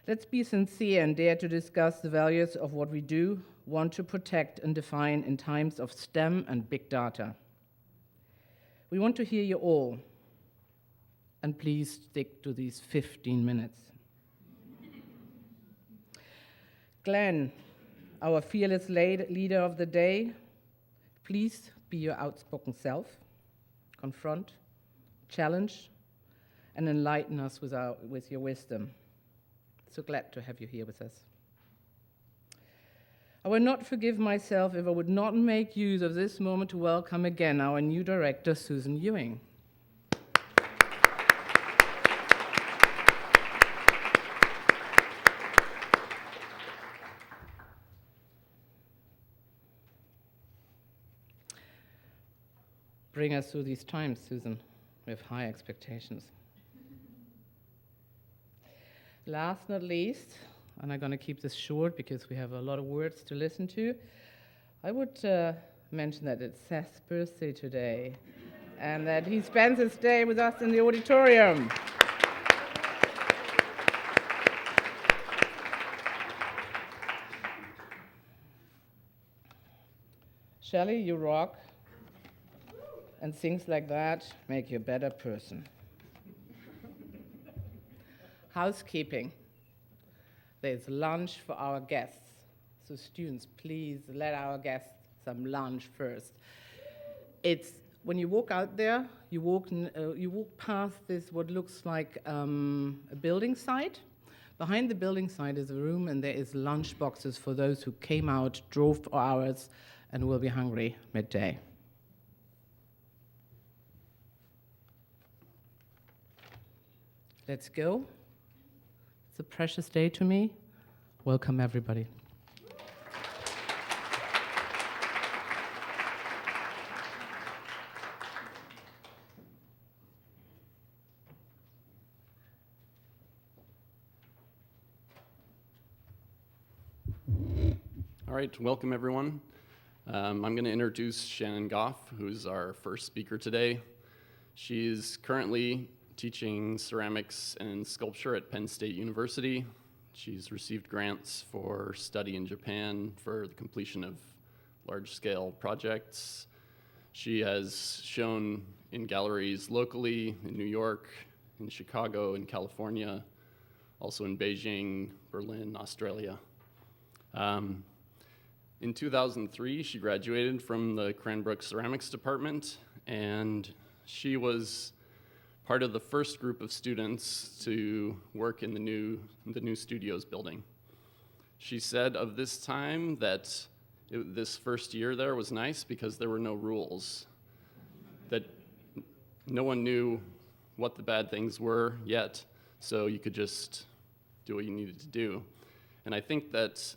Let's be sincere and dare to discuss the values of what we do, want to protect and define in times of STEM and big data. We want to hear you all, and please stick to these 15 minutes. Glenn, our fearless leader of the day, please be your outspoken self, confront, challenge, and enlighten us with your wisdom. So glad to have you here with us. I will not forgive myself if I would not make use of this moment to welcome again our new director, Susan Ewing. Bring us through these times, Susan. We have high expectations. Last but not least, and I'm going to keep this short because we have a lot of words to listen to, I would mention that it's Seth's birthday today and that he spends his day with us in the auditorium. Shelley, you rock. And things like that make you a better person. Housekeeping. There's lunch for our guests. So students, please let our guests some lunch first. It's when you walk out there, you walk past this what looks like a building site. Behind the building site is a room, and there is lunch boxes for those who came out, drove for hours, and will be hungry midday. Let's go. It's a precious day to me. Welcome, everybody. All right, welcome, everyone. I'm going to introduce Shannon Goff, who's our first speaker today. She's currently teaching ceramics and sculpture at Penn State University. She's received grants for study in Japan for the completion of large-scale projects. She has shown in galleries locally in New York, in Chicago, in California, also in Beijing, Berlin, Australia. In 2003, she graduated from the Cranbrook Ceramics Department, and she was part of the first group of students to work in the new studios building. She said of this time that this first year there was nice because there were no rules, that no one knew what the bad things were yet, so you could just do what you needed to do. And I think that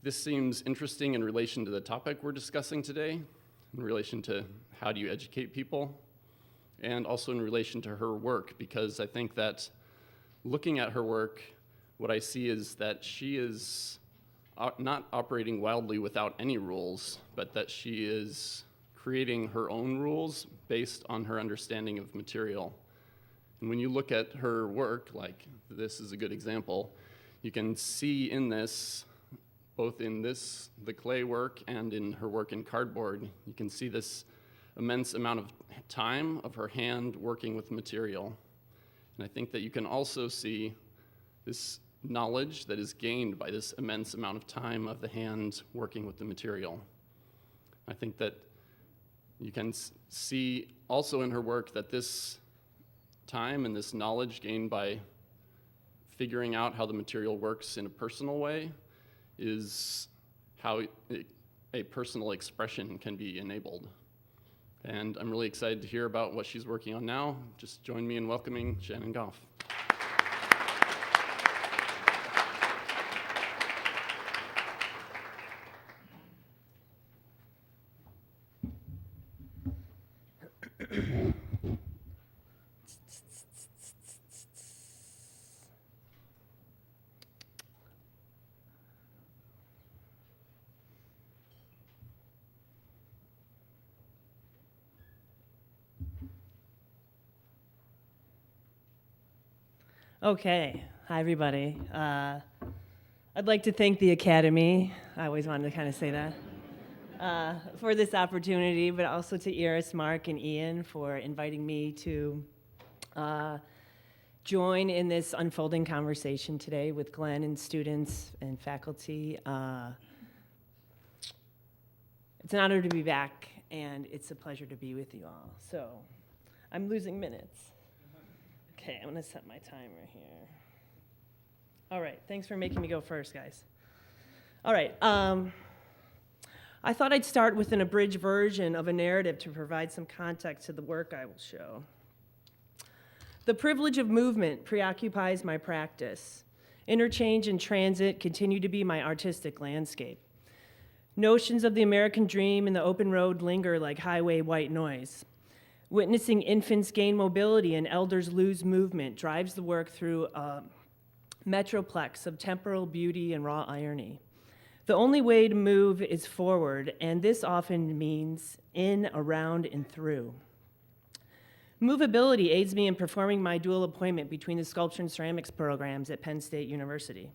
this seems interesting in relation to the topic we're discussing today, in relation to how do you educate people, and also in relation to her work, because I think that looking at her work, what I see is that she is not operating wildly without any rules, but that she is creating her own rules based on her understanding of material. And when you look at her work, like this is a good example, you can see in this, both in this, the clay work, and in her work in cardboard, you can see this immense amount of time of her hand working with material. And I think that you can also see this knowledge that is gained by this immense amount of time of the hand working with the material. I think that you can see also in her work that this time and this knowledge gained by figuring out how the material works in a personal way is how a personal expression can be enabled. And I'm really excited to hear about what she's working on now. Just join me in welcoming Shannon Goff. Okay, Hi, everybody. I'd like to thank the Academy. I always wanted to kind of say that. For this opportunity, but also to Iris, Mark, and Ian for inviting me to join in this unfolding conversation today with Glenn and students and faculty. It's an honor to be back, and it's a pleasure to be with you all. So, I'm losing minutes. Okay, I'm gonna set my timer here. All right, thanks for making me go first, guys. All right, I thought I'd start with an abridged version of a narrative to provide some context to the work I will show. The privilege of movement preoccupies my practice. Interchange and transit continue to be my artistic landscape. Notions of the American dream and the open road linger like highway white noise. Witnessing infants gain mobility and elders lose movement drives the work through a metroplex of temporal beauty and raw irony. The only way to move is forward, and this often means in, around, and through. Movability aids me in performing my dual appointment between the sculpture and ceramics programs at Penn State University.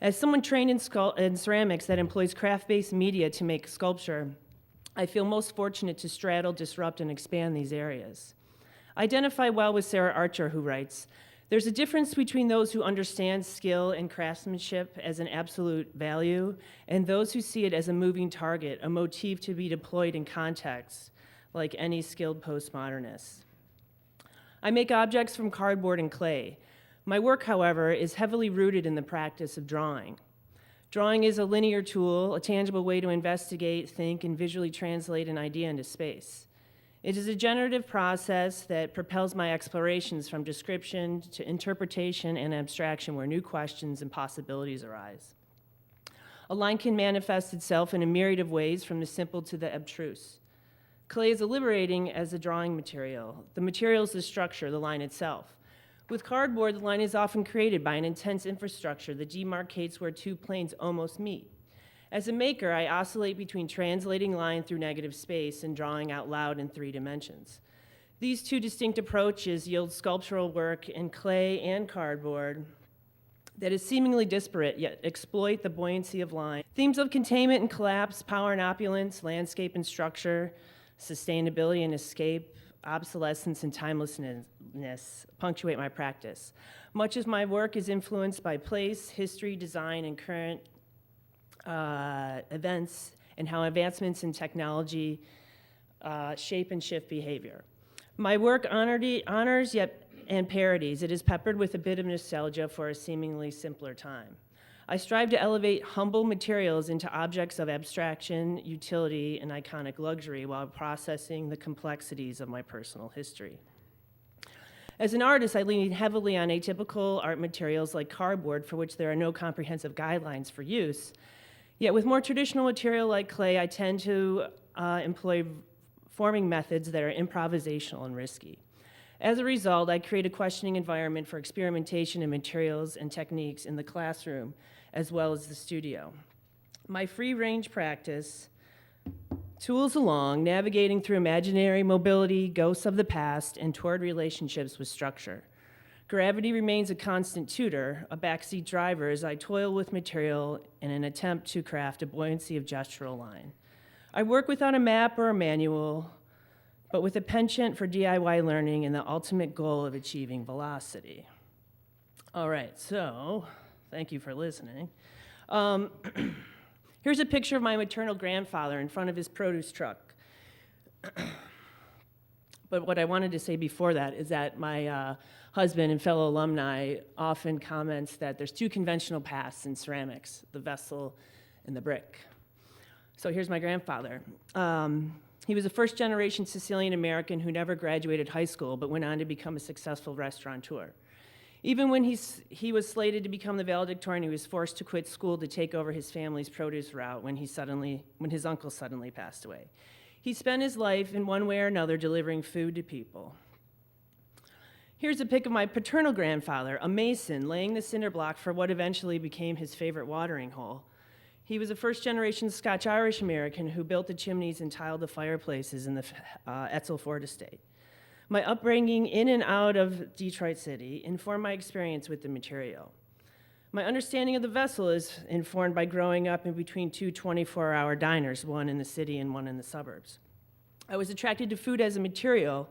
As someone trained in ceramics that employs craft-based media to make sculpture, I feel most fortunate to straddle, disrupt, and expand these areas. I identify well with Sarah Archer, who writes, "There's a difference between those who understand skill and craftsmanship as an absolute value and those who see it as a moving target, a motif to be deployed in context, like any skilled postmodernist." I make objects from cardboard and clay. My work, however, is heavily rooted in the practice of drawing. Drawing is a linear tool, a tangible way to investigate, think, and visually translate an idea into space. It is a generative process that propels my explorations from description to interpretation and abstraction where new questions and possibilities arise. A line can manifest itself in a myriad of ways, from the simple to the abstruse. Clay is liberating as a drawing material. The material is the structure, the line itself. With cardboard, the line is often created by an intense infrastructure that demarcates where two planes almost meet. As a maker, I oscillate between translating line through negative space and drawing out loud in 3 dimensions. These two distinct approaches yield sculptural work in clay and cardboard that is seemingly disparate, yet exploit the buoyancy of line. Themes of containment and collapse, power and opulence, landscape and structure, sustainability and escape, obsolescence and timelessness punctuate my practice. Much of my work is influenced by place, history, design, and current events, and how advancements in technology shape and shift behavior. My work honors yet and parodies. It is peppered with a bit of nostalgia for a seemingly simpler time. I strive to elevate humble materials into objects of abstraction, utility, and iconic luxury while processing the complexities of my personal history. As an artist, I lean heavily on atypical art materials like cardboard, for which there are no comprehensive guidelines for use. Yet with more traditional material like clay, I tend to employ forming methods that are improvisational and risky. As a result, I create a questioning environment for experimentation in materials and techniques in the classroom, as well as the studio. My free-range practice tools along, navigating through imaginary mobility, ghosts of the past, and toward relationships with structure. Gravity remains a constant tutor, a backseat driver, as I toil with material in an attempt to craft a buoyancy of gestural line. I work without a map or a manual, but with a penchant for DIY learning and the ultimate goal of achieving velocity. All right, so thank you for listening. Here's a picture of my maternal grandfather in front of his produce truck. But what I wanted to say before that is that my husband and fellow alumni often comments that there's 2 conventional paths in ceramics, the vessel and the brick. So here's my grandfather. He was a first-generation Sicilian American who never graduated high school, but went on to become a successful restaurateur. Even when he was slated to become the valedictorian, he was forced to quit school to take over his family's produce route when his uncle suddenly passed away. He spent his life in one way or another delivering food to people. Here's a pic of my paternal grandfather, a mason, laying the cinder block for what eventually became his favorite watering hole. He was a first-generation Scotch-Irish American who built the chimneys and tiled the fireplaces in the Etzel Ford estate. My upbringing in and out of Detroit City informed my experience with the material. My understanding of the vessel is informed by growing up in between two 24-hour diners, one in the city and one in the suburbs. I was attracted to food as a material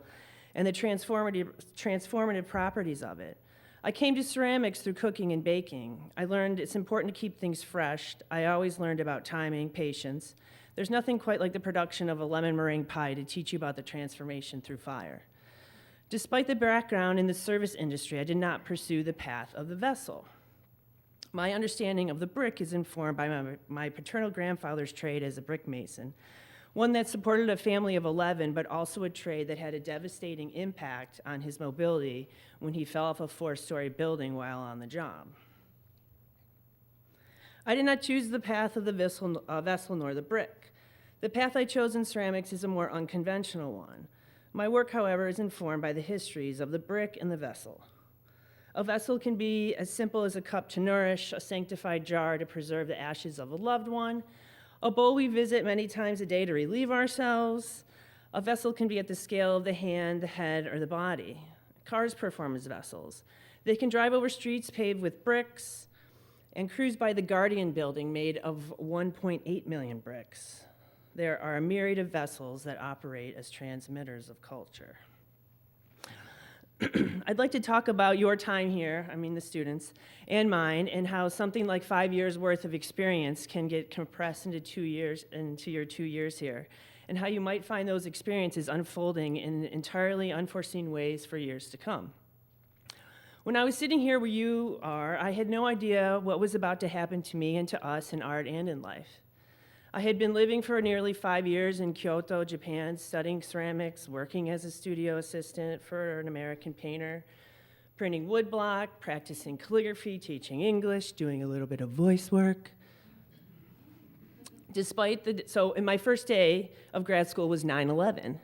and the transformative properties of it. I came to ceramics through cooking and baking. I learned it's important to keep things fresh. I always learned about timing, patience. There's nothing quite like the production of a lemon meringue pie to teach you about the transformation through fire. Despite the background in the service industry, I did not pursue the path of the vessel. My understanding of the brick is informed by my paternal grandfather's trade as a brick mason, one that supported a family of 11, but also a trade that had a devastating impact on his mobility when he fell off a 4-story building while on the job. I did not choose the path of the vessel nor the brick. The path I chose in ceramics is a more unconventional one. My work, however, is informed by the histories of the brick and the vessel. A vessel can be as simple as a cup to nourish, a sanctified jar to preserve the ashes of a loved one, a bowl we visit many times a day to relieve ourselves. A vessel can be at the scale of the hand, the head, or the body. Cars perform as vessels. They can drive over streets paved with bricks and cruise by the Guardian building made of 1.8 million bricks. There are a myriad of vessels that operate as transmitters of culture. I'd like to talk about your time here, I mean the students, and mine, and how something like 5 years worth of experience can get compressed into your 2 years here, and how you might find those experiences unfolding in entirely unforeseen ways for years to come. When I was sitting here where you are, I had no idea what was about to happen to me and to us in art and in life. I had been living for nearly 5 years in Kyoto, Japan, studying ceramics, working as a studio assistant for an American painter, printing woodblock, practicing calligraphy, teaching English, doing a little bit of voice work. So in my first day of grad school was 9/11,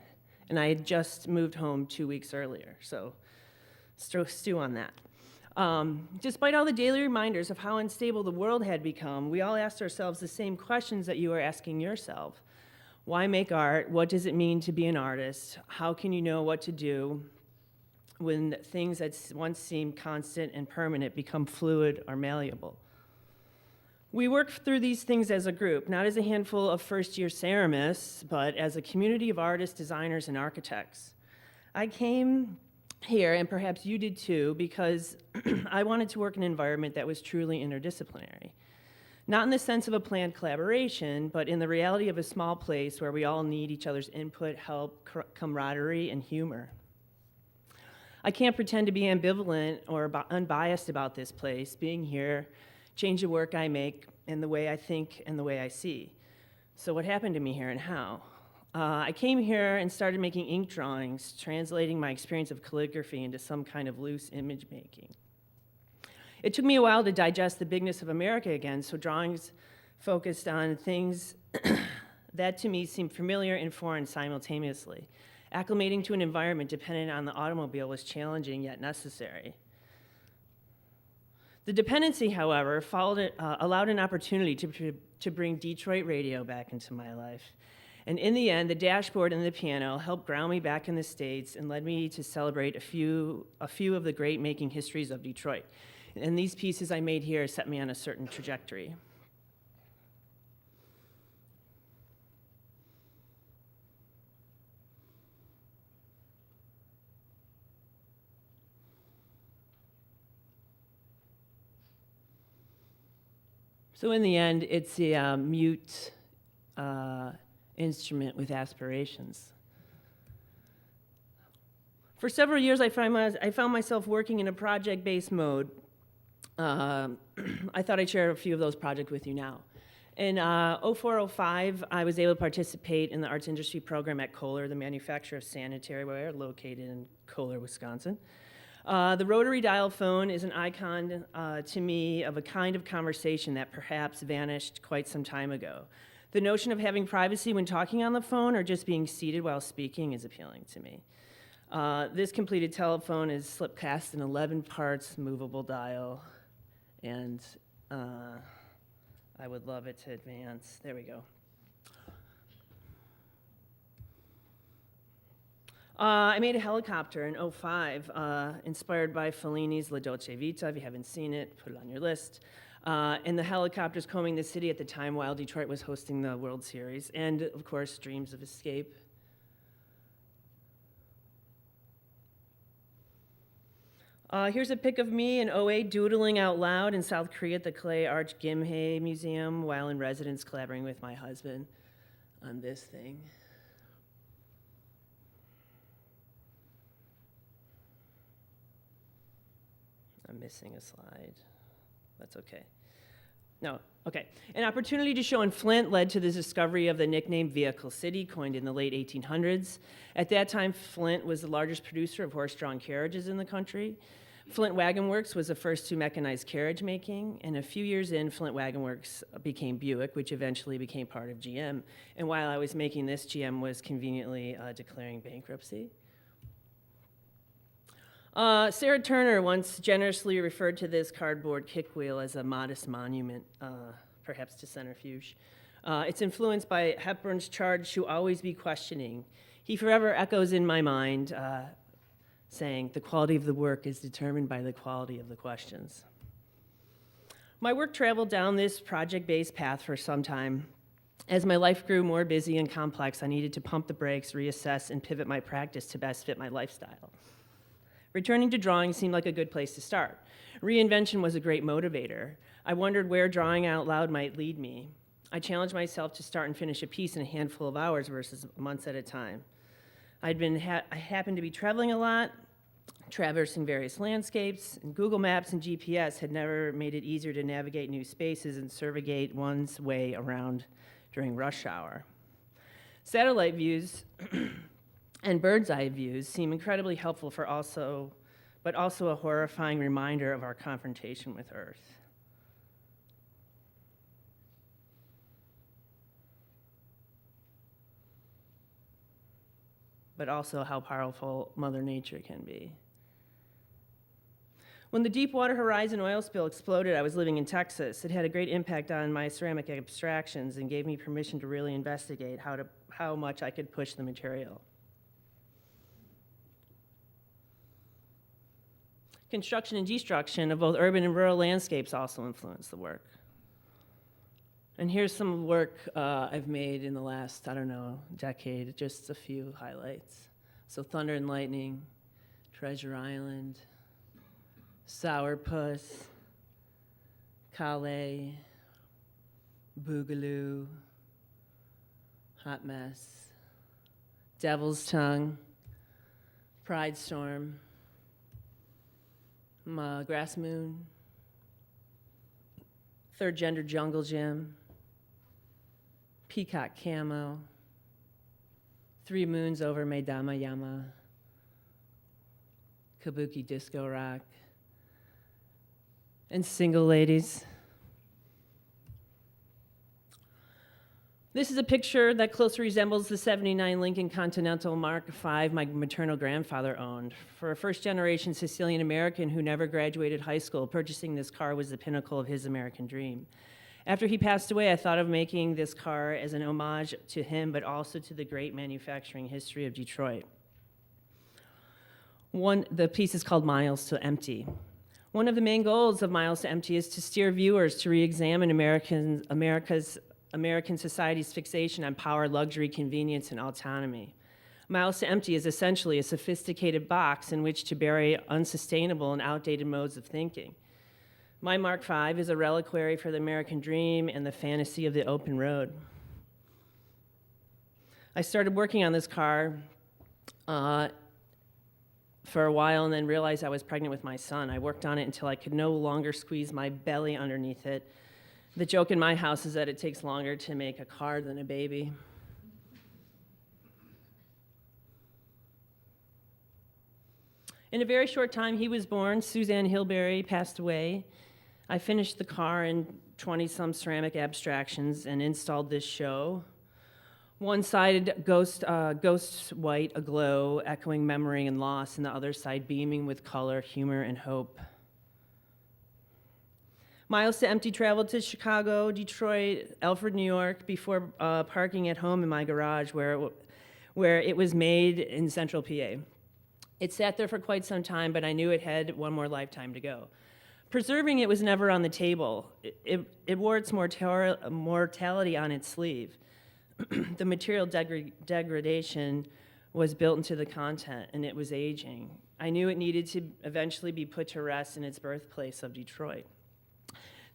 and I had just moved home 2 weeks earlier, so stew on that. Despite all the daily reminders of how unstable the world had become, we all asked ourselves the same questions that you are asking yourself. Why make art? What does it mean to be an artist? How can you know what to do when things that once seemed constant and permanent become fluid or malleable? We work through these things as a group, not as a handful of first-year ceramists, but as a community of artists, designers, and architects. I came here, and perhaps you did too, because I wanted to work in an environment that was truly interdisciplinary. Not in the sense of a planned collaboration, but in the reality of a small place where we all need each other's input, help, camaraderie, and humor. I can't pretend to be ambivalent or unbiased about this place. Being here changed the work I make and the way I think and the way I see. So what happened to me here and how? I came here and started making ink drawings, translating my experience of calligraphy into some kind of loose image making. It took me a while to digest the bigness of America again, so drawings focused on things that to me seemed familiar and foreign simultaneously. Acclimating to an environment dependent on the automobile was challenging yet necessary. The dependency, however, allowed an opportunity to bring Detroit radio back into my life. And in the end, the dashboard and the piano helped ground me back in the States and led me to celebrate a few of the great making histories of Detroit. And these pieces I made here set me on a certain trajectory. So in the end, it's a mute instrument with aspirations. For several years, I found myself working in a project-based mode. I thought I'd share a few of those projects with you now. In 04-05, I was able to participate in the arts industry program at Kohler, the manufacturer of sanitary ware located in Kohler, Wisconsin. The rotary dial phone is an icon to me of a kind of conversation that perhaps vanished quite some time ago. The notion of having privacy when talking on the phone or just being seated while speaking is appealing to me. This completed telephone is slip cast in 11 parts, movable dial, and I would love it to advance. There we go. I made a helicopter in '05, inspired by Fellini's La Dolce Vita. If you haven't seen it, put it on your list. And the helicopter's combing the city at the time while Detroit was hosting the World Series. And, of course, dreams of escape. Here's a pic of me in '08 doodling out loud in South Korea at the Clay Arch Gimhae Museum while in residence collaborating with my husband on this thing. I'm missing a slide. That's okay. No, okay. An opportunity to show in Flint led to the discovery of the nickname Vehicle City, coined in the late 1800s. At that time, Flint was the largest producer of horse-drawn carriages in the country. Flint Wagon Works was the first to mechanize carriage making, and a few years in, Flint Wagon Works became Buick, which eventually became part of GM. And while I was making this, GM was conveniently declaring bankruptcy. Sarah Turner once generously referred to this cardboard kickwheel as a modest monument, perhaps to centrifuge. It's influenced by Hepburn's charge to always be questioning. He forever echoes in my mind, saying, the quality of the work is determined by the quality of the questions. My work traveled down this project-based path for some time. As my life grew more busy and complex, I needed to pump the brakes, reassess, and pivot my practice to best fit my lifestyle. Returning to drawing seemed like a good place to start. Reinvention was a great motivator. I wondered where drawing out loud might lead me. I challenged myself to start and finish a piece in a handful of hours versus months at a time. I happened to be traveling a lot, traversing various landscapes, and Google Maps and GPS had never made it easier to navigate new spaces and surveying one's way around during rush hour. Satellite views and bird's eye views seem incredibly helpful but also a horrifying reminder of our confrontation with Earth. But also how powerful Mother Nature can be. When the Deepwater Horizon oil spill exploded, I was living in Texas. It had a great impact on my ceramic abstractions and gave me permission to really investigate how much I could push the material. Construction and destruction of both urban and rural landscapes also influenced the work. And here's some work I've made in the last, decade, just a few highlights. So Thunder and Lightning, Treasure Island, Sourpuss, Calais, Boogaloo, Hot Mess, Devil's Tongue, Pride Storm, Grass Moon, Third Gender Jungle Gym, Peacock Camo, Three Moons Over Maidama Yama, Kabuki Disco Rock, and Single Ladies. This is a picture that closely resembles the '79 Lincoln Continental Mark V my maternal grandfather owned. For a first-generation Sicilian American who never graduated high school, purchasing this car was the pinnacle of his American dream. After he passed away, I thought of making this car as an homage to him, but also to the great manufacturing history of Detroit. The piece is called Miles to Empty. One of the main goals of Miles to Empty is to steer viewers to re-examine American society's fixation on power, luxury, convenience, and autonomy. Miles to Empty is essentially a sophisticated box in which to bury unsustainable and outdated modes of thinking. My Mark V is a reliquary for the American dream and the fantasy of the open road. I started working on this car for a while and then realized I was pregnant with my son. I worked on it until I could no longer squeeze my belly underneath it. The joke in my house is that it takes longer to make a car than a baby. In a very short time, he was born. Suzanne Hilberry passed away. I finished the car in 20-some ceramic abstractions and installed this show. One side ghost white aglow, echoing memory and loss, and the other side beaming with color, humor, and hope. Miles to Empty traveled to Chicago, Detroit, Alfred, New York, before parking at home in my garage, where where it was made in central PA. It sat there for quite some time, but I knew it had one more lifetime to go. Preserving it was never on the table. It wore its mortality on its sleeve. The material degradation was built into the content, and it was aging. I knew it needed to eventually be put to rest in its birthplace of Detroit.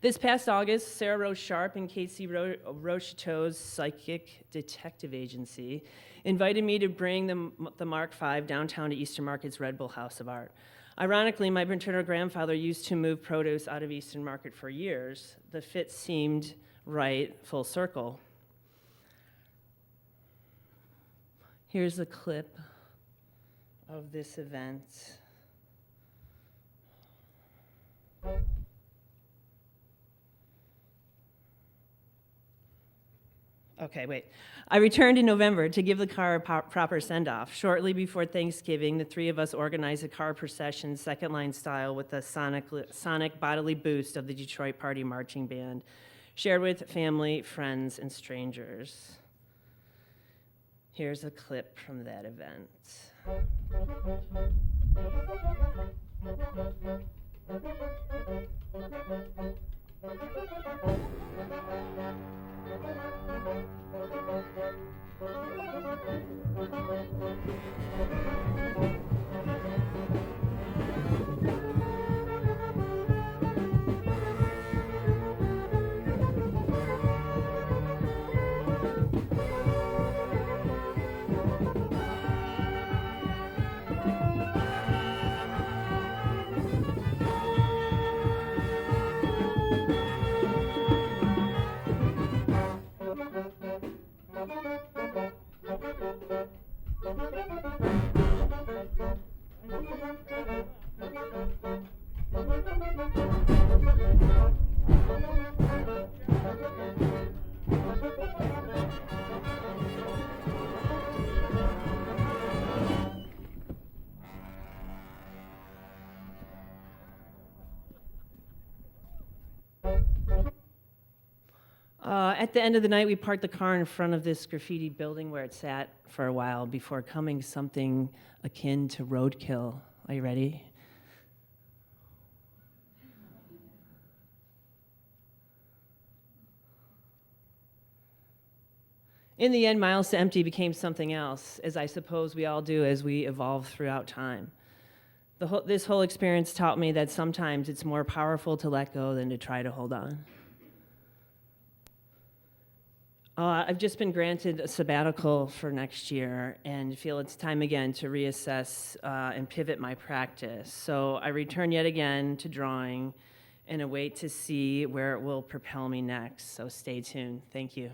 This past August, Sarah Rose Sharp and Casey Rocheteau's Psychic Detective Agency invited me to bring the Mark V downtown to Eastern Market's Red Bull House of Art. Ironically, my maternal grandfather used to move produce out of Eastern Market for years. The fit seemed right, full circle. Here's a clip of this event. Okay, wait. I returned in November to give the car a proper send-off. Shortly before Thanksgiving, the three of us organized a car procession, second line style, with the sonic bodily boost of the Detroit Party Marching Band, shared with family, friends, and strangers. Here's a clip from that event. At the end of the night, we parked the car in front of this graffiti building where it sat for a while before coming something akin to roadkill. Are you ready? In the end, Miles to Empty became something else, as I suppose we all do as we evolve throughout time. This whole experience taught me that sometimes it's more powerful to let go than to try to hold on. I've just been granted a sabbatical for next year and feel it's time again to reassess and pivot my practice. So I return yet again to drawing and await to see where it will propel me next. So stay tuned. Thank you.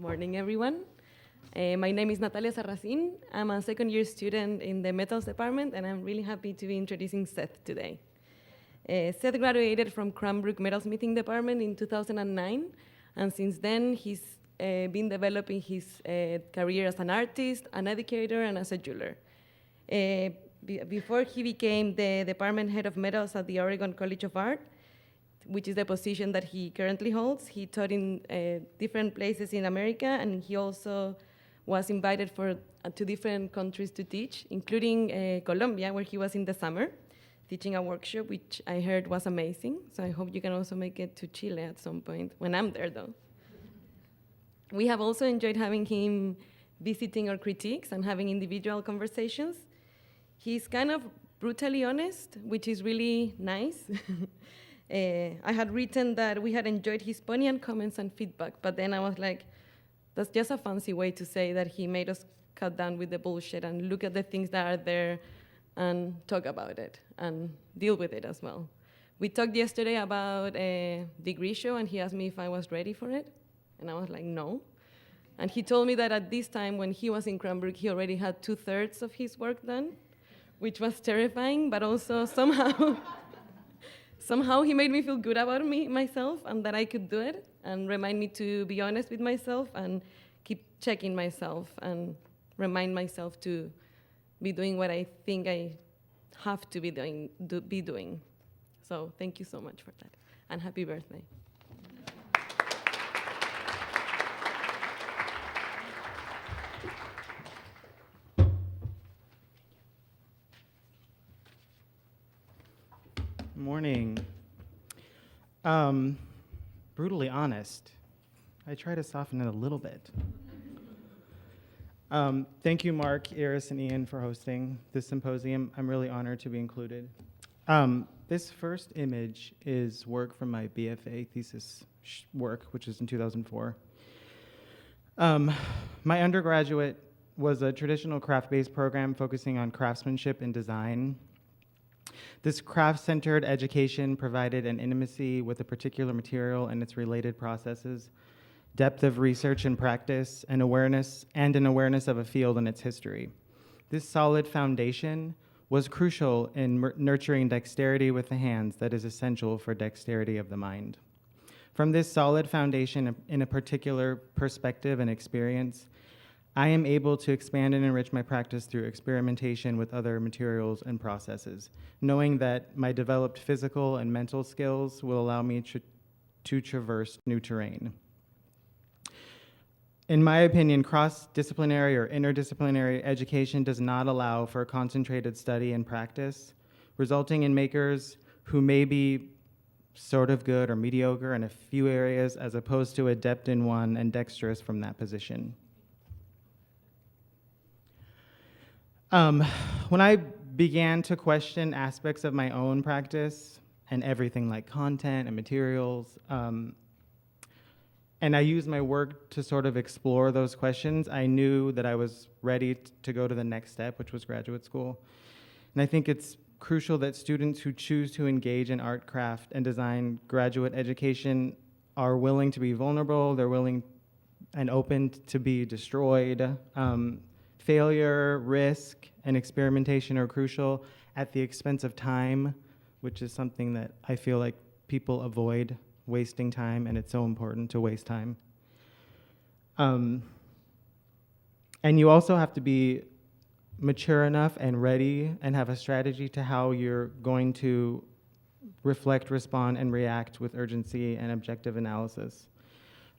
Morning, everyone. My name is Natalia Sarracin. I'm a second-year student in the Metals department, and I'm really happy to be introducing Seth today. Seth graduated from Cranbrook Metalsmithing department in 2009, and since then he's been developing his career as an artist, an educator, and as a jeweler. Before he became the department head of metals at the Oregon College of Art, which is the position that he currently holds. He taught in different places in America, and he also was invited to different countries to teach, including Colombia, where he was in the summer, teaching a workshop, which I heard was amazing. So I hope you can also make it to Chile at some point, when I'm there, though. We have also enjoyed having him visiting our critiques and having individual conversations. He's kind of brutally honest, which is really nice. I had written that we had enjoyed his poignant comments and feedback, but then I was like, that's just a fancy way to say that he made us cut down with the bullshit and look at the things that are there and talk about it and deal with it as well. We talked yesterday about a degree show, and he asked me if I was ready for it, and I was like, no. And he told me that at this time, when he was in Cranbrook, he already had 2/3 of his work done, which was terrifying, but also somehow he made me feel good about myself and that I could do it. and remind me to be honest with myself and keep checking myself and remind myself to be doing what I think I have to be doing. So thank you so much for that, and happy birthday. Morning. Brutally honest. I try to soften it a little bit. Thank you, Mark, Iris, and Ian for hosting this symposium. I'm really honored to be included. This first image is work from my BFA thesis work, which is in 2004. My undergraduate was a traditional craft-based program focusing on craftsmanship and design. This craft-centered education provided an intimacy with a particular material and its related processes, depth of research and practice, and an awareness of a field and its history. This solid foundation was crucial in nurturing dexterity with the hands that is essential for dexterity of the mind. From this solid foundation in a particular perspective and experience, I am able to expand and enrich my practice through experimentation with other materials and processes, knowing that my developed physical and mental skills will allow me to traverse new terrain. In my opinion, cross-disciplinary or interdisciplinary education does not allow for concentrated study and practice, resulting in makers who may be sort of good or mediocre in a few areas as opposed to adept in one and dexterous from that position. When I began to question aspects of my own practice and everything like content and materials, and I used my work to sort of explore those questions, I knew that I was ready to go to the next step, which was graduate school. And I think it's crucial that students who choose to engage in art, craft, and design graduate education are willing to be vulnerable, they're willing and open to be destroyed. Failure, risk, and experimentation are crucial at the expense of time, which is something that I feel like people avoid, wasting time, and it's so important to waste time. And you also have to be mature enough and ready and have a strategy to how you're going to reflect, respond, and react with urgency and objective analysis.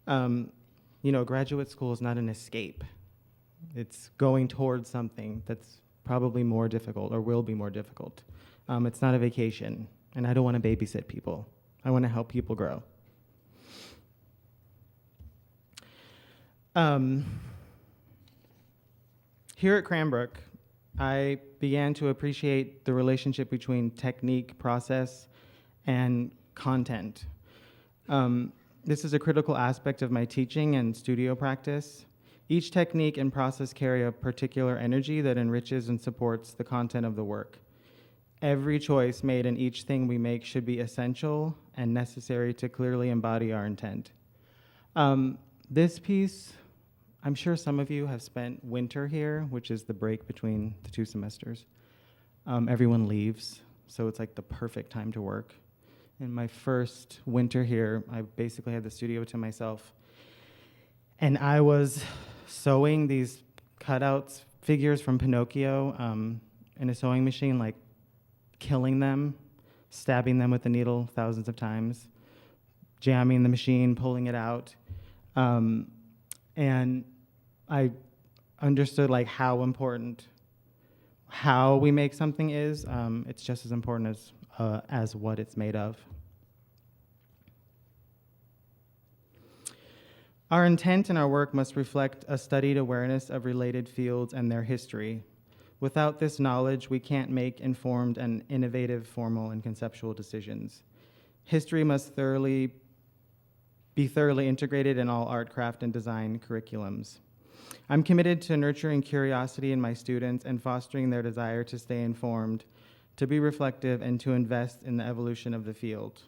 Graduate school is not an escape. It's going towards something that's probably more difficult or will be more difficult. It's not a vacation, and I don't want to babysit people. I want to help people grow. Here at Cranbrook, I began to appreciate the relationship between technique, process, and content. This is a critical aspect of my teaching and studio practice. Each technique and process carry a particular energy that enriches and supports the content of the work. Every choice made in each thing we make should be essential and necessary to clearly embody our intent. This piece, I'm sure some of you have spent winter here, which is the break between the two semesters. Everyone leaves, so it's like the perfect time to work. In my first winter here, I basically had the studio to myself. And I was sewing these cutouts, figures from Pinocchio in a sewing machine, like killing them, stabbing them with the needle thousands of times, jamming the machine, pulling it out. And I understood like how important how we make something is. It's just as important as what it's made of. Our intent in our work must reflect a studied awareness of related fields and their history. Without this knowledge, we can't make informed and innovative formal and conceptual decisions. History must be thoroughly integrated in all art, craft, and design curriculums. I'm committed to nurturing curiosity in my students and fostering their desire to stay informed, to be reflective, and to invest in the evolution of the field.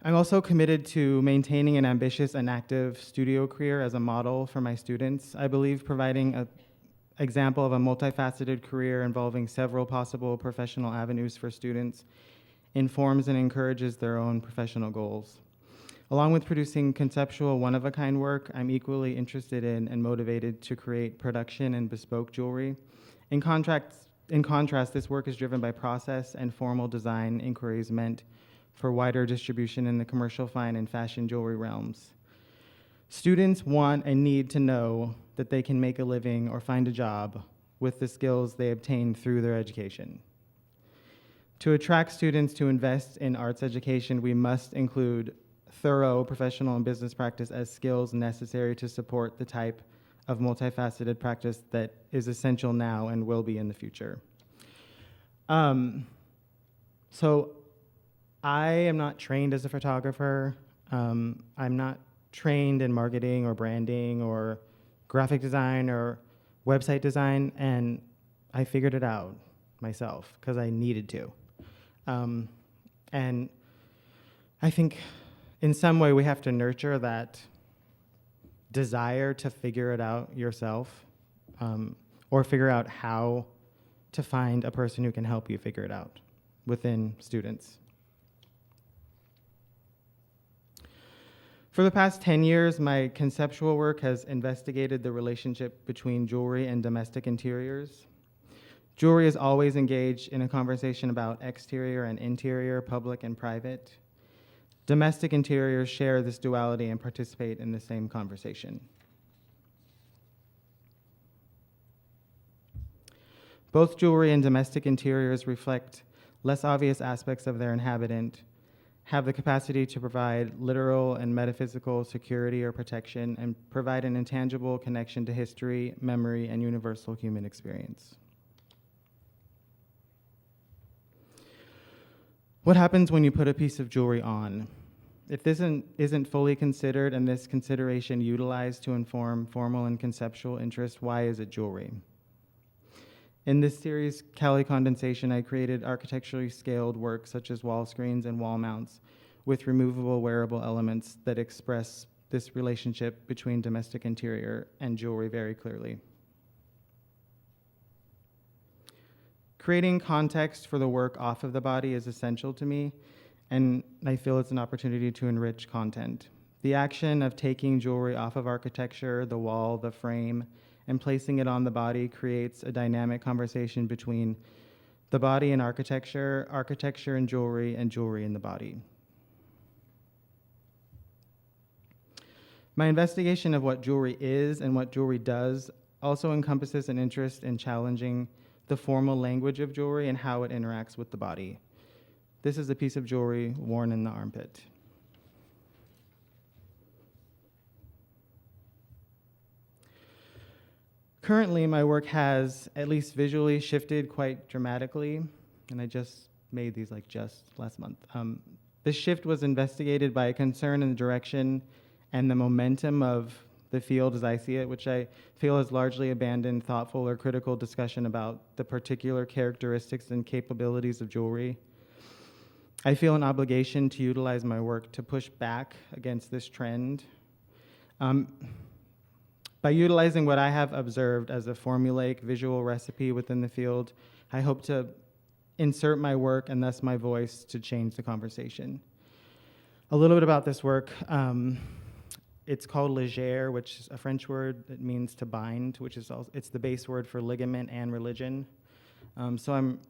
I'm also committed to maintaining an ambitious and active studio career as a model for my students. I believe providing example of a multifaceted career involving several possible professional avenues for students, informs and encourages their own professional goals. Along with producing conceptual one-of-a-kind work, I'm equally interested in and motivated to create production and bespoke jewelry. In contrast, this work is driven by process and formal design inquiries meant for wider distribution in the commercial fine and fashion jewelry realms. Students want and need to know that they can make a living or find a job with the skills they obtain through their education. To attract students to invest in arts education, we must include thorough professional and business practice as skills necessary to support the type of multifaceted practice that is essential now and will be in the future. So I am not trained as a photographer. I'm not trained in marketing or branding or graphic design or website design, and I figured it out myself because I needed to. And I think in some way we have to nurture that desire to figure it out yourself, or figure out how to find a person who can help you figure it out within students. For the past 10 years, my conceptual work has investigated the relationship between jewelry and domestic interiors. Jewelry is always engaged in a conversation about exterior and interior, public and private. Domestic interiors share this duality and participate in the same conversation. Both jewelry and domestic interiors reflect less obvious aspects of their inhabitant, have the capacity to provide literal and metaphysical security or protection, and provide an intangible connection to history, memory, and universal human experience. What happens when you put a piece of jewelry on? If this isn't fully considered and this consideration utilized to inform formal and conceptual interest, why is it jewelry? In this series, Cali Condensation, I created architecturally scaled work such as wall screens and wall mounts with removable wearable elements that express this relationship between domestic interior and jewelry very clearly. Creating context for the work off of the body is essential to me, and I feel it's an opportunity to enrich content. The action of taking jewelry off of architecture, the wall, the frame, and placing it on the body creates a dynamic conversation between the body and architecture, architecture and jewelry in the body. My investigation of what jewelry is and what jewelry does also encompasses an interest in challenging the formal language of jewelry and how it interacts with the body. This is a piece of jewelry worn in the armpit. Currently, my work has, at least visually, shifted quite dramatically, and I just made these just last month. This shift was investigated by a concern in the direction and the momentum of the field as I see it, which I feel has largely abandoned thoughtful or critical discussion about the particular characteristics and capabilities of jewelry. I feel an obligation to utilize my work to push back against this trend. By utilizing what I have observed as a formulaic visual recipe within the field, I hope to insert my work and thus my voice to change the conversation. A little bit about this work. It's called légère, which is a French word that means to bind, which is also, it's the base word for ligament and religion. So I'm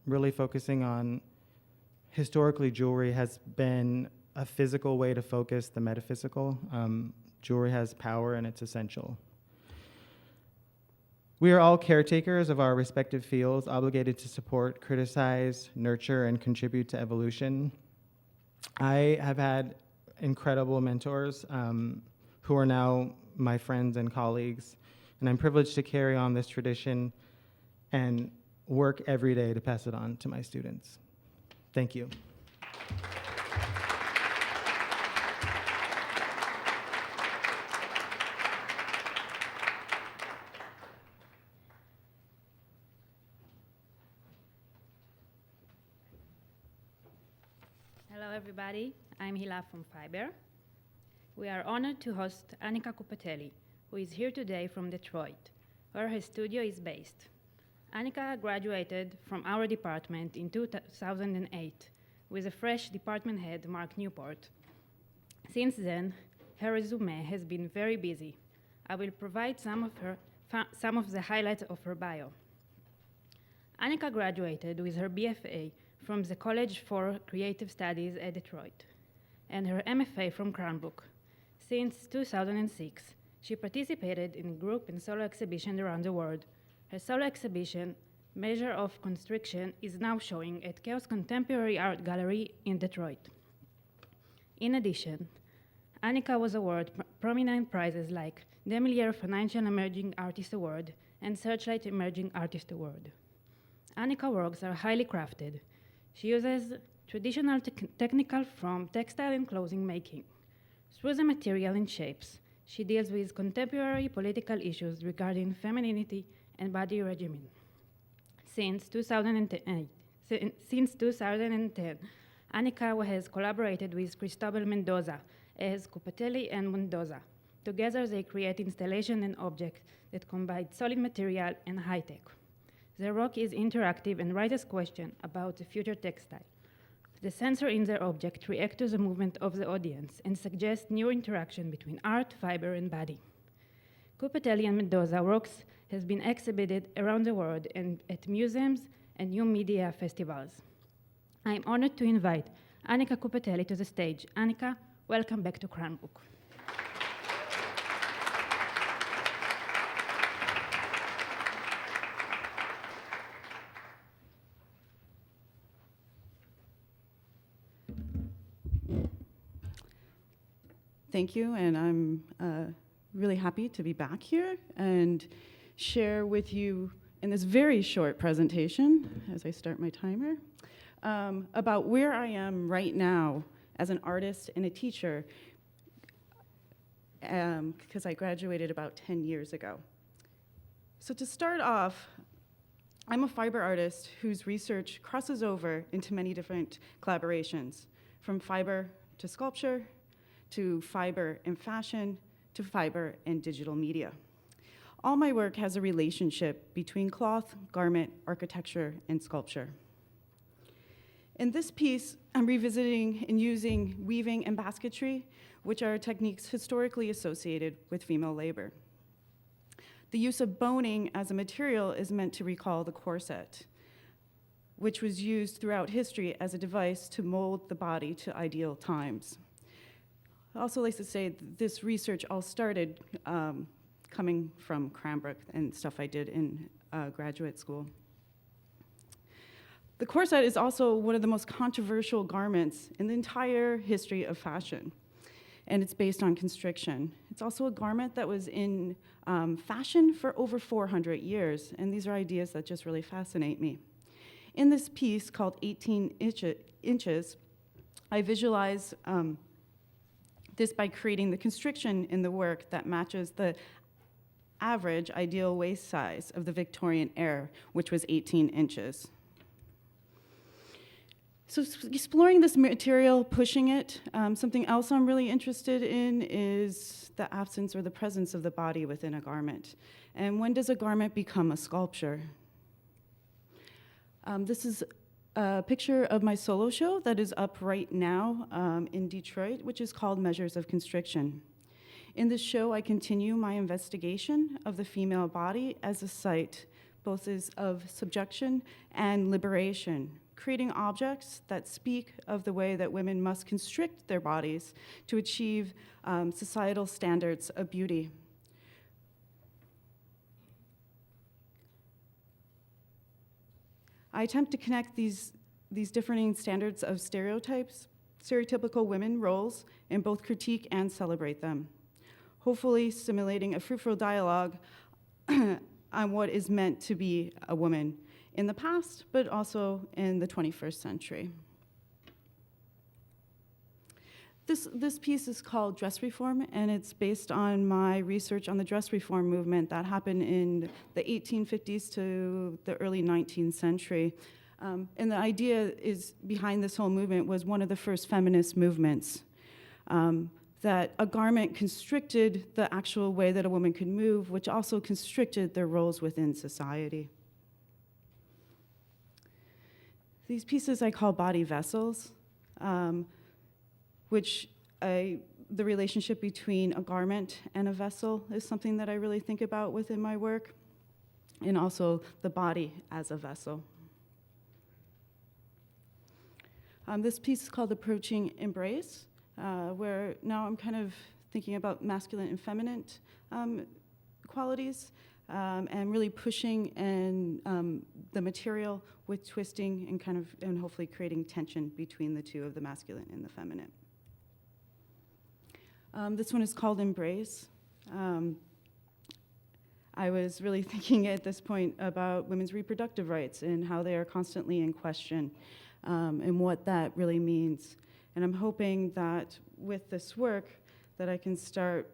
really focusing on, historically, jewelry has been a physical way to focus the metaphysical. Jewelry has power and it's essential. We are all caretakers of our respective fields, obligated to support, criticize, nurture, and contribute to evolution. I have had incredible mentors who are now my friends and colleagues, and I'm privileged to carry on this tradition and work every day to pass it on to my students. Thank you. Hello, everybody. I'm Hila from Fiber. We are honored to host Anika Kupa-Telli, who is here today from Detroit. where her studio is based. Annica graduated from our department in 2008 with a fresh department head, Mark Newport. Since then, her resume has been very busy. I will provide some of the highlights of her bio. Annica graduated with her BFA from the College for Creative Studies at Detroit and her MFA from Cranbrook. Since 2006, she participated in group and solo exhibitions around the world. Her solo exhibition, Measure of Constriction, is now showing at Chaos Contemporary Art Gallery in Detroit. In addition, Annica was awarded prominent prizes like the Melier Financial Emerging Artist Award and Searchlight Emerging Artist Award. Annica works are highly crafted. She uses traditional technical from textile and clothing making. Through the material and shapes, she deals with contemporary political issues regarding femininity and body regimen. Since 2010, Annica has collaborated with Cristobal Mendoza as Kupa-Telli and Mendoza. Together, they create installation and objects that combine solid material and high-tech. Their work is interactive and raises questions about the future textile. The sensor in their object reacts to the movement of the audience and suggests new interaction between art, fiber, and body. Kupa-Telli and Mendoza works has been exhibited around the world and at museums and new media festivals. I am honored to invite Anika Kupa-Telli to the stage. Anika, welcome back to Cranbrook. Thank you, and I'm really happy to be back here and share with you in this very short presentation, as I start my timer, about where I am right now as an artist and a teacher, because I graduated about 10 years ago. So to start off, I'm a fiber artist whose research crosses over into many different collaborations, from fiber to sculpture, to fiber and fashion, to fiber and digital media. All my work has a relationship between cloth, garment, architecture, and sculpture. In this piece, I'm revisiting and using weaving and basketry, which are techniques historically associated with female labor. The use of boning as a material is meant to recall the corset, which was used throughout history as a device to mold the body to ideal times. I also like to say that this research all started coming from Cranbrook and stuff I did in graduate school. The corset is also one of the most controversial garments in the entire history of fashion, and it's based on constriction. It's also a garment that was in fashion for over 400 years, and these are ideas that just really fascinate me. In this piece called 18 inches, I visualize this by creating the constriction in the work that matches the average ideal waist size of the Victorian era, which was 18 inches. So exploring this material, pushing it, something else I'm really interested in is the absence or the presence of the body within a garment. And when does a garment become a sculpture? This is a picture of my solo show that is up right now in Detroit, which is called Measures of Constriction. In this show, I continue my investigation of the female body as a site, both of subjection and liberation, creating objects that speak of the way that women must constrict their bodies to achieve societal standards of beauty. I attempt to connect these differing standards of stereotypical women roles, and both critique and celebrate them, hopefully stimulating a fruitful dialogue on what is meant to be a woman in the past, but also in the 21st century. This piece is called Dress Reform, and it's based on my research on the dress reform movement that happened in the 1850s to the early 19th century. And the idea is behind this whole movement was one of the first feminist movements. that a garment constricted the actual way that a woman could move, which also constricted their roles within society. These pieces I call body vessels, which the relationship between a garment and a vessel is something that I really think about within my work, and also the body as a vessel. This piece is called Approaching Embrace, where now I'm kind of thinking about masculine and feminine qualities, and really pushing and the material with twisting and hopefully creating tension between the two of the masculine and the feminine. This one is called Embrace. I was really thinking at this point about women's reproductive rights and how they are constantly in question, and what that really means. And I'm hoping that with this work that I can start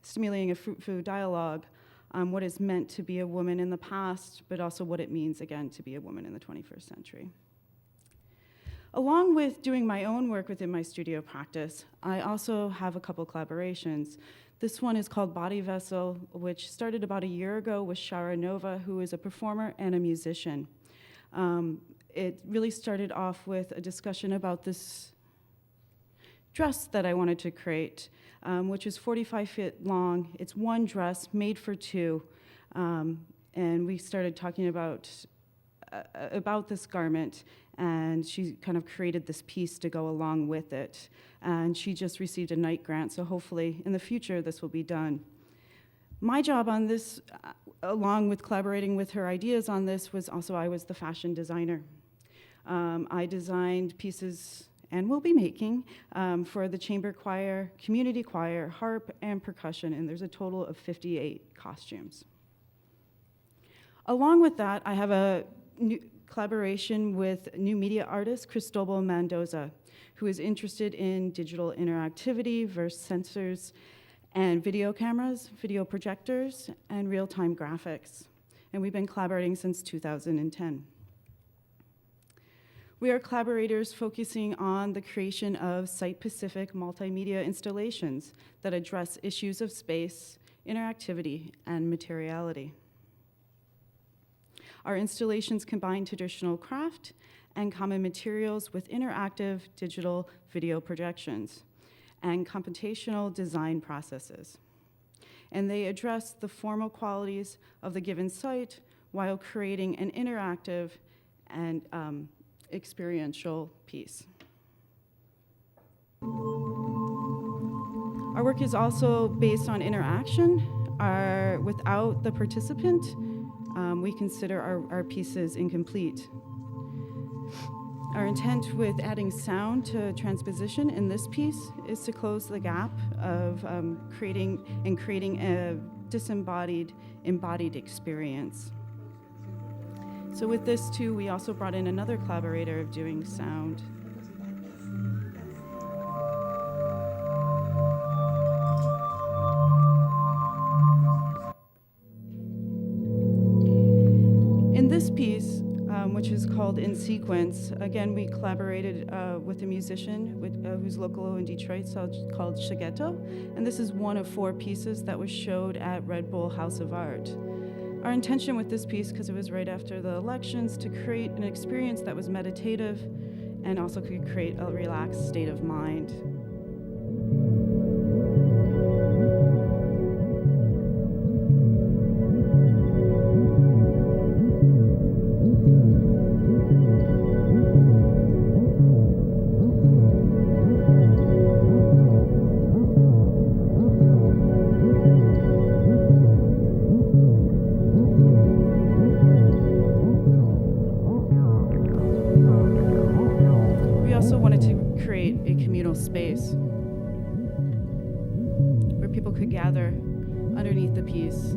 stimulating a fruitful dialogue on what is meant to be a woman in the past, but also what it means, again, to be a woman in the 21st century. Along with doing my own work within my studio practice, I also have a couple collaborations. This one is called Body Vessel, which started about a year ago with Shara Nova, who is a performer and a musician. It really started off with a discussion about this dress that I wanted to create, which is 45 feet long. It's one dress made for two, and we started talking about this garment, and she kind of created this piece to go along with it. And she just received a Knight grant, so hopefully in the future this will be done. My job on this, along with collaborating with her ideas on this, was also I was the fashion designer. I designed pieces, and will be making, for the chamber choir, community choir, harp, and percussion, and there's a total of 58 costumes. Along with that, I have a new collaboration with new media artist Cristobal Mendoza, who is interested in digital interactivity versus sensors and video cameras, video projectors, and real-time graphics. And we've been collaborating since 2010. We are collaborators focusing on the creation of site-specific multimedia installations that address issues of space, interactivity, and materiality. Our installations combine traditional craft and common materials with interactive digital video projections and computational design processes. And they address the formal qualities of the given site while creating an interactive and experiential piece. Our work is also based on interaction. Without the participant, we consider our pieces incomplete. Our intent with adding sound to transposition in this piece is to close the gap of creating a disembodied, embodied experience. So with this too, we also brought in another collaborator of doing sound. In this piece, which is called In Sequence, again, we collaborated with a musician who's local in Detroit, called Shigeto, and this is one of 4 pieces that was showed at Red Bull House of Art. Our intention with this piece, because it was right after the elections, to create an experience that was meditative and also could create a relaxed state of mind. Space where people could gather underneath the piece,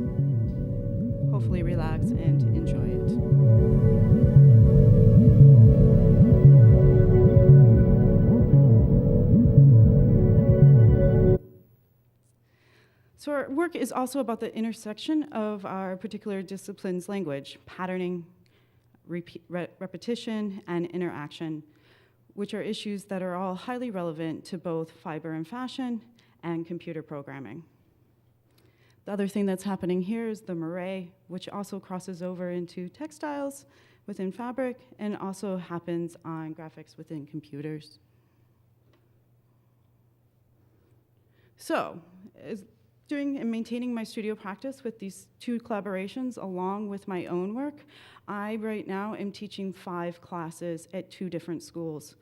hopefully relax and enjoy it. So our work is also about the intersection of our particular discipline's language, patterning, repetition, and interaction. which are issues that are all highly relevant to both fiber and fashion and computer programming. The other thing that's happening here is the moire, which also crosses over into textiles within fabric and also happens on graphics within computers. So, doing and maintaining my studio practice with these two collaborations along with my own work, I right now am teaching 5 classes at 2 different schools.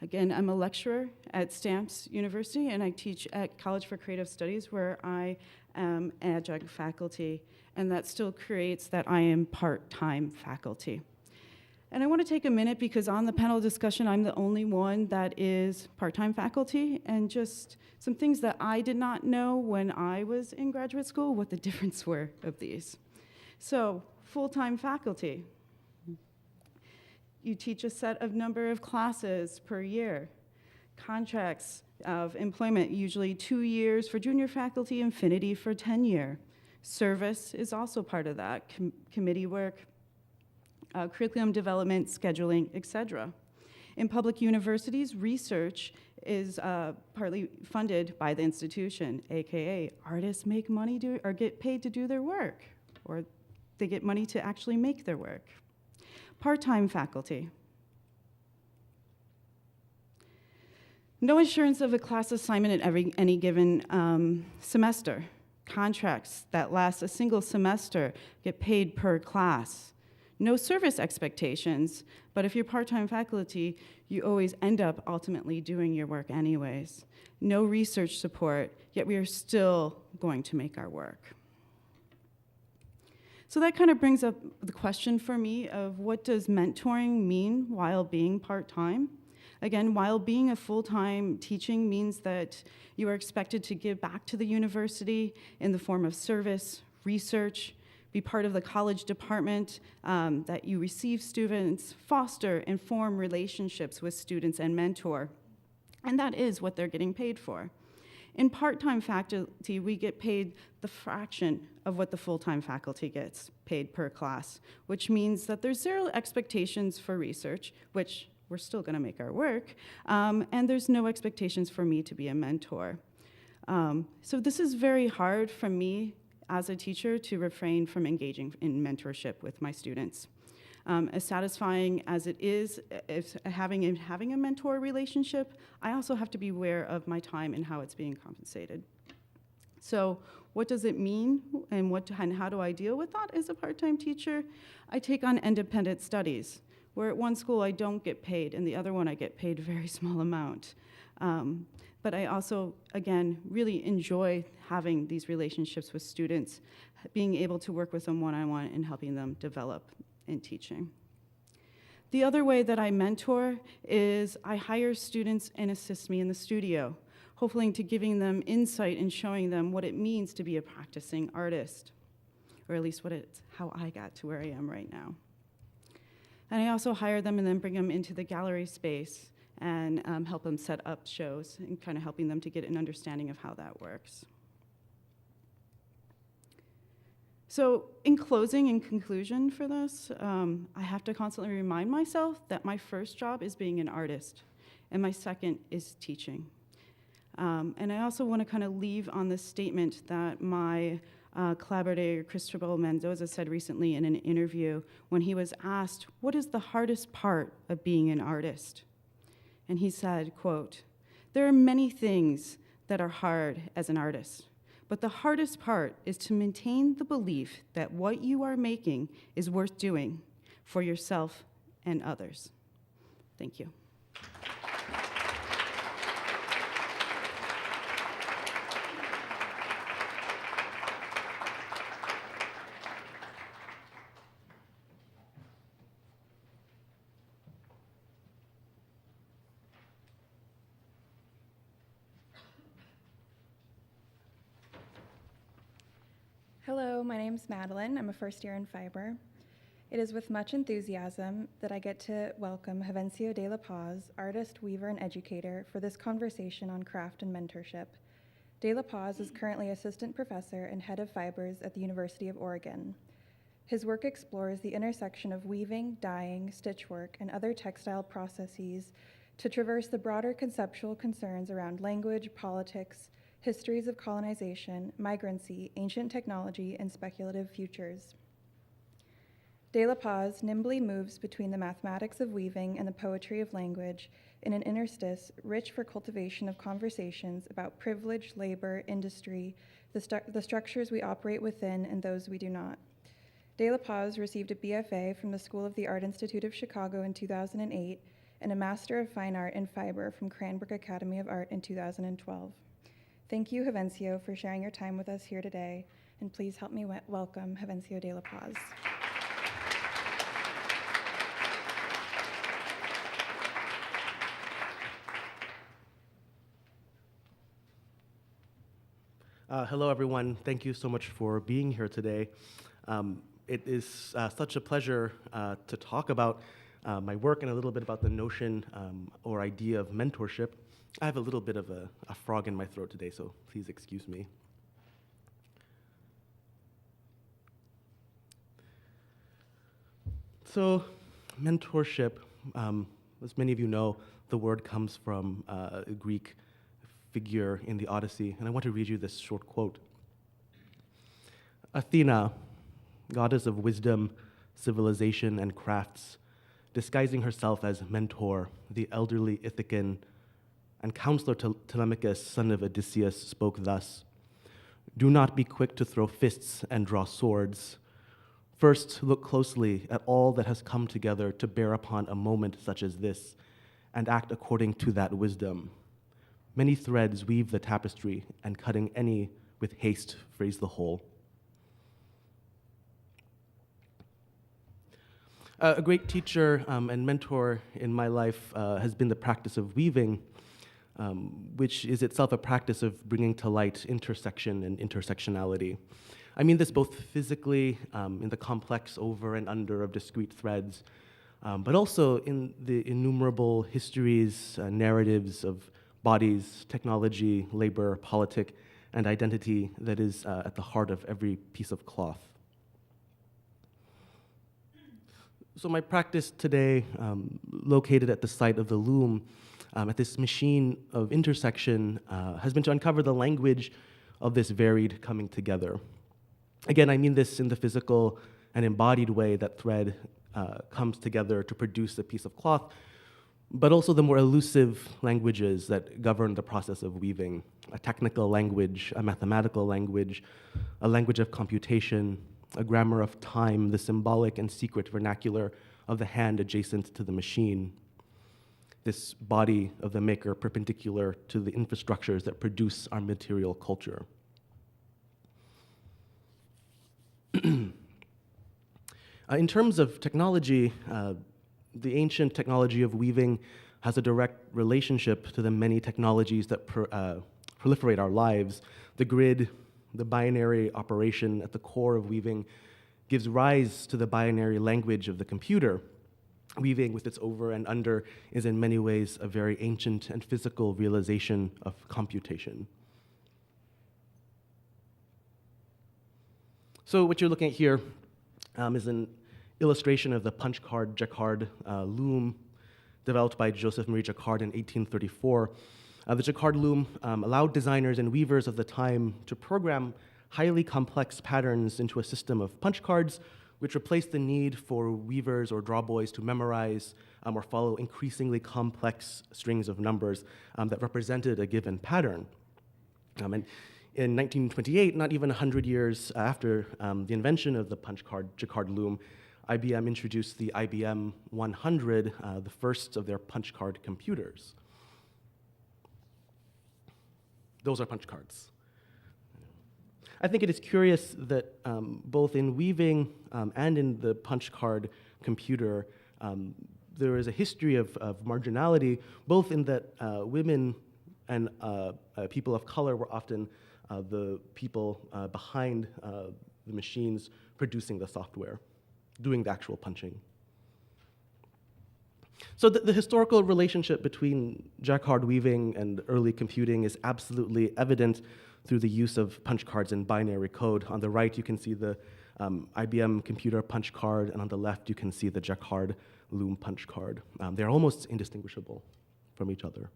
Again, I'm a lecturer at Stamps University, and I teach at College for Creative Studies, where I am adjunct faculty, and that still creates that I am part-time faculty. And I want to take a minute because on the panel discussion, I'm the only one that is part-time faculty, and just some things that I did not know when I was in graduate school, what the difference were of these. So, full-time faculty. You teach a set of number of classes per year. Contracts of employment, usually 2 years for junior faculty, infinity for tenure. Service is also part of that, committee work, curriculum development, scheduling, etc. In public universities, research is partly funded by the institution, AKA artists make money or get paid to do their work, or they get money to actually make their work. Part-time faculty. No assurance of a class assignment at any given semester. Contracts that last a single semester get paid per class. No service expectations, but if you're part-time faculty, you always end up ultimately doing your work anyways. No research support, yet we are still going to make our work. So that kind of brings up the question for me of what does mentoring mean while being part-time? Again, while being a full-time teaching means that you are expected to give back to the university in the form of service, research, be part of the college department, that you receive students, foster and form relationships with students and mentor. And that is what they're getting paid for. In part-time faculty, we get paid the fraction of what the full-time faculty gets paid per class, which means that there's 0 expectations for research, which we're still gonna make our work, and there's no expectations for me to be a mentor. So this is very hard for me as a teacher to refrain from engaging in mentorship with my students. As satisfying as it is having a mentor relationship, I also have to be aware of my time and how it's being compensated. So what does it mean, and how do I deal with that as a part-time teacher? I take on independent studies, where at one school I don't get paid, and the other one I get paid a very small amount. But I also, again, really enjoy having these relationships with students, being able to work with them one-on-one and helping them develop in teaching. The other way that I mentor is I hire students and assist me in the studio, hopefully to giving them insight and showing them what it means to be a practicing artist, or at least how I got to where I am right now. And I also hire them and then bring them into the gallery space and help them set up shows and kind of helping them to get an understanding of how that works. So in closing and conclusion for this, I have to constantly remind myself that my first job is being an artist, and my second is teaching. And I also want to kind of leave on this statement that my collaborator, Cristobal Mendoza, said recently in an interview when he was asked, what is the hardest part of being an artist? And he said, quote, "There are many things that are hard as an artist, but the hardest part is to maintain the belief that what you are making is worth doing for yourself and others." Thank you. Hello, my name's Madeline. I'm a first year in fiber. It is with much enthusiasm that I get to welcome Havencio De La Paz, artist, weaver, and educator, for this conversation on craft and mentorship. De La Paz is currently assistant professor and head of fibers at the University of Oregon. His work explores the intersection of weaving, dyeing, stitchwork, and other textile processes to traverse the broader conceptual concerns around language, politics, histories of colonization, migrancy, ancient technology, and speculative futures. De La Paz nimbly moves between the mathematics of weaving and the poetry of language in an interstice rich for cultivation of conversations about privilege, labor, industry, the structures we operate within and those we do not. De La Paz received a BFA from the School of the Art Institute of Chicago in 2008 and a Master of Fine Art in Fiber from Cranbrook Academy of Art in 2012. Thank you, Havencio, for sharing your time with us here today, and please help me welcome Havencio De La Paz. Hello, everyone. Thank you so much for being here today. It is such a pleasure to talk about my work and a little bit about the notion or idea of mentorship. I have a little bit of a frog in my throat today, so please excuse me. So, mentorship, as many of you know, the word comes from a Greek figure in the Odyssey, and I want to read you this short quote. Athena, goddess of wisdom, civilization, and crafts, disguising herself as Mentor, the elderly Ithacan, and counselor Telemachus, son of Odysseus, spoke thus: "Do not be quick to throw fists and draw swords. First, look closely at all that has come together to bear upon a moment such as this, and act according to that wisdom. Many threads weave the tapestry, and cutting any with haste frays the whole." A great teacher and mentor in my life has been the practice of weaving, which is itself a practice of bringing to light intersection and intersectionality. I mean this both physically, in the complex over and under of discrete threads, but also in the innumerable histories, narratives of bodies, technology, labor, politic, and identity that is at the heart of every piece of cloth. So my practice today, located at the site of the loom, at this machine of intersection, has been to uncover the language of this varied coming together. Again, I mean this in the physical and embodied way that thread comes together to produce a piece of cloth, but also the more elusive languages that govern the process of weaving: a technical language, a mathematical language, a language of computation, a grammar of time, the symbolic and secret vernacular of the hand adjacent to the machine, this body of the maker perpendicular to the infrastructures that produce our material culture. In terms of technology, the ancient technology of weaving has a direct relationship to the many technologies that proliferate our lives. The grid, the binary operation at the core of weaving, gives rise to the binary language of the computer. Weaving with its over and under is in many ways a very ancient and physical realization of computation. So what you're looking at here is an illustration of the punch card jacquard loom developed by Joseph Marie Jacquard in 1834. The jacquard loom allowed designers and weavers of the time to program highly complex patterns into a system of punch cards, which replaced the need for weavers or drawboys to memorize or follow increasingly complex strings of numbers that represented a given pattern. And in 1928, not even 100 years after the invention of the punch card jacquard loom, IBM introduced the IBM 100, the first of their punch card computers. Those are punch cards. I think it is curious that both in weaving and in the punch card computer, there is a history of marginality, both in that women and people of color were often the people behind the machines producing the software, doing the actual punching. So the historical relationship between jacquard weaving and early computing is absolutely evident through the use of punch cards in binary code. On the right, you can see the IBM computer punch card, and on the left, you can see the jacquard loom punch card. They're almost indistinguishable from each other.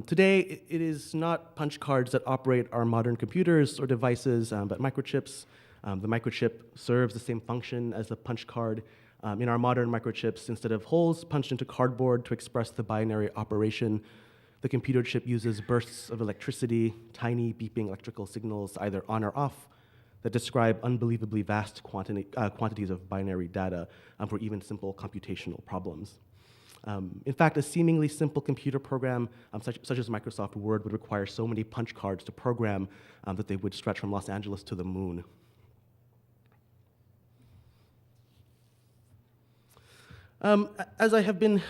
Today, it is not punch cards that operate our modern computers or devices, but microchips. The microchip serves the same function as the punch card. In our modern microchips, instead of holes punched into cardboard to express the binary operation, the computer chip uses bursts of electricity, tiny beeping electrical signals, either on or off, that describe unbelievably vast quantities of binary data for even simple computational problems. In fact, a seemingly simple computer program, such as Microsoft Word, would require so many punch cards to program that they would stretch from Los Angeles to the moon. As I have been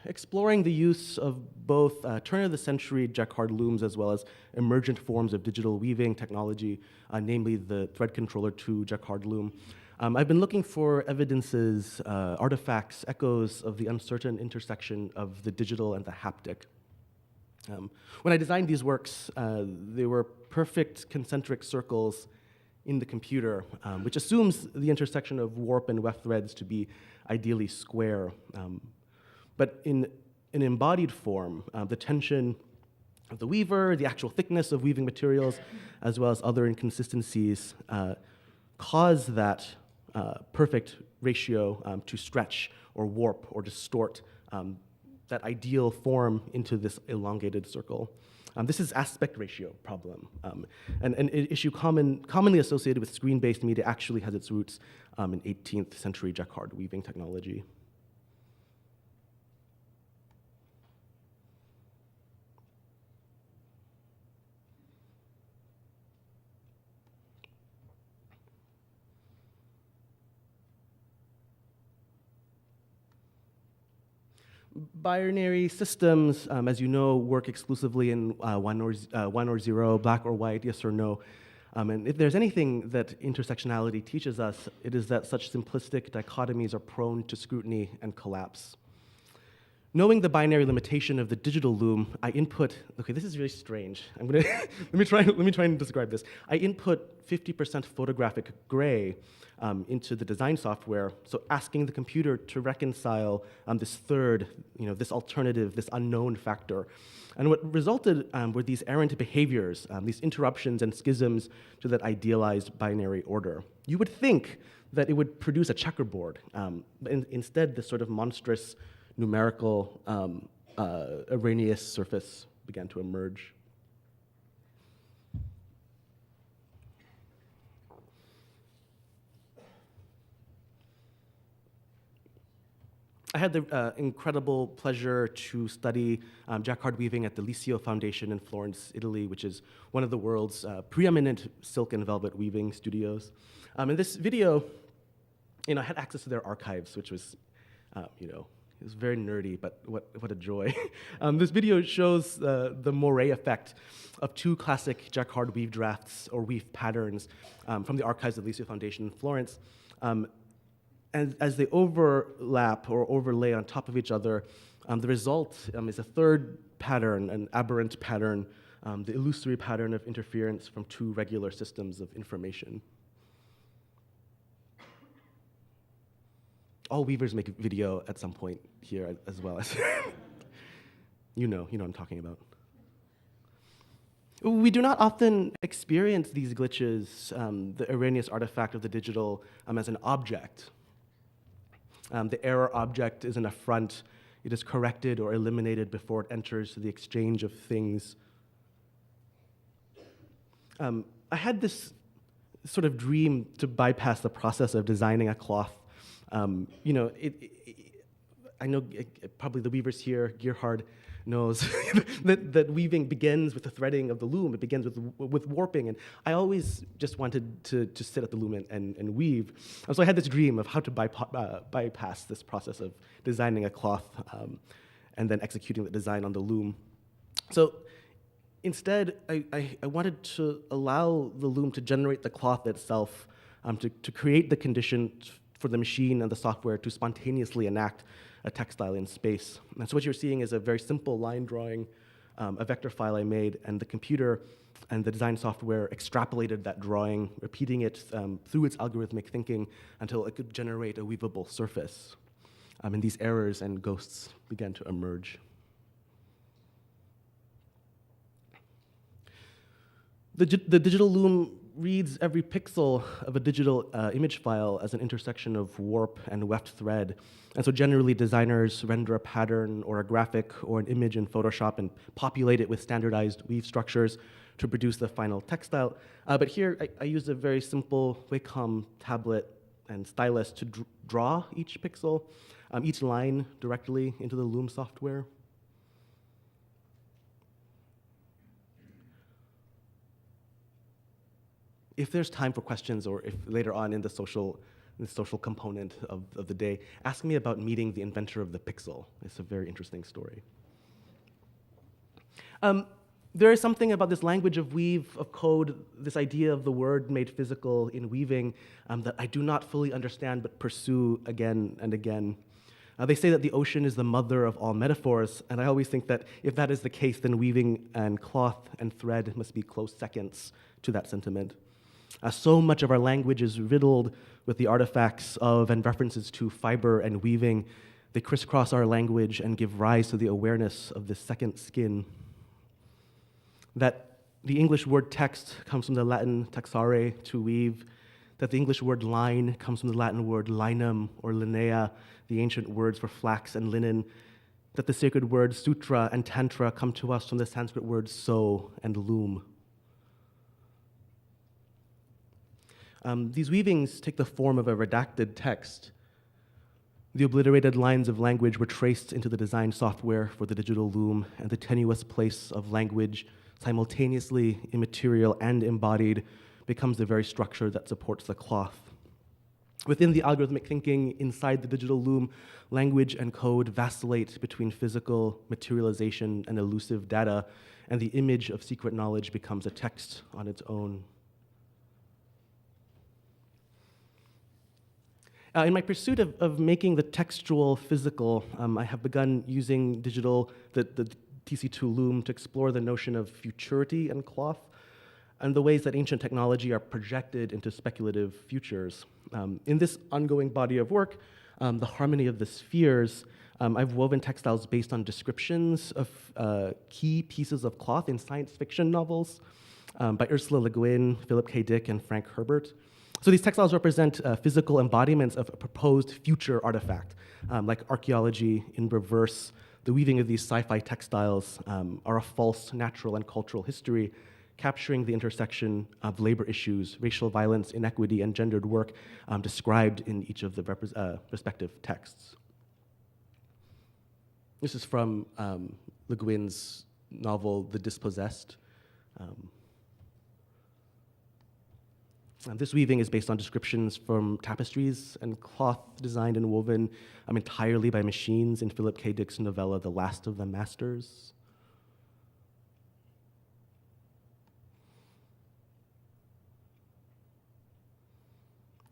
exploring the use of both turn-of-the-century jacquard looms as well as emergent forms of digital weaving technology, namely the thread controller 2 jacquard loom, I've been looking for evidences, artifacts, echoes of the uncertain intersection of the digital and the haptic. When I designed these works, they were perfect concentric circles in the computer, which assumes the intersection of warp and weft threads to be ideally square. But in an embodied form, the tension of the weaver, the actual thickness of weaving materials, as well as other inconsistencies, cause that perfect ratio to stretch or warp or distort that ideal form into this elongated circle. This is aspect ratio problem, and an issue commonly associated with screen-based media actually has its roots in 18th century jacquard weaving technology. Binary systems, as you know, work exclusively in one or zero, black or white, yes or no. And if there's anything that intersectionality teaches us, it is that such simplistic dichotomies are prone to scrutiny and collapse. Knowing the binary limitation of the digital loom, I input, okay, this is really strange. I'm gonna, let me try and describe this. I input 50% photographic gray into the design software, so asking the computer to reconcile this third, this alternative, this unknown factor. And what resulted were these errant behaviors, these interruptions and schisms to that idealized binary order. You would think that it would produce a checkerboard, but instead this sort of monstrous numerical Arrhenius surface began to emerge. I had the incredible pleasure to study jacquard weaving at the Licio Foundation in Florence, Italy, which is one of the world's preeminent silk and velvet weaving studios. In this video, I had access to their archives, which was, it was very nerdy, but what a joy. This video shows the moire effect of two classic jacquard weave drafts or weave patterns from the archives of the Licio Foundation in Florence. And as they overlap or overlay on top of each other, the result is a third pattern, an aberrant pattern, the illusory pattern of interference from two regular systems of information. All weavers make video at some point here as well as you know what I'm talking about. We do not often experience these glitches, the Arrhenius artifact of the digital, as an object. The error object is an affront. It is corrected or eliminated before it enters the exchange of things. I had this sort of dream to bypass the process of designing a cloth. I know probably the weavers here, Gerhard, knows that weaving begins with the threading of the loom. It begins with warping, and I always just wanted to sit at the loom and weave. So I had this dream of how to bypass this process of designing a cloth and then executing the design on the loom. So instead, I wanted to allow the loom to generate the cloth itself, to create the conditions for the machine and the software to spontaneously enact a textile in space. And so what you're seeing is a very simple line drawing, a vector file I made, and the computer and the design software extrapolated that drawing, repeating it through its algorithmic thinking until it could generate a weavable surface. And these errors and ghosts began to emerge. The digital loom reads every pixel of a digital image file as an intersection of warp and weft thread. And so generally designers render a pattern or a graphic or an image in Photoshop and populate it with standardized weave structures to produce the final textile. But here I used a very simple Wacom tablet and stylus to draw each pixel, each line directly into the loom software. If there's time for questions, or if later on in the social component of the day, ask me about meeting the inventor of the pixel. It's a very interesting story. There is something about this language of weave, of code, this idea of the word made physical in weaving that I do not fully understand but pursue again and again. They say that the ocean is the mother of all metaphors, and I always think that if that is the case, then weaving and cloth and thread must be close seconds to that sentiment. So much of our language is riddled with the artifacts of and references to fiber and weaving. They crisscross our language and give rise to the awareness of this second skin. That the English word text comes from the Latin texare, to weave, that the English word line comes from the Latin word linum or linea, the ancient words for flax and linen, that the sacred words sutra and tantra come to us from the Sanskrit words sew and loom. These weavings take the form of a redacted text. The obliterated lines of language were traced into the design software for the digital loom, and the tenuous place of language, simultaneously immaterial and embodied, becomes the very structure that supports the cloth. Within the algorithmic thinking inside the digital loom, language and code vacillate between physical materialization and elusive data, and the image of secret knowledge becomes a text on its own. In my pursuit of making the textual physical, I have begun using the TC2 loom to explore the notion of futurity and cloth and the ways that ancient technology are projected into speculative futures. In this ongoing body of work, the harmony of the spheres, I've woven textiles based on descriptions of key pieces of cloth in science fiction novels by Ursula Le Guin, Philip K. Dick, and Frank Herbert. So these textiles represent physical embodiments of a proposed future artifact, like archaeology in reverse. The weaving of these sci-fi textiles are a false natural and cultural history, capturing the intersection of labor issues, racial violence, inequity, and gendered work described in each of the respective texts. This is from Le Guin's novel, The Dispossessed. This weaving is based on descriptions from tapestries and cloth designed and woven entirely by machines in Philip K. Dick's novella, The Last of the Masters.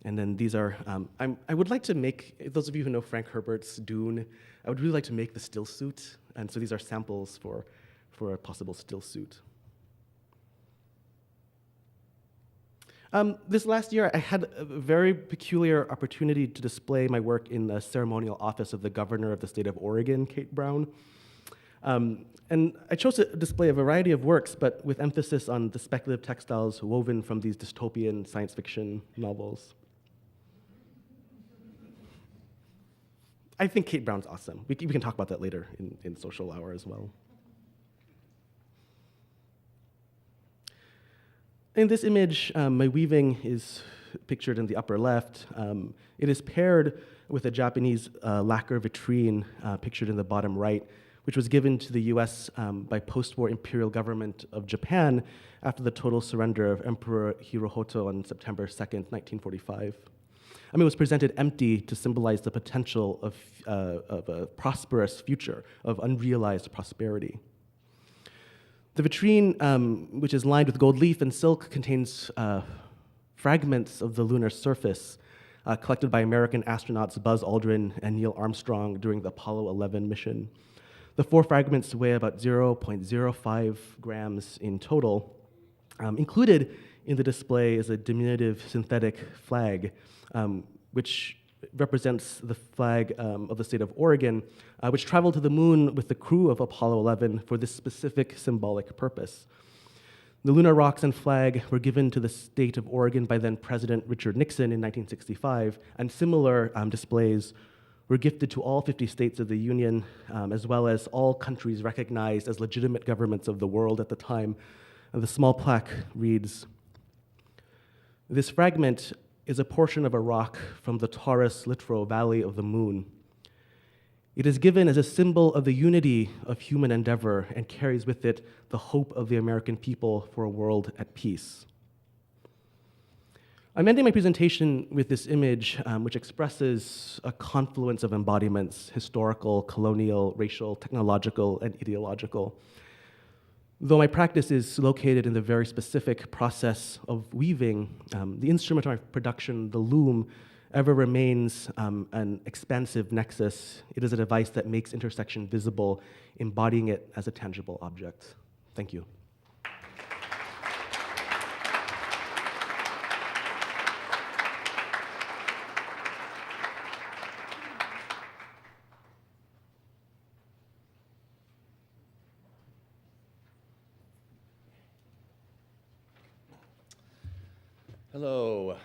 And then these are, I would like to make, those of you who know Frank Herbert's Dune, I would really like to make the still suit. And so these are samples for a possible still suit. This last year, I had a very peculiar opportunity to display my work in the ceremonial office of the governor of the state of Oregon, Kate Brown. And I chose to display a variety of works, but with emphasis on the speculative textiles woven from these dystopian science fiction novels. I think Kate Brown's awesome. We can talk about that later in social hour as well. In this image, my weaving is pictured in the upper left. It is paired with a Japanese lacquer vitrine pictured in the bottom right, which was given to the US by post-war imperial government of Japan after the total surrender of Emperor Hirohito on September 2nd, 1945. It was presented empty to symbolize the potential of a prosperous future, of unrealized prosperity. The vitrine, which is lined with gold leaf and silk, contains fragments of the lunar surface collected by American astronauts Buzz Aldrin and Neil Armstrong during the Apollo 11 mission. The 4 fragments weigh about 0.05 grams in total. Included in the display is a diminutive synthetic flag, which represents the flag of the state of Oregon, which traveled to the moon with the crew of Apollo 11 for this specific symbolic purpose. The lunar rocks and flag were given to the state of Oregon by then President Richard Nixon in 1965, and similar displays were gifted to all 50 states of the Union, as well as all countries recognized as legitimate governments of the world at the time. And the small plaque reads, "This fragment is a portion of a rock from the Taurus Littrow Valley of the Moon. It is given as a symbol of the unity of human endeavor and carries with it the hope of the American people for a world at peace." I'm ending my presentation with this image, which expresses a confluence of embodiments: historical, colonial, racial, technological, and ideological. Though my practice is located in the very specific process of weaving, the instrument of my production, the loom, ever remains an expansive nexus. It is a device that makes intersection visible, embodying it as a tangible object. Thank you. Hello.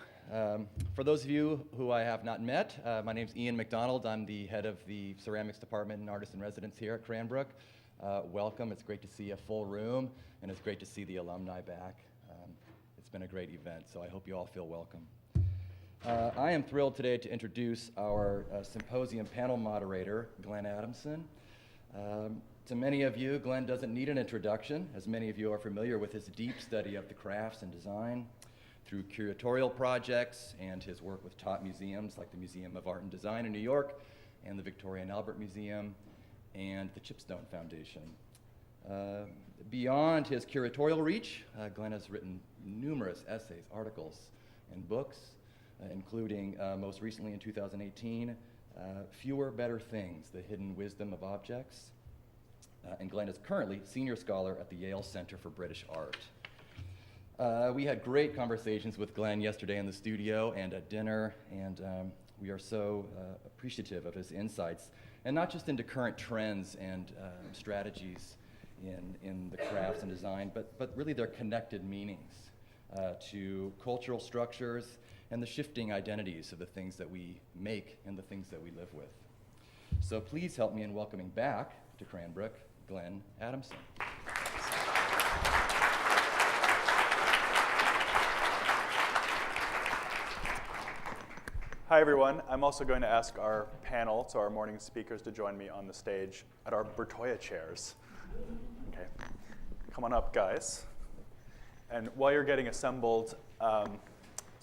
For those of you who I have not met, my name is Ian McDonald. I'm the head of the ceramics department and artist in residence here at Cranbrook. Welcome. It's great to see a full room, and it's great to see the alumni back. It's been a great event, so I hope you all feel welcome. I am thrilled today to introduce our symposium panel moderator, Glenn Adamson. To many of you, Glenn doesn't need an introduction, as many of you are familiar with his deep study of the crafts and design through curatorial projects and his work with top museums like the Museum of Art and Design in New York and the Victoria and Albert Museum and the Chipstone Foundation. Beyond his curatorial reach, Glenn has written numerous essays, articles, and books, including most recently in 2018, Fewer Better Things, The Hidden Wisdom of Objects. And Glenn is currently senior scholar at the Yale Center for British Art. We had great conversations with Glenn yesterday in the studio and at dinner, and we are so appreciative of his insights, and not just into current trends and strategies in the crafts and design, but really their connected meanings to cultural structures and the shifting identities of the things that we make and the things that we live with. So please help me in welcoming back to Cranbrook, Glenn Adamson. Hi, everyone. I'm also going to ask our panel, so our morning speakers, to join me on the stage at our Bertoya chairs. Okay, come on up, guys. And while you're getting assembled, so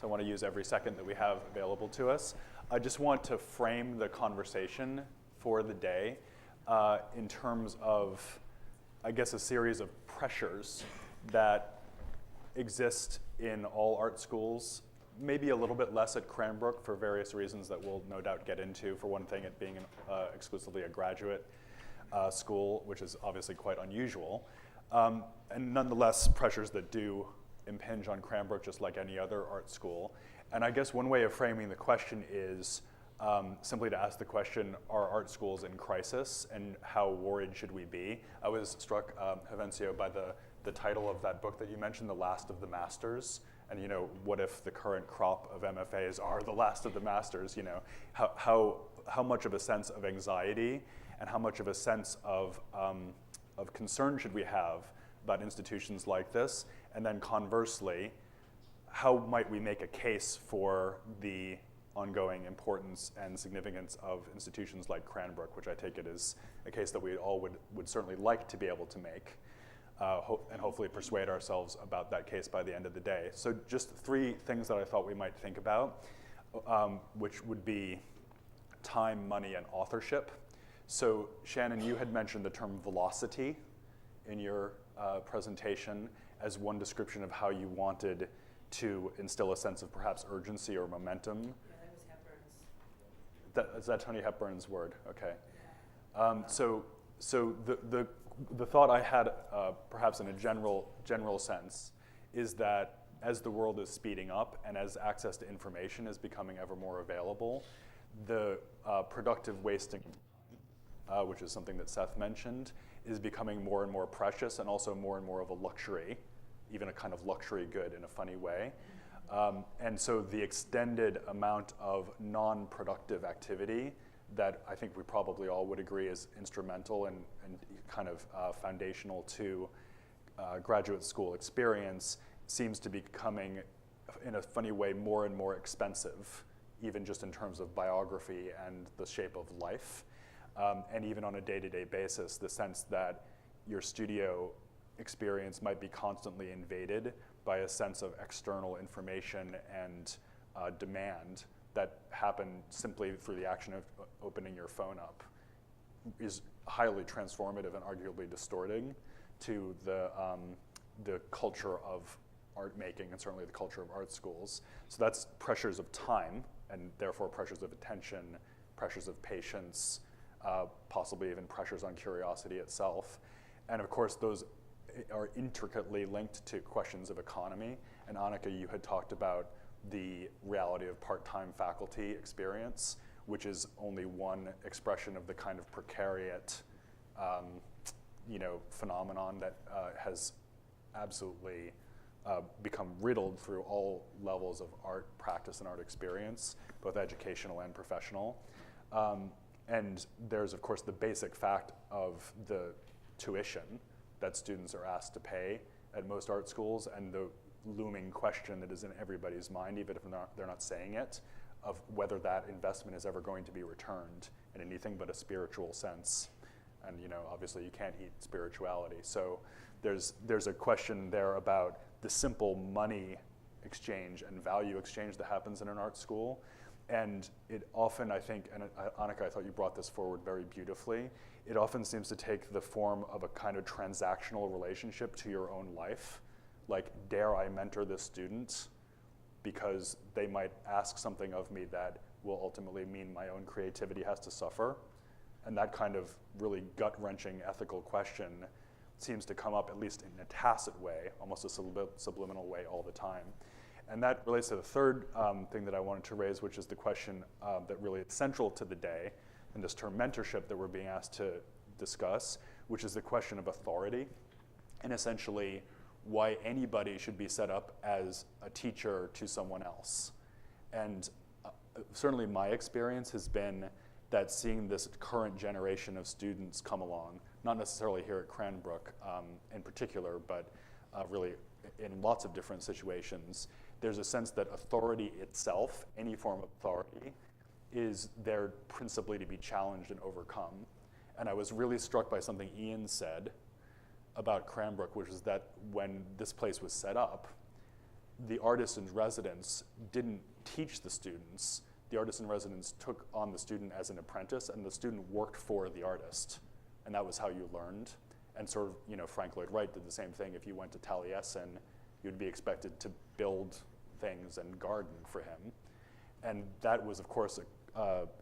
I want to use every second that we have available to us, I just want to frame the conversation for the day in terms of, I guess, a series of pressures that exist in all art schools. Maybe a little bit less at Cranbrook for various reasons that we'll no doubt get into. For one thing, it being exclusively a graduate school, which is obviously quite unusual. And nonetheless, pressures that do impinge on Cranbrook just like any other art school. And I guess one way of framing the question is simply to ask the question, are art schools in crisis and how worried should we be? I was struck, Havencio, by the title of that book that you mentioned, The Last of the Masters. And what if the current crop of MFAs are the last of the masters? How much of a sense of anxiety and how much of a sense of concern should we have about institutions like this? And then conversely, how might we make a case for the ongoing importance and significance of institutions like Cranbrook, which I take it is a case that we all would certainly like to be able to make. And hopefully persuade ourselves about that case by the end of the day. So just three things that I thought we might think about, which would be time, money, and authorship. So Shannon, you had mentioned the term velocity in your presentation as one description of how you wanted to instill a sense of perhaps urgency or momentum. Yeah, that was Hepburn's. Is that Tony Hepburn's word? Okay. So the thought I had, perhaps in a general sense, is that as the world is speeding up and as access to information is becoming ever more available, the productive wasting, which is something that Seth mentioned, is becoming more and more precious and also more and more of a luxury, even a kind of luxury good in a funny way. And so the extended amount of non-productive activity that I think we probably all would agree is instrumental and kind of foundational to graduate school experience seems to be becoming, in a funny way, more and more expensive, even just in terms of biography and the shape of life. And even on a day-to-day basis, the sense that your studio experience might be constantly invaded by a sense of external information and demand that happen simply through the action of opening your phone up is highly transformative and arguably distorting to the culture of art making and certainly the culture of art schools. So that's pressures of time and therefore pressures of attention, pressures of patience, possibly even pressures on curiosity itself. And of course, those are intricately linked to questions of economy. And Annica, you had talked about the reality of part-time faculty experience, which is only one expression of the kind of precariat, phenomenon that has absolutely become riddled through all levels of art practice and art experience, both educational and professional. And there's, of course, the basic fact of the tuition that students are asked to pay at most art schools, and the looming question that is in everybody's mind, even if they're not saying it, of whether that investment is ever going to be returned in anything but a spiritual sense. And obviously you can't eat spirituality. So there's a question there about the simple money exchange and value exchange that happens in an art school. And it often, I think, and Annica, I thought you brought this forward very beautifully, it often seems to take the form of a kind of transactional relationship to your own life. Like, dare I mentor this student because they might ask something of me that will ultimately mean my own creativity has to suffer? And that kind of really gut-wrenching ethical question seems to come up, at least in a tacit way, almost a subliminal way all the time. And that relates to the third thing that I wanted to raise, which is the question that really is central to the day, and this term mentorship that we're being asked to discuss, which is the question of authority, and essentially why anybody should be set up as a teacher to someone else. And certainly my experience has been that seeing this current generation of students come along, not necessarily here at Cranbrook in particular, but really in lots of different situations, there's a sense that authority itself, any form of authority, is there principally to be challenged and overcome. And I was really struck by something Ian said about Cranbrook, which is that when this place was set up, the artist in residence didn't teach the students. The artist in residence took on the student as an apprentice, and the student worked for the artist. And that was how you learned. And sort of, Frank Lloyd Wright did the same thing. If you went to Taliesin, you'd be expected to build things and garden for him. And that was, of course,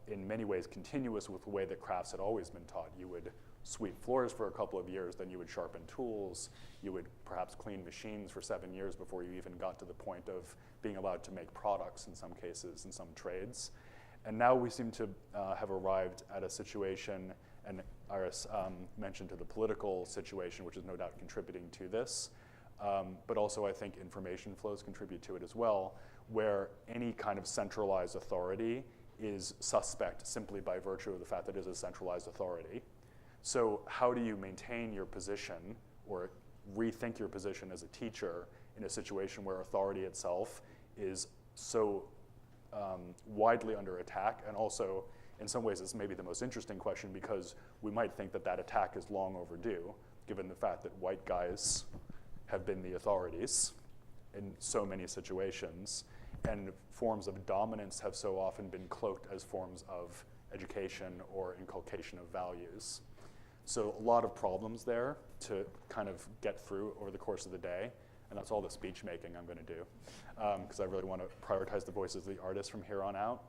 in many ways continuous with the way that crafts had always been taught. You would sweep floors for a couple of years, then you would sharpen tools, you would perhaps clean machines for 7 years before you even got to the point of being allowed to make products in some cases, in some trades. And now we seem to have arrived at a situation, and Iris mentioned to the political situation, which is no doubt contributing to this, but also I think information flows contribute to it as well, where any kind of centralized authority is suspect simply by virtue of the fact that it is a centralized authority. So how do you maintain your position or rethink your position as a teacher in a situation where authority itself is so widely under attack? And also, in some ways, it's maybe the most interesting question because we might think that that attack is long overdue, given the fact that white guys have been the authorities in so many situations, and forms of dominance have so often been cloaked as forms of education or inculcation of values. So a lot of problems there to kind of get through over the course of the day, and that's all the speech making I'm going to do, because I really want to prioritize the voices of the artists from here on out.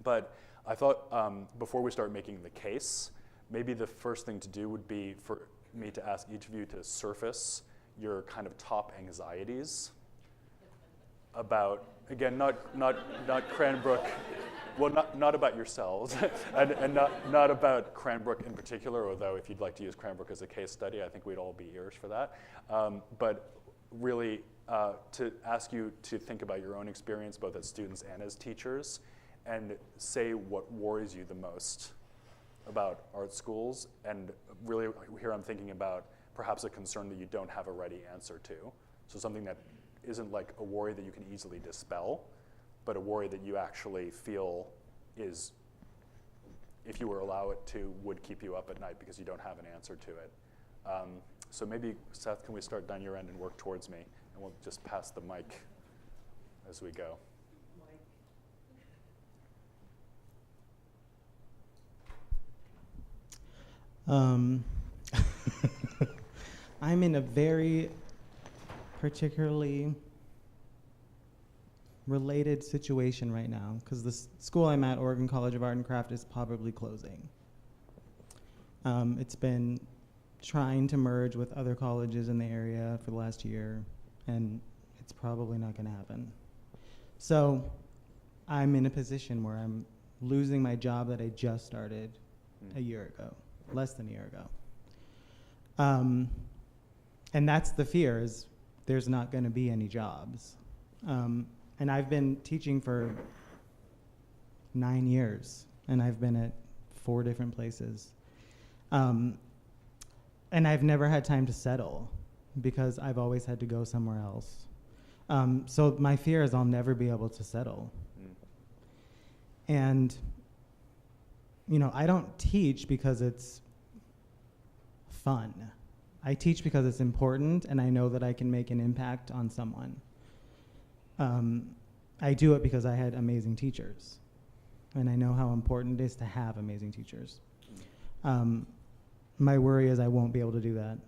But I thought before we start making the case, maybe the first thing to do would be for me to ask each of you to surface your kind of top anxieties about, again, not Cranbrook Well, not about yourselves, and not about Cranbrook in particular, although if you'd like to use Cranbrook as a case study, I think we'd all be ears for that. But really, to ask you to think about your own experience, both as students and as teachers, and say what worries you the most about art schools. And really, here I'm thinking about perhaps a concern that you don't have a ready answer to. So something that isn't like a worry that you can easily dispel, but a worry that you actually feel is, if you were allow it to, would keep you up at night because you don't have an answer to it. So maybe, Seth, can we start down your end and work towards me? And we'll just pass the mic as we go. I'm in a very particularly related situation right now because the school I'm at, Oregon College of Art and Craft, is probably closing. It's been trying to merge with other colleges in the area for the last year, and it's probably not going to happen. So I'm in a position where I'm losing my job that I just started a year ago, less than a year ago. And that's the fear, is there's not going to be any jobs. And I've been teaching for 9 years, and I've been at 4 different places. And I've never had time to settle because I've always had to go somewhere else. So my fear is I'll never be able to settle. And, you know, I don't teach because it's fun. I teach because it's important, and I know that I can make an impact on someone. I do it because I had amazing teachers, and I know how important it is to have amazing teachers. My worry is I won't be able to do that.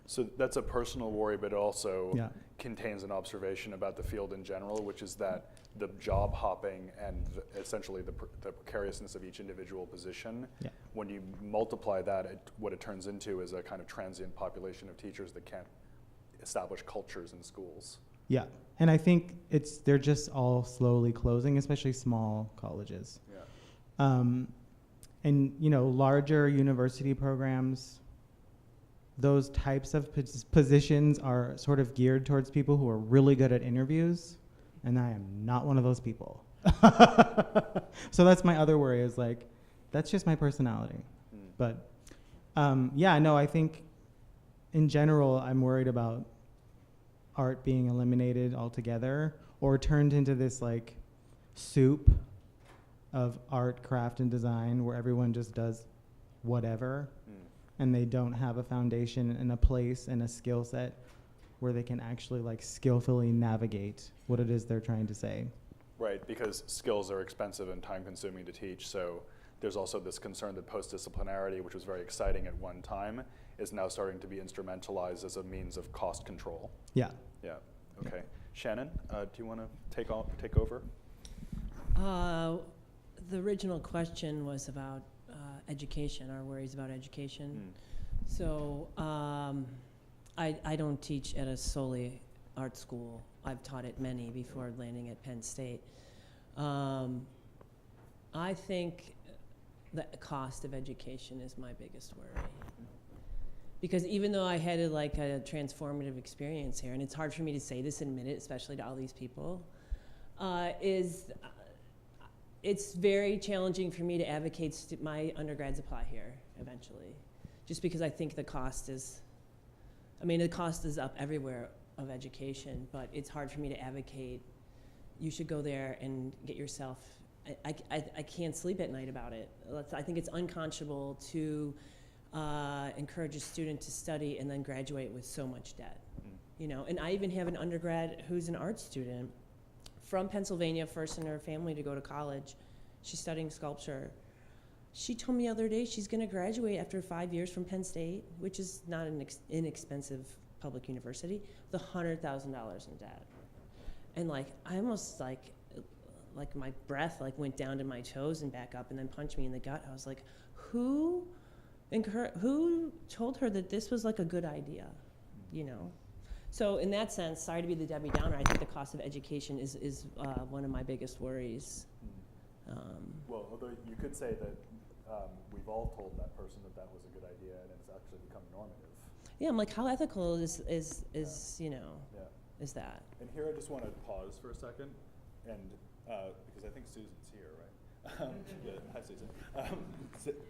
So that's a personal worry, but it also contains an observation about the field in general, which is that the job hopping and essentially the precariousness of each individual position, when you multiply that, what it turns into is a kind of transient population of teachers that can't establish cultures in schools. Yeah, and I think they're just all slowly closing, especially small colleges. And you know, larger university programs, those types of positions are sort of geared towards people who are really good at interviews, and I am not one of those people. So that's my other worry, is like, that's just my personality. But yeah, no, I think in general, I'm worried about art being eliminated altogether or turned into this like soup of art, craft, and design where everyone just does whatever and they don't have a foundation and a place and a skill set where they can actually like skillfully navigate what it is they're trying to say. Right, because skills are expensive and time consuming to teach, so there's also this concern that post-disciplinarity, which was very exciting at one time, is now starting to be instrumentalized as a means of cost control. Yeah. Yeah, okay. Shannon, do you want to take over? The original question was about education, our worries about education. So I don't teach at a solely art school. I've taught at many before landing at Penn State. I think the cost of education is my biggest worry. Because even though I had a transformative experience here, and it's hard for me to say this and admit it, especially to all these people, it's very challenging for me to advocate my undergrads apply here eventually, just because I think the cost is up everywhere of education, but it's hard for me to advocate you should go there and get yourself, I can't sleep at night about it. I think it's unconscionable to encourage a student to study and then graduate with so much debt. You know, and I even have an undergrad who's an art student from Pennsylvania, first in her family to go to college. She's studying sculpture. She told me the other day she's going to graduate after 5 years from Penn State, which is not an inexpensive public university, with $100,000 in debt. And I almost like my breath went down to my toes and back up and then punched me in the gut. I was like, who told her that this was a good idea, you know? So in that sense, sorry to be the Debbie Downer, I think the cost of education is one of my biggest worries. Well, although you could say that we've all told that person that that was a good idea, and it's actually become normative. Yeah, I'm like, how ethical is you know, Yeah. is that? And here I just want to pause for a second, and because I think Susan's here, right? Yeah, hi, Susan.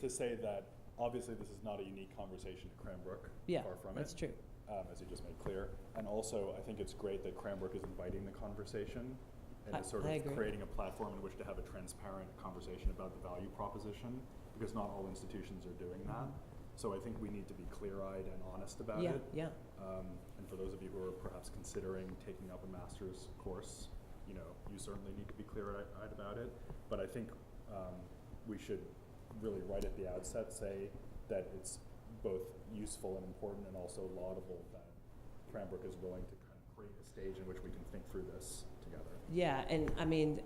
To say that obviously this is not a unique conversation at Cranbrook. Yeah, far from that's it. true. As you just made clear. And also, I think it's great that Cranbrook is inviting the conversation and is sort of creating a platform in which to have a transparent conversation about the value proposition, because not all institutions are doing that. So I think we need to be clear-eyed and honest about it. Yeah. And for those of you who are perhaps considering taking up a master's course, you know, you certainly need to be clear-eyed about it. But I think we should really right at the outset say that it's both useful and important and also laudable that Cranbrook is willing to kind of create a stage in which we can think through this together. Yeah, and I mean,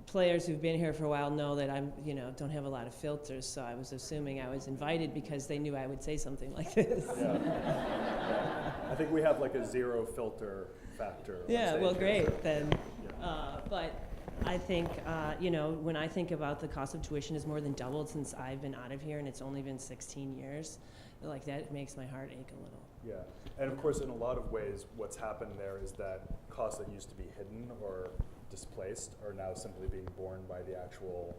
players who've been here for a while know that I'm, you know, don't have a lot of filters, so I was assuming I was invited because they knew I would say something like this. Yeah. I think we have like a zero filter factor. Yeah, well, great then. Yeah. But I think, you know, when I think about the cost of tuition has more than doubled since I've been out of here, and it's only been 16 years, like that makes my heart ache a little. Yeah, and of course, in a lot of ways, what's happened there is that costs that used to be hidden or displaced are now simply being borne by the actual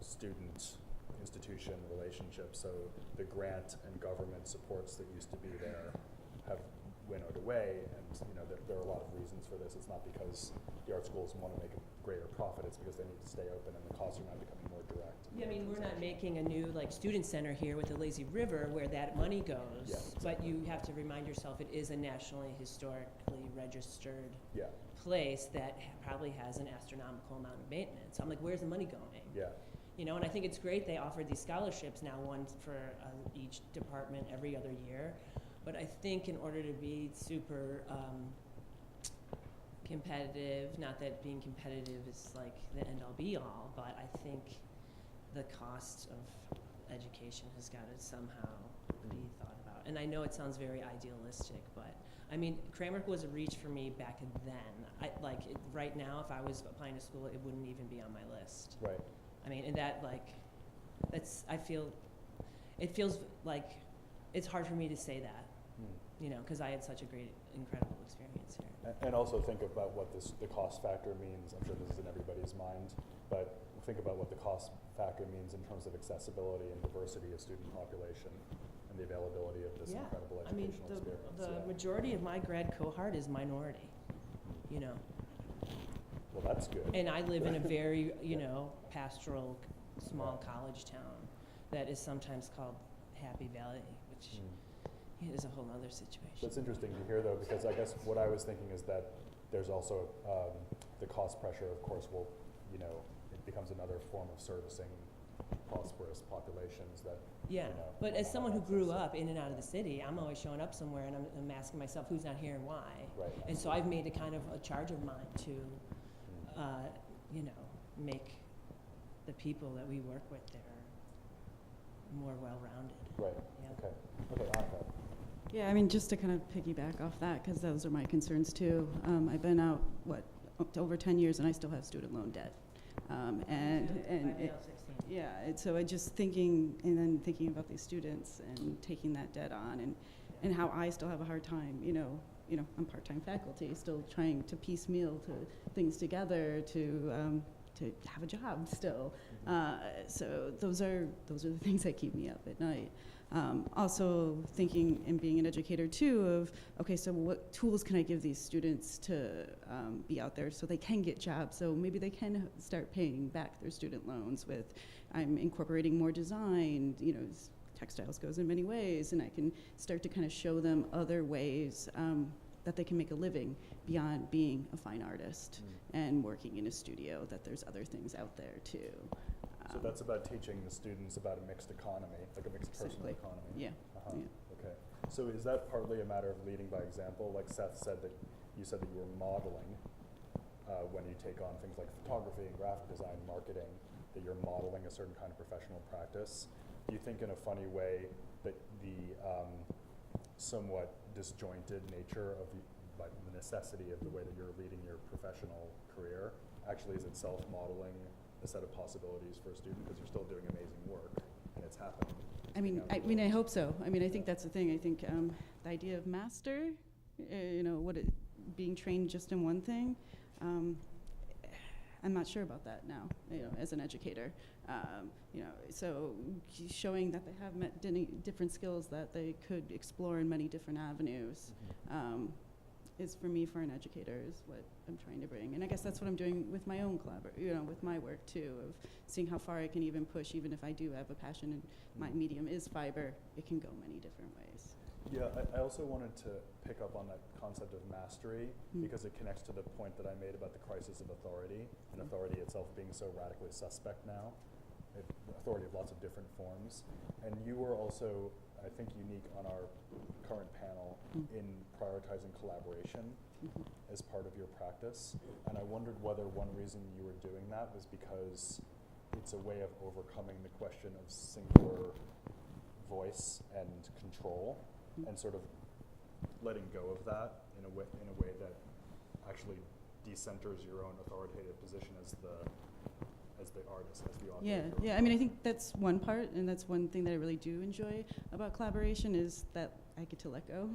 student-institution relationship. So the grant and government supports that used to be there have winnowed away, and you know there are a lot of reasons for this. It's not because the art schools want to make a greater profit, it's because they need to stay open and the costs are now becoming more direct. Yeah, I mean, we're not making a new like student center here with the lazy river where that money goes, Yeah, exactly. But you have to remind yourself it is a nationally historically registered Yeah, place that probably has an astronomical amount of maintenance. I'm like, where's the money going? yeah, You know, and I think it's great they offer these scholarships now, one for each department every other year. But I think in order to be super competitive, not that being competitive is like the end all be all, but I think the cost of education has got to somehow be thought about. And I know it sounds very idealistic, but I mean, Cranbrook was a reach for me back then. Right now, if I was applying to school, it wouldn't even be on my list. right. I mean, and that it feels like it's hard for me to say that, you know, because I had such a great, incredible experience here. And also think about what the cost factor means. I'm sure this is in everybody's mind, but think about what the cost factor means in terms of accessibility and diversity of student population and the availability of this incredible educational experience. The majority of my grad cohort is minority, you know. Well, that's good. And I live in a very, you know, pastoral, small college town that is sometimes called Happy Valley, which is a whole other situation. That's interesting to hear, though, because I guess what I was thinking is that there's also the cost pressure, of course, will, you know, it becomes another form of servicing prosperous populations that, yeah, you know, but as someone who grew up in and out of the city, I'm always showing up somewhere and I'm asking myself who's not here and why. Right. And so I've made a kind of a charge of mine to, you know, make the people that we work with there more well-rounded. Right. Yeah. Okay, Annika. Yeah, I mean, just to kind of piggyback off that, because those are my concerns too. I've been out, up to over 10 years, and I still have student loan debt. So I just thinking about these students and taking that debt on, and how I still have a hard time, you know, I'm part-time faculty, still trying to piecemeal things together to have a job still. So those are the things that keep me up at night. Also thinking and being an educator too of, okay, so what tools can I give these students to be out there so they can get jobs, so maybe they can start paying back their student loans with, I'm incorporating more design, you know, textiles goes in many ways, and I can start to kind of show them other ways that they can make a living beyond being a fine artist and working in a studio, that there's other things out there too. So that's about teaching the students about a mixed economy, like a mixed personal Exactly. economy. Yeah. Yeah. Okay. So is that partly a matter of leading by example? Like Seth said that you were modeling when you take on things like photography and graphic design, marketing, that you're modeling a certain kind of professional practice. Do you think in a funny way that the somewhat disjointed nature of the necessity of the way that you're leading your professional career actually is itself modeling a set of possibilities for a student, because you're still doing amazing work and it's happening. I hope so. I think that's the thing. I think the idea of master, being trained just in one thing, I'm not sure about that now, as an educator. So showing that they have different skills that they could explore in many different avenues is, for me, for an educator, is what I'm trying to bring. And I guess that's what I'm doing with my own with my work too, of seeing how far I can even push, even if I do have a passion and my medium is fiber, it can go many different ways. Yeah, I also wanted to pick up on that concept of mastery, because it connects to the point that I made about the crisis of authority, and authority itself being so radically suspect now, authority of lots of different forms. And you were also, I think, unique on our current panel in prioritizing collaboration as part of your practice. And I wondered whether one reason you were doing that was because it's a way of overcoming the question of singular voice and control, and sort of letting go of that in a way that actually decenters your own authoritative position as the artist, as the author. Yeah. I think that's one part, and that's one thing that I really do enjoy about collaboration, is that I get to let go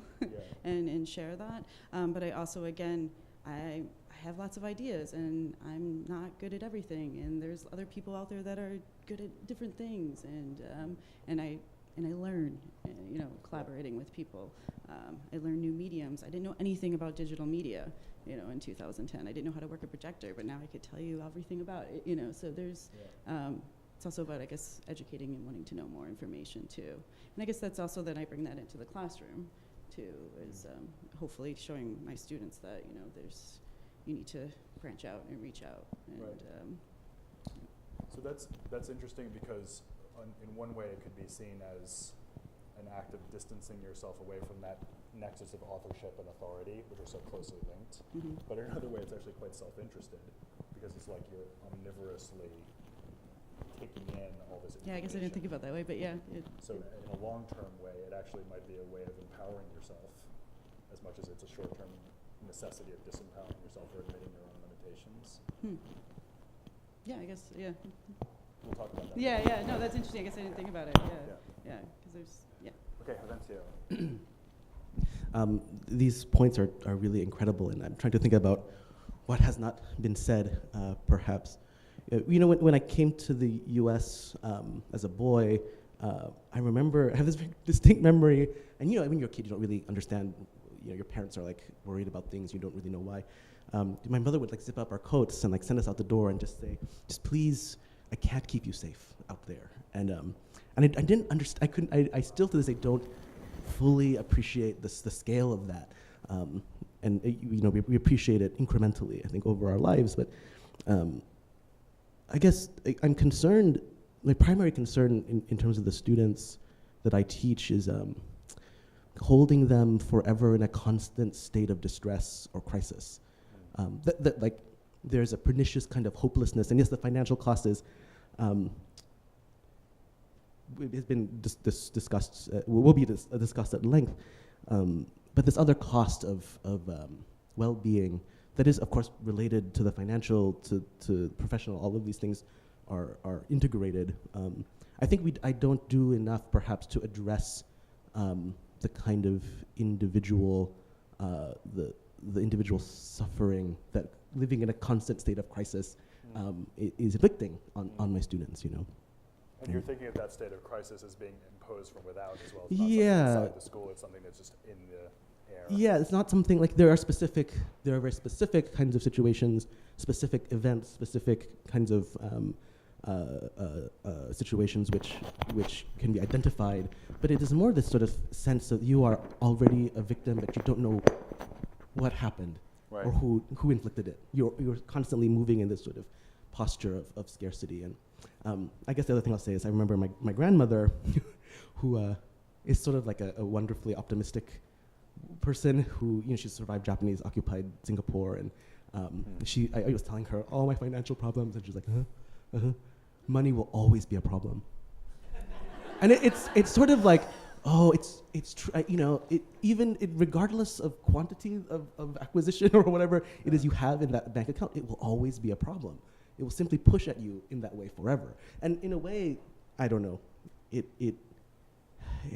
and share that. But I also, again, I have lots of ideas, and I'm not good at everything, and there's other people out there that are good at different things, and I learn, collaborating with people. I learn new mediums. I didn't know anything about digital media, in 2010. I didn't know how to work a projector, but now I could tell you everything about it, So there's, it's also about, I guess, educating and wanting to know more information too. And I guess that's also, then I bring that into the classroom too, is hopefully showing my students that, you need to branch out and reach out. And, So that's interesting, because in one way it could be seen as an act of distancing yourself away from that nexus of authorship and authority, which are so closely linked. But in another way, it's actually quite self-interested, because it's like you're omnivorously taking in all this information. Yeah, I guess I didn't think about that way, but yeah. So in a long-term way, it actually might be a way of empowering yourself, as much as it's a short-term necessity of disempowering yourself or admitting your own limitations. Yeah, I guess, yeah. We'll talk about that. Yeah, no, that's interesting. I guess I didn't think about it. Yeah, because there's, Okay, Havencio. These points are really incredible, and I'm trying to think about what has not been said, perhaps. When I came to the U.S. As a boy, I remember, I have this very distinct memory, and when you're a kid, you don't really understand, your parents are like worried about things, you don't really know why. My mother would like zip up our coats and like send us out the door and just say, just please, I can't keep you safe out there. And I didn't understand, I still to this day don't fully appreciate the scale of that. And we appreciate it incrementally, I think, over our lives, but I guess I'm concerned, my primary concern in terms of the students that I teach is holding them forever in a constant state of distress or crisis. That like there's a pernicious kind of hopelessness, and yes, the financial cost is has been discussed, will be discussed at length, but this other cost of well-being that is, of course, related to the financial, to professional, all of these things are integrated. I think I don't do enough, perhaps, to address the kind of individual, the individual suffering that living in a constant state of crisis is inflicting on my students, And you're thinking of that state of crisis as being imposed from without as well. It's not Yeah. something inside the school, it's something that's just in the air. Yeah, it's not something like there are very specific kinds of situations, specific events, specific kinds of situations which can be identified, but it is more this sort of sense that you are already a victim, but you don't know what happened or who inflicted it. You're constantly moving in this sort of posture of scarcity. And I guess the other thing I'll say is I remember my grandmother, who is sort of like a wonderfully optimistic person who, she survived Japanese-occupied Singapore, and I was telling her all my financial problems, and she's like, money will always be a problem. And it's sort of like, oh, regardless of quantity of acquisition or whatever it is you have in that bank account, it will always be a problem. It will simply push at you in that way forever. And in a way, I don't know, it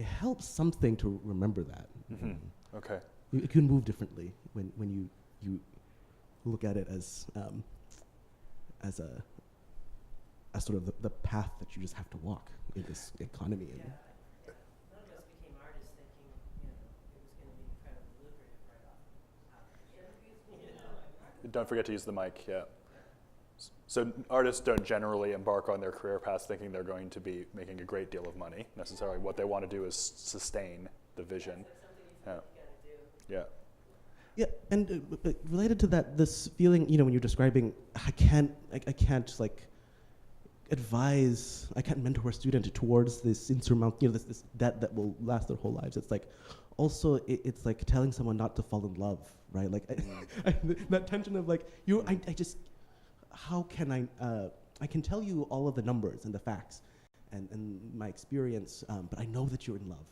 helps something to remember that. Mm-hmm. Okay. You can move differently when you look at it as sort of the path that you just have to walk in this economy. Yeah, none of us became artists thinking, it was going to be kind of lucrative right off. Don't forget to use the mic, yeah. So artists don't generally embark on their career paths thinking they're going to be making a great deal of money, necessarily. What they want to do is sustain the vision. Yeah. Yeah. Yeah, and but related to that, this feeling, when you're describing, I can't mentor a student towards this insurmountable, this debt that will last their whole lives. It's like, also, it's like telling someone not to fall in love, right? Like, that tension of like, how can I can tell you all of the numbers and the facts and my experience, but I know that you're in love.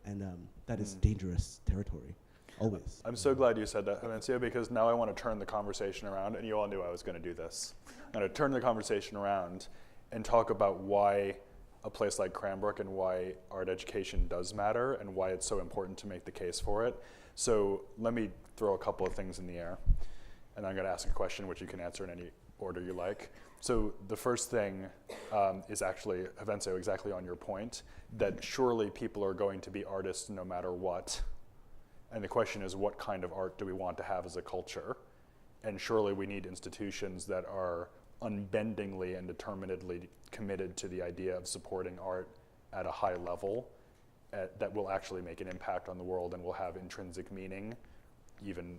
And that is dangerous territory. Always. I'm so glad you said that, Havencio, because now I want to turn the conversation around, and you all knew I was going to do this. I'm going to turn the conversation around and talk about why a place like Cranbrook and why art education does matter and why it's so important to make the case for it. So let me throw a couple of things in the air, and I'm going to ask a question which you can answer in any order you like. So the first thing is actually, Havencio, exactly on your point, that surely people are going to be artists no matter what. And the question is, what kind of art do we want to have as a culture? And surely we need institutions that are unbendingly and determinedly committed to the idea of supporting art at a high level that will actually make an impact on the world and will have intrinsic meaning, even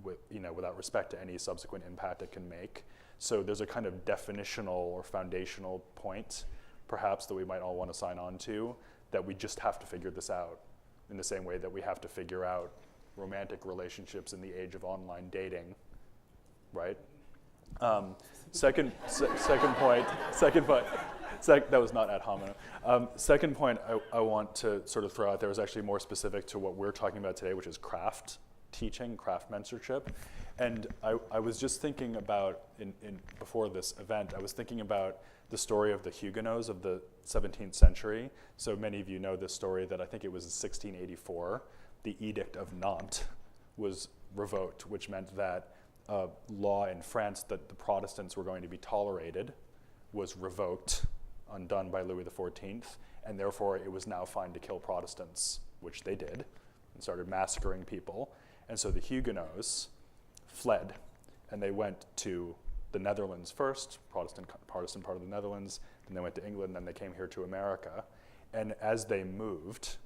without respect to any subsequent impact it can make. So there's a kind of definitional or foundational point, perhaps, that we might all want to sign on to, that we just have to figure this out, in the same way that we have to figure out romantic relationships in the age of online dating, right? Second point, that was not ad hominem. Second point I want to sort of throw out there is actually more specific to what we're talking about today, which is craft teaching, craft mentorship. And I was just thinking about, before this event, I was thinking about the story of the Huguenots of the 17th century. So many of you know this story that I think it was in 1684, the Edict of Nantes was revoked, which meant that law in France that the Protestants were going to be tolerated was revoked, undone by Louis XIV, and therefore it was now fine to kill Protestants, which they did, and started massacring people. And so the Huguenots fled, and they went to the Netherlands first, Protestant part of the Netherlands, then they went to England, then they came here to America. And as they moved,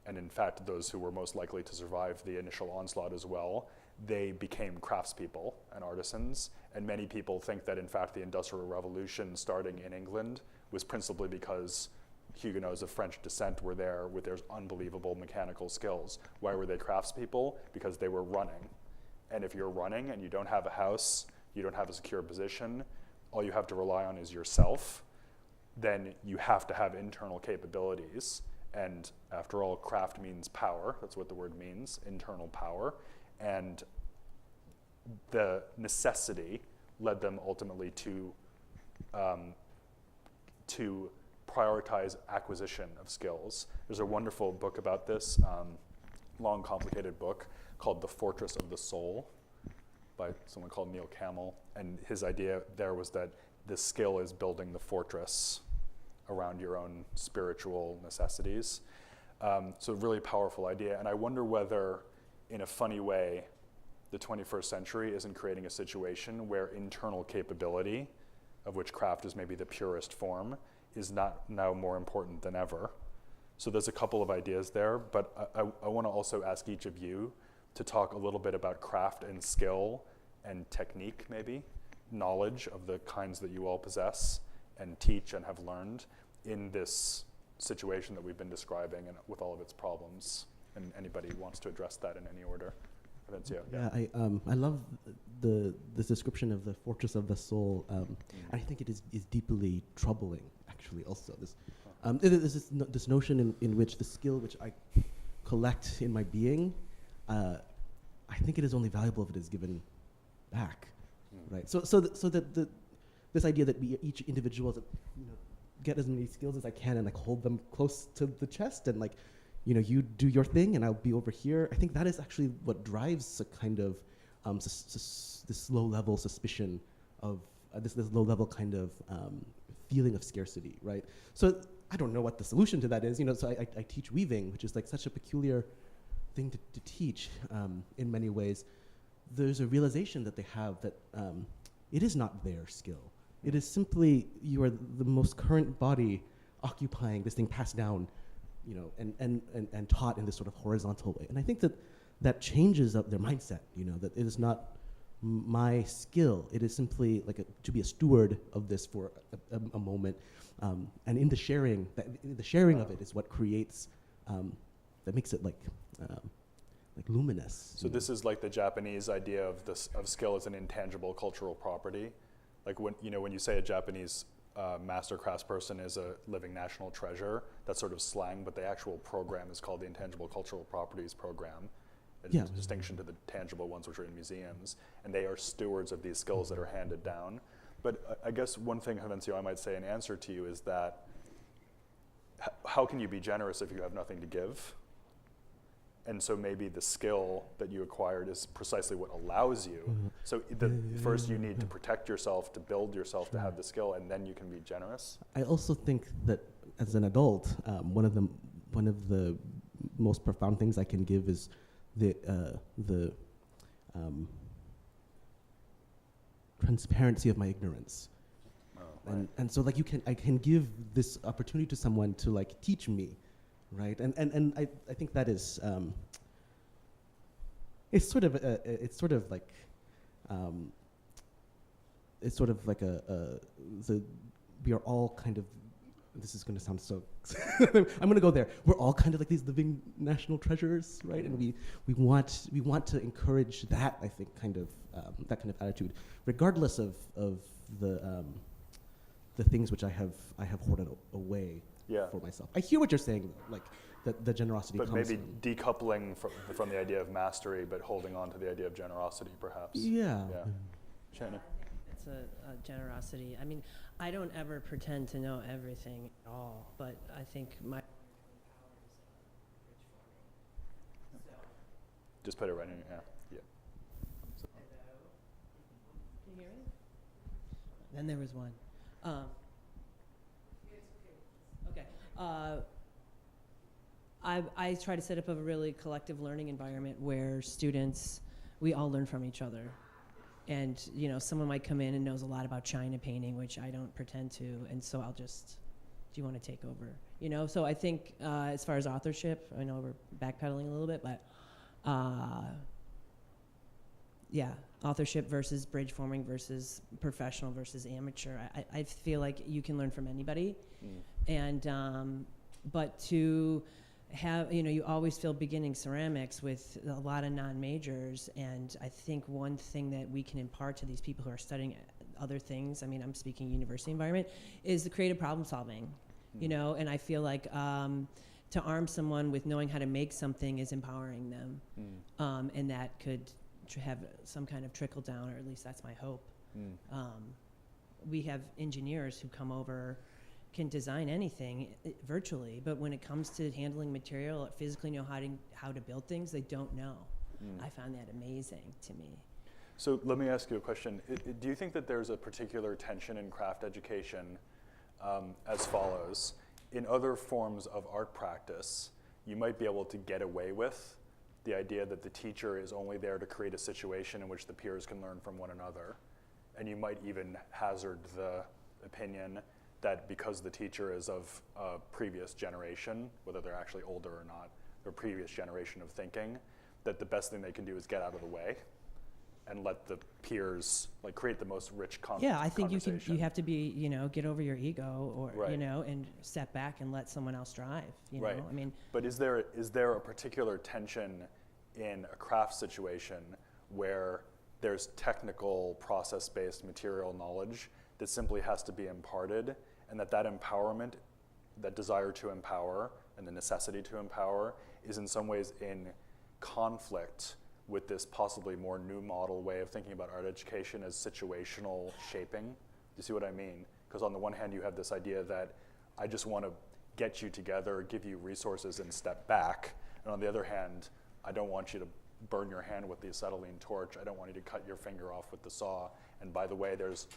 and in fact those who were most likely to survive the initial onslaught as well, they became craftspeople and artisans. And many people think that in fact the Industrial Revolution starting in England was principally because Huguenots of French descent were there with their unbelievable mechanical skills. Why were they craftspeople? Because they were running. And if you're running and you don't have a house, you don't have a secure position, all you have to rely on is yourself, then you have to have internal capabilities. And after all, craft means power. That's what the word means, internal power. And the necessity led them ultimately to prioritize acquisition of skills. There's a wonderful book about this, long, complicated book called The Fortress of the Soul by someone called Neil Campbell. And his idea there was that the skill is building the fortress around your own spiritual necessities. So a really powerful idea. And I wonder whether, in a funny way, the 21st century isn't creating a situation where internal capability, of which craft is maybe the purest form, is not now more important than ever. So there's a couple of ideas there, but I want to also ask each of you to talk a little bit about craft and skill and technique, maybe, knowledge of the kinds that you all possess and teach and have learned in this situation that we've been describing and with all of its problems. And anybody wants to address that in any order. Havencio. Yeah, I love this description of the fortress of the soul. I think it is deeply troubling, actually, also. This, There's this notion in which the skill which I collect in my being, I think it is only valuable if it is given back, right? So that this idea that we each individual, get as many skills as I can and like hold them close to the chest and like, you do your thing and I'll be over here. I think that is actually what drives a kind of this low level suspicion of this low level kind of feeling of scarcity, right? So I don't know what the solution to that is, so I teach weaving, which is like such a peculiar thing to teach in many ways. There's a realization that they have that it is not their skill. It is simply you are the most current body occupying this thing passed down, and taught in this sort of horizontal way. And I think that changes up their mindset, that it is not my skill. It is simply like to be a steward of this for a moment. And in the sharing, of it is what creates, that makes it like luminous. So this is like the Japanese idea of skill as an intangible cultural property. Like when you say a Japanese master craftsperson is a living national treasure, that's sort of slang, but the actual program is called the Intangible Cultural Properties Program, in distinction to the tangible ones which are in museums, and they are stewards of these skills that are handed down. But I guess one thing, Havencio, I might say in answer to you is that how can you be generous if you have nothing to give? And so maybe the skill that you acquired is precisely what allows you. So first you need to protect yourself, to build yourself, to have the skill, and then you can be generous. I also think that as an adult, one of the most profound things I can give is the transparency of my ignorance. Right. And so like I can give this opportunity to someone to like teach me. Right, and I think that is it's sort of like we are all kind of, this is going to sound so I'm going to go there. We're all kind of like these living national treasures, right? And we want to encourage that, I think, that kind of attitude, regardless of the things which I have hoarded away. For myself. I hear what you're saying, though, like the generosity but comes maybe decoupling from the idea of mastery, but holding on to the idea of generosity, perhaps. Yeah. Shannon? It's a generosity. I mean, I don't ever pretend to know everything at all, but I think my Just put it right in your hand. Yeah. So. Can you hear me? Then there was one. I try to set up a really collective learning environment where students, we all learn from each other. And, someone might come in and knows a lot about China painting, which I don't pretend to, and so I'll just, do you want to take over? So I think as far as authorship, I know we're backpedaling a little bit, but authorship versus bridge forming versus professional versus amateur. I feel like you can learn from anybody. And but to have, you always feel beginning ceramics with a lot of non-majors, and I think one thing that we can impart to these people who are studying other things, I mean, I'm speaking university environment, is the creative problem solving, and I feel like to arm someone with knowing how to make something is empowering them, and that could have some kind of trickle down, or at least that's my hope. We have engineers who come over, can design anything virtually, but when it comes to handling material, physically know how to build things, they don't know. I found that amazing to me. So let me ask you a question. Do you think that there's a particular tension in craft education as follows? In other forms of art practice, you might be able to get away with the idea that the teacher is only there to create a situation in which the peers can learn from one another. And you might even hazard the opinion that because the teacher is of a previous generation, whether they're actually older or not, their previous generation of thinking, that the best thing they can do is get out of the way and let the peers create the most rich conversation. Yeah, I think you have to be, get over your ego, or right. And step back and let someone else drive. Right. I mean, but is there a particular tension in a craft situation where there's technical, process-based material knowledge that simply has to be imparted, and that empowerment that desire to empower and the necessity to empower is in some ways in conflict with this possibly more new model way of thinking about art education as situational shaping. Do you see what I mean? Because on the one hand, you have this idea that I just want to get you together, give you resources, and step back. And on the other hand, I don't want you to burn your hand with the acetylene torch. I don't want you to cut your finger off with the saw. And by the way, there's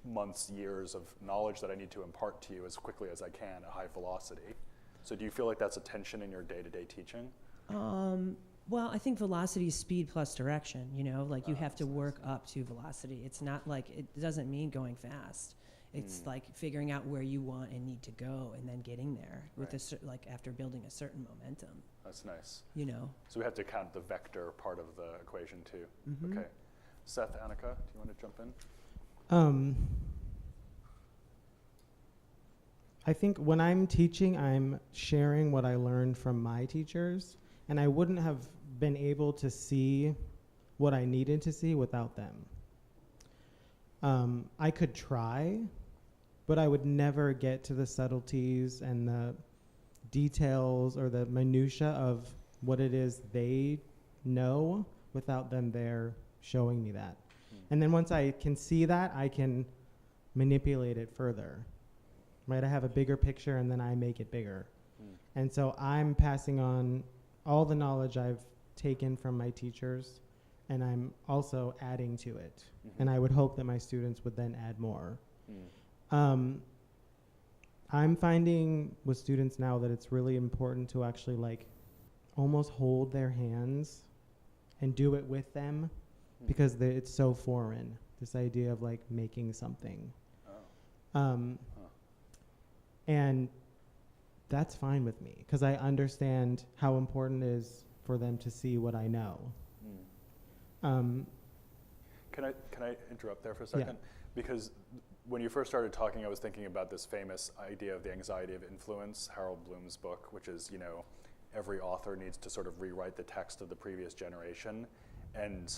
months, years of knowledge that I need to impart to you as quickly as I can at high velocity. So do you feel like that's a tension in your day-to-day teaching? Well, I think velocity is speed plus direction, you know, like you have to work up to velocity. It's not like, it doesn't mean going fast. It's like figuring out where you want and need to go and then getting there with like after building a certain momentum. That's nice. You know. So we have to count the vector part of the equation too. Mm-hmm. Okay. Seth, Annica, do you want to jump in? I think when I'm teaching, I'm sharing what I learned from my teachers, and I wouldn't have been able to see what I needed to see without them. I could try, but I would never get to the subtleties and the details or the minutia of what it is they know without them there showing me that. And then once I can see that, I can manipulate it further. Right? I have a bigger picture and then I make it bigger. And so I'm passing on all the knowledge I've taken from my teachers, and I'm also adding to it. And I would hope that my students would then add more. I'm finding with students now that it's really important to actually like almost hold their hands and do it with them because it's so foreign, this idea of like making something. And that's fine with me because I understand how important it is for them to see what I know. Can I interrupt there for a second? Yeah. Because when you first started talking, I was thinking about this famous idea of the anxiety of influence, Harold Bloom's book, which is, you know, every author needs to sort of rewrite the text of the previous generation. And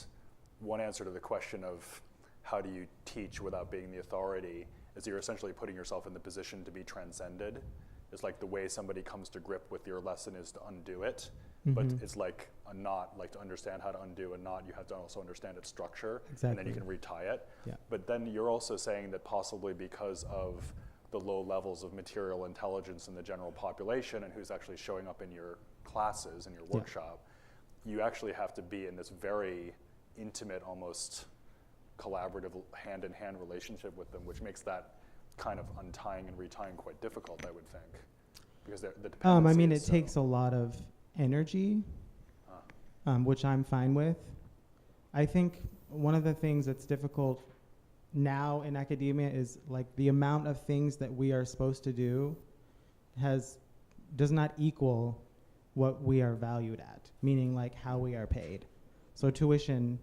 one answer to the question of how do you teach without being the authority is you're essentially putting yourself in the position to be transcended. It's like the way somebody comes to grip with your lesson is to undo it. But it's like a knot, like to understand how to undo a knot, you have to also understand its structure, and then you can retie it. Yeah. But then you're also saying that possibly because of the low levels of material intelligence in the general population and who's actually showing up in your classes and your workshop, you actually have to be in this very intimate, almost collaborative hand-in-hand relationship with them, which makes that kind of untying and retying quite difficult, I would think. Because the dependency I mean, it is takes a lot of energy, which I'm fine with. I think one of the things that's difficult now in academia is like the amount of things that we are supposed to do does not equal what we are valued at, meaning like how we are paid. So tuition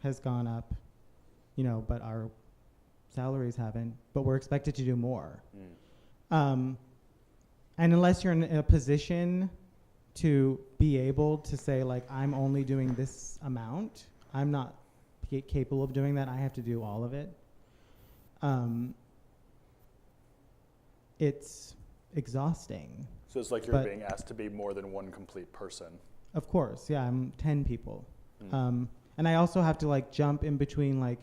has gone up, you know, but our salaries haven't, but we're expected to do more. And unless you're in a position to be able to say like, I'm only doing this amount, I'm not capable of doing that, I have to do all of it. It's exhausting. So it's like you're being asked to be more than one complete person. Of course, yeah, I'm 10 people. And I also have to like jump in between like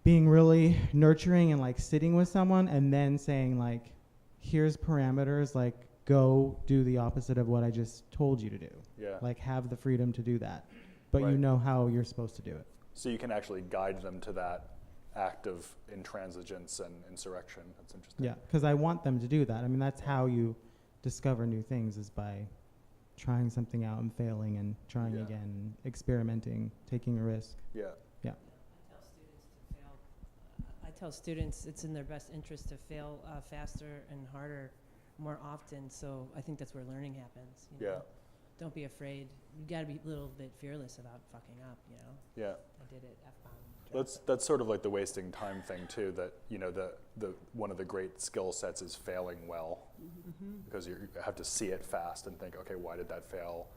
being really nurturing and like sitting with someone and then saying like, here's parameters, like go do the opposite of what I just told you to do. Yeah. Like have the freedom to do that, but you know how you're supposed to do it. So you can actually guide them to that act of intransigence and insurrection. That's interesting. Yeah, because I want them to do that. I mean, that's how you discover new things, is by trying something out and failing and trying again, experimenting, taking a risk. Yeah. Yeah. I tell students it's in their best interest to fail faster and harder more often, so I think that's where learning happens. You know? Don't be afraid. You got to be a little bit fearless about fucking up, you know? Yeah. I did it, F-bomb. That's sort of like the wasting time thing too, that, you know, the one of the great skill sets is failing well, because you have to see it fast and think, okay, why did that fail?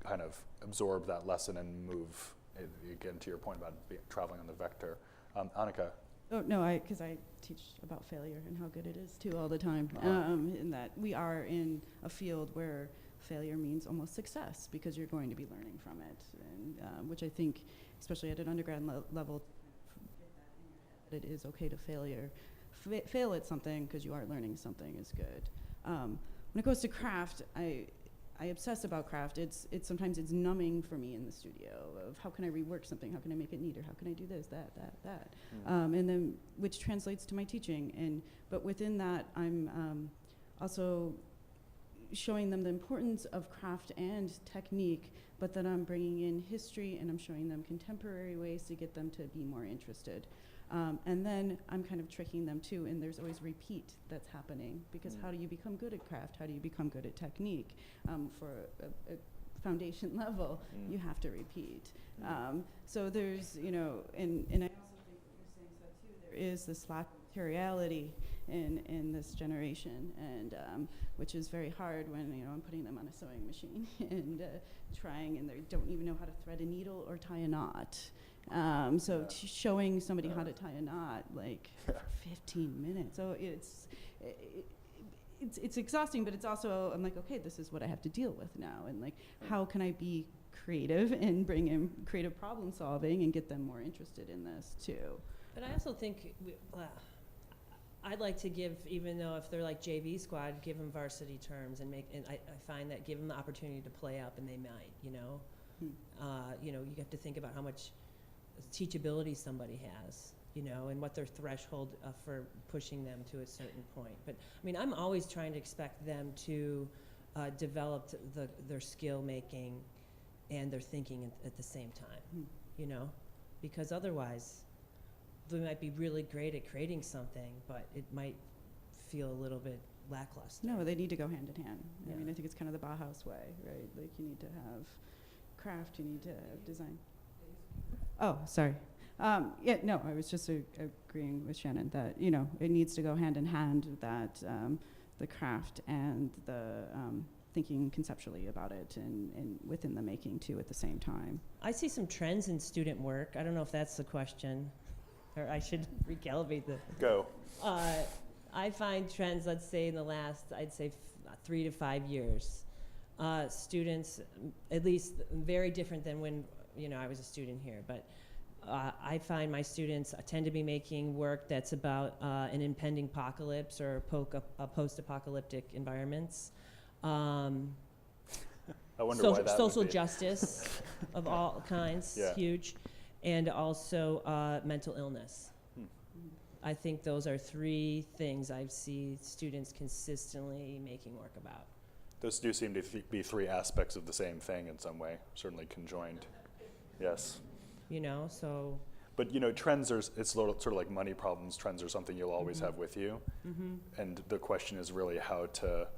Kind of absorb that lesson and move, again, to your point about traveling on the vector. Annica. Oh, no, because I teach about failure and how good it is too all the time. In that we are in a field where failure means almost success because you're going to be learning from it, and which I think, especially at an undergrad level, that it is okay to fail at something because you are learning something is good. When it goes to craft, I obsess about craft. It's sometimes it's numbing for me in the studio of how can I rework something, how can I make it neater, how can I do this, that. And then which translates to my teaching. But within that, I'm also showing them the importance of craft and technique, but then I'm bringing in history and I'm showing them contemporary ways to get them to be more interested. And then I'm kind of tricking them too, and there's always repeat that's happening, because how do you become good at craft? How do you become good at technique? For a foundation level, you have to repeat. So there's, and I also think what you're saying, Seth, too, there is this lack of materiality in this generation, and which is very hard when, I'm putting them on a sewing machine and trying, and they don't even know how to thread a needle or tie a knot. So showing somebody how to tie a knot, like, for 15 minutes. So it's exhausting, but it's also, I'm like, okay, this is what I have to deal with now. And, like, how can I be creative and bring in creative problem solving and get them more interested in this, too? But I also think I'd like to give, even though if they're like JV squad, give them varsity terms and I find that give them the opportunity to play up, and they might, you have to think about how much teachability somebody has, and what their threshold for pushing them to a certain point. But I mean, I'm always trying to expect them to develop their skill making and their thinking at the same time, because otherwise they might be really great at creating something, but it might feel a little bit lackluster. No, they need to go hand in hand. Yeah. I mean, I think it's kind of the Bauhaus way, right? Like, you need to have craft, you need to have design. Oh, sorry. I was just agreeing with Shannon that, it needs to go hand in hand, that the craft and the thinking conceptually about it and within the making, too, at the same time. I see some trends in student work. I don't know if that's the question, or I should recalibrate the... Go. I find trends, let's say, in the last, I'd say 3 to 5 years. Students, at least very different than when, I was a student here, but I find my students tend to be making work that's about an impending apocalypse or post-apocalyptic environments. I wonder why that social would be. Justice of all kinds, huge, and also mental illness. I think those are 3 things I see students consistently making work about. Those do seem to be 3 aspects of the same thing in some way, certainly conjoined. Yes. So. But, trends are, it's sort of like money problems. Trends are something you'll always have with you. And the question is really how to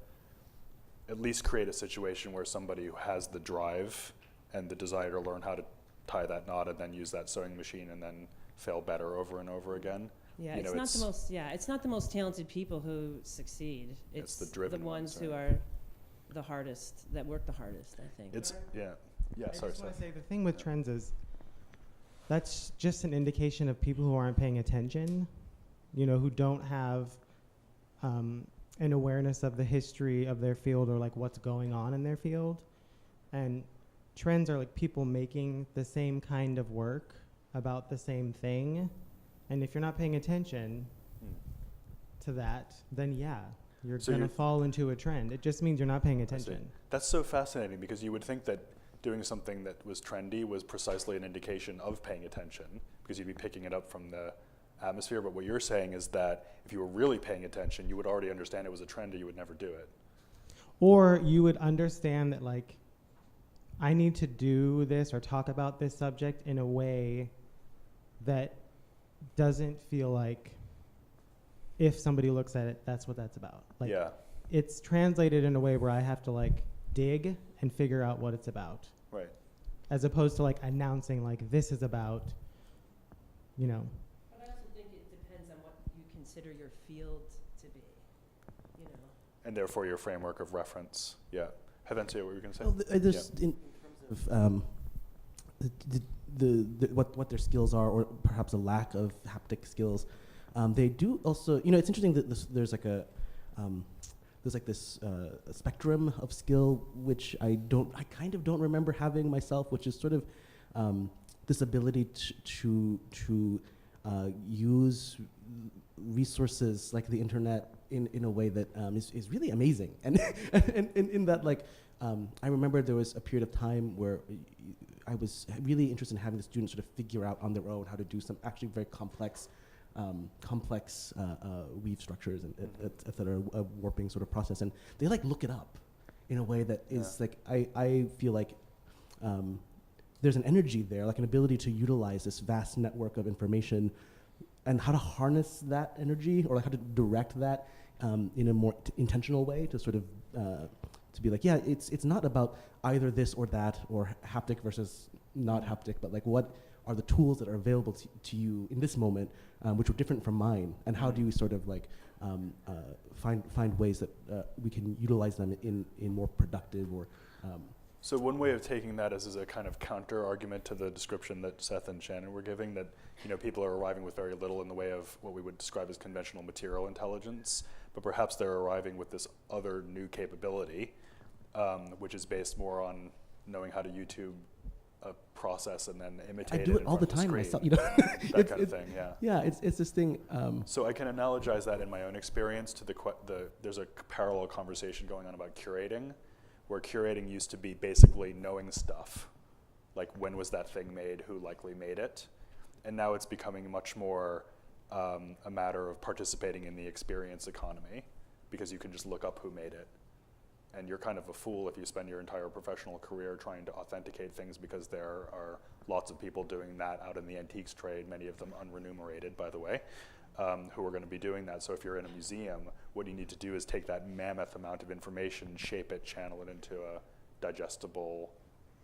at least create a situation where somebody who has the drive and the desire to learn how to tie that knot and then use that sewing machine and then fail better over and over again. Yeah, it's not the most talented people who succeed. It's the driven ones right? who are the hardest, that work the hardest, I think. I just want to say the thing with trends is that's just an indication of people who aren't paying attention, who don't have an awareness of the history of their field or like what's going on in their field. And trends are like people making the same kind of work about the same thing. And if you're not paying attention to that, then you're going to fall into a trend. It just means you're not paying attention. That's so fascinating, because you would think that doing something that was trendy was precisely an indication of paying attention, because you'd be picking it up from the atmosphere. But what you're saying is that if you were really paying attention, you would already understand it was a trend, or you would never do it. Or you would understand that, like, I need to do this or talk about this subject in a way that doesn't feel like if somebody looks at it, that's what that's about. Like, it's translated in a way where I have to like dig and figure out what it's about. Right. As opposed to like announcing like this is about, But I also think it depends on what you consider your field to be, And therefore your framework of reference. Yeah. Havencio, what were you going to say? Well, in terms of what their skills are, or perhaps a lack of haptic skills, They do also, it's interesting that there's like a, this spectrum of skill which I kind of don't remember having myself, which is sort of this ability to use resources like the internet in a way that is really amazing. And in that, like, I remember there was a period of time where I was really interested in having the students sort of figure out on their own how to do some actually very complex weave structures and that are a warping sort of process, and they like look it up in a way that is like I feel like there's an energy there, like an ability to utilize this vast network of information, and how to harness that energy, or like how to direct that in a more intentional way to sort of to be like, yeah, it's not about either this or that, or haptic versus not haptic, but like what are the tools that are available to you in this moment, which are different from mine, and how do we sort of like find ways that we can utilize them in more productive or. So one way of taking that is a kind of counter argument to the description that Seth and Shannon were giving, that people are arriving with very little in the way of what we would describe as conventional material intelligence, but perhaps they're arriving with this other new capability, which is based more on knowing how to YouTube a process and then imitate it. I do it all the time myself, that kind of thing, yeah. Yeah, it's this thing. So I can analogize that in my own experience to there's a parallel conversation going on about curating, where curating used to be basically knowing stuff, like when was that thing made, who likely made it, and now it's becoming much more a matter of participating in the experience economy, because you can just look up who made it. And you're kind of a fool if you spend your entire professional career trying to authenticate things, because there are lots of people doing that out in the antiques trade, many of them unremunerated, by the way, who are going to be doing that. So if you're in a museum, what you need to do is take that mammoth amount of information, shape it, channel it into a digestible,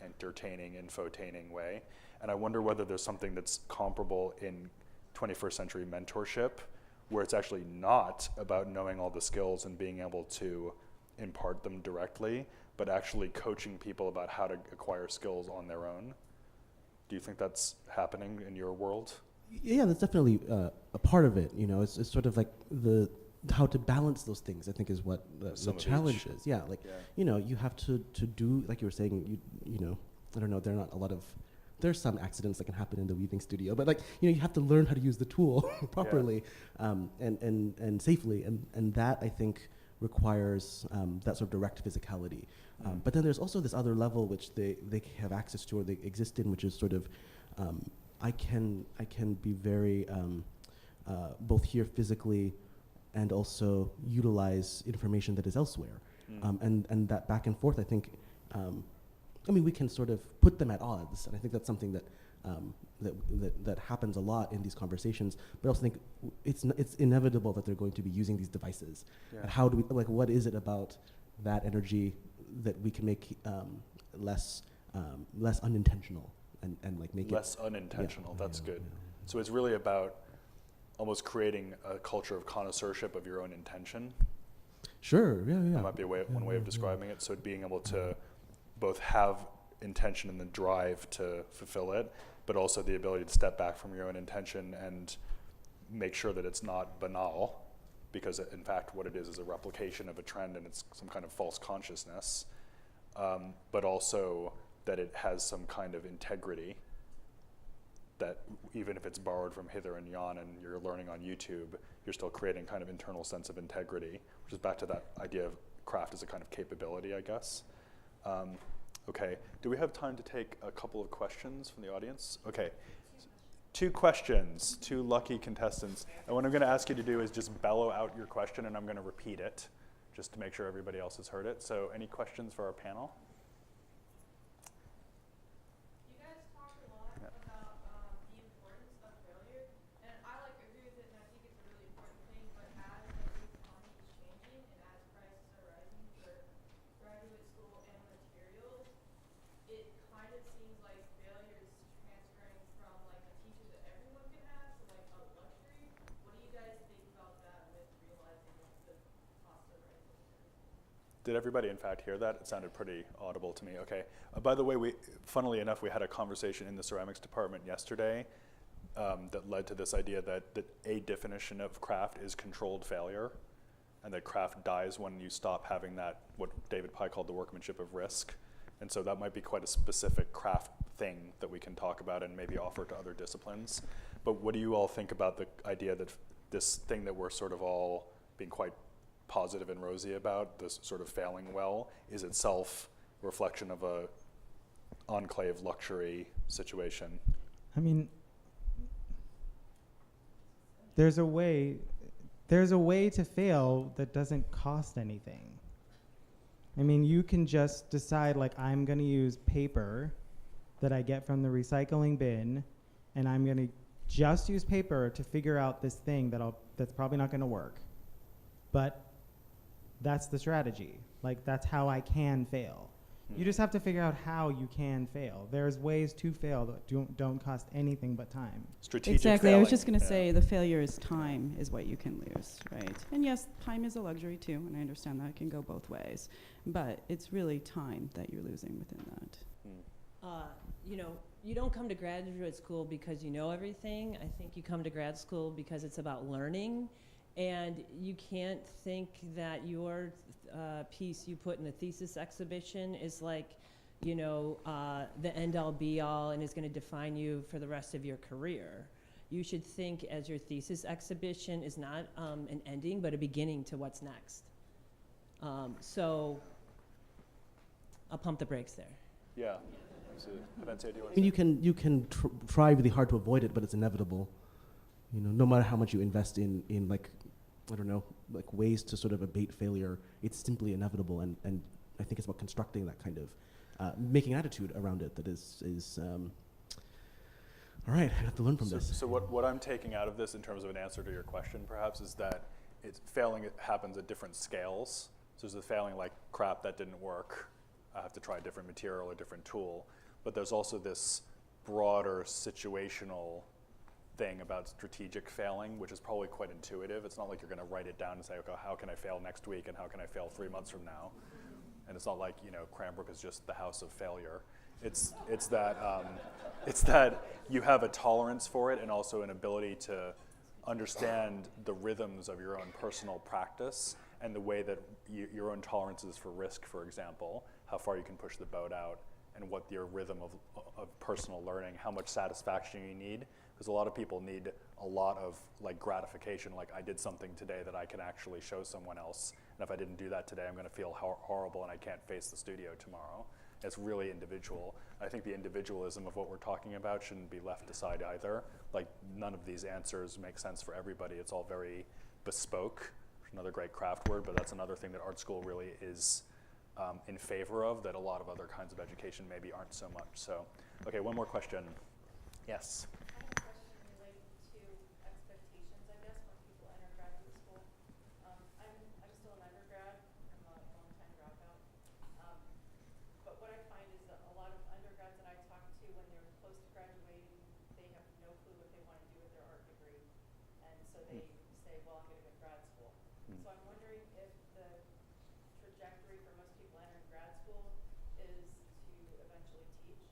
entertaining, infotaining way. And I wonder whether there's something that's comparable in 21st century mentorship, where it's actually not about knowing all the skills and being able to impart them directly, but actually coaching people about how to acquire skills on their own. Do you think that's happening in your world? Yeah, that's definitely a part of it. It's sort of like how to balance those things, I think, is what the challenge is. Yeah, like, you have to do, like you were saying, I don't know, there's some accidents that can happen in the weaving studio, but like, you have to learn how to use the tool properly, and safely, and that, I think, requires that sort of direct physicality. But then there's also this other level which they have access to, or they exist in, which is sort of, I can be very both here physically and also utilize information that is elsewhere. And that back and forth, I think, we can sort of put them at odds, and I think that's something that that happens a lot in these conversations. But I also think it's inevitable that they're going to be using these devices. And how do we, like, what is it about that energy that we can make less unintentional and like make less unintentional? That's good. So it's really about almost creating a culture of connoisseurship of your own intention. Sure. Yeah. That might be one way of describing it. So being able to both have intention and the drive to fulfill it, but also the ability to step back from your own intention and make sure that it's not banal, because in fact what it is a replication of a trend, and it's some kind of false consciousness, but also that it has some kind of integrity, that even if it's borrowed from hither and yon and you're learning on YouTube, you're still creating kind of internal sense of integrity, which is back to that idea of craft as a kind of capability, I guess. Okay, do we have time to take a couple of questions from the audience? Okay, 2 questions, 2 lucky contestants. And what I'm gonna ask you to do is just bellow out your question, and I'm gonna repeat it just to make sure everybody else has heard it. So any questions for our panel? You guys talk a lot about the importance of failure, and I agree with it, and I think it's a really important thing, but as the economy is changing and as prices are rising for graduate school and materials, it kind of seems like failure is transferring from like a teacher that everyone can have to like a luxury. What do you guys think about that with realizing the cost of rising? Did everybody in fact hear that? It sounded pretty audible to me. Okay. By the way, funnily enough, we had a conversation in the ceramics department yesterday that led to this idea that a definition of craft is controlled failure, and that craft dies when you stop having that, what David Pye called the workmanship of risk. And so that might be quite a specific craft thing that we can talk about and maybe offer to other disciplines. But what do you all think about the idea that this thing that we're sort of all being quite positive and rosy about, this sort of failing well, is itself a reflection of a enclave luxury situation? I mean, there's a way to fail that doesn't cost anything. I mean, you can just decide, like, I'm going to use paper that I get from the recycling bin, and I'm going to just use paper to figure out this thing that's probably not going to work. But that's the strategy. Like, that's how I can fail. You just have to figure out how you can fail. There's ways to fail that don't cost anything but time. Strategic Exactly. failing. I was just going to say the failure is time is what you can lose, right? And yes, time is a luxury too, and I understand that it can go both ways. But it's really time that you're losing within that. You know, you don't come to graduate school because you know everything. I think you come to grad school because it's about learning. And you can't think that your piece you put in a thesis exhibition is like, you know, the end-all be-all and is going to define you for the rest of your career. You should think as your thesis exhibition is not an ending, but a beginning to what's next. So I'll pump the brakes there. Yeah. Havencio, do you want I to mean, you can try really hard to avoid it, but it's inevitable. You know, no matter how much you invest in like, I don't know, like ways to sort of abate failure, it's simply inevitable. And I think it's about constructing that kind of, making an attitude around it that is all right, I have to learn from this. So what I'm taking out of this in terms of an answer to your question perhaps is that failing happens at different scales. So there's the failing like, crap, that didn't work. I have to try a different material or different tool. But there's also this broader situational thing about strategic failing, which is probably quite intuitive. It's not like you're going to write it down and say, okay, how can I fail next week and how can I fail 3 months from now? And it's not like, you know, Cranbrook is just the house of failure. It's that you have a tolerance for it and also an ability to understand the rhythms of your own personal practice and the way that your own tolerances for risk, for example, how far you can push the boat out, and what your rhythm of personal learning, how much satisfaction you need. Because a lot of people need a lot of like gratification, like I did something today that I can actually show someone else, and if I didn't do that today, I'm going to feel horrible and I can't face the studio tomorrow. It's really individual. I think the individualism of what we're talking about shouldn't be left aside either. Like none of these answers make sense for everybody. It's all very bespoke. Another great craft word, but that's another thing that art school really is in favor of that a lot of other kinds of education maybe aren't so much. So, okay, one more question. Yes. I have a question related to expectations, I guess, when people enter graduate school. I'm still an undergrad. I'm a long-time dropout. But what I find is that a lot of undergrads that I talk to when they're close to graduating, they have no clue what they want to do with their art degree. And so they say, well, I'm going to go to grad school. So I'm wondering if the trajectory for most people entering grad school is to eventually teach,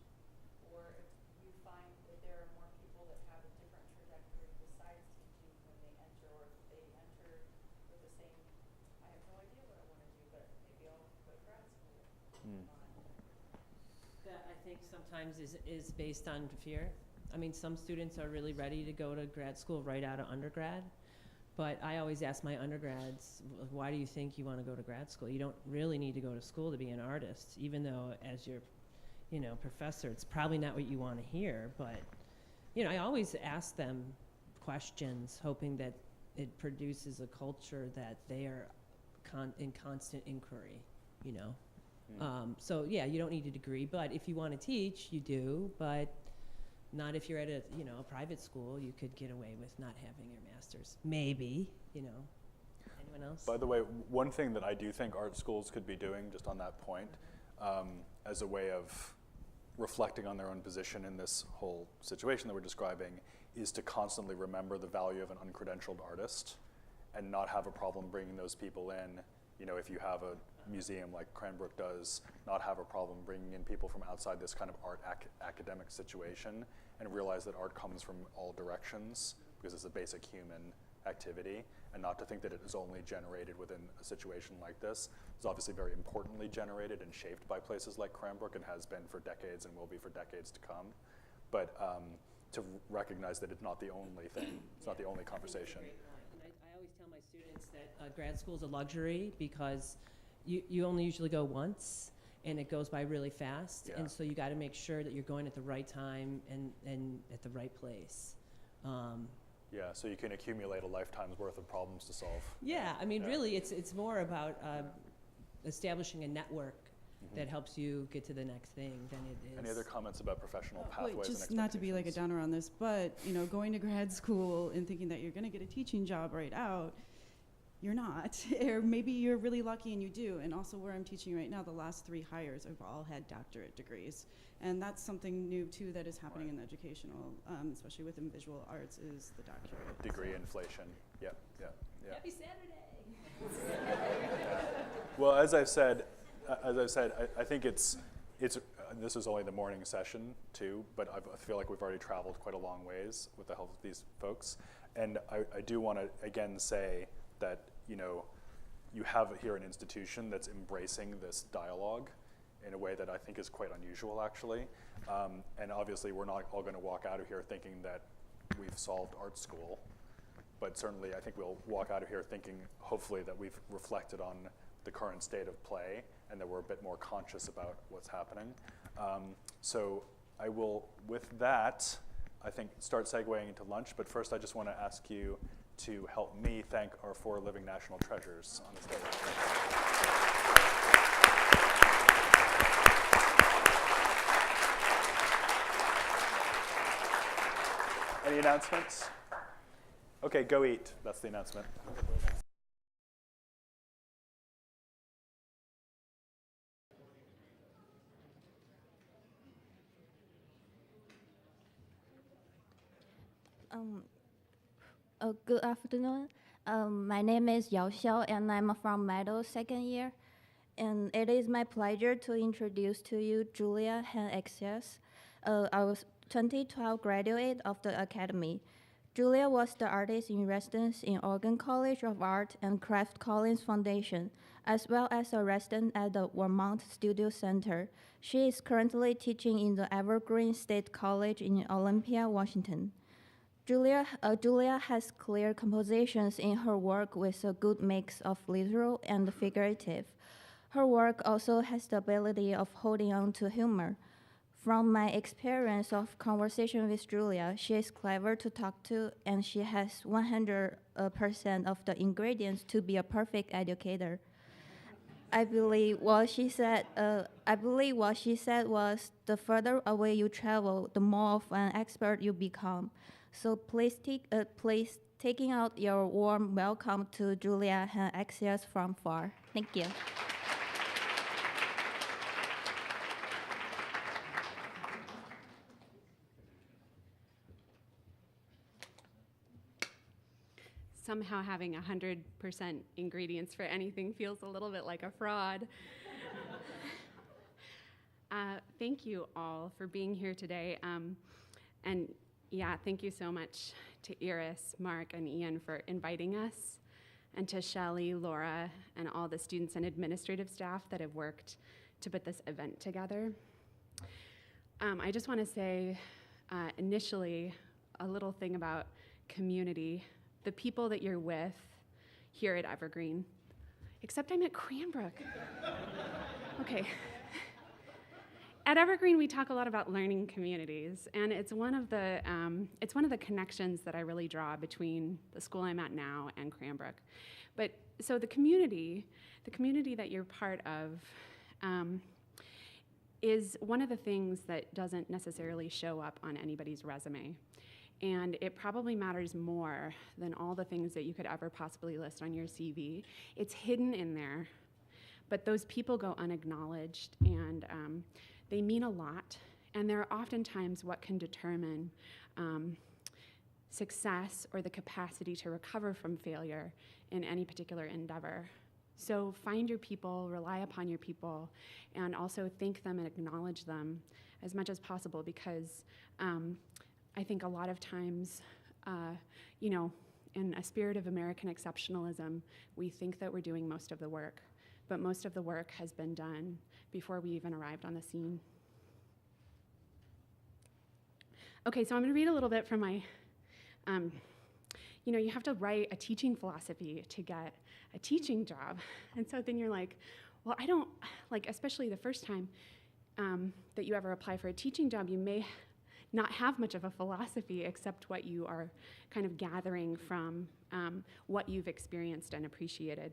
or if you find that there are more people that have a different trajectory besides teaching when they enter, or if they enter with the same, I have no idea what I want to do, but maybe I'll go to grad school. That I think sometimes is based on fear. I mean, some students are really ready to go to grad school right out of undergrad. But I always ask my undergrads, why do you think you want to go to grad school? You don't really need to go to school to be an artist, even though as your, you know, professor, it's probably not what you want to hear. But, you know, I always ask them questions, hoping that it produces a culture that they are in constant inquiry, you know. So, yeah, you don't need a degree, but if you want to teach, you do, but not if you're at a, you know, a private school. You could get away with not having your master's. Maybe, you know. Anyone else? By the way, one thing that I do think art schools could be doing, just on that point, as a way of reflecting on their own position in this whole situation that we're describing, is to constantly remember the value of an uncredentialed artist and not have a problem bringing those people in. You know, if you have museum like Cranbrook does not have a problem bringing in people from outside this kind of art academic situation and realize that art comes from all directions because it's a basic human activity, and not to think that it is only generated within a situation like this. It's obviously very importantly generated and shaped by places like Cranbrook and has been for decades and will be for decades to come. But to recognize that it's not the only thing, it's not the only conversation. And I always tell my students that grad school is a luxury because you only usually go once, and it goes by really fast. Yeah. And so you got to make sure that you're going at the right time and at the right place. Yeah, so you can accumulate a lifetime's worth of problems to solve. Yeah, I mean, really, it's more about establishing a network that helps you get to the next thing than it is. Any other comments about professional pathways and Just not to be like a downer on this, but going to grad school and thinking that you're going to get a teaching job right out, you're not. Or maybe you're really lucky and you do. And also where I'm teaching right now, the last 3 hires have all had doctorate degrees. And that's something new too that is happening in the educational, especially within visual arts, is the doctorate. Degree inflation. Yep. Happy Saturday. Well, as I've said, I think it's this is only the morning session too, but I feel like we've already traveled quite a long ways with the help of these folks. And I do want to again say that you have here an institution that's embracing this dialogue in a way that I think is quite unusual, actually. And obviously, we're not all going to walk out of here thinking that we've solved art school, but certainly I think we'll walk out of here thinking, hopefully, that we've reflected on the current state of play and that we're a bit more conscious about what's happening. So I will, with that, I think, start segueing into lunch, but first I just want to ask you to help me thank our 4 living national treasures on the stage. Any announcements? Okay, go eat. That's the announcement. Good afternoon. My name is Yao Xiao, and I'm from Meadows second year. And it is my pleasure to introduce to you Julia Heineccius, our 2012 graduate of the Academy. Julia was the artist in residence in Oregon College of Art and Kraft Collins Foundation, as well as a resident at the Vermont Studio Center. She is currently teaching in the Evergreen State College in Olympia, Washington. Julia has clear compositions in her work with a good mix of literal and figurative. Her work also has the ability of holding on to humor. From my experience of conversation with Julia, she is clever to talk to, and she has 100% of the ingredients to be a perfect educator. I believe what she said was, the further away you travel, the more of an expert you become. So please taking out your warm welcome to Julia Heineccius from far. Thank you. Somehow having 100% ingredients for anything feels a little bit like a fraud. Thank you all for being here today. And yeah, thank you so much to Iris, Mark, and Ian for inviting us, and to Shelley, Laura, and all the students and administrative staff that have worked to put this event together. I just want to say initially a little thing about community. The people that you're with here at Evergreen, except I'm at Cranbrook. Okay. At Evergreen, we talk a lot about learning communities, and it's one of the connections that I really draw between the school I'm at now and Cranbrook. But so the community that you're part of is one of the things that doesn't necessarily show up on anybody's resume. And it probably matters more than all the things that you could ever possibly list on your CV. It's hidden in there, but those people go unacknowledged, and they mean a lot. And they're oftentimes what can determine success or the capacity to recover from failure in any particular endeavor. So find your people, rely upon your people, and also thank them and acknowledge them as much as possible, because I think a lot of times, in a spirit of American exceptionalism, we think that we're doing most of the work, but most of the work has been done before we even arrived on the scene. Okay, so I'm gonna read a little bit from my, you have to write a teaching philosophy to get a teaching job. And so then you're like, well, I don't, especially the first time that you ever apply for a teaching job, you may not have much of a philosophy except what you are kind of gathering from what you've experienced and appreciated.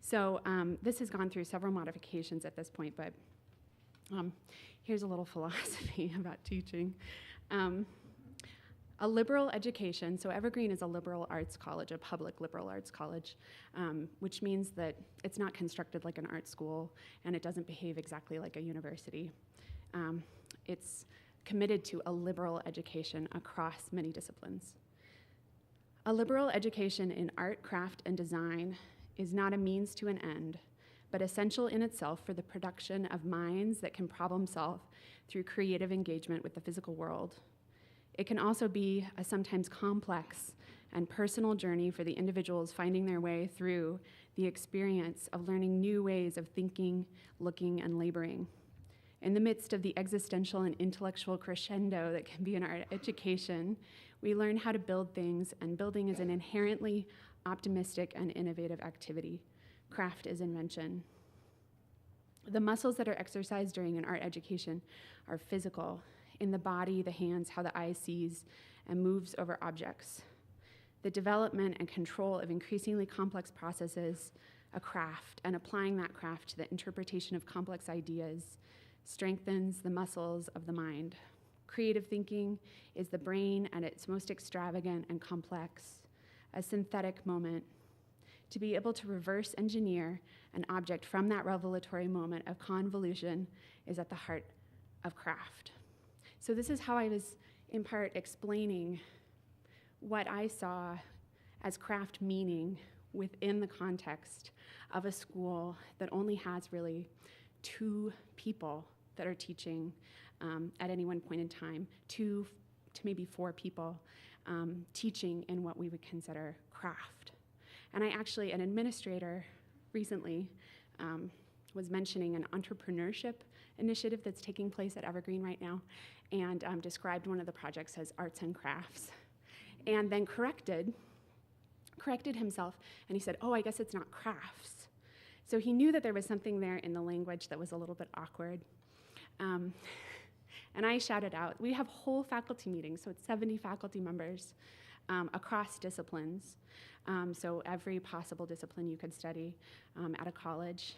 So this has gone through several modifications at this point, but here's a little philosophy about teaching. A liberal education, so Evergreen is a liberal arts college, a public liberal arts college, which means that it's not constructed like an art school and it doesn't behave exactly like a university. It's committed to a liberal education across many disciplines. A liberal education in art, craft, and design is not a means to an end, but essential in itself for the production of minds that can problem solve through creative engagement with the physical world. It can also be a sometimes complex and personal journey for the individuals finding their way through the experience of learning new ways of thinking, looking, and laboring. In the midst of the existential and intellectual crescendo that can be in our education, we learn how to build things, and building is an inherently optimistic and innovative activity. Craft is invention. The muscles that are exercised during an art education are physical, in the body, the hands, how the eye sees and moves over objects. The development and control of increasingly complex processes, a craft, and applying that craft to the interpretation of complex ideas strengthens the muscles of the mind. Creative thinking is the brain at its most extravagant and complex, a synthetic moment. To be able to reverse engineer an object from that revelatory moment of convolution is at the heart of craft. So this is how I was, in part, explaining what I saw as craft meaning within the context of a school that only has really 2 people that are teaching at any one point in time, 2 to maybe 4 people teaching in what we would consider craft. And an administrator recently was mentioning an entrepreneurship initiative that's taking place at Evergreen right now, and described one of the projects as arts and crafts, and then corrected himself, and he said, oh, I guess it's not crafts. So he knew that there was something there in the language that was a little bit awkward. And I shouted out, we have whole faculty meetings, so it's 70 faculty members across disciplines, so every possible discipline you could study at a college.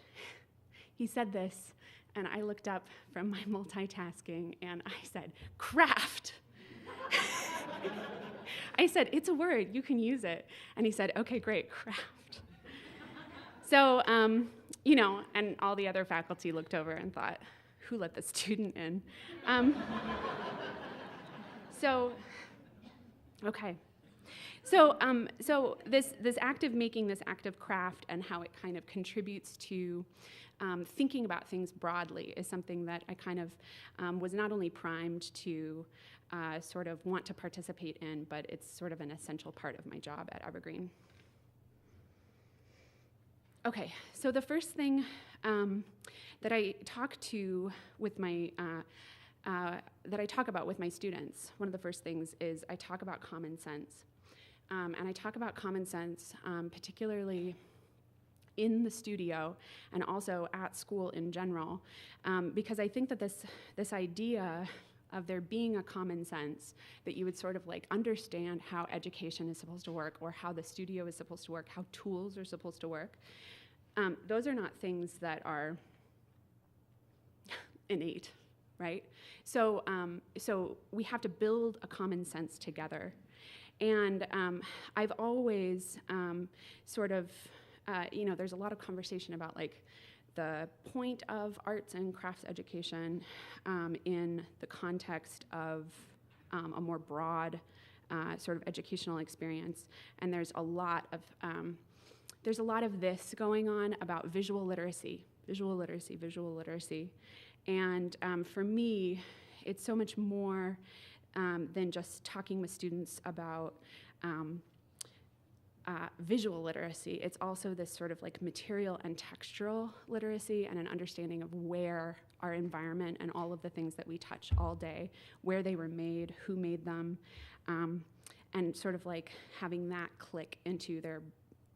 He said this, and I looked up from my multitasking, and I said, craft. I said, it's a word, you can use it. And he said, okay, great, craft. So, and all the other faculty looked over and thought, who let the student in? Okay. So this act of making, this act of craft, and how it kind of contributes to thinking about things broadly is something that I kind of was not only primed to sort of want to participate in, but it's sort of an essential part of my job at Evergreen. Okay, so the first thing that I talk about with my students, one of the first things is I talk about common sense. And I talk about common sense particularly in the studio and also at school in general, because I think that this idea of there being a common sense that you would sort of like understand how education is supposed to work, or how the studio is supposed to work, how tools are supposed to work, those are not things that are innate, right? So we have to build a common sense together. And I've always there's a lot of conversation about like the point of arts and crafts education in the context of a more broad sort of educational experience. And there's a lot of there's a lot of this going on about visual literacy. And for me, it's so much more than just talking with students about visual literacy. It's also this sort of like material and textural literacy and an understanding of where our environment and all of the things that we touch all day, where they were made, who made them, and sort of like having that click into their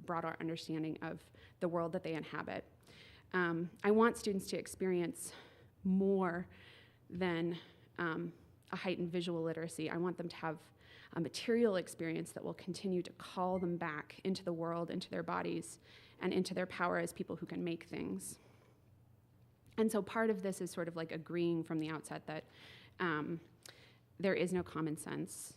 broader understanding of the world that they inhabit. I want students to experience more than a heightened visual literacy. I want them to have a material experience that will continue to call them back into the world, into their bodies, and into their power as people who can make things. And so part of this is sort of like agreeing from the outset that there is no common sense.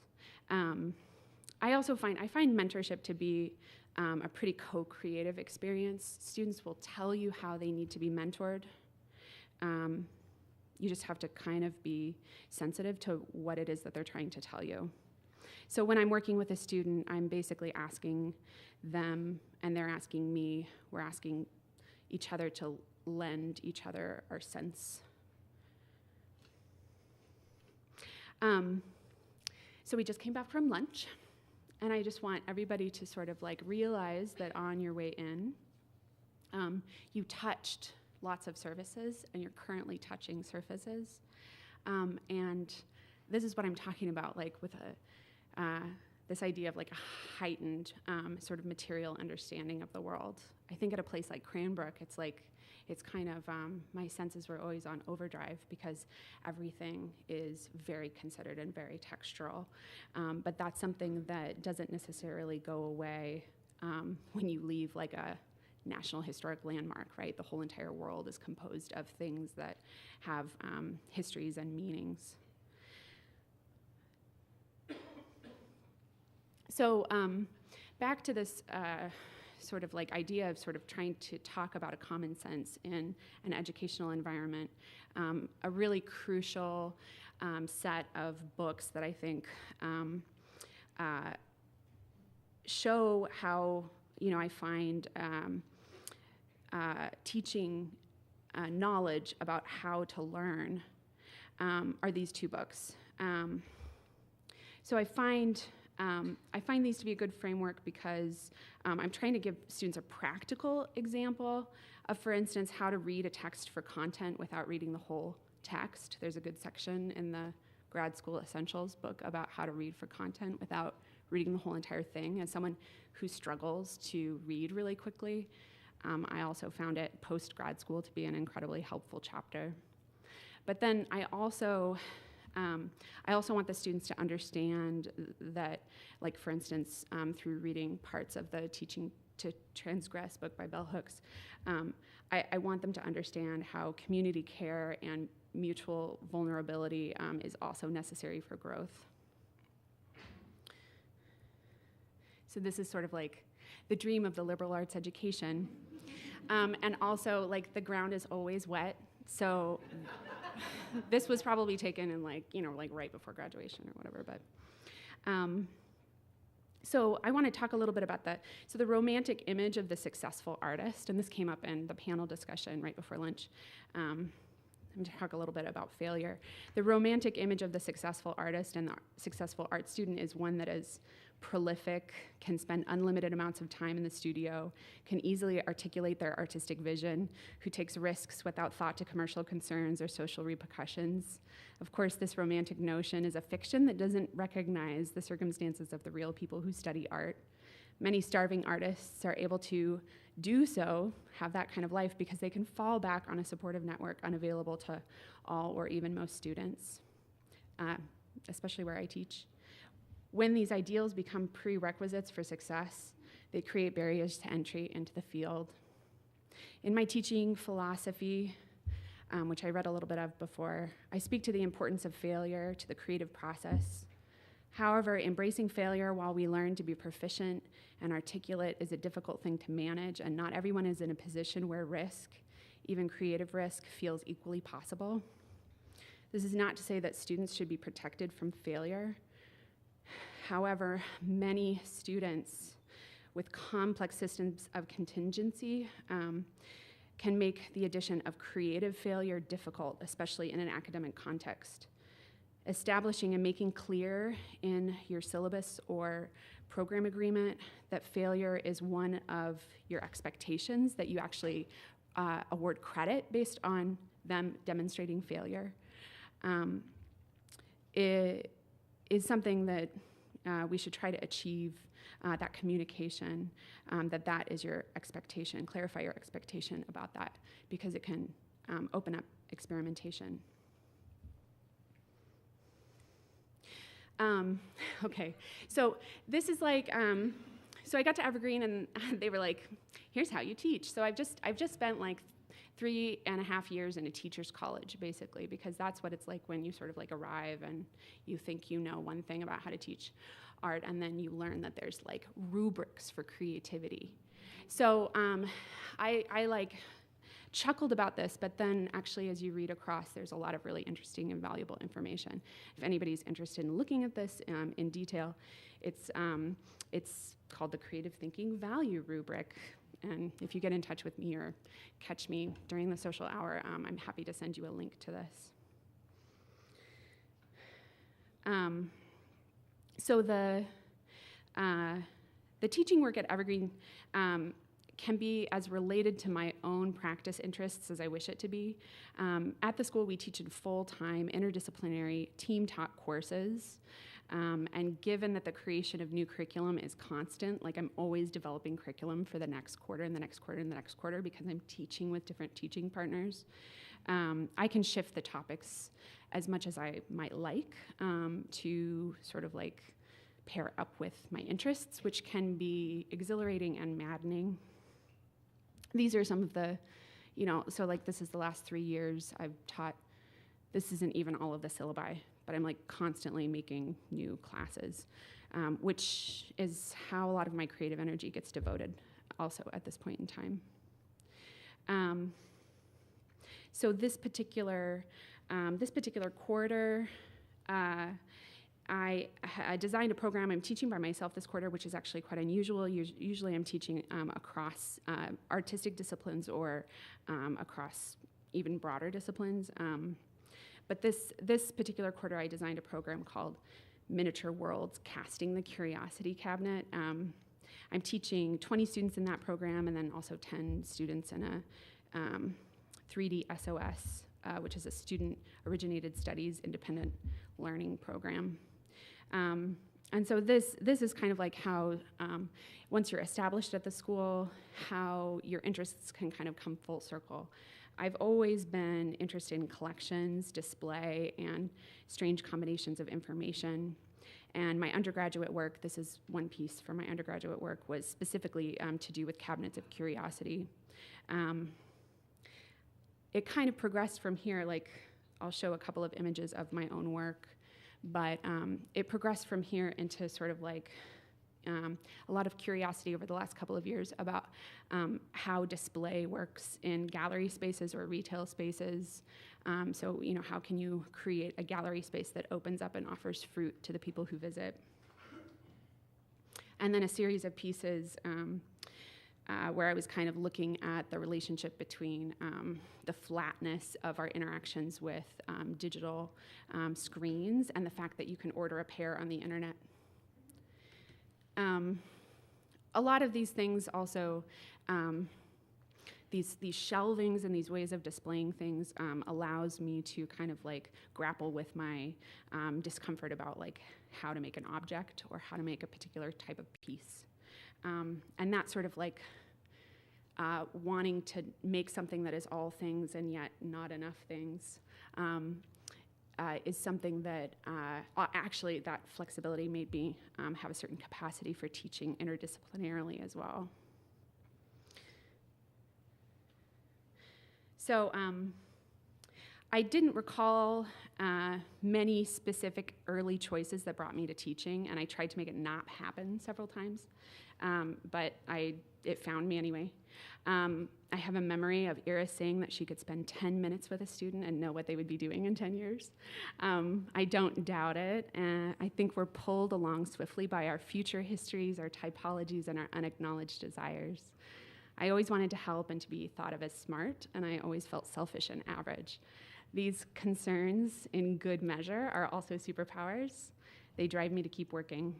I find mentorship to be a pretty co-creative experience. Students will tell you how they need to be mentored. You just have to kind of be sensitive to what it is that they're trying to tell you. So when I'm working with a student, I'm basically asking them, and they're asking me, we're asking each other to lend each other our sense. So we just came back from lunch, and I just want everybody to sort of like realize that on your way in, you touched lots of surfaces, and you're currently touching surfaces. And this is what I'm talking about, like with this idea of like a heightened sort of material understanding of the world. I think at a place like Cranbrook, it's kind of, my senses were always on overdrive because everything is very considered and very textural. But that's something that doesn't necessarily go away when you leave like a National Historic Landmark, right? The whole entire world is composed of things that have histories and meanings. So back to this sort of like idea of sort of trying to talk about a common sense in an educational environment, a really crucial set of books that I think show how, I find teaching knowledge about how to learn are these two books. So I find these to be a good framework because I'm trying to give students a practical example of, for instance, how to read a text for content without reading the whole text. There's a good section in the Grad School Essentials book about how to read for content without reading the whole entire thing. As someone who struggles to read really quickly, I also found it post-grad school to be an incredibly helpful chapter. But then I also want the students to understand that, like for instance, through reading parts of the Teaching to Transgress book by Bell Hooks, I want them to understand how community care and mutual vulnerability is also necessary for growth. So this is sort of like the dream of the liberal arts education. And also, like, the ground is always wet, so this was probably taken in like right before graduation or whatever, but so I want to talk a little bit about the romantic image of the successful artist, and this came up in the panel discussion right before lunch. I'm going to talk a little bit about failure. The romantic image of the successful artist and the successful art student is one that is prolific, can spend unlimited amounts of time in the studio, can easily articulate their artistic vision, who takes risks without thought to commercial concerns or social repercussions. Of course, this romantic notion is a fiction that doesn't recognize the circumstances of the real people who study art. Many starving artists are able to do so, have that kind of life, because they can fall back on a supportive network unavailable to all or even most students, especially where I teach. When these ideals become prerequisites for success, they create barriers to entry into the field. In my teaching philosophy, which I read a little bit of before, I speak to the importance of failure to the creative process. However, embracing failure while we learn to be proficient and articulate is a difficult thing to manage, and not everyone is in a position where risk, even creative risk, feels equally possible. This is not to say that students should be protected from failure. However, many students with complex systems of contingency can make the addition of creative failure difficult, especially in an academic context. Establishing and making clear in your syllabus or program agreement that failure is one of your expectations, that you actually award credit based on them demonstrating failure, it is something that we should try to achieve, that communication, that is your expectation, clarify your expectation about that, because it can open up experimentation. Okay, so this is like, so I got to Evergreen and they were like, here's how you teach. So I've just spent like 3.5 years in a teacher's college, basically, because that's what it's like when you sort of like arrive and you think you know one thing about how to teach art, and then you learn that there's like rubrics for creativity. So I like chuckled about this, but then actually as you read across, there's a lot of really interesting and valuable information. If anybody's interested in looking at this in detail, it's called the Creative Thinking Value Rubric. And if you get in touch with me or catch me during the social hour, I'm happy to send you a link to this. So the teaching work at Evergreen can be as related to my own practice interests as I wish it to be. At the school, we teach in full-time, interdisciplinary, team-taught courses. And given that the creation of new curriculum is constant, like I'm always developing curriculum for the next quarter and the next quarter and the next quarter because I'm teaching with different teaching partners, I can shift the topics as much as I might like to sort of like pair up with my interests, which can be exhilarating and maddening. These are some of the, so like this is the last 3 years I've taught. This isn't even all of the syllabi, but I'm like constantly making new classes, which is how a lot of my creative energy gets devoted also at this point in time. So this particular quarter, I designed a program. I'm teaching by myself this quarter, which is actually quite unusual. Usually I'm teaching across artistic disciplines or across even broader disciplines. But this particular quarter, I designed a program called Miniature Worlds, Casting the Curiosity Cabinet. I'm teaching 20 students in that program, and then also 10 students in a 3D SOS, which is a student-originated studies independent learning program. And so this is kind of like how, once you're established at the school, how your interests can kind of come full circle. I've always been interested in collections, display, and strange combinations of information. And my undergraduate work, this is one piece for my undergraduate work, was specifically to do with cabinets of curiosity. It kind of progressed from here, like I'll show a couple of images of my own work, but it progressed from here into sort of like a lot of curiosity over the last couple of years about how display works in gallery spaces or retail spaces. So, how can you create a gallery space that opens up and offers fruit to the people who visit? And then a series of pieces where I was kind of looking at the relationship between the flatness of our interactions with digital screens and the fact that you can order a pair on the internet. A lot of these things also, these shelvings and these ways of displaying things allows me to kind of like grapple with my discomfort about like how to make an object or how to make a particular type of piece. And that sort of like wanting to make something that is all things and yet not enough things is something that actually that flexibility made me have a certain capacity for teaching interdisciplinarily as well. So I didn't recall many specific early choices that brought me to teaching, and I tried to make it not happen several times, but it found me anyway. I have a memory of Iris saying that she could spend 10 minutes with a student and know what they would be doing in 10 years. I don't doubt it, and I think we're pulled along swiftly by our future histories, our typologies, and our unacknowledged desires. I always wanted to help and to be thought of as smart, and I always felt selfish and average. These concerns, in good measure, are also superpowers. They drive me to keep working.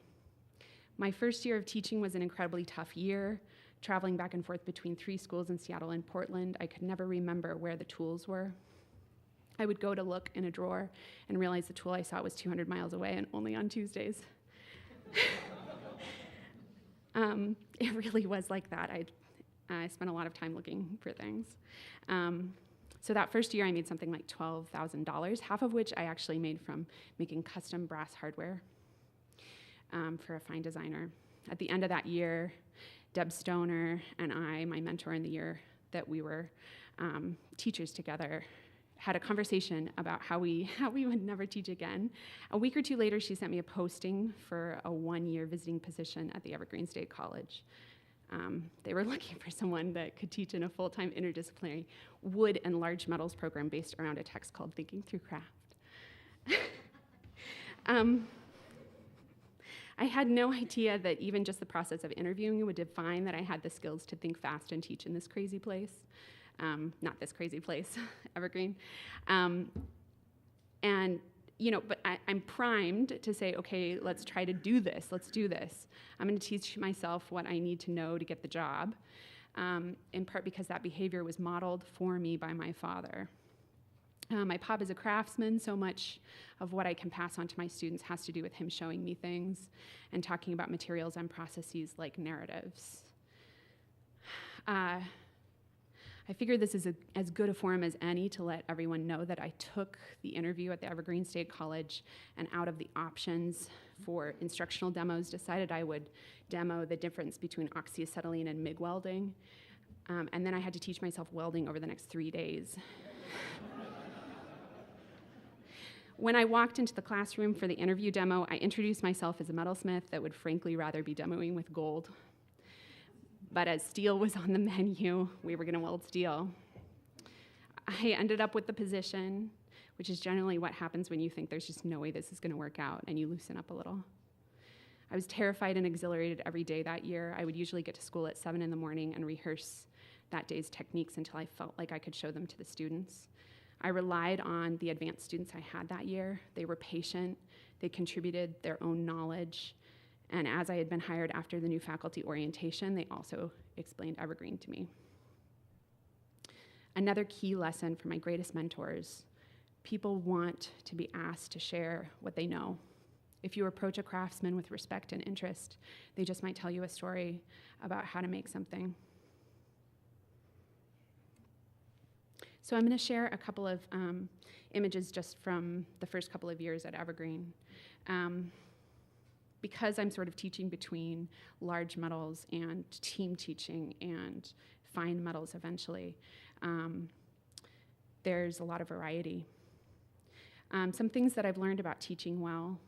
My first year of teaching was an incredibly tough year, traveling back and forth between 3 schools in Seattle and Portland. I could never remember where the tools were. I would go to look in a drawer and realize the tool I saw was 200 miles away and only on Tuesdays. It really was like that. I spent a lot of time looking for things. So that first year I made something like $12,000, half of which I actually made from making custom brass hardware for a fine designer. At the end of that year, Deb Stoner and I, my mentor in the year that we were teachers together, had a conversation about how we would never teach again. A week or 2 later, she sent me a posting for a 1-year visiting position at the Evergreen State College. They were looking for someone that could teach in a full-time interdisciplinary wood and large metals program based around a text called Thinking Through Craft. I had no idea that even just the process of interviewing would define that I had the skills to think fast and teach in this crazy place. Not this crazy place, Evergreen. But I'm primed to say, okay, let's try to do this. Let's do this. I'm going to teach myself what I need to know to get the job, in part because that behavior was modeled for me by my father. My pop is a craftsman. So much of what I can pass on to my students has to do with him showing me things and talking about materials and processes like narratives. I figured this is as good a forum as any to let everyone know that I took the interview at the Evergreen State College and out of the options for instructional demos, decided I would demo the difference between oxyacetylene and MIG welding. And then I had to teach myself welding over the next 3 days. When I walked into the classroom for the interview demo, I introduced myself as a metalsmith that would frankly rather be demoing with gold. But as steel was on the menu, we were going to weld steel. I ended up with the position, which is generally what happens when you think there's just no way this is going to work out, and you loosen up a little. I was terrified and exhilarated every day that year. I would usually get to school at 7 in the morning and rehearse that day's techniques until I felt like I could show them to the students. I relied on the advanced students I had that year. They were patient. They contributed their own knowledge. And as I had been hired after the new faculty orientation, they also explained Evergreen to me. Another key lesson for my greatest mentors: people want to be asked to share what they know. If you approach a craftsman with respect and interest, they just might tell you a story about how to make something. So I'm going to share a couple of images just from the first couple of years at Evergreen. Because I'm sort of teaching between large metals and team teaching and fine metals eventually, there's a lot of variety. Some things that I've learned about teaching well: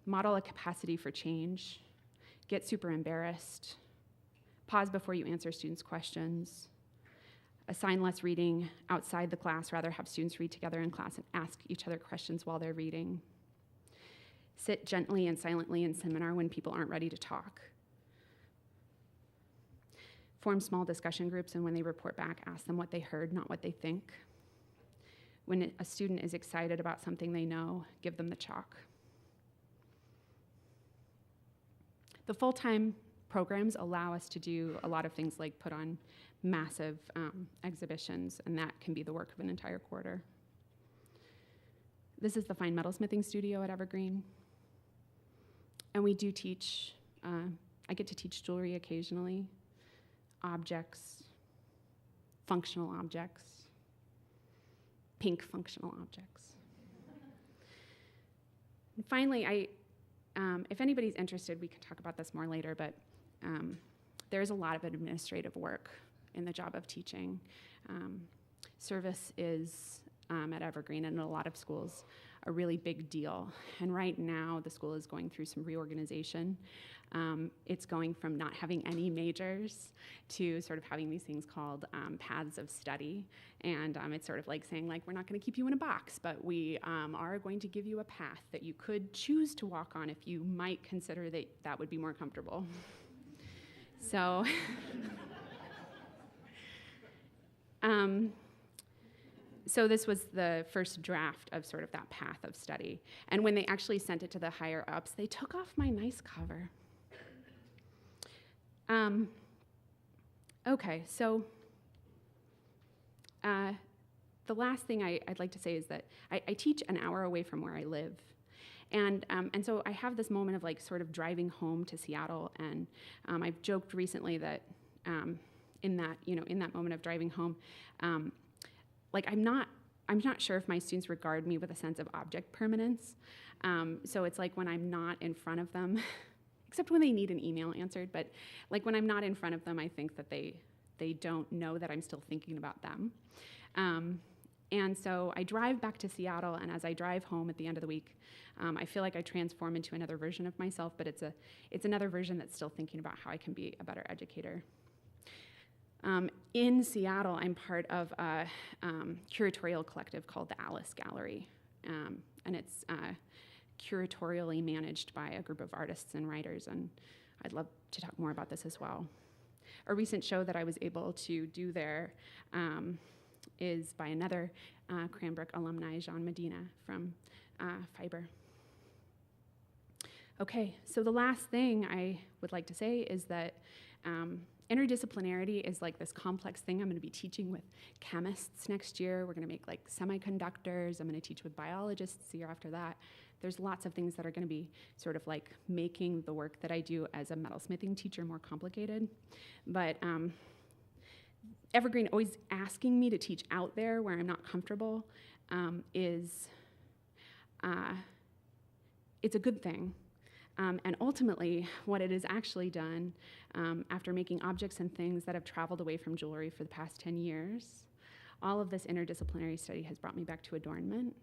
model a capacity for change, get super embarrassed, pause before you answer students' questions, assign less reading outside the class, rather have students read together in class and ask each other questions while they're reading. Sit gently and silently in seminar when people aren't ready to talk. Form small discussion groups, and when they report back, ask them what they heard, not what they think. When a student is excited about something they know, give them the chalk. The full-time programs allow us to do a lot of things like put on massive exhibitions, and that can be the work of an entire quarter. This is the fine metalsmithing studio at Evergreen. And we do teach, I get to teach jewelry occasionally, objects, functional objects, pink functional objects. And finally, if anybody's interested, we can talk about this more later, but there's a lot of administrative work in the job of teaching. Service is at Evergreen and in a lot of schools a really big deal. And right now, the school is going through some reorganization. It's going from not having any majors to sort of having these things called paths of study. And it's sort of like saying, like, we're not going to keep you in a box, but we are going to give you a path that you could choose to walk on if you might consider that that would be more comfortable. So, so this was the first draft of sort of that path of study. And when they actually sent it to the higher ups, they took off my nice cover. Okay, so the last thing I'd like to say is that I teach an hour away from where I live. And so I have this moment of like sort of driving home to Seattle, and I've joked recently that in that moment of driving home, like I'm not sure if my students regard me with a sense of object permanence. So it's like when I'm not in front of them, except when they need an email answered, but like when I'm not in front of them, I think that they don't know that I'm still thinking about them. And so I drive back to Seattle, and as I drive home at the end of the week, I feel like I transform into another version of myself, but it's another version that's still thinking about how I can be a better educator. In Seattle, I'm part of a curatorial collective called the Alice Gallery, and it's curatorially managed by a group of artists and writers, and I'd love to talk more about this as well. A recent show that I was able to do there is by another Cranbrook alumni, Jean Medina from Fiber. Okay, so the last thing I would like to say is that interdisciplinarity is like this complex thing. I'm going to be teaching with chemists next year. We're going to make like semiconductors. I'm going to teach with biologists the year after that. There's lots of things that are going to be sort of like making the work that I do as a metalsmithing teacher more complicated. But Evergreen always asking me to teach out there where I'm not comfortable it's a good thing. And ultimately, what it has actually done, after making objects and things that have traveled away from jewelry for the past 10 years, all of this interdisciplinary study has brought me back to adornment.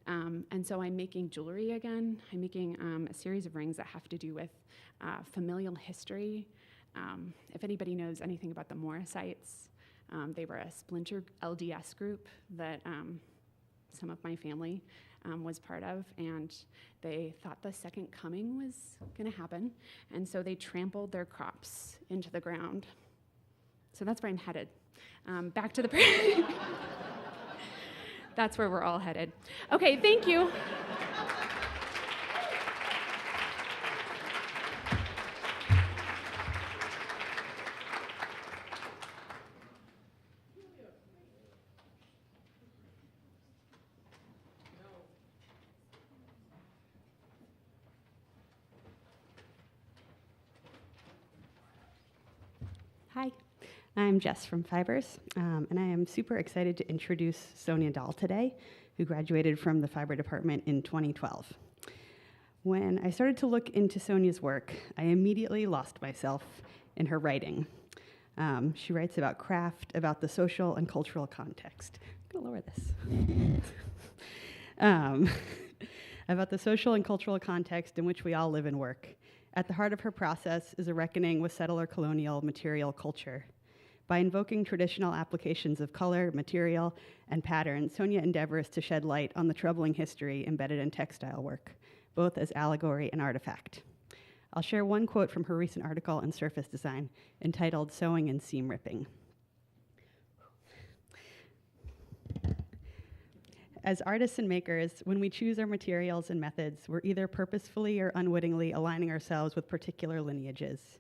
And so I'm making jewelry again. I'm making a series of rings that have to do with familial history. If anybody knows anything about the Morrisites, they were a splinter LDS group that some of my family was part of, and they thought the second coming was going to happen, and so they trampled their crops into the ground. So that's where I'm headed. Back to the That's where we're all headed. Okay, thank you. Hi, I'm Jess from Fibers, and I am super excited to introduce Sonja Dahl today, who graduated from the Fiber department in 2012. When I started to look into Sonja's work, I immediately lost myself in her writing. She writes about craft, about the social and cultural context. I'm gonna lower this. About the social and cultural context in which we all live and work. At the heart of her process is a reckoning with settler colonial material culture. By invoking traditional applications of color, material, and pattern, Sonja endeavors to shed light on the troubling history embedded in textile work, both as allegory and artifact. I'll share one quote from her recent article in Surface Design entitled Sewing and Seam Ripping. As artists and makers, when we choose our materials and methods, we're either purposefully or unwittingly aligning ourselves with particular lineages.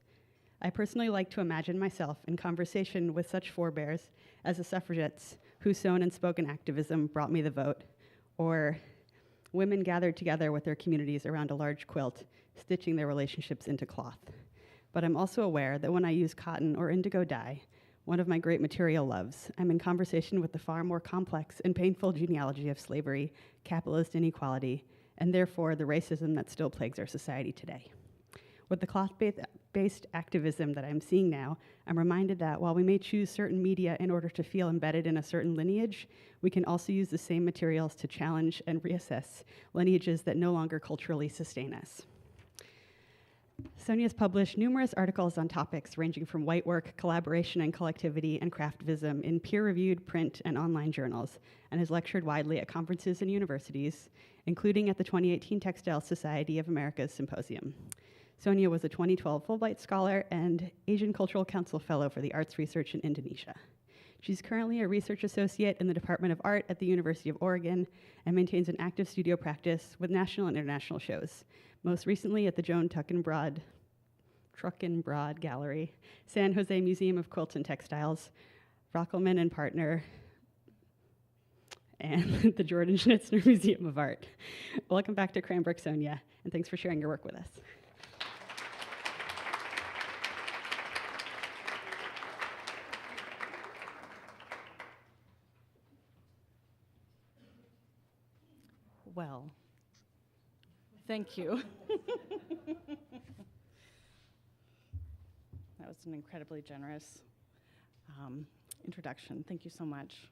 I personally like to imagine myself in conversation with such forebears as the suffragettes whose sewn and spoken activism brought me the vote, or women gathered together with their communities around a large quilt, stitching their relationships into cloth. But I'm also aware that when I use cotton or indigo dye, one of my great material loves, I'm in conversation with the far more complex and painful genealogy of slavery, capitalist inequality, and therefore the racism that still plagues our society today. With the cloth-based based activism that I'm seeing now, I'm reminded that while we may choose certain media in order to feel embedded in a certain lineage, we can also use the same materials to challenge and reassess lineages that no longer culturally sustain us. Sonja has published numerous articles on topics ranging from white work, collaboration and collectivity, and craftivism in peer-reviewed print and online journals, and has lectured widely at conferences and universities, including at the 2018 Textile Society of America's Symposium. Sonja was a 2012 Fulbright Scholar and Asian Cultural Council Fellow for the Arts Research in Indonesia. She's currently a research associate in the Department of Art at the University of Oregon and maintains an active studio practice with national and international shows, most recently at the Joan Truckenbrod Gallery, San Jose Museum of Quilts and Textiles, Rockelman and Partner, and the Jordan Schnitzler Museum of Art. Welcome back to Cranbrook, Sonja, and thanks for sharing your work with us. Well, thank you. That was an incredibly generous introduction. Thank you so much.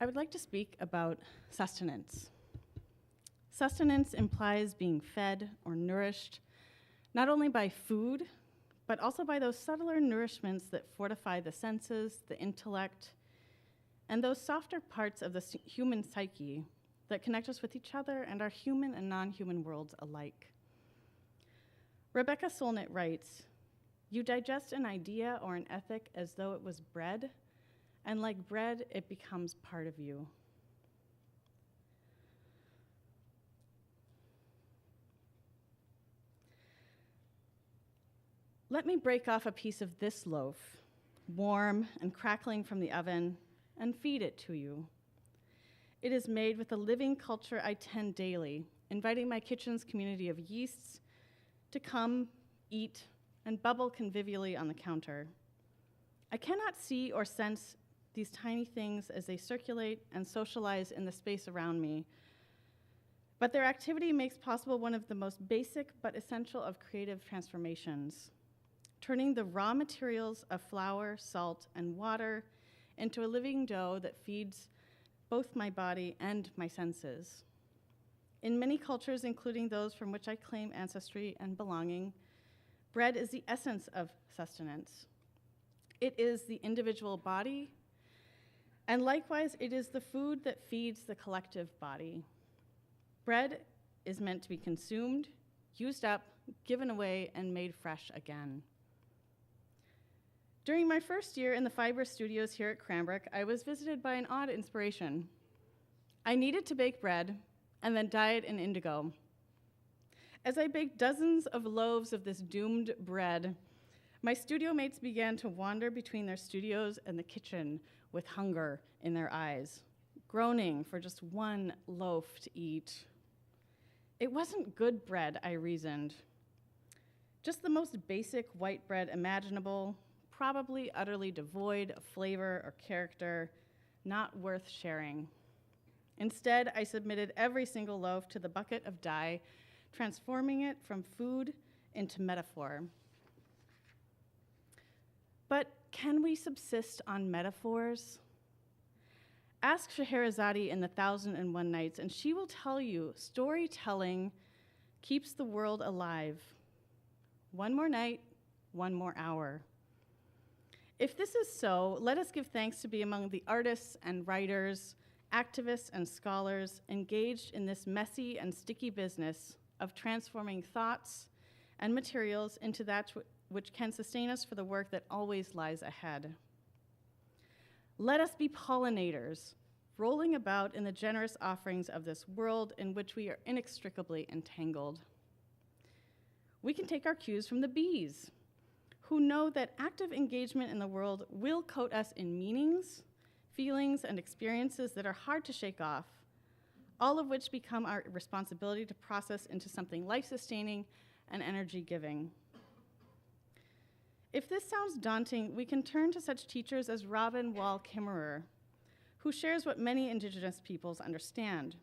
I would like to speak about sustenance. Sustenance implies being fed or nourished, not only by food, but also by those subtler nourishments that fortify the senses, the intellect, and those softer parts of the human psyche that connect us with each other and our human and non-human worlds alike. Rebecca Solnit writes, "You digest an idea or an ethic as though it was bread, and like bread, it becomes part of you." Let me break off a piece of this loaf, warm and crackling from the oven, and feed it to you. It is made with a living culture I tend daily, inviting my kitchen's community of yeasts to come, eat, and bubble convivially on the counter. I cannot see or sense these tiny things as they circulate and socialize in the space around me, but their activity makes possible one of the most basic but essential of creative transformations, turning the raw materials of flour, salt, and water into a living dough that feeds both my body and my senses. In many cultures, including those from which I claim ancestry and belonging, bread is the essence of sustenance. It is the individual body, and likewise, it is the food that feeds the collective body. Bread is meant to be consumed, used up, given away, and made fresh again. During my first year in the fiber studios here at Cranbrook, I was visited by an odd inspiration. I needed to bake bread and then dye it in indigo. As I baked dozens of loaves of this doomed bread, my studio mates began to wander between their studios and the kitchen with hunger in their eyes, groaning for just one loaf to eat. It wasn't good bread, I reasoned. Just the most basic white bread imaginable, probably utterly devoid of flavor or character, not worth sharing. Instead, I submitted every single loaf to the bucket of dye, transforming it from food into metaphor. But can we subsist on metaphors? Ask Scheherazade in the 1001 Nights, and she will tell you storytelling keeps the world alive. One more night, one more hour. If this is so, let us give thanks to be among the artists and writers, activists and scholars engaged in this messy and sticky business of transforming thoughts and materials into that which can sustain us for the work that always lies ahead. Let us be pollinators, rolling about in the generous offerings of this world in which we are inextricably entangled. We can take our cues from the bees, who know that active engagement in the world will coat us in meanings, feelings, and experiences that are hard to shake off, all of which become our responsibility to process into something life-sustaining and energy-giving. If this sounds daunting, we can turn to such teachers as Robin Wall Kimmerer, who shares what many Indigenous peoples understand,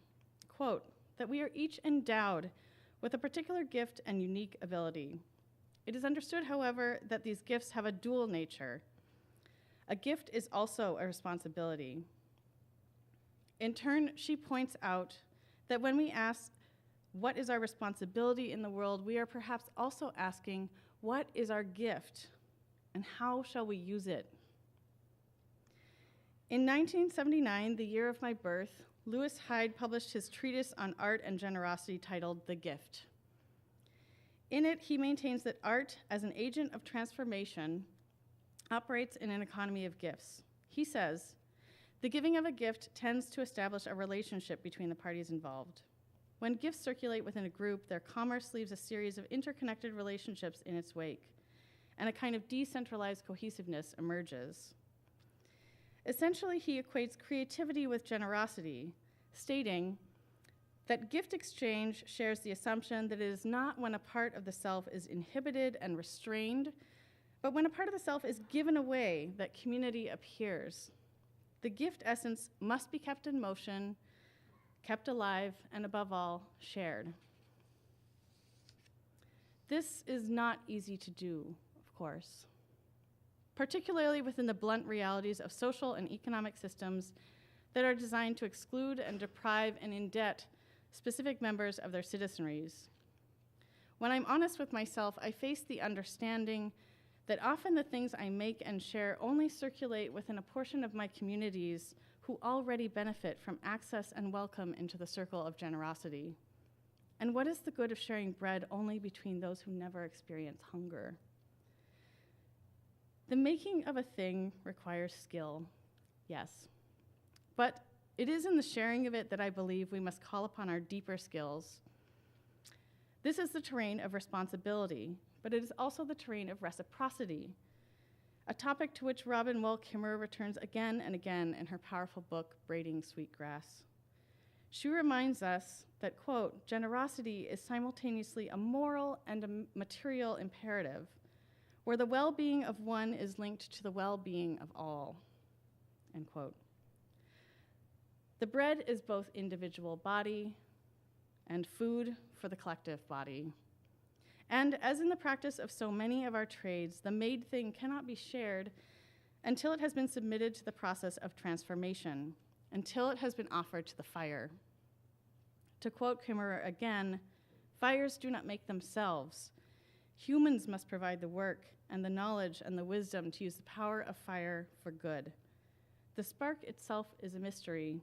quote, that we are each endowed with a particular gift and unique ability. It is understood, however, that these gifts have a dual nature. A gift is also a responsibility. In turn, she points out that when we ask, what is our responsibility in the world, we are perhaps also asking, what is our gift, and how shall we use it? In 1979, the year of my birth, Lewis Hyde published his treatise on art and generosity titled The Gift. In it, he maintains that art, as an agent of transformation, operates in an economy of gifts. He says, the giving of a gift tends to establish a relationship between the parties involved. When gifts circulate within a group, their commerce leaves a series of interconnected relationships in its wake, and a kind of decentralized cohesiveness emerges. Essentially, he equates creativity with generosity, stating that gift exchange shares the assumption that it is not when a part of the self is inhibited and restrained, but when a part of the self is given away that community appears. The gift essence must be kept in motion, kept alive, and above all, shared. This is not easy to do, of course, particularly within the blunt realities of social and economic systems that are designed to exclude and deprive and indebt specific members of their citizenries. When I'm honest with myself, I face the understanding that often the things I make and share only circulate within a portion of my communities who already benefit from access and welcome into the circle of generosity. And what is the good of sharing bread only between those who never experience hunger? The making of a thing requires skill, yes. But it is in the sharing of it that I believe we must call upon our deeper skills. This is the terrain of responsibility, but it is also the terrain of reciprocity, a topic to which Robin Wall Kimmerer returns again and again in her powerful book, Braiding Sweetgrass. She reminds us that, quote, generosity is simultaneously a moral and a material imperative, where the well-being of one is linked to the well-being of all, end quote. The bread is both individual body and food for the collective body. And as in the practice of so many of our trades, the made thing cannot be shared until it has been submitted to the process of transformation, until it has been offered to the fire. To quote Kimmerer again, fires do not make themselves. Humans must provide the work and the knowledge and the wisdom to use the power of fire for good. The spark itself is a mystery.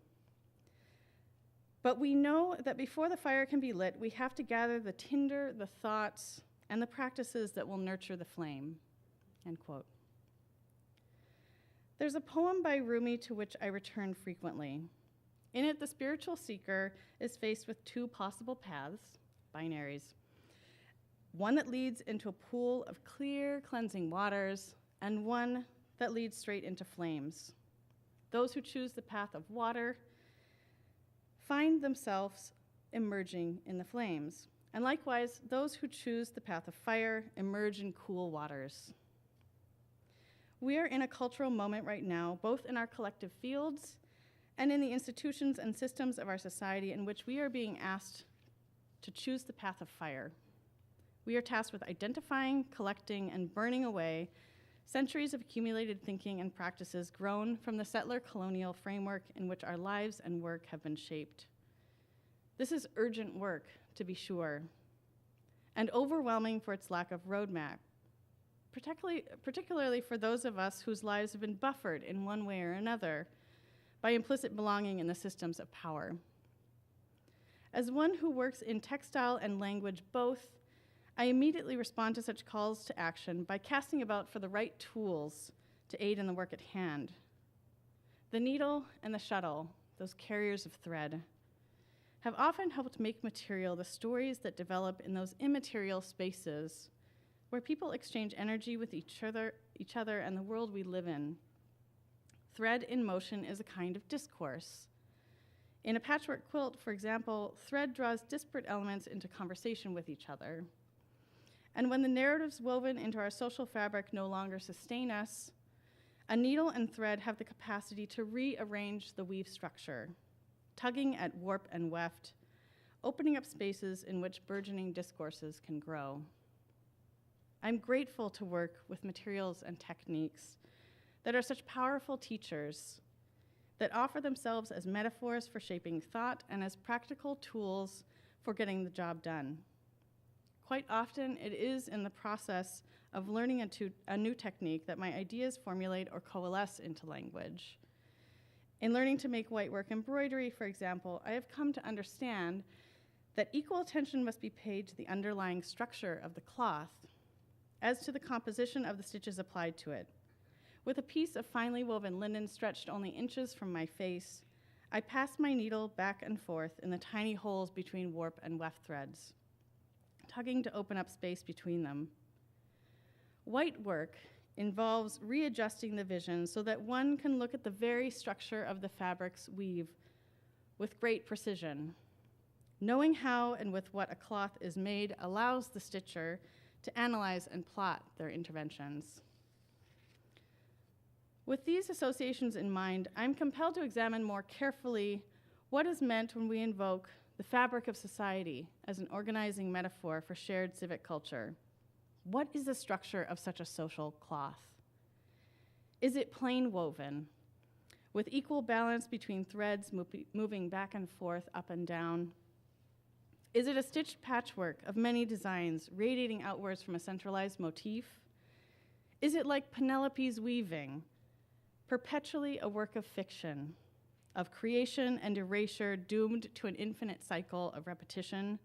But we know that before the fire can be lit, we have to gather the tinder, the thoughts, and the practices that will nurture the flame, end quote. There's a poem by Rumi to which I return frequently. In it, the spiritual seeker is faced with two possible paths, binaries. One that leads into a pool of clear, cleansing waters, and one that leads straight into flames. Those who choose the path of water find themselves emerging in the flames. And likewise, those who choose the path of fire emerge in cool waters. We are in a cultural moment right now, both in our collective fields and in the institutions and systems of our society in which we are being asked to choose the path of fire. We are tasked with identifying, collecting, and burning away centuries of accumulated thinking and practices grown from the settler colonial framework in which our lives and work have been shaped. This is urgent work, to be sure, and overwhelming for its lack of roadmap, particularly for those of us whose lives have been buffered in one way or another by implicit belonging in the systems of power. As one who works in textile and language both, I immediately respond to such calls to action by casting about for the right tools to aid in the work at hand. The needle and the shuttle, those carriers of thread, have often helped make material the stories that develop in those immaterial spaces where people exchange energy with each other and the world we live in. Thread in motion is a kind of discourse. In a patchwork quilt, for example, thread draws disparate elements into conversation with each other. And when the narratives woven into our social fabric no longer sustain us, a needle and thread have the capacity to rearrange the weave structure, tugging at warp and weft, opening up spaces in which burgeoning discourses can grow. I'm grateful to work with materials and techniques that are such powerful teachers that offer themselves as metaphors for shaping thought and as practical tools for getting the job done. Quite often, it is in the process of learning a new technique that my ideas formulate or coalesce into language. In learning to make whitework embroidery, for example, I have come to understand that equal attention must be paid to the underlying structure of the cloth as to the composition of the stitches applied to it. With a piece of finely woven linen stretched only inches from my face, I pass my needle back and forth in the tiny holes between warp and weft threads, tugging to open up space between them. White work involves readjusting the vision so that one can look at the very structure of the fabric's weave with great precision. Knowing how and with what a cloth is made allows the stitcher to analyze and plot their interventions. With these associations in mind, I'm compelled to examine more carefully what is meant when we invoke the fabric of society as an organizing metaphor for shared civic culture. What is the structure of such a social cloth? Is it plain woven, with equal balance between threads moving back and forth, up and down? Is it a stitched patchwork of many designs radiating outwards from a centralized motif? Is it like Penelope's weaving, perpetually a work of fiction, of creation and erasure doomed to an infinite cycle of repetition?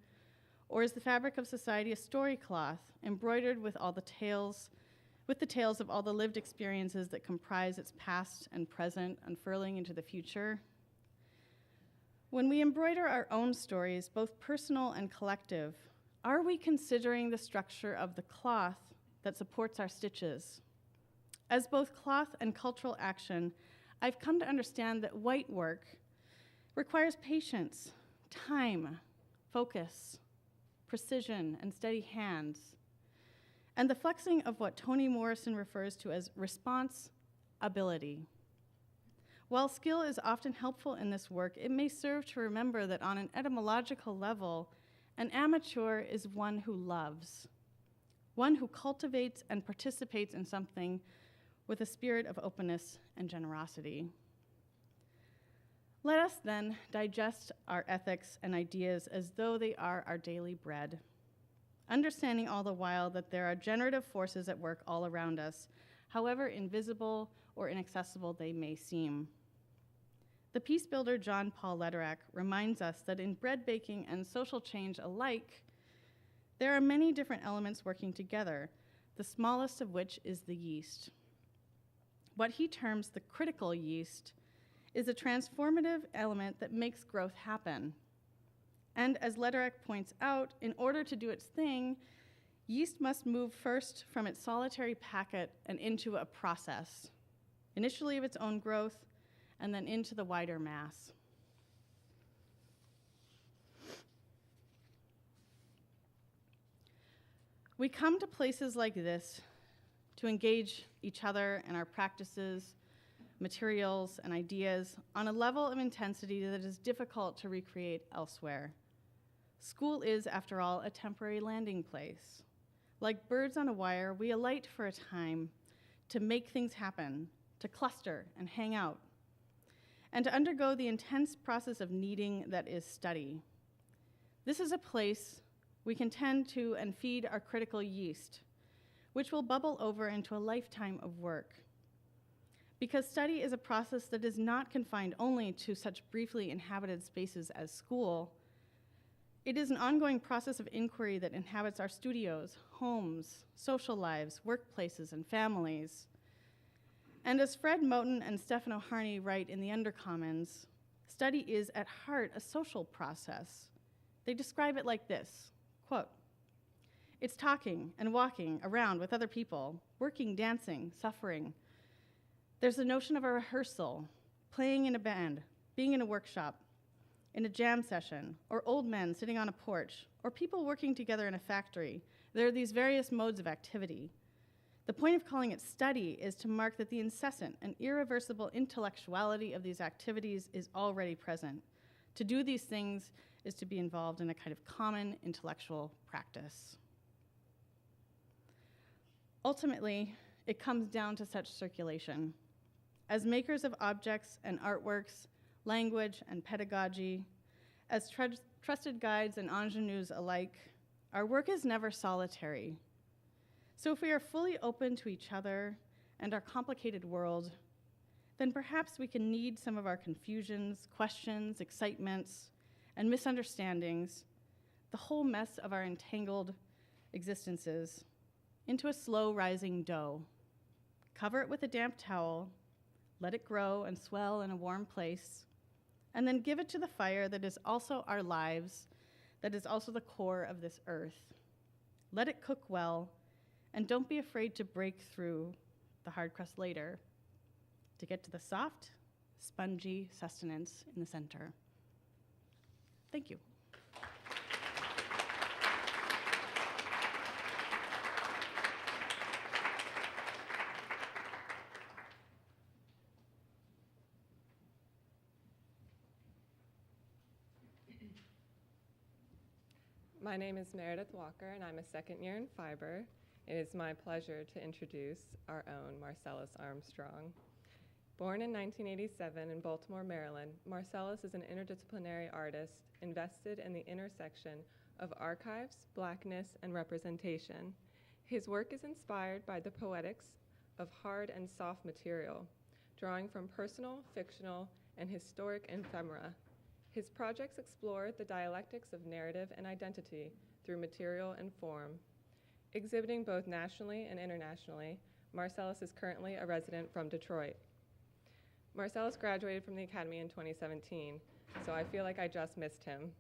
Or is the fabric of society a story cloth embroidered with the tales of all the lived experiences that comprise its past and present, unfurling into the future? When we embroider our own stories, both personal and collective, are we considering the structure of the cloth that supports our stitches? As both cloth and cultural action, I've come to understand that white work requires patience, time, focus, precision, and steady hands, and the flexing of what Toni Morrison refers to as response ability. While skill is often helpful in this work, it may serve to remember that on an etymological level, an amateur is one who loves, one who cultivates and participates in something with a spirit of openness and generosity. Let us then digest our ethics and ideas as though they are our daily bread, understanding all the while that there are generative forces at work all around us, however invisible or inaccessible they may seem. The peace builder John Paul Lederach reminds us that in bread baking and social change alike, there are many different elements working together, the smallest of which is the yeast. What he terms the critical yeast is a transformative element that makes growth happen. And as Lederach points out, in order to do its thing, yeast must move first from its solitary packet and into a process, initially of its own growth, and then into the wider mass. We come to places like this to engage each other and our practices, materials, and ideas on a level of intensity that is difficult to recreate elsewhere. School is, after all, a temporary landing place. Like birds on a wire, we alight for a time to make things happen, to cluster and hang out, and to undergo the intense process of kneading that is study. This is a place we can tend to and feed our critical yeast, which will bubble over into a lifetime of work. Because study is a process that is not confined only to such briefly inhabited spaces as school, it is an ongoing process of inquiry that inhabits our studios, homes, social lives, workplaces, and families. And as Fred Moten and Stefano Harney write in the Undercommons, study is at heart a social process. They describe it like this, quote, "It's talking and walking around with other people, working, dancing, suffering. There's the notion of a rehearsal, playing in a band, being in a workshop, in a jam session, or old men sitting on a porch, or people working together in a factory. There are these various modes of activity. The point of calling it study is to mark that the incessant and irreversible intellectuality of these activities is already present. To do these things is to be involved in a kind of common intellectual practice. Ultimately, it comes down to such circulation. As makers of objects and artworks, language and pedagogy, as trusted guides and ingenues alike, our work is never solitary. So if we are fully open to each other and our complicated world, then perhaps we can knead some of our confusions, questions, excitements, and misunderstandings, the whole mess of our entangled existences, into a slow rising dough. Cover it with a damp towel, let it grow and swell in a warm place, and then give it to the fire that is also our lives, that is also the core of this earth. Let it cook well, and don't be afraid to break through the hard crust later to get to the soft, spongy sustenance in the center. Thank you. My name is Meredith Walker, and I'm a second year in fiber. It is my pleasure to introduce our own Marcellus Armstrong. Born in 1987 in Baltimore, Maryland, Marcellus is an interdisciplinary artist invested in the intersection of archives, Blackness, and representation. His work is inspired by the poetics of hard and soft material, drawing from personal, fictional, and historic ephemera. His projects explore the dialectics of narrative and identity through material and form. Exhibiting both nationally and internationally, Marcellus is currently a resident from Detroit. Marcellus graduated from the Academy in 2017, so I feel like I just missed him.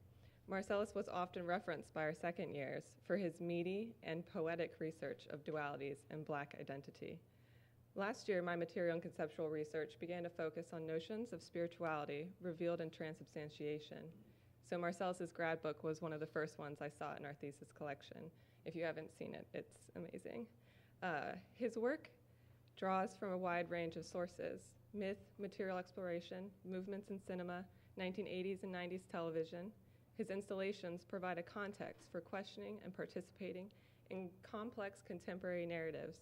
Marcellus was often referenced by our second years for his meaty and poetic research of dualities and Black identity. Last year, my material and conceptual research began to focus on notions of spirituality revealed in transubstantiation. So Marcellus's grad book was one of the first ones I saw in our thesis collection. If you haven't seen it, it's amazing. His work draws from a wide range of sources: myth, material exploration, movements in cinema, 1980s and 90s television. His installations provide a context for questioning and participating in complex contemporary narratives,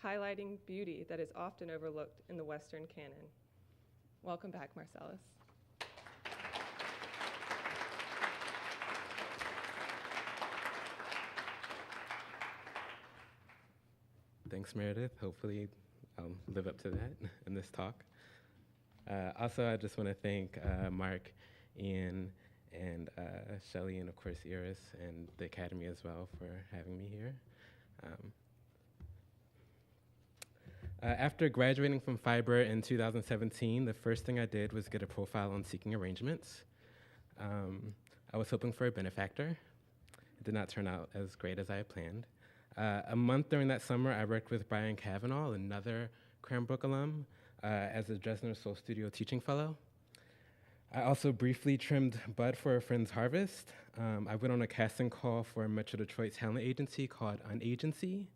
highlighting beauty that is often overlooked in the Western canon. Welcome back, Marcellus. Thanks, Meredith. Hopefully I'll live up to that in this talk. Also, I just want to thank Mark, Ian, and Shelley, and of course Iris, and the Academy as well for having me here. After graduating from Fiber in 2017, the first thing I did was get a profile on Seeking Arrangements. I was hoping for a benefactor. It did not turn out as great as I had planned. A month during that summer, I worked with Brian Cavanaugh, another Cranbrook alum, as a Dresdner Soul Studio teaching fellow. I also briefly trimmed bud for a friend's harvest. I went on a casting call for a Metro Detroit talent agency called Unagency.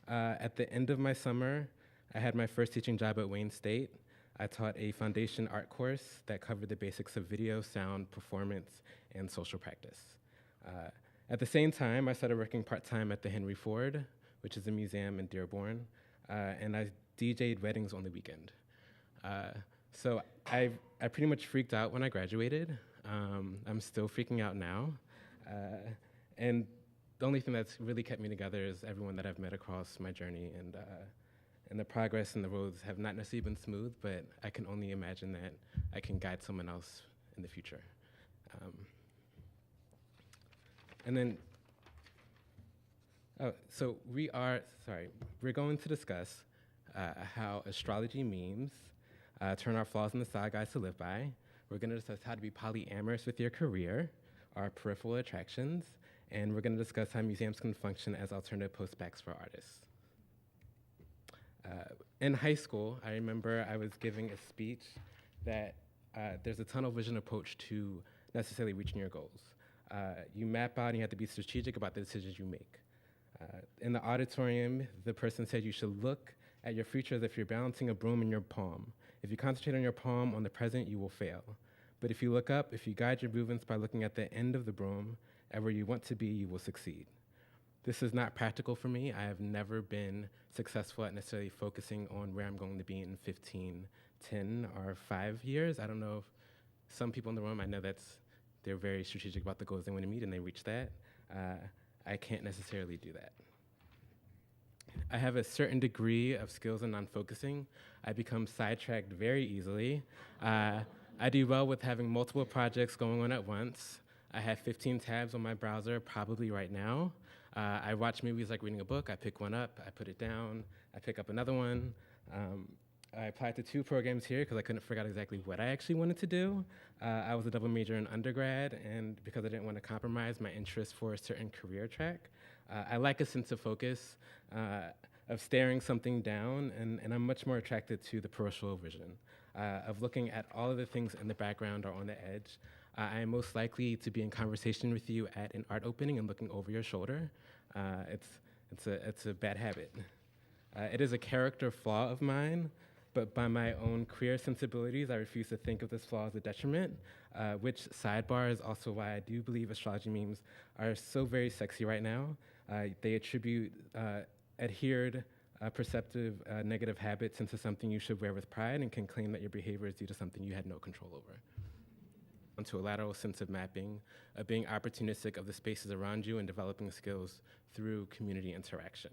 At the end of my summer, I had my first teaching job at Wayne State. I taught a foundation art course that covered the basics of video, sound, performance, and social practice. At the same time, I started working part-time at the Henry Ford, which is a museum in Dearborn, and I DJ'd weddings on the weekend. So I pretty much freaked out when I graduated. I'm still freaking out now. And the only thing that's really kept me together is everyone that I've met across my journey, and the progress and the roads have not necessarily been smooth, but I can only imagine that I can guide someone else in the future. And then, so we're going to discuss how astrology memes turn our flaws into side guides to live by. We're going to discuss how to be polyamorous with your career, our peripheral attractions, and we're going to discuss how museums can function as alternative post-backs for artists. In high school, I remember I was giving a speech that there's a tunnel vision approach to necessarily reaching your goals. You map out and you have to be strategic about the decisions you make. In the auditorium, the person said you should look at your future as if you're balancing a broom in your palm. If you concentrate on your palm, on the present, you will fail. But if you look up, if you guide your movements by looking at the end of the broom, and where you want to be, you will succeed. This is not practical for me. I have never been successful at necessarily focusing on where I'm going to be in 15, 10, or 5 years. I don't know if some people in the room, I know they're very strategic about the goals they want to meet and they reach that. I can't necessarily do that. I have a certain degree of skills in non-focusing. I become sidetracked very easily. I do well with having multiple projects going on at once. I have 15 tabs on my browser, probably right now. I watch movies like reading a book. I pick one up, I put it down, I pick up another one. I applied to 2 programs here because I couldn't figure out exactly what I actually wanted to do. I was a double major in undergrad, and because I didn't want to compromise my interest for a certain career track, I like a sense of focus, of staring something down, and I'm much more attracted to the peripheral vision, of looking at all of the things in the background or on the edge. I am most likely to be in conversation with you at an art opening and looking over your shoulder. It's a bad habit. It is a character flaw of mine, but by my own queer sensibilities, I refuse to think of this flaw as a detriment, which sidebar is also why I do believe astrology memes are so very sexy right now. They attribute adhered, perceptive negative habits into something you should wear with pride and can claim that your behavior is due to something you had no control over. Onto a lateral sense of mapping, of being opportunistic of the spaces around you and developing skills through community interaction.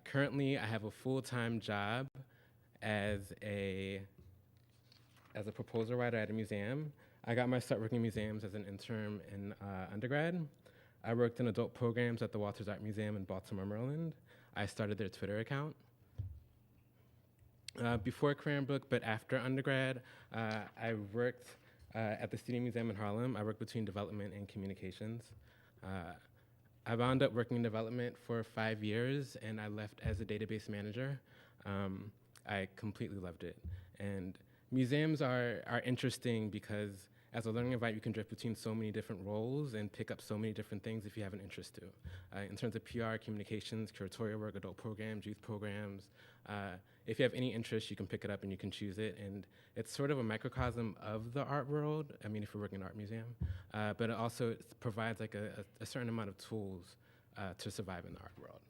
Currently, I have a full-time job as a proposal writer at a museum. I got my start working in museums as an intern in undergrad. I worked in adult programs at the Walters Art Museum in Baltimore, Maryland. I started their Twitter account. Before Cranbrook, but after undergrad, I worked at the Studio Museum in Harlem. I worked between development and communications. I wound up working in development for 5 years, and I left as a database manager. I completely loved it. And museums are interesting because as a learning environment, you can drift between so many different roles and pick up so many different things if you have an interest to. In terms of PR, communications, curatorial work, adult programs, youth programs, if you have any interest, you can pick it up and you can choose it. And it's sort of a microcosm of the art world. I mean, if you're working in an art museum, but it also provides like a certain amount of tools to survive in the art world.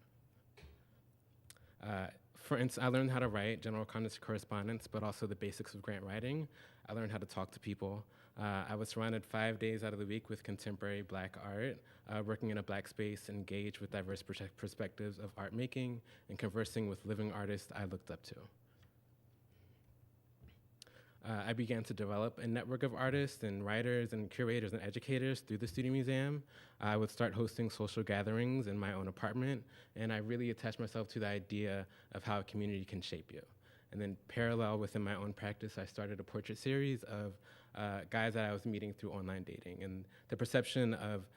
For instance, I learned how to write general correspondence, but also the basics of grant writing. I learned how to talk to people. I was surrounded 5 days out of the week with contemporary Black art, working in a Black space, engaged with diverse perspectives of art making, and conversing with living artists I looked up to. I began to develop a network of artists and writers and curators and educators through the Studio Museum. I would start hosting social gatherings in my own apartment, and I really attached myself to the idea of how a community can shape you. And then parallel within my own practice, I started a portrait series of guys that I was meeting through online dating. And the perception of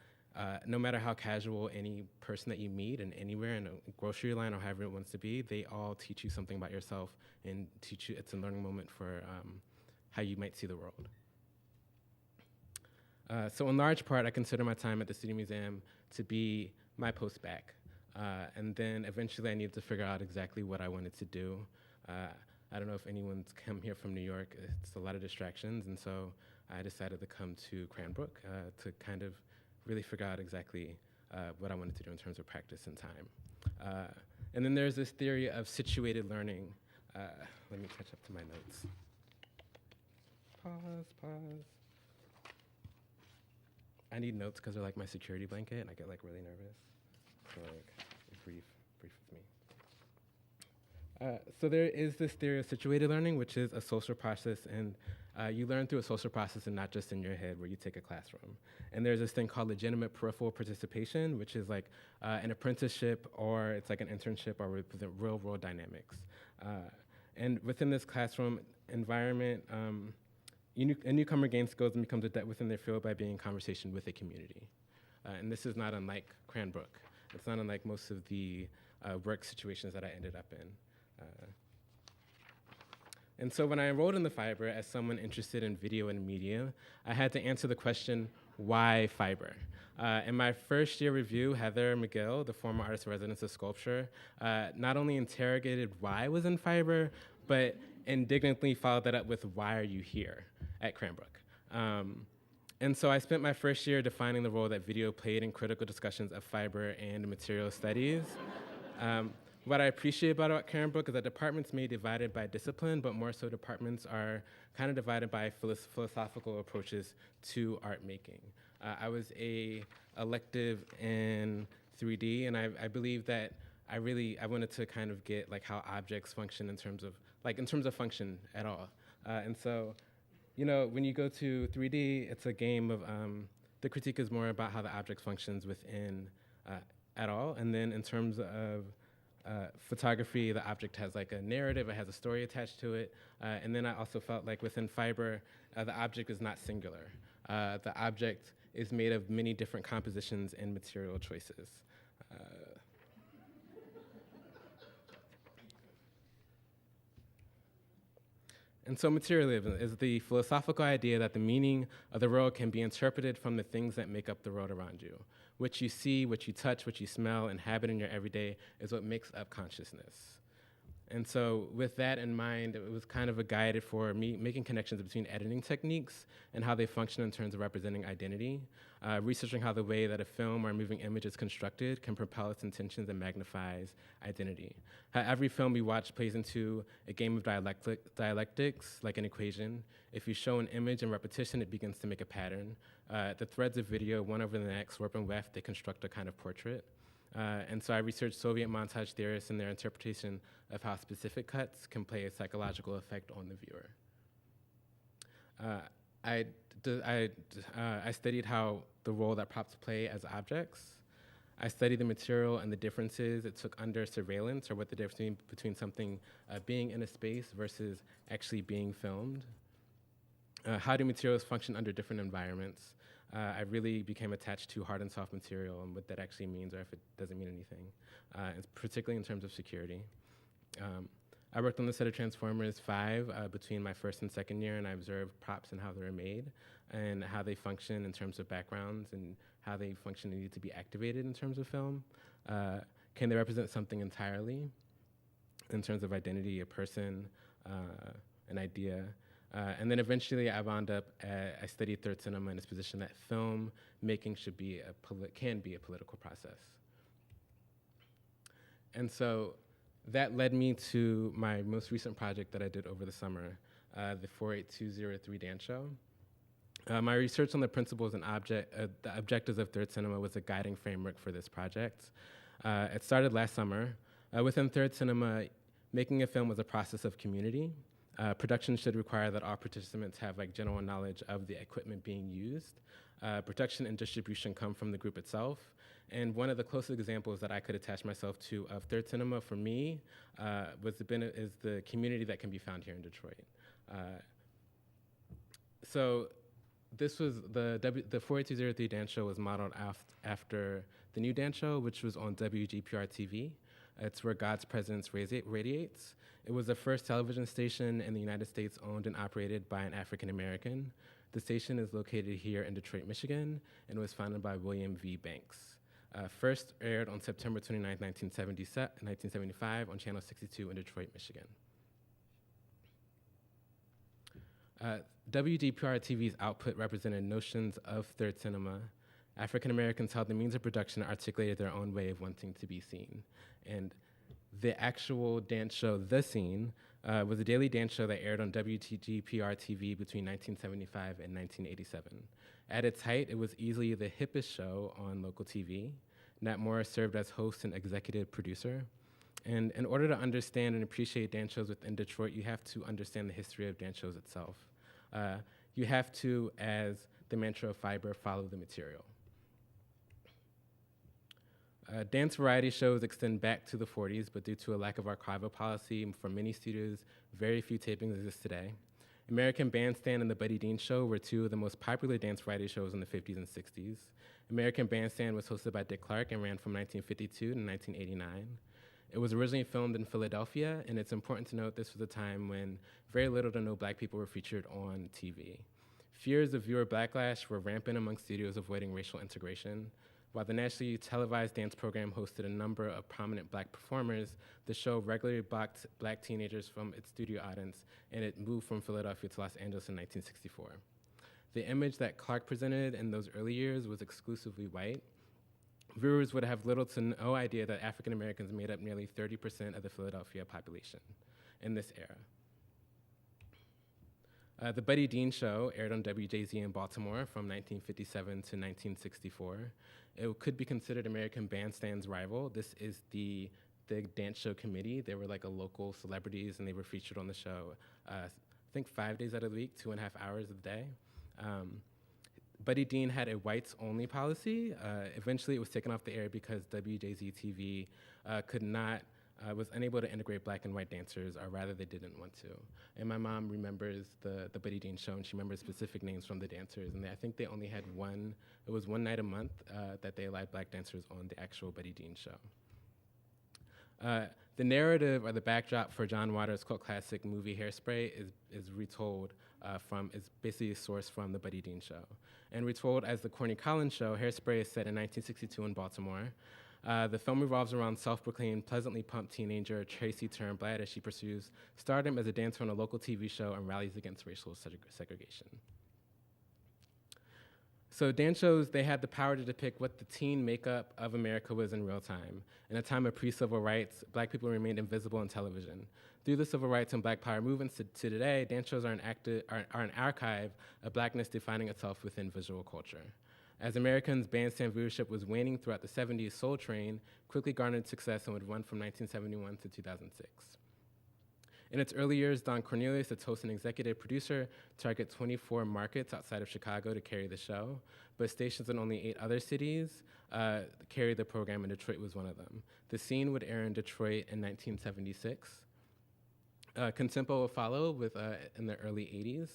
no matter how casual any person that you meet and anywhere in a grocery line or however it wants to be, they all teach you something about yourself and teach you, it's a learning moment for how you might see the world. So in large part, I consider my time at the Studio Museum to be my post-bac. And then eventually I needed to figure out exactly what I wanted to do. I don't know if anyone's come here from New York. It's a lot of distractions, and so I decided to come to Cranbrook to kind of really figure out exactly what I wanted to do in terms of practice and time. And then there's this theory of situated learning. Let me catch up to my notes. Pause. I need notes because they're like my security blanket, and I get like really nervous. So like, brief with me. So there is this theory of situated learning, which is a social process, and you learn through a social process and not just in your head where you take a classroom. And there's this thing called legitimate peripheral participation, which is like an apprenticeship, or it's like an internship, or with real world dynamics. And within this classroom environment, a newcomer gains skills and becomes adept within their field by being in conversation with a community. And this is not unlike Cranbrook. It's not unlike most of the work situations that I ended up in. And so when I enrolled in the Fiber as someone interested in video and media, I had to answer the question, why fiber? In my first year review, Heather McGill, the former artist in residence of sculpture, not only interrogated why I was in fiber, but indignantly followed that up with, why are you here at Cranbrook? And so I spent my first year defining the role that video played in critical discussions of fiber and material studies. What I appreciate about Cranbrook is that departments may be divided by discipline, but more so departments are kind of divided by philosophical approaches to art making. I was a elective in 3D, and I believe that I wanted to kind of get like how objects function in terms of function at all. And so, you know, when you go to 3D, it's a game of, the critique is more about how the object functions within at all. And then in terms of photography, the object has like a narrative, it has a story attached to it. And then I also felt like within fiber, the object is not singular. The object is made of many different compositions and material choices. And so materialism is the philosophical idea that the meaning of the world can be interpreted from the things that make up the world around you. What you see, what you touch, what you smell, inhabit in your everyday is what makes up consciousness. And so with that in mind, it was kind of a guide for me making connections between editing techniques and how they function in terms of representing identity, researching how the way that a film or a moving image is constructed can propel its intentions and magnifies identity. How every film we watch plays into a game of dialectics, like an equation. If you show an image in repetition, it begins to make a pattern. The threads of video, one over the next, warp and weft, they construct a kind of portrait. And so I researched Soviet montage theorists and their interpretation of how specific cuts can play a psychological effect on the viewer. I studied how the role that props play as objects. I studied the material and the differences it took under surveillance, or what the difference between something being in a space versus actually being filmed. How do materials function under different environments? I really became attached to hard and soft material and what that actually means, or if it doesn't mean anything, particularly in terms of security. I worked on the set of Transformers 5 between my first and second year, and I observed props and how they were made, and how they function in terms of backgrounds, and how they function and need to be activated in terms of film. Can they represent something entirely in terms of identity, a person, an idea? And then eventually I wound up, I studied third cinema in this position that film making can be a political process. And so that led me to my most recent project that I did over the summer, the 48203 dance show. My research on the principles and the objectives of third cinema was a guiding framework for this project. It started last summer. Within third cinema, making a film was a process of community. Production should require that all participants have like general knowledge of the equipment being used. Production and distribution come from the group itself. And one of the closest examples that I could attach myself to of third cinema for me is the community that can be found here in Detroit. So this was the 48203 dance show was modeled after the new dance show, which was on WGPR TV. It's where God's presence radiates. It was the first television station in the United States owned and operated by an African American. The station is located here in Detroit, Michigan, and was founded by William V. Banks. First aired on September 29, 1975 on Channel 62 in Detroit, Michigan. WGPR TV's output represented notions of third cinema. African Americans held the means of production and articulated their own way of wanting to be seen. And the actual dance show, The Scene, was a daily dance show that aired on WGPR TV between 1975 and 1987. At its height, it was easily the hippest show on local TV. Nat Morris served as host and executive producer. And in order to understand and appreciate dance shows within Detroit, you have to understand the history of dance shows itself. You have to, as the mantra of fiber, follow the material. Dance variety shows extend back to the 40s, but due to a lack of archival policy for many studios, very few tapings exist today. American Bandstand and The Buddy Dean Show were two of the most popular dance variety shows in the 50s and 60s. American Bandstand was hosted by Dick Clark and ran from 1952 to 1989. It was originally filmed in Philadelphia, and it's important to note this was a time when very little to no black people were featured on TV. Fears of viewer backlash were rampant among studios avoiding racial integration. While the nationally televised dance program hosted a number of prominent black performers, the show regularly blocked black teenagers from its studio audience, and it moved from Philadelphia to Los Angeles in 1964. The image that Clark presented in those early years was exclusively white. Viewers would have little to no idea that African Americans made up nearly 30% of the Philadelphia population in this era. The Buddy Dean Show aired on WJZ in Baltimore from 1957 to 1964. It could be considered American Bandstand's rival. This is the dance show committee. They were like a local celebrities, and they were featured on the show, I think 5 days out of the week, 2.5 hours a day. Buddy Dean had a whites-only policy. Eventually, it was taken off the air because WJZ-TV was unable to integrate black and white dancers, or rather, they didn't want to. And my mom remembers the Buddy Dean Show, and she remembers specific names from the dancers. And I think they only had one night a month that they allowed black dancers on the actual Buddy Dean Show. The narrative or the backdrop for John Waters' cult classic movie Hairspray is retold is basically sourced from the Buddy Dean Show. And retold as the Corny Collins Show, Hairspray is set in 1962 in Baltimore. The film revolves around self-proclaimed, pleasantly pumped teenager Tracy Turnblad as she pursues stardom as a dancer on a local TV show and rallies against racial segregation. So dance shows, they had the power to depict what the teen makeup of America was in real time. In a time of pre-civil rights, black people remained invisible on television. Through the civil rights and black power movements to today, dance shows are an archive of blackness defining itself within visual culture. As Americans' bandstand viewership was waning throughout the 70s, Soul Train quickly garnered success and would run from 1971 to 2006. In its early years, Don Cornelius, its host and executive producer, targeted 24 markets outside of Chicago to carry the show, but stations in only 8 other cities carried the program, and Detroit was one of them. The Scene would air in Detroit in 1976. Contempo would follow in the early 80s.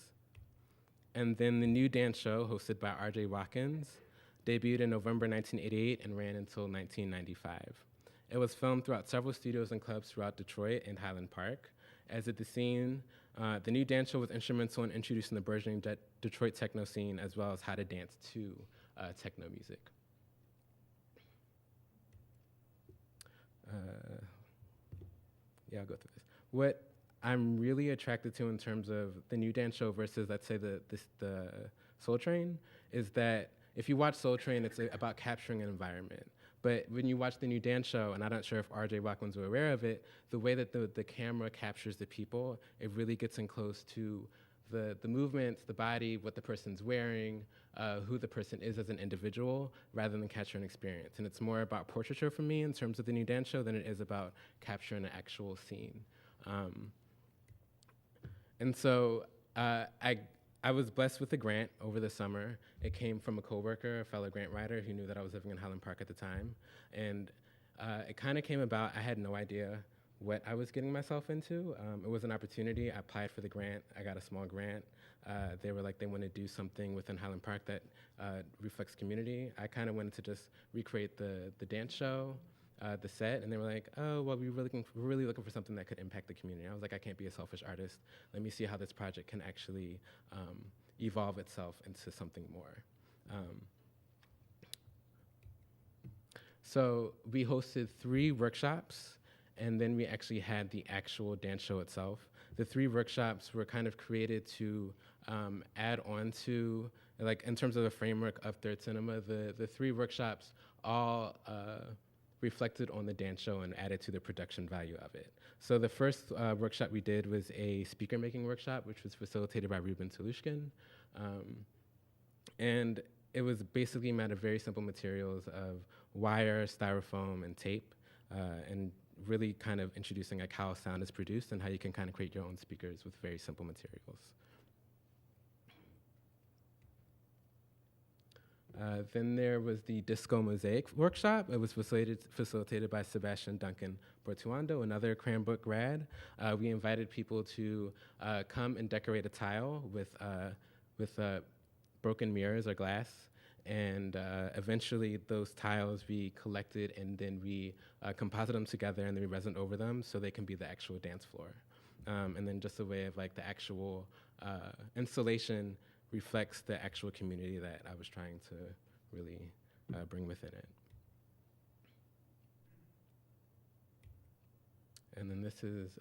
And then the New Dance Show, hosted by R.J. Watkins, debuted in November 1988 and ran until 1995. It was filmed throughout several studios and clubs throughout Detroit and Highland Park. As at the scene, the New Dance Show was instrumental in introducing the burgeoning Detroit techno scene, as well as how to dance to techno music. I'll go through this. What I'm really attracted to in terms of the New Dance Show versus, let's say, the Soul Train is that if you watch Soul Train, it's about capturing an environment. But when you watch the New Dance Show, and I'm not sure if R.J. Watkins was aware of it, the way that the camera captures the people, it really gets in close to the movements, the body, what the person's wearing, who the person is as an individual, rather than capture an experience. And it's more about portraiture for me in terms of the New Dance Show than it is about capturing an actual scene. And so I was blessed with a grant over the summer. It came from a coworker, a fellow grant writer who knew that I was living in Highland Park at the time. And it kind of came about, I had no idea what I was getting myself into. It was an opportunity. I applied for the grant. I got a small grant. They were like, they want to do something within Highland Park that reflects community. I kind of wanted to just recreate the dance show, the set, and they were like, oh, well, we're really looking for something that could impact the community. I was like, I can't be a selfish artist. Let me see how this project can actually evolve itself into something more. So we hosted 3 workshops, and then we actually had the actual dance show itself. The 3 workshops were kind of created to add on to, like in terms of the framework of Third Cinema, the 3 workshops all reflected on the dance show and added to the production value of it. So the first workshop we did was a speaker making workshop, which was facilitated by Ruben Tolushkin. And it was basically made of very simple materials of wire, styrofoam, and tape, and really kind of introducing like how sound is produced and how you can kind of create your own speakers with very simple materials. Then there was the Disco Mosaic workshop. It was facilitated by Sebastian Duncan Bortuando, another Cranbrook grad. We invited people to come and decorate a tile with broken mirrors or glass. And eventually those tiles we collected and then we composite them together and then we resin over them so they can be the actual dance floor. And then just a way of like the actual installation reflects the actual community that I was trying to really bring within it. And then this is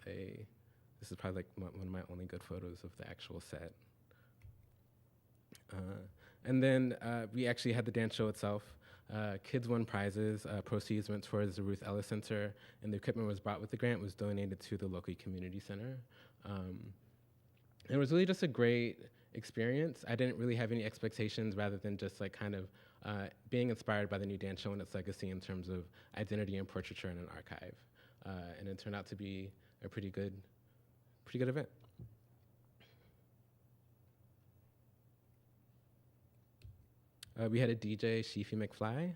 probably like one of my only good photos of the actual set. And then we actually had the dance show itself. Kids won prizes. Proceeds went towards the Ruth Ellis Center, and the equipment was brought with the grant was donated to the local community center. It was really just a great experience. I didn't really have any expectations rather than just like kind of being inspired by the new dance show and its legacy in terms of identity and portraiture in an archive. And it turned out to be a pretty good event. We had a DJ, Sheefy McFly,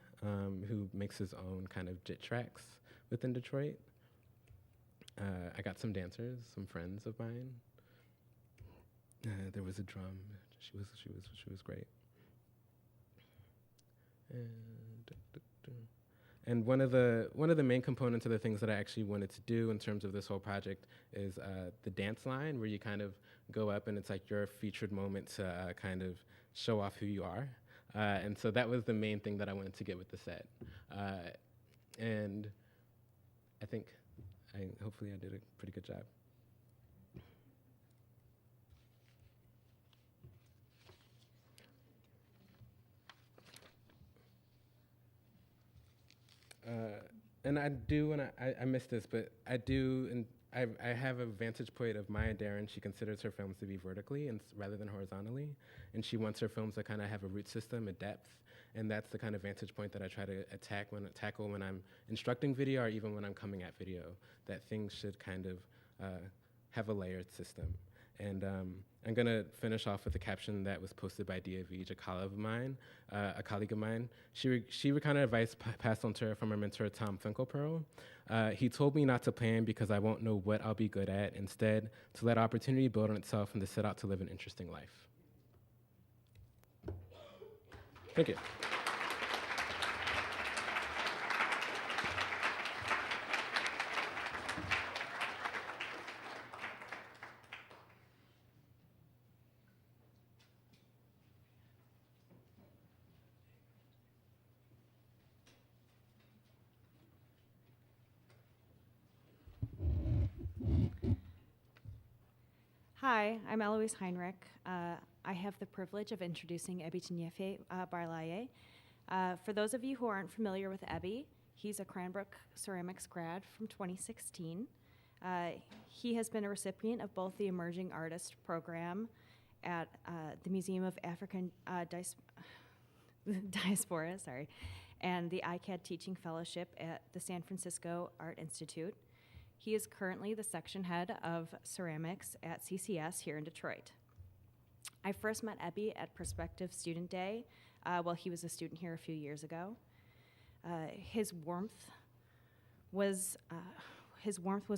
who makes his own kind of jit tracks within Detroit. I got some dancers, some friends of mine. There was a drum. She was great. And one of the main components of the things that I actually wanted to do in terms of this whole project is the dance line, where you kind of go up and it's like your featured moment to kind of show off who you are. And so that was the main thing that I wanted to get with the set. And I think hopefully I did a pretty good job. And I do, and I missed this, but I do, and I have a vantage point of Maya Deren. She considers her films to be vertically and rather than horizontally, and she wants her films to kind of have a root system, a depth, and that's the kind of vantage point that I try to tackle when I'm instructing video or even when I'm coming at video, that things should kind of have a layered system. And I'm gonna finish off with a caption that was posted by Dia Vij, a colleague of mine. She recounted advice passed on to her from her mentor, Tom Finkelpearl. He told me not to plan because I won't know what I'll be good at. Instead, to let opportunity build on itself and to set out to live an interesting life. Thank you. Hi, I'm Eloise Heinrich. I have the privilege of introducing Ebitenyefa Baralaye. For those of you who aren't familiar with Ebby, he's a Cranbrook ceramics grad from 2016. He has been a recipient of both the Emerging Artist Program at the Museum of African Diaspora, and the ICAD Teaching Fellowship at the San Francisco Art Institute. He is currently the section head of ceramics at CCS here in Detroit. I first met Ebby at Prospective Student Day while he was a student here a few years ago. His warmth was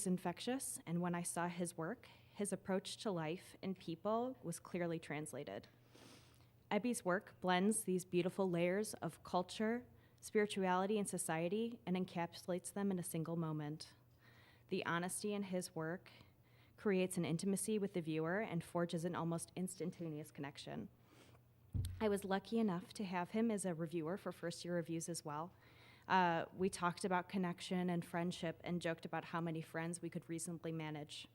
infectious, and when I saw his work, his approach to life and people was clearly translated. Ebby's work blends these beautiful layers of culture, spirituality, and society and encapsulates them in a single moment. The honesty in his work creates an intimacy with the viewer and forges an almost instantaneous connection. I was lucky enough to have him as a reviewer for first-year reviews as well. We talked about connection and friendship and joked about how many friends we could reasonably manage.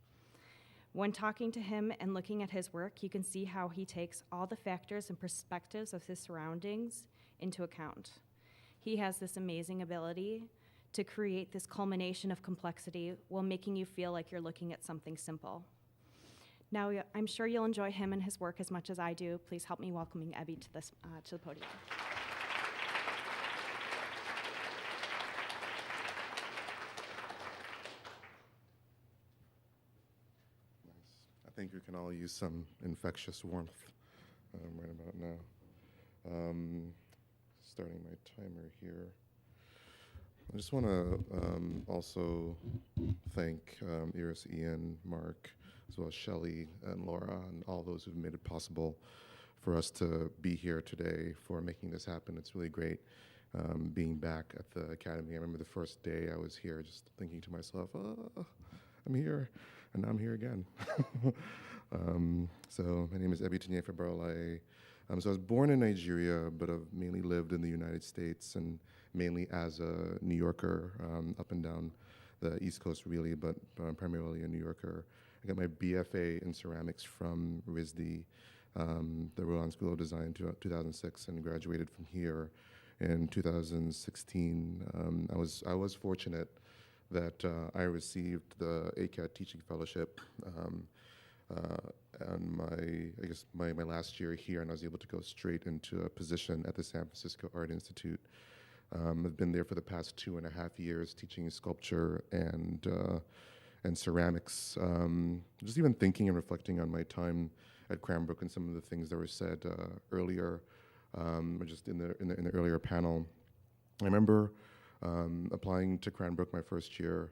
When talking to him and looking at his work, you can see how he takes all the factors and perspectives of his surroundings into account. He has this amazing ability to create this culmination of complexity while making you feel like you're looking at something simple. Now, I'm sure you'll enjoy him and his work as much as I do. Please help me welcoming Ebby to the podium. I think we can all use some infectious warmth right about now. Starting my timer here. I just want to also thank Iris, Ian, Mark, as well as Shelley and Laura, and all those who've made it possible for us to be here today for making this happen. It's really great being back at the Academy. I remember the first day I was here just thinking to myself, oh, I'm here, and now I'm here again. So my name is Ebitenyefa Baralaye. So I was born in Nigeria, but I've mainly lived in the United States and mainly as a New Yorker, up and down the East Coast really, but primarily a New Yorker. I got my BFA in ceramics from RISD, the Rhode Island School of Design, 2006, and graduated from here in 2016. I was fortunate that I received the ACAT Teaching Fellowship and my last year here, and I was able to go straight into a position at the San Francisco Art Institute. I've been there for the past 2.5 years teaching sculpture and ceramics. Just even thinking and reflecting on my time at Cranbrook and some of the things that were said earlier, or just in the earlier panel. I remember applying to Cranbrook my first year,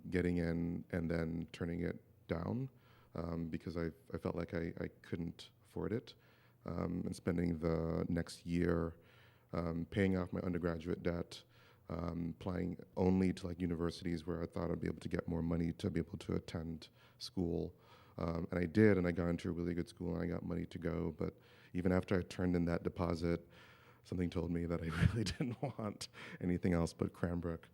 getting in and then turning it down because I felt like I couldn't afford it, and spending the next year paying off my undergraduate debt, applying only to like universities where I thought I'd be able to get more money to be able to attend school. And I did, and I got into a really good school, and I got money to go. But even after I turned in that deposit, something told me that I really didn't want anything else but Cranbrook.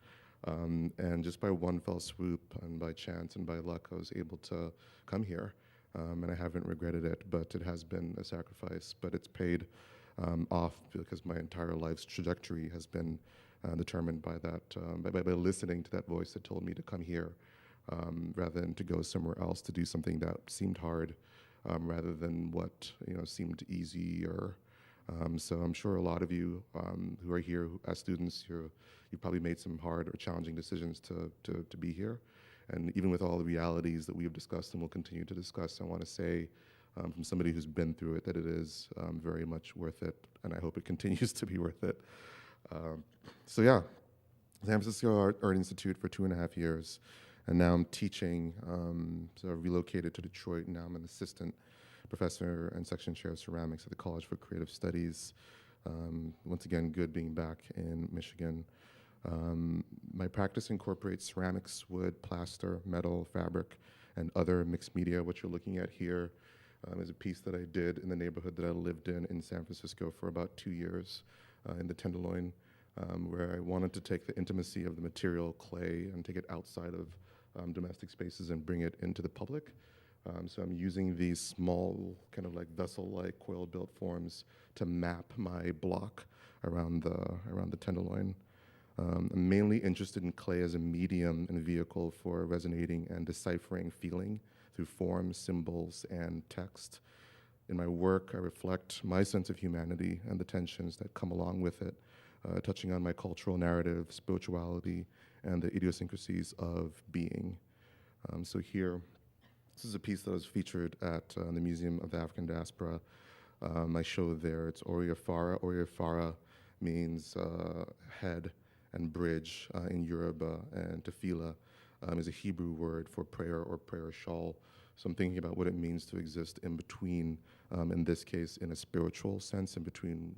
And just by one fell swoop, and by chance and by luck, I was able to come here. And I haven't regretted it, but it has been a sacrifice. But it's paid off because my entire life's trajectory has been determined by that, by listening to that voice that told me to come here, rather than to go somewhere else to do something that seemed hard, rather than what seemed easy. Or so I'm sure a lot of you who are here as students, you probably made some hard or challenging decisions to be here. And even with all the realities that we have discussed and will continue to discuss, I want to say from somebody who's been through it that it is very much worth it, and I hope it continues to be worth it. So yeah, San Francisco Art Institute for 2.5 years, and now I'm teaching. So I relocated to Detroit, and now I'm an assistant professor and section chair of ceramics at the College for Creative Studies. Once again, good being back in Michigan. My practice incorporates ceramics, wood, plaster, metal, fabric, and other mixed media. What you're looking at here is a piece that I did in the neighborhood that I lived in San Francisco for about 2 years, in the Tenderloin, where I wanted to take the intimacy of the material, clay, and take it outside of domestic spaces and bring it into the public. So I'm using these small, kind of like vessel-like coil-built forms to map my block around the Tenderloin. I'm mainly interested in clay as a medium and vehicle for resonating and deciphering feeling through form, symbols, and text. In my work, I reflect my sense of humanity and the tensions that come along with it, touching on my cultural narrative, spirituality, and the idiosyncrasies of being. So here, this is a piece that was featured at the Museum of the African Diaspora. I show there, it's Oriafara. Oriafara means head and bridge in Yoruba, and tefillah is a Hebrew word for prayer or prayer shawl. So I'm thinking about what it means to exist in between, in this case, in a spiritual sense, in between,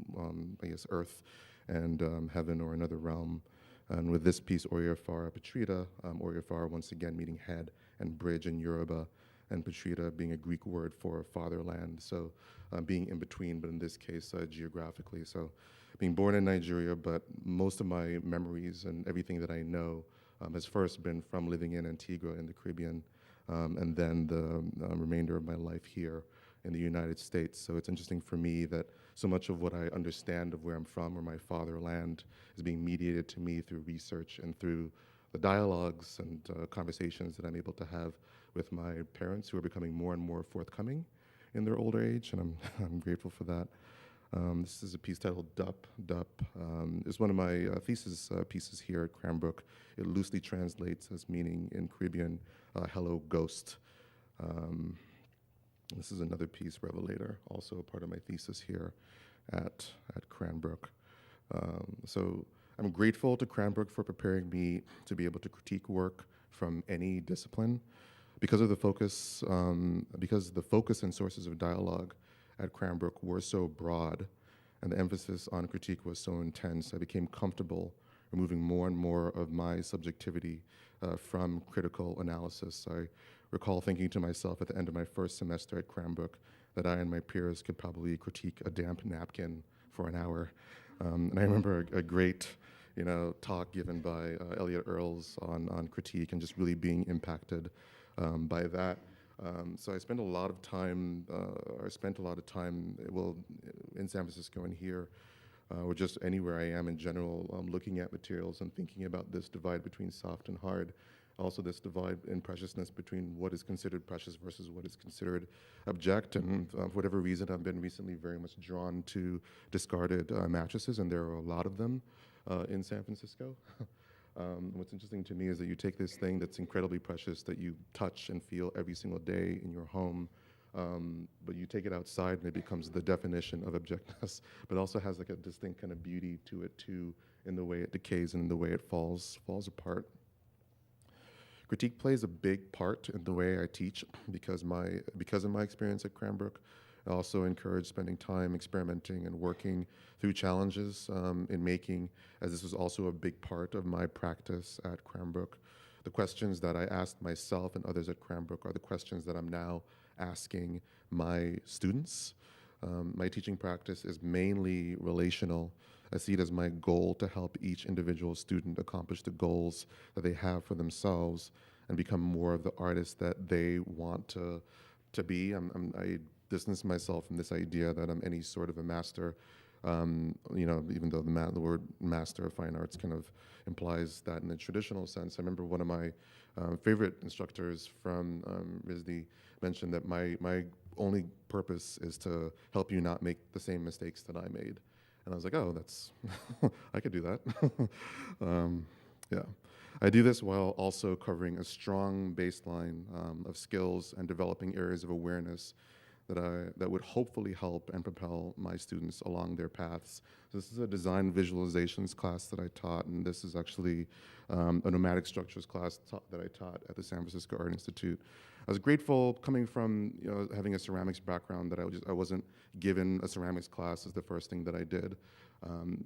I guess, earth and heaven or another realm. And with this piece, Oriafara Petrita, Oriafara once again meaning head and bridge in Yoruba, and Petrita being a Greek word for fatherland. So being in between, but in this case, geographically. So being born in Nigeria, but most of my memories and everything that I know has first been from living in Antigua in the Caribbean, and then the remainder of my life here in the United States. So it's interesting for me that so much of what I understand of where I'm from or my fatherland is being mediated to me through research and through the dialogues and conversations that I'm able to have with my parents, who are becoming more and more forthcoming in their older age, and I'm grateful for that. This is a piece titled Dup. Dup is one of my thesis pieces here at Cranbrook. It loosely translates as meaning in Caribbean, hello ghost. This is another piece, Revelator, also a part of my thesis here at Cranbrook. So I'm grateful to Cranbrook for preparing me to be able to critique work from any discipline. Because of the focus, because the focus and sources of dialogue at Cranbrook were so broad, and the emphasis on critique was so intense, I became comfortable removing more and more of my subjectivity from critical analysis. I recall thinking to myself at the end of my first semester at Cranbrook that I and my peers could probably critique a damp napkin for an hour. And I remember a great talk given by Elliot Earls on critique and just really being impacted by that. So I spent a lot of time, in San Francisco and here, or just anywhere I am in general, looking at materials and thinking about this divide between soft and hard. Also this divide in preciousness between what is considered precious versus what is considered abject. And for whatever reason, I've been recently very much drawn to discarded mattresses, and there are a lot of them in San Francisco. What's interesting to me is that you take this thing that's incredibly precious that you touch and feel every single day in your home, but you take it outside and it becomes the definition of abjectness, but also has like a distinct kind of beauty to it too, in the way it decays and in the way it falls apart. Critique plays a big part in the way I teach because of my experience at Cranbrook. I also encourage spending time experimenting and working through challenges in making, as this was also a big part of my practice at Cranbrook. The questions that I asked myself and others at Cranbrook are the questions that I'm now asking my students. My teaching practice is mainly relational. I see it as my goal to help each individual student accomplish the goals that they have for themselves and become more of the artist that they want to be. I distance myself from this idea that I'm any sort of a master, even though the word master of fine arts kind of implies that in a traditional sense. I remember one of my favorite instructors from RISD mentioned that my only purpose is to help you not make the same mistakes that I made. And I was like, oh, that's, I could do that. Yeah. I do this while also covering a strong baseline of skills and developing areas of awareness that would hopefully help and propel my students along their paths. So this is a design visualizations class that I taught, and this is actually a nomadic structures class that I taught at the San Francisco Art Institute. I was grateful coming from having a ceramics background that I wasn't given a ceramics class as the first thing that I did.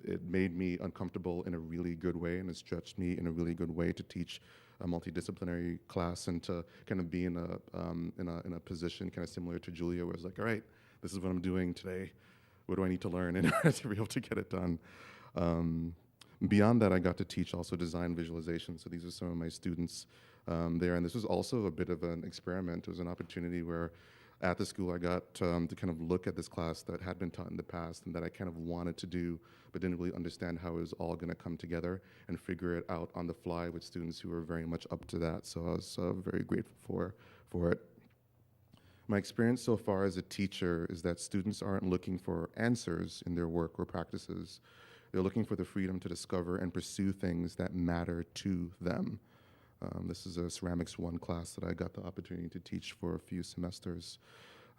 It made me uncomfortable in a really good way, and it stretched me in a really good way to teach a multidisciplinary class and to kind of be in a position kind of similar to Julia, where it's like, all right, this is what I'm doing today. What do I need to learn in order to be able to get it done? Beyond that, I got to teach also design visualization. So these are some of my students there, and this was also a bit of an experiment. It was an opportunity where at the school I got to kind of look at this class that had been taught in the past and that I kind of wanted to do, but didn't really understand how it was all going to come together and figure it out on the fly with students who were very much up to that. So I was very grateful for it. My experience so far as a teacher is that students aren't looking for answers in their work or practices. They're looking for the freedom to discover and pursue things that matter to them. This is a Ceramics 1 class that I got the opportunity to teach for a few semesters.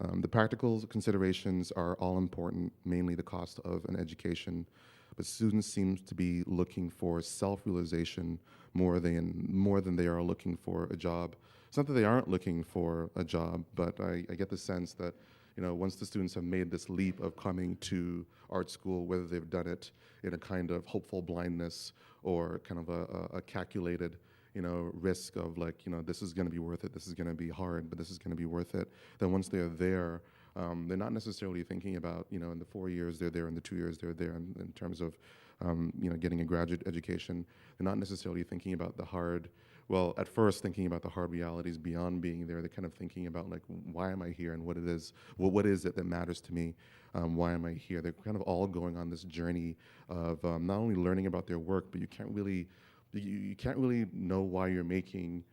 The practical considerations are all important, mainly the cost of an education, but students seem to be looking for self-realization more than they are looking for a job. It's not that they aren't looking for a job, but I get the sense that once the students have made this leap of coming to art school, whether they've done it in a kind of hopeful blindness or kind of a calculated risk of like, this is going to be worth it, this is going to be hard, but this is going to be worth it, then once they're there, they're not necessarily thinking about, in the 4 years they're there and the 2 years they're there in terms of, getting a graduate education. They're not necessarily thinking about the hard, well, at first thinking about the hard realities beyond being there. They're kind of thinking about like, why am I here and what it is, what is it that matters to me? Why am I here? They're kind of all going on this journey of not only learning about their work, but you can't really know why you're making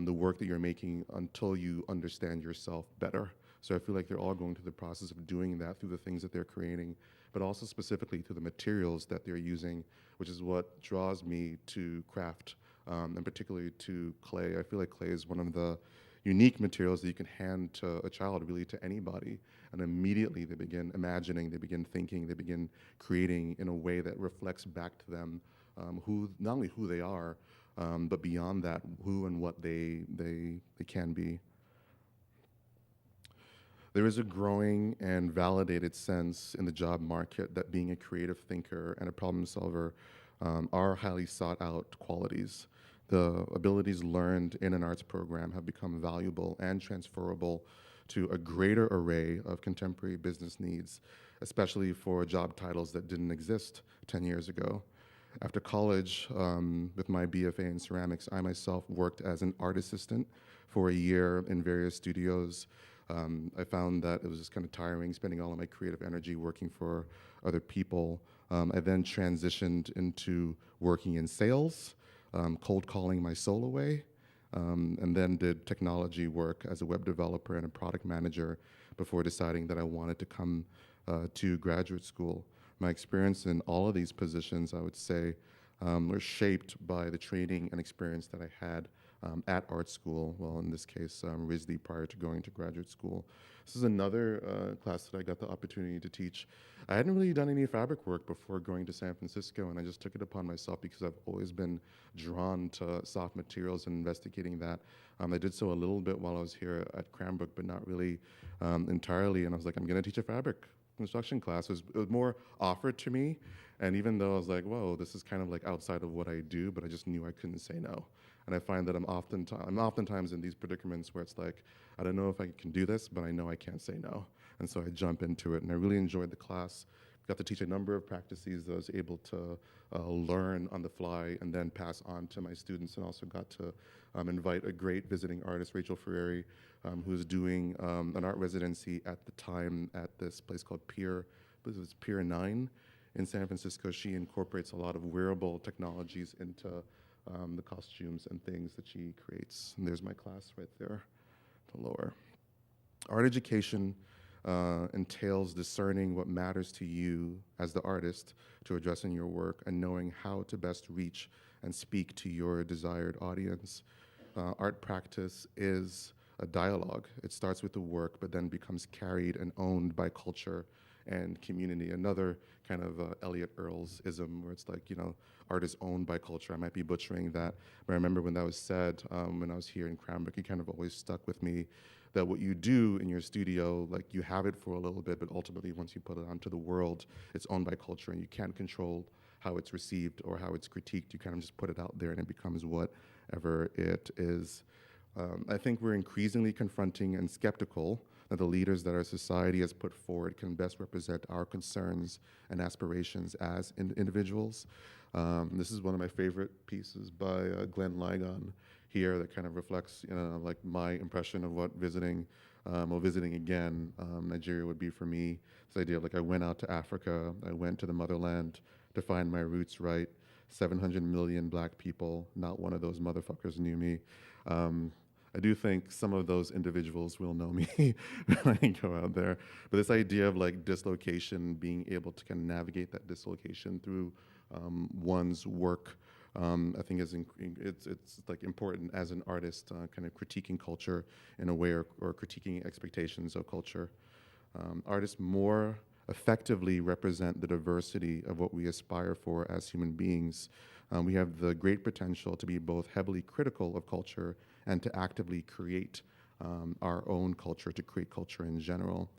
the work that you're making until you understand yourself better. So I feel like they're all going through the process of doing that through the things that they're creating, but also specifically through the materials that they're using, which is what draws me to craft, and particularly to clay. I feel like clay is one of the unique materials that you can hand to a child, really to anybody, and immediately they begin imagining, they begin thinking, they begin creating in a way that reflects back to them not only who they are, but beyond that, who and what they can be. There is a growing and validated sense in the job market that being a creative thinker and a problem solver are highly sought out qualities. the abilities learned in an arts program have become valuable and transferable to a greater array of contemporary business needs, especially for job titles that didn't exist 10 years ago. After college, with my BFA in ceramics, I myself worked as an art assistant for a year in various studios. I found that it was just kind of tiring, spending all of my creative energy working for other people. I then transitioned into working in sales, cold calling my soul away, and then did technology work as a web developer and a product manager before deciding that I wanted to come to graduate school. My experience in all of these positions, I would say, were shaped by the training and experience that I had at art school, well, in this case, RISD, prior to going to graduate school. This is another class that I got the opportunity to teach. I hadn't really done any fabric work before going to San Francisco, and I just took it upon myself because I've always been drawn to soft materials and investigating that. I did so a little bit while I was here at Cranbrook, but not really entirely, and I was like, I'm gonna teach a fabric construction class. It was more offered to me, and even though I was like, whoa, this is kind of like outside of what I do, but I just knew I couldn't say no. And I find that I'm oftentimes in these predicaments where it's like, I don't know if I can do this, but I know I can't say no. And so I jump into it, and I really enjoyed the class. Got to teach a number of practices that I was able to learn on the fly and then pass on to my students, and also got to invite a great visiting artist, Rachel Ferreri, who's doing an art residency at the time at this place called Pier, I believe it was Pier 9 in San Francisco. She incorporates a lot of wearable technologies into the costumes and things that she creates. And there's my class right there, the lower. Art education entails discerning what matters to you as the artist to address in your work and knowing how to best reach and speak to your desired audience. Art practice is a dialogue. It starts with the work, but then becomes carried and owned by culture and community. Another kind of Elliot Earls-ism, where it's like, you know, art is owned by culture. I might be butchering that, but I remember when that was said, when I was here in Cranbrook, it kind of always stuck with me, that what you do in your studio, like you have it for a little bit, but ultimately once you put it onto the world, it's owned by culture, and you can't control how it's received or how it's critiqued. You kind of just put it out there and it becomes whatever it is. I think we're increasingly confronting and skeptical that the leaders that our society has put forward can best represent our concerns and aspirations as individuals. This is one of my favorite pieces by Glenn Adamson here that kind of reflects, you know, like my impression of what visiting or visiting again Nigeria would be for me. This idea of like I went out to Africa, I went to the motherland to find my roots right. 700 million black people, not one of those motherfuckers knew me. I do think some of those individuals will know me when I go out there. But this idea of like dislocation, being able to kind of navigate that dislocation through one's work, I think it's like important as an artist, kind of critiquing culture in a way, or critiquing expectations of culture. Artists more effectively represent the diversity of what we aspire for as human beings. We have the great potential to be both heavily critical of culture and to actively create our own culture, to create culture in general.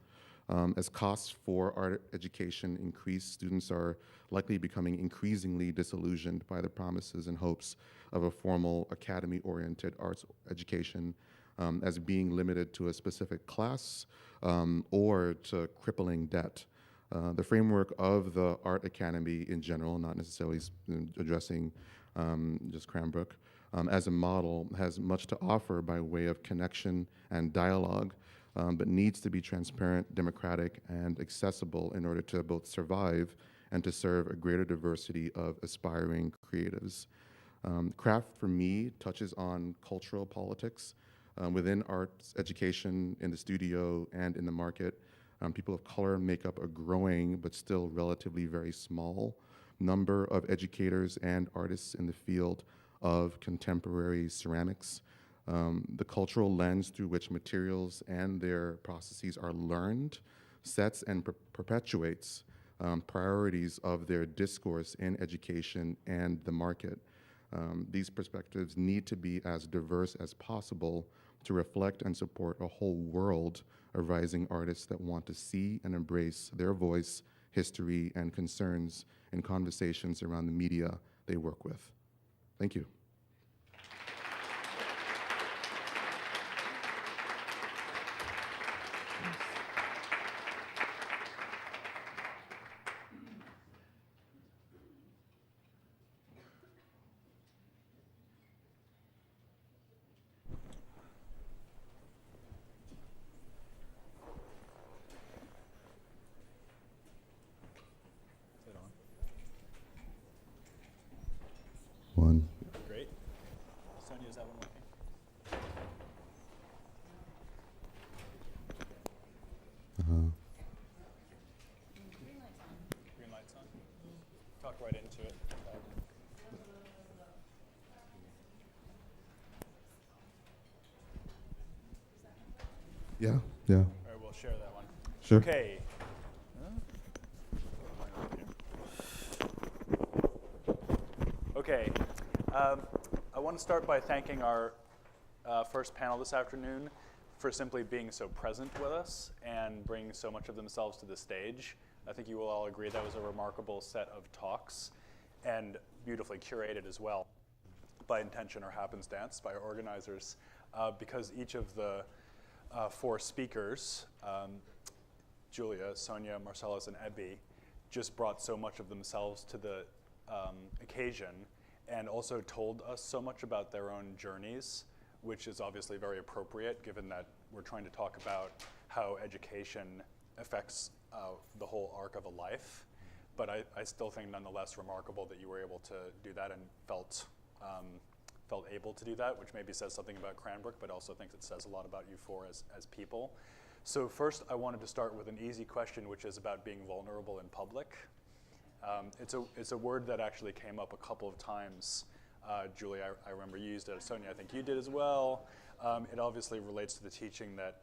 As costs for art education increase, students are likely becoming increasingly disillusioned by the promises and hopes of a formal academy-oriented arts education as being limited to a specific class or to crippling debt. The framework of the Art Academy in general, not necessarily addressing just Cranbrook, as a model has much to offer by way of connection and dialogue, but needs to be transparent, democratic, and accessible in order to both survive and to serve a greater diversity of aspiring creatives. Craft, for me, touches on cultural politics within arts education, in the studio, and in the market. People of color make up a growing but still relatively very small number of educators and artists in the field of contemporary ceramics. The cultural lens through which materials and their processes are learned sets and perpetuates priorities of their discourse in education and the market. These perspectives need to be as diverse as possible to reflect and support a whole world of rising artists that want to see and embrace their voice, history, and concerns in conversations around the media they work with. Thank you. Yeah. All right, we'll share that one. Sure. Okay. Okay. I want to start by thanking our first panel this afternoon for simply being so present with us and bringing so much of themselves to the stage. I think you will all agree that was a remarkable set of talks and beautifully curated as well by intention or happenstance by our organizers, because each of the four speakers, Julia, Sonja, Marcellus, and Ebby, just brought so much of themselves to the occasion and also told us so much about their own journeys, which is obviously very appropriate given that we're trying to talk about how education affects the whole arc of a life. But I still think nonetheless remarkable that you were able to do that and felt able to do that, which maybe says something about Cranbrook, but also thinks it says a lot about you four as people. So first I wanted to start with an easy question, which is about being vulnerable in public. It's a word that actually came up a couple of times. Julie, I remember you used it. Sonja, I think you did as well. It obviously relates to the teaching that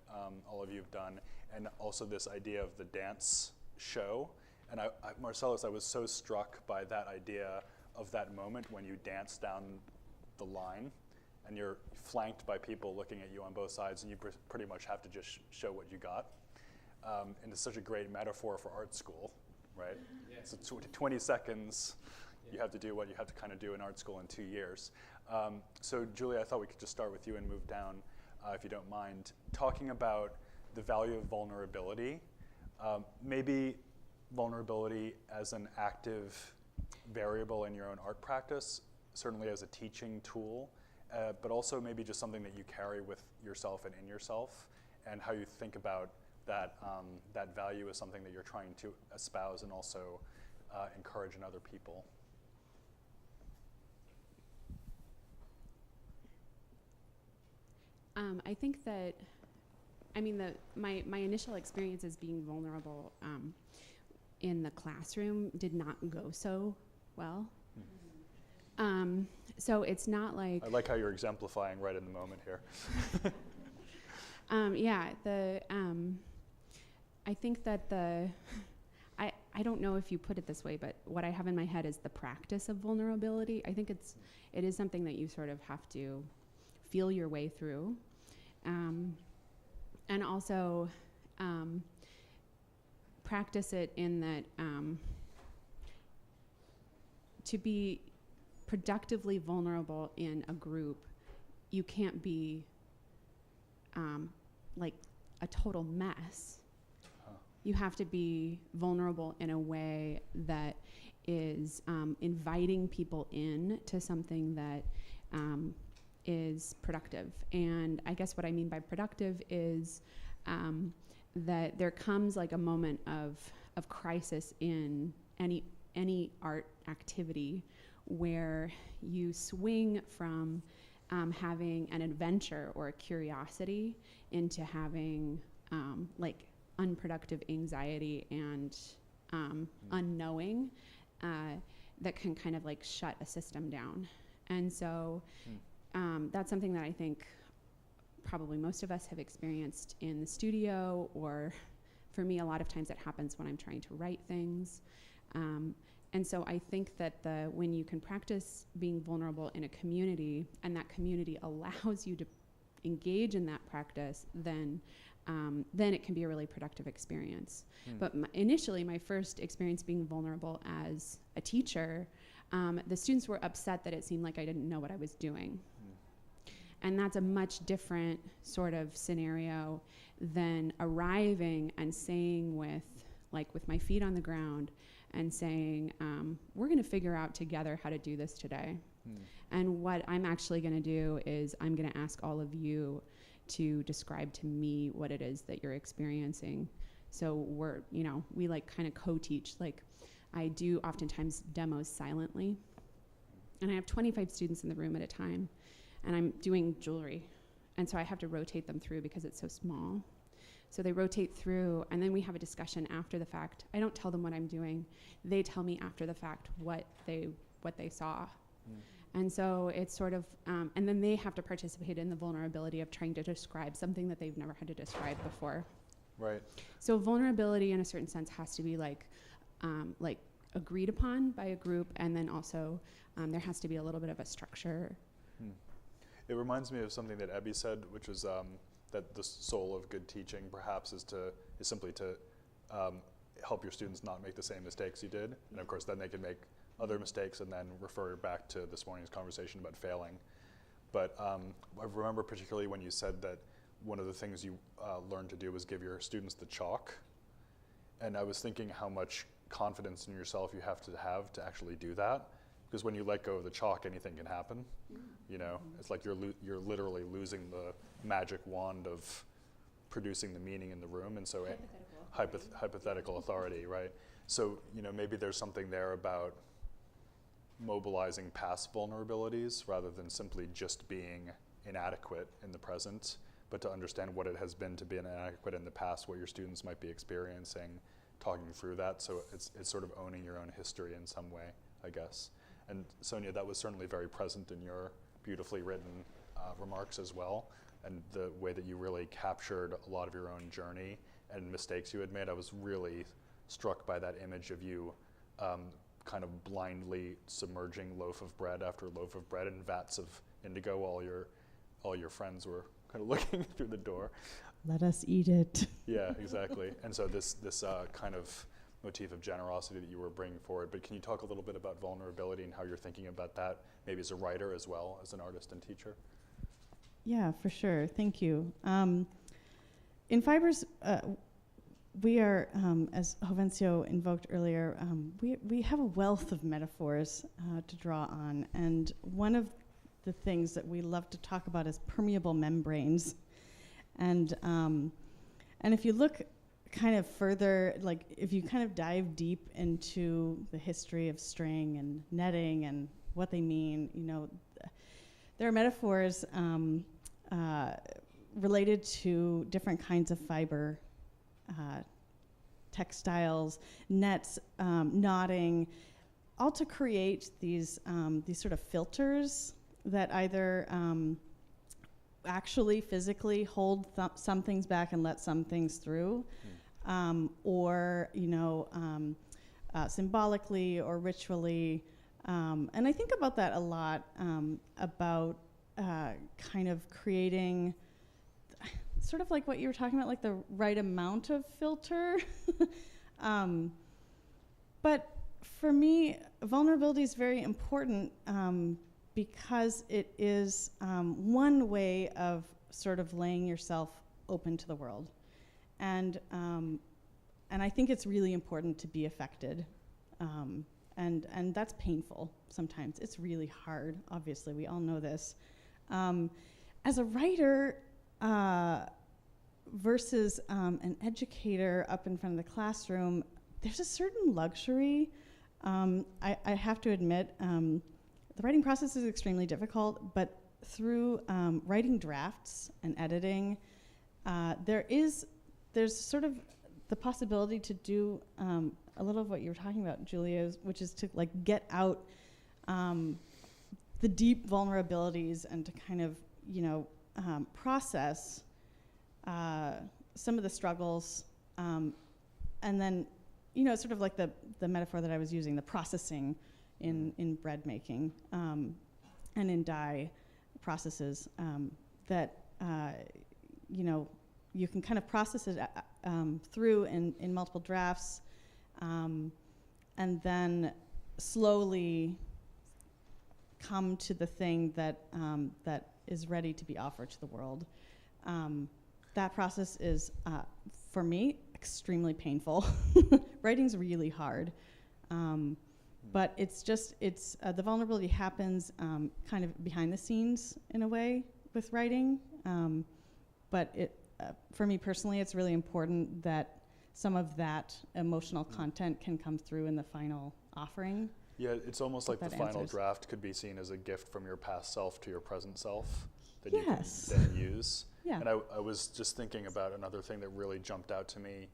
all of you have done, and also this idea of the dance show. And Marcellus, I was so struck by that idea of that moment when you dance down the line and you're flanked by people looking at you on both sides, and you pretty much have to just show what you got. And it's such a great metaphor for art school, right? Yeah. So 20 seconds, you have to do what you have to kind of do in art school in 2 years. So Julie, I thought we could just start with you and move down, if you don't mind, talking about the value of vulnerability. Maybe vulnerability as an active variable in your own art practice, certainly as a teaching tool, but also maybe just something that you carry with yourself and in yourself, and how you think about that, that value as something that you're trying to espouse and also encourage in other people. I think that, I mean, my initial experience as being vulnerable in the classroom did not go so well. So it's not like... I like how you're exemplifying right in the moment here. Yeah, I think that I don't know if you put it this way, but what I have in my head is the practice of vulnerability. I think it is something that you sort of have to feel your way through. And also practice it in that to be productively vulnerable in a group, you can't be like a total mess. You have to be vulnerable in a way that is inviting people in to something that is productive. And I guess what I mean by productive is that there comes like a moment of crisis in any art activity where you swing from having an adventure or a curiosity into having like unproductive anxiety and unknowing that can kind of like shut a system down. And so that's something that I think probably most of us have experienced in the studio, or for me, a lot of times it happens when I'm trying to write things. And so I think that when you can practice being vulnerable in a community, and that community allows you to engage in that practice, then it can be a really productive experience. But initially, my first experience being vulnerable as a teacher, the students were upset that it seemed like I didn't know what I was doing. And that's a much different sort of scenario than arriving and saying with my feet on the ground and saying, we're gonna figure out together how to do this today. And what I'm actually gonna do is I'm gonna ask all of you to describe to me what it is that you're experiencing. So we like kind of co-teach. Like I do oftentimes demos silently, and I have 25 students in the room at a time, and I'm doing jewelry. And so I have to rotate them through because it's so small. So they rotate through, and then we have a discussion after the fact. I don't tell them what I'm doing. They tell me after the fact what they saw. And so it's sort of, and then they have to participate in the vulnerability of trying to describe something that they've never had to describe before. Right. So vulnerability, in a certain sense, has to be like agreed upon by a group, and then also there has to be a little bit of a structure. It reminds me of something that Ebby said, which is that the soul of good teaching, perhaps, is simply to help your students not make the same mistakes you did, and of course, then they can make other mistakes and then refer back to this morning's conversation about failing. But I remember particularly when you said that one of the things you learned to do was give your students the chalk. And I was thinking how much confidence in yourself you have to actually do that. Because when you let go of the chalk, anything can happen. You know, it's like you're literally losing the magic wand of producing the meaning in the room. And so hypothetical authority, right? So, you know, maybe there's something there about mobilizing past vulnerabilities rather than simply just being inadequate in the present, but to understand what it has been to be inadequate in the past, what your students might be experiencing, talking through that. So it's sort of owning your own history in some way, I guess. And Sonja, that was certainly very present in your beautifully written remarks as well, and the way that you really captured a lot of your own journey and mistakes you had made. I was really struck by that image of you kind of blindly submerging loaf of bread after loaf of bread in vats of indigo while all your friends were kind of looking through the door. Let us eat it. Yeah, exactly. And so this kind of motif of generosity that you were bringing forward. But can you talk a little bit about vulnerability and how you're thinking about that, maybe as a writer as well as an artist and teacher? Yeah, for sure. Thank you. In Fibers, we are, as Jovencio invoked earlier, we have a wealth of metaphors to draw on. And one of the things that we love to talk about is permeable membranes. And if you look kind of further, like if you kind of dive deep into the history of string and netting and what they mean, you know, there are metaphors related to different kinds of fiber, textiles, nets, knotting, all to create these sort of filters that either actually physically hold some things back and let some things through, or you know, symbolically or ritually. And I think about that a lot, about kind of creating sort of like what you were talking about, like the right amount of filter. But for me, vulnerability is very important because it is one way of sort of laying yourself open to the world. And I think it's really important to be affected. And that's painful sometimes. It's really hard, obviously, we all know this. As a writer, versus an educator up in front of the classroom, there's a certain luxury. I have to admit, the writing process is extremely difficult, but through writing drafts and editing, there's sort of the possibility to do a little of what you were talking about, Julia, which is to like get out the deep vulnerabilities and to kind of, you know, process some of the struggles, and then, you know, sort of like the metaphor that I was using, the processing in bread making and in dye processes, that, you know, you can kind of process it through in multiple drafts, and then slowly come to the thing that is ready to be offered to the world. That process is, for me, extremely painful. Writing's really hard, but it's the vulnerability happens kind of behind the scenes in a way with writing, but for me personally, it's really important that some of that emotional content can come through in the final offering. Yeah, it's almost like the final answers. draft could be seen as a gift from your past self to your present self that Yes. you can then use. Yeah. And I was just thinking about another thing that really jumped out to me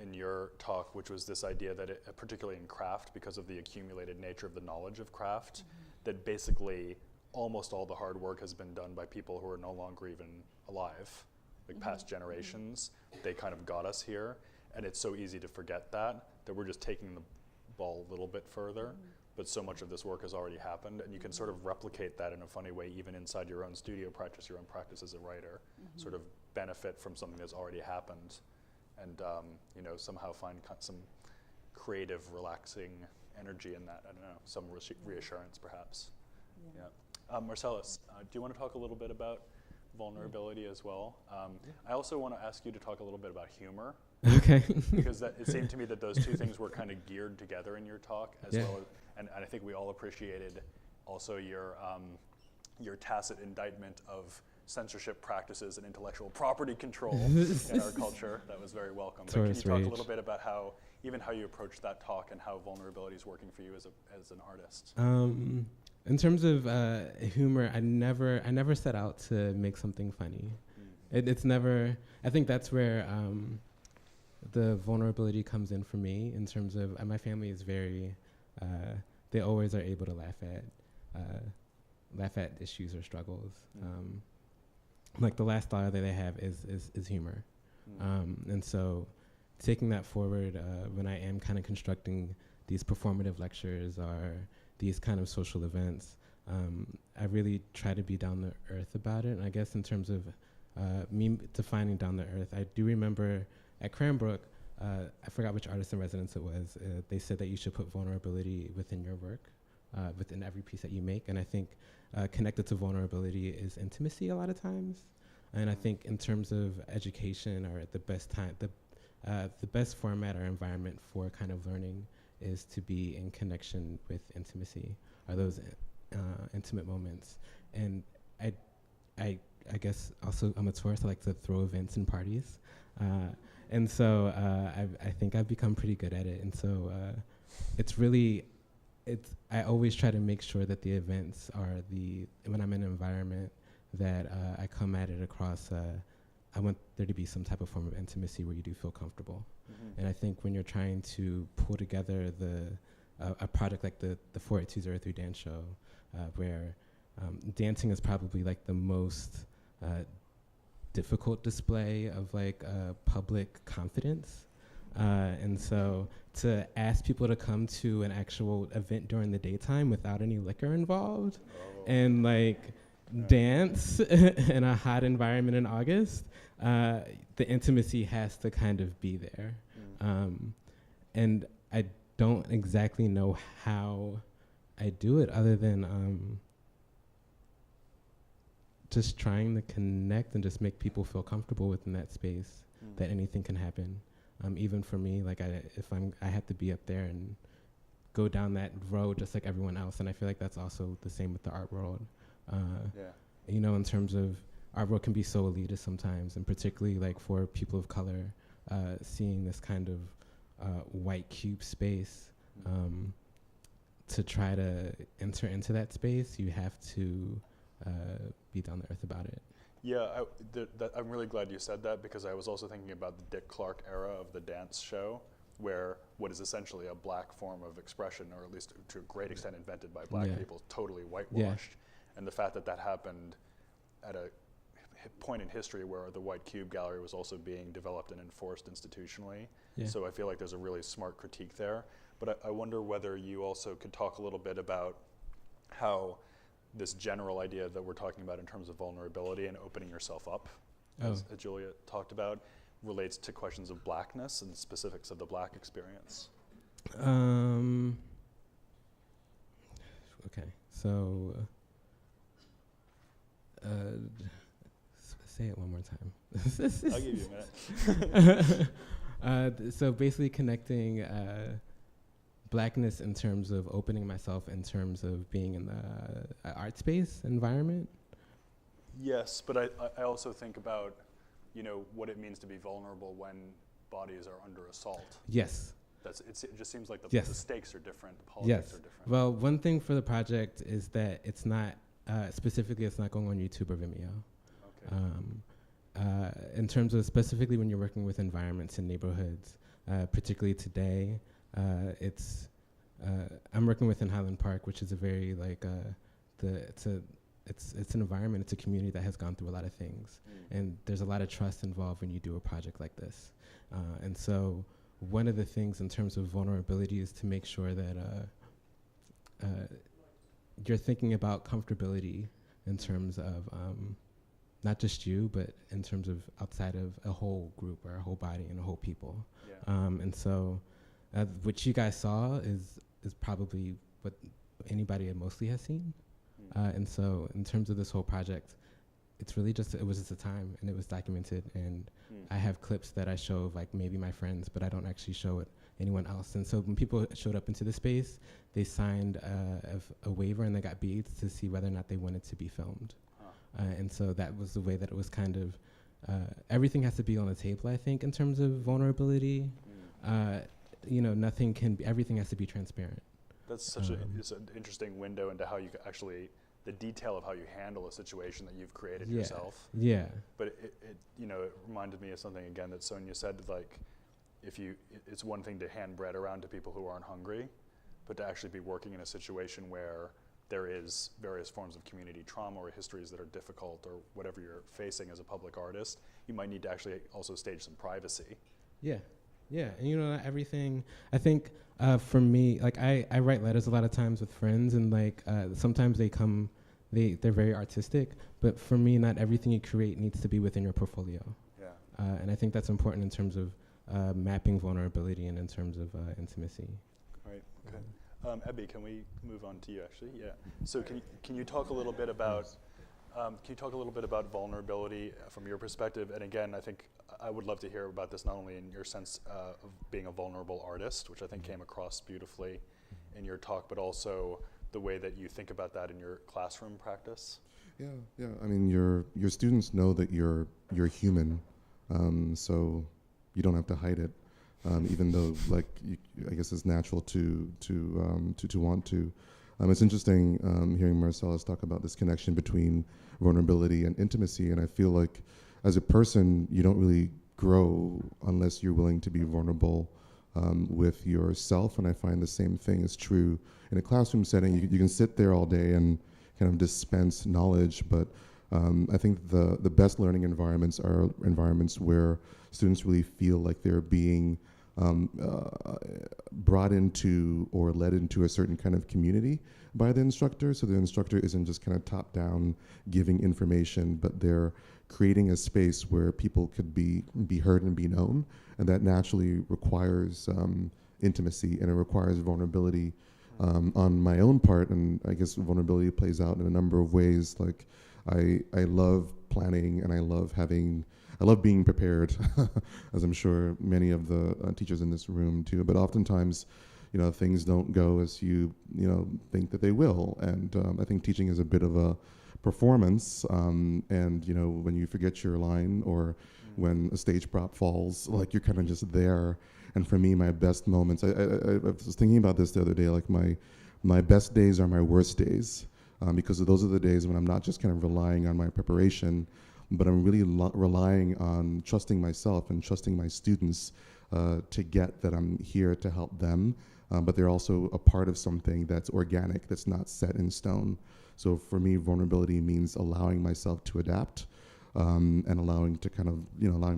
in your talk, which was this idea that particularly in craft, because of the accumulated nature of the knowledge of craft, that basically almost all the hard work has been done by people who are no longer even alive, like past generations. They kind of got us here, and it's so easy to forget that we're just taking the ball a little bit further, but so much of this work has already happened, and you can sort of replicate that in a funny way even inside your own studio practice, your own practice as a writer, sort of benefit from something that's already happened, and you know, somehow find some creative, relaxing energy in that. I don't know, some reassurance perhaps. Yeah. Marcellus, do you want to talk a little bit about vulnerability as well? I also want to ask you to talk a little bit about humor. Okay. Because it seemed to me that those two things were kind of geared together in your talk, as well as, and I think we all appreciated also your tacit indictment of censorship practices and intellectual property control in our culture. That was very welcome. But can you talk a little bit about how you approached that talk and how vulnerability is working for you as an artist? In terms of humor, I never set out to make something funny. It's never. I think that's where the vulnerability comes in for me. In terms of my family is very. They always are able to laugh at issues or struggles. Like the last thought that they have is humor, and so taking that forward when I am kind of constructing these performative lectures or these kind of social events, I really try to be down to earth about it. And I guess in terms of me defining down to earth, I do remember at Cranbrook, I forgot which artist in residence it was, they said that you should put vulnerability within your work, within every piece that you make. And I think connected to vulnerability is intimacy a lot of times. And I think in terms of education, or the best time, the best format or environment for kind of learning is to be in connection with intimacy, or those intimate moments. And I guess also I'm a tourist. I like to throw events and parties, and so I think I've become pretty good at it. And so I always try to make sure that the events are when I'm in an environment that I come at it across. I want there to be some type of form of intimacy where you do feel comfortable. And I think when you're trying to pull together a project like the 48203 dance show, where dancing is probably like the most difficult display of like public confidence. And so to ask people to come to an actual event during the daytime without any liquor involved and like dance in a hot environment in August, the intimacy has to kind of be there. And I don't exactly know how I do it other than just trying to connect and just make people feel comfortable within that space, that anything can happen. Even for me, like I have to be up there and go down that road just like everyone else. And I feel like that's also the same with the art world. You know, in terms of art world can be so elitist sometimes, and particularly like for people of color, seeing this kind of white cube space, to try to enter into that space, you have to be down to earth about it. Yeah, I'm really glad you said that, because I was also thinking about the Dick Clark era of the dance show, where what is essentially a black form of expression, or at least to a great extent invented by black people, totally whitewashed. And the fact that that happened at a point in history where the White Cube Gallery was also being developed and enforced institutionally. So I feel like there's a really smart critique there. But I wonder whether you also could talk a little bit about how this general idea that we're talking about in terms of vulnerability and opening yourself up, as Julia talked about, relates to questions of blackness and specifics of the black experience. Okay, so say it one more time. I'll give you a minute. So basically connecting blackness in terms of opening myself in terms of being in the art space environment. Yes, but I also think about, you know, what it means to be vulnerable when bodies are under assault. Yes. It just seems like the stakes are different, the politics are different. Well, one thing for the project is that it's not, specifically it's not going on YouTube or Vimeo. In terms of specifically when you're working with environments and neighborhoods, particularly today, it's I'm working within Highland Park, which is a very like it's an environment, it's a community that has gone through a lot of things, and there's a lot of trust involved when you do a project like this. And so one of the things in terms of vulnerability is to make sure that you're thinking about comfortability in terms of not just you, but in terms of outside of a whole group or a whole body and a whole people. Yeah. And so what you guys saw is probably what anybody mostly has seen. And so in terms of this whole project, it's really just, it was just a time, and it was documented, and I have clips that I show of like maybe my friends, but I don't actually show it anyone else. And so when people showed up into the space, they signed a waiver and they got beads to see whether or not they wanted to be filmed. And so that was the way that it was kind of, everything has to be on the table, I think, in terms of vulnerability. You know, nothing can be, everything has to be transparent. That's such it's an interesting window into how you actually, the detail of how you handle a situation that you've created yourself. Yeah. But it you know, it reminded me of something again that Sonja said, like, it's one thing to hand bread around to people who aren't hungry, but to actually be working in a situation where there is various forms of community trauma or histories that are difficult or whatever you're facing as a public artist, you might need to actually also stage some privacy. Yeah. Yeah, and you know, everything, I think for me, like I write letters a lot of times with friends, and like sometimes they're very artistic, but for me, not everything you create needs to be within your portfolio. Yeah. And I think that's important in terms of mapping vulnerability and in terms of intimacy. Right, okay. Ebby, can we move on to you actually? Yeah. So can you talk a little bit about, vulnerability from your perspective? And again, I think I would love to hear about this not only in your sense of being a vulnerable artist, which I think came across beautifully in your talk, but also the way that you think about that in your classroom practice. Yeah. I mean, your students know that you're human, so you don't have to hide it, even though, like, I guess it's natural to want to. It's interesting hearing Marcellus talk about this connection between vulnerability and intimacy, and I feel like as a person, you don't really grow unless you're willing to be vulnerable with yourself, and I find the same thing is true in a classroom setting. You can sit there all day and kind of dispense knowledge, but I think the best learning environments are environments where students really feel like they're being brought into or led into a certain kind of community by the instructor. So the instructor isn't just kind of top down giving information, but they're creating a space where people could be heard and be known, and that naturally requires intimacy, and it requires vulnerability on my own part. And I guess vulnerability plays out in a number of ways. Like I love planning, and I love being prepared, as I'm sure many of the teachers in this room do. But oftentimes, you know, things don't go as you think that they will. And I think teaching is a bit of a performance. And you know, when you forget your line or when a stage prop falls, like you're kind of just there. And for me, my best moments, I was thinking about this the other day. Like my best days are my worst days, because those are the days when I'm not just kind of relying on my preparation, but I'm really relying on trusting myself and trusting my students to get that I'm here to help them, but they're also a part of something that's organic, that's not set in stone. So for me, vulnerability means allowing myself to adapt, and allowing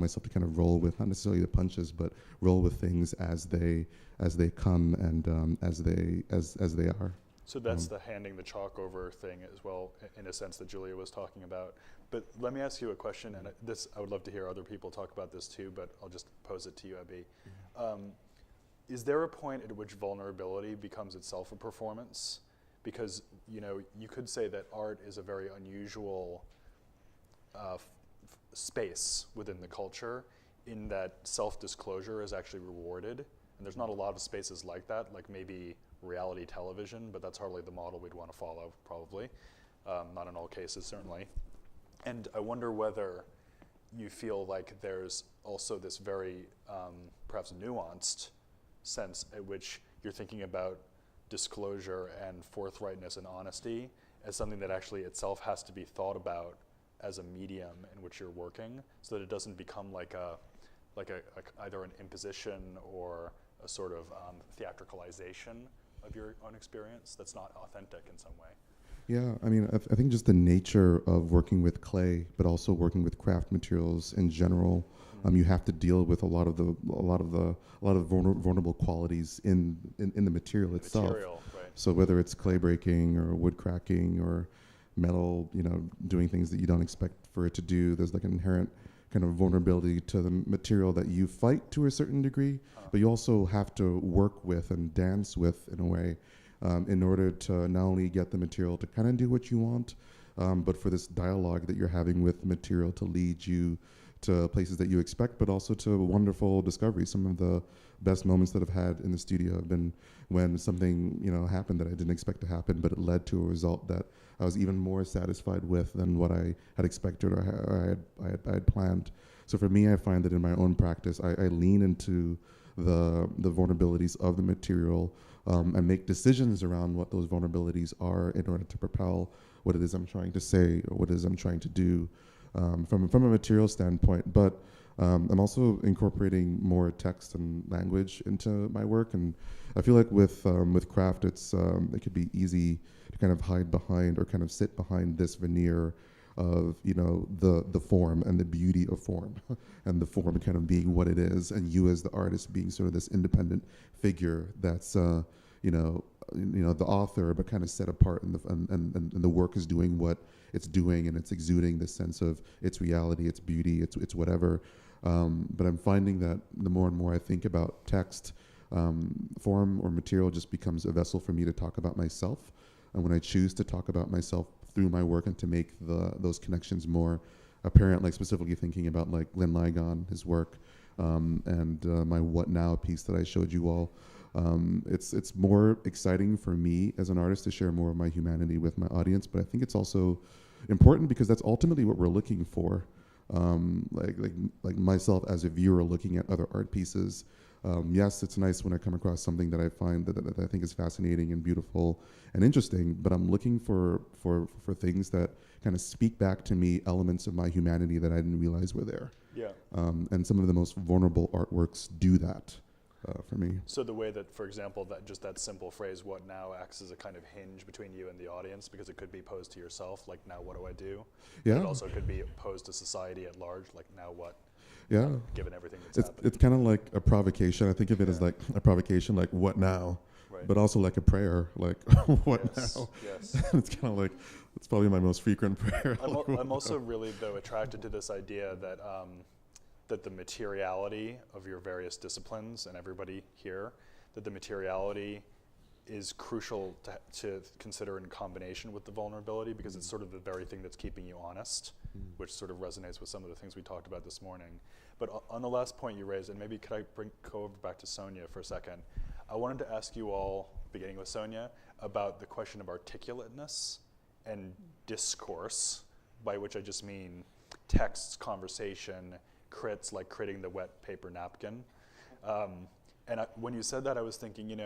myself to kind of roll with, not necessarily the punches, but roll with things as they come and as they are. So that's the handing the chalk over thing as well, in a sense that Julia was talking about. But let me ask you a question, and I would love to hear other people talk about this too, but I'll just pose it to you, Ebby. Is there a point at which vulnerability becomes itself a performance? Because, you know, you could say that art is a very unusual space within the culture, in that self-disclosure is actually rewarded. And there's not a lot of spaces like that, like maybe reality television, but that's hardly the model we'd want to follow, probably. Not in all cases, certainly. And I wonder whether you feel like there's also this very perhaps nuanced sense at which you're thinking about disclosure and forthrightness and honesty as something that actually itself has to be thought about as a medium in which you're working, so that it doesn't become like either an imposition or a sort of theatricalization of your own experience that's not authentic in some way? Yeah, I mean, I think just the nature of working with clay, but also working with craft materials in general, you have to deal with a lot of vulnerable qualities in the material itself. Material, right. So whether it's clay breaking or wood cracking or metal, doing things that you don't expect for it to do, there's like an inherent kind of vulnerability to the material that you fight to a certain degree, but you also have to work with and dance with in a way. In order to not only get the material to kind of do what you want, but for this dialogue that you're having with material to lead you to places that you expect, but also to wonderful discoveries. Some of the best moments that I've had in the studio have been when something happened that I didn't expect to happen, but it led to a result that I was even more satisfied with than what I had expected or I had planned. So for me, I find that in my own practice, I lean into the vulnerabilities of the material, and make decisions around what those vulnerabilities are in order to propel what it is I'm trying to say or what it is I'm trying to do from a material standpoint. But I'm also incorporating more text and language into my work, and I feel like with craft, it could be easy to kind of hide behind or kind of sit behind this veneer of the form and the beauty of form, and the form kind of being what it is, and you as the artist being sort of this independent figure that's the author, but kind of set apart, and the work is doing what it's doing, and it's exuding this sense of its reality, its beauty, its whatever. But I'm finding that the more and more I think about text, form or material just becomes a vessel for me to talk about myself, and when I choose to talk about myself through my work and to make those connections more apparent, like specifically thinking about like Glenn Ligon, his work, and my What Now piece that I showed you all. It's more exciting for me as an artist to share more of my humanity with my audience, but I think it's also important because that's ultimately what we're looking for. Like myself as a viewer looking at other art pieces. Yes, it's nice when I come across something that I find that I think is fascinating and beautiful and interesting, but I'm looking for things that kind of speak back to me elements of my humanity that I didn't realize were there. Yeah. And some of the most vulnerable artworks do that for me. So the way that, for example, that simple phrase, what now, acts as a kind of hinge between you and the audience, because it could be posed to yourself, like, now what do I do? Yeah. It also could be posed to society at large, like, now what? Yeah. Given everything that's happening. It's kind of like a provocation. I think of it as like a provocation, like what now? Right. But also like a prayer, like what now? Yes. It's kind of like, it's probably my most frequent prayer. I'm also really, though, attracted to this idea that that the materiality of your various disciplines and everybody here, that the materiality is crucial to consider in combination with the vulnerability, because it's sort of the very thing that's keeping you honest, which sort of resonates with some of the things we talked about this morning. But on the last point you raised, and maybe could I go over back to Sonja for a second, I wanted to ask you all, beginning with Sonja, about the question of articulateness and discourse, by which I just mean texts, conversation, crits, like critting the wet paper napkin. When you said that, I was thinking,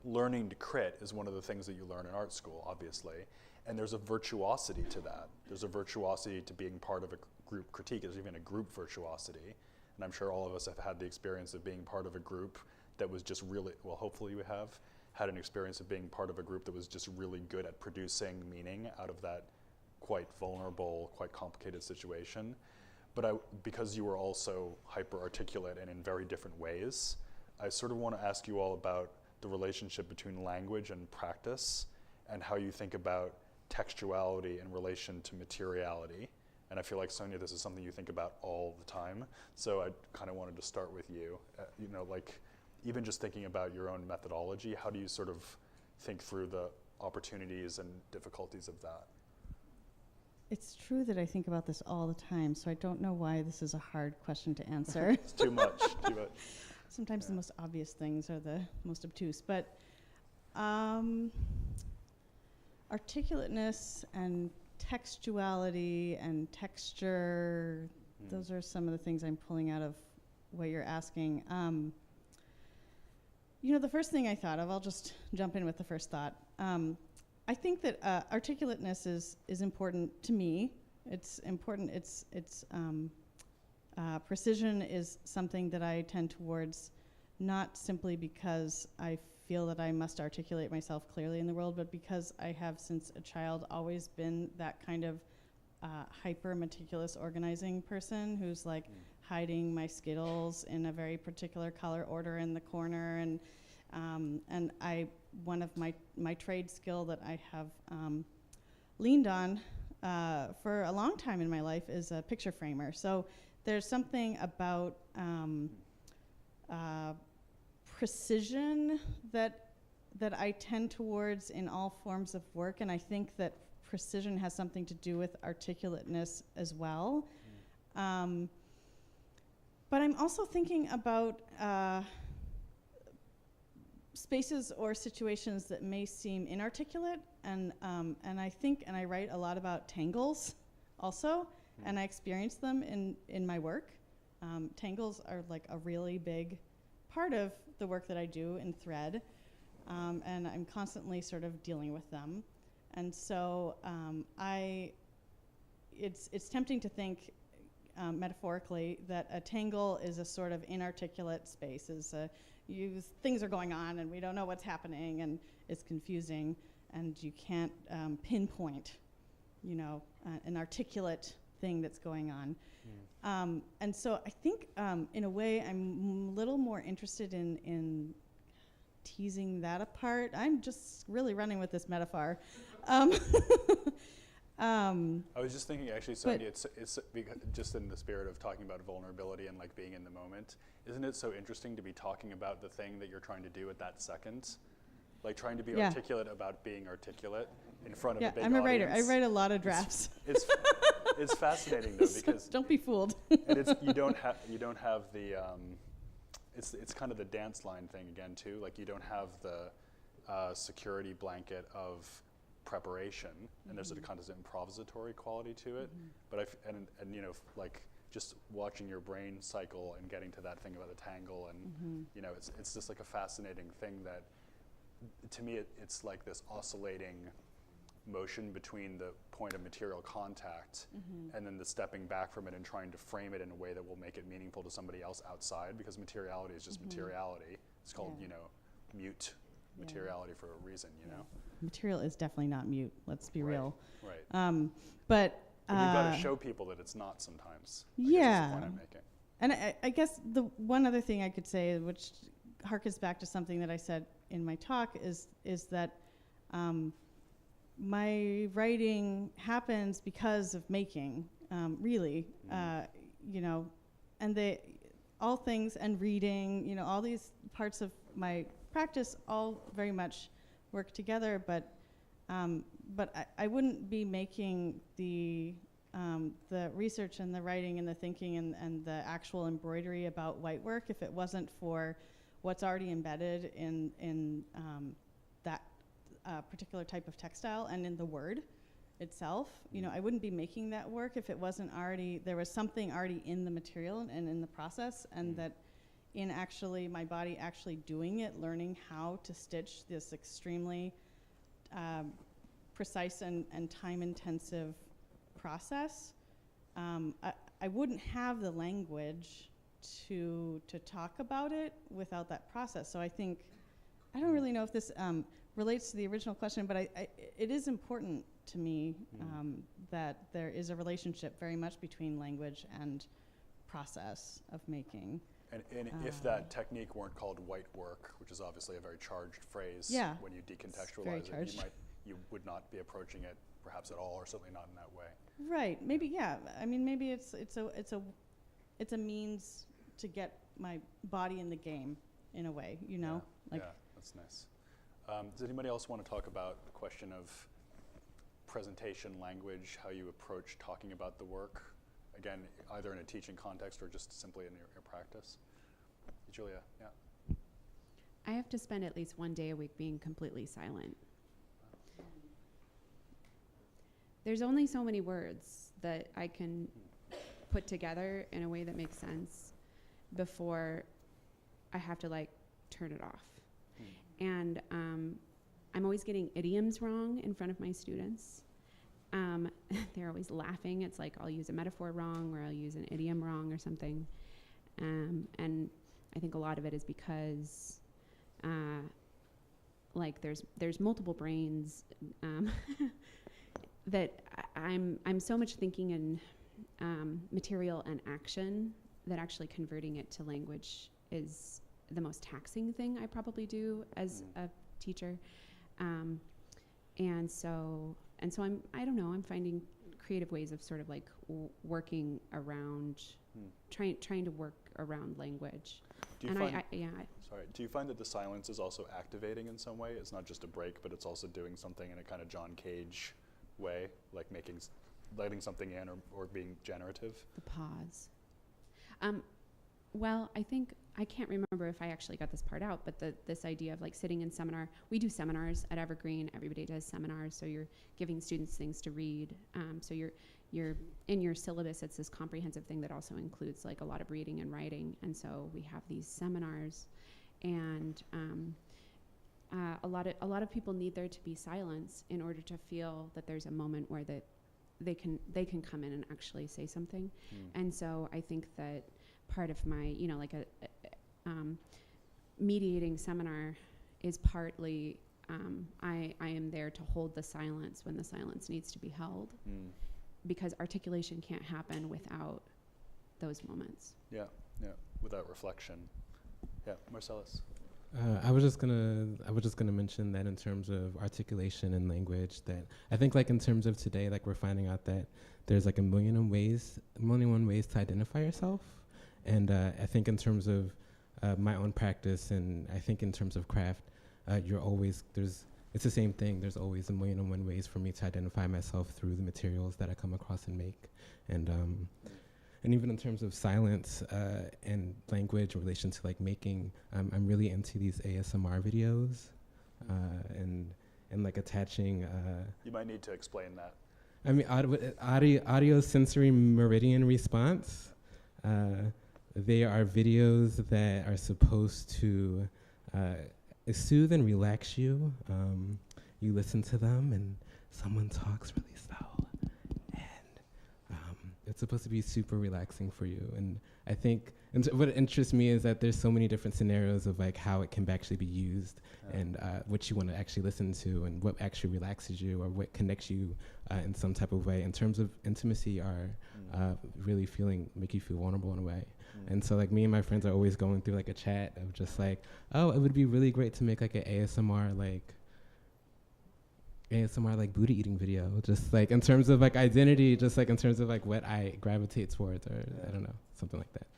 learning to crit is one of the things that you learn in art school, obviously, and there's a virtuosity to that. There's a virtuosity to being part of a group critique. There's even a group virtuosity, and I'm sure all of us have had the experience of being part of a group that was just really, well, hopefully you have had an experience of being part of a group that was just really good at producing meaning out of that quite vulnerable, quite complicated situation. But because you were also hyper-articulate and in very different ways, I sort of want to ask you all about the relationship between language and practice, and how you think about textuality in relation to materiality. And I feel like, Sonja, this is something you think about all the time. So I kind of wanted to start with you. Like even just thinking about your own methodology, how do you sort of think through the opportunities and difficulties of that? It's true that I think about this all the time, so I don't know why this is a hard question to answer. It's too much, too much. Sometimes the most obvious things are the most obtuse, but articulateness and textuality and texture, those are some of the things I'm pulling out of what you're asking. The first thing I thought of, I'll just jump in with the first thought. I think that articulateness is important to me. It's important. Precision is something that I tend towards, not simply because I feel that I must articulate myself clearly in the world, but because I have since a child always been that kind of hyper meticulous organizing person who's like hiding my Skittles in a very particular color order in the corner, and one of my trade skill that I have leaned on for a long time in my life is a picture framer. So there's something about precision that I tend towards in all forms of work, and I think that precision has something to do with articulateness as well. But I'm also thinking about spaces or situations that may seem inarticulate, and I think, and I write a lot about tangles also, and I experience them in my work. Tangles are like a really big part of the work that I do in thread, and I'm constantly sort of dealing with them. And so it's tempting to think metaphorically that a tangle is a sort of inarticulate space, things are going on and we don't know what's happening and it's confusing and you can't pinpoint, an articulate thing that's going on. And so I think in a way I'm a little more interested in teasing that apart. I'm just really running with this metaphor. I was just thinking, actually, Sonja, it's just in the spirit of talking about vulnerability and like being in the moment. Isn't it so interesting to be talking about the thing that you're trying to do at that second? Like trying to be articulate about being articulate in front of a big audience. I'm a writer. I write a lot of drafts. It's fascinating though, because don't be fooled. And you don't have the it's kind of the dance line thing again too. Like you don't have the security blanket of preparation, and there's a kind of improvisatory quality to it. But like just watching your brain cycle and getting to that thing about the tangle, and it's just like a fascinating thing that, to me, it's like this oscillating motion between the point of material contact and then the stepping back from it and trying to frame it in a way that will make it meaningful to somebody else outside, because materiality is just materiality. It's called, mute materiality for a reason, Material is definitely not mute, let's be real. Right. But you've got to show people that it's not sometimes. Yeah. That's the point I'm making. And I guess the one other thing I could say, which harkens back to something that I said in my talk, is that my writing happens because of making, really, and all things and reading, all these parts of my practice all very much work together, but I wouldn't be making the research and the writing and the thinking and the actual embroidery about white work if it wasn't for what's already embedded in that particular type of textile and in the word itself. I wouldn't be making that work if it wasn't already, there was something already in the material and in the process, and that in actually my body actually doing it, learning how to stitch this extremely precise and time-intensive process, I wouldn't have the language to talk about it without that process. So I think, I don't really know if this relates to the original question, but it is important to me that there is a relationship very much between language and process of making. And if that technique weren't called white work, which is obviously a very charged phrase, when you decontextualize it, you would not be approaching it perhaps at all, or certainly not in that way. Right. Maybe, yeah. I mean, maybe it's a means to get my body in the game in a way, Yeah, that's nice. Does anybody else want to talk about the question of presentation language, how you approach talking about the work? Again, either in a teaching context or just simply in your practice. Julia, yeah. I have to spend at least one day a week being completely silent. There's only so many words that I can put together in a way that makes sense before I have to turn it off. And I'm always getting idioms wrong in front of my students. They're always laughing. It's like I'll use a metaphor wrong or I'll use an idiom wrong or something. And I think a lot of it is because like there's multiple brains, that I'm so much thinking in material and action that actually converting it to language is the most taxing thing I probably do as a teacher. And so I don't know, I'm finding creative ways of sort of like working around, trying to work around language. Do you And find, sorry, do you find that the silence is also activating in some way? It's not just a break, but it's also doing something in a kind of John Cage way, like letting something in or being generative? The pause. Well, I think, I can't remember if I actually got this part out, but this idea of like sitting in seminar, we do seminars at Evergreen, everybody does seminars, so you're giving students things to read. So you're in your syllabus, it's this comprehensive thing that also includes like a lot of reading and writing, and so we have these seminars, and a lot of people need there to be silence in order to feel that there's a moment where that they can come in and actually say something. And so I think that part of my, like a mediating seminar is partly I am there to hold the silence when the silence needs to be held, because articulation can't happen without those moments. Yeah, without reflection. Yeah, Marcellus. I was just gonna mention that in terms of articulation and language, that I think like in terms of today, like we're finding out that there's like a million and one ways to identify yourself. And I think in terms of my own practice, and I think in terms of craft, it's the same thing. There's always a million and one ways for me to identify myself through the materials that I come across and make. And even in terms of silence and language in relation to like making, I'm really into these ASMR videos and like attaching. You might need to explain that. I mean, audio sensory meridian response. They are videos that are supposed to soothe and relax you. You listen to them and someone talks really slow. It's supposed to be super relaxing for you. And I think what interests me is that there's so many different scenarios of like how it can actually be used, and what you want to actually listen to, and what actually relaxes you or what connects you in some type of way in terms of intimacy, or really make you feel vulnerable in a way. And so like me and my friends are always going through like a chat of just like, oh, it would be really great to make like an ASMR like booty eating video, just like in terms of like identity, just like in terms of like what I gravitate towards, or I don't know, something like that.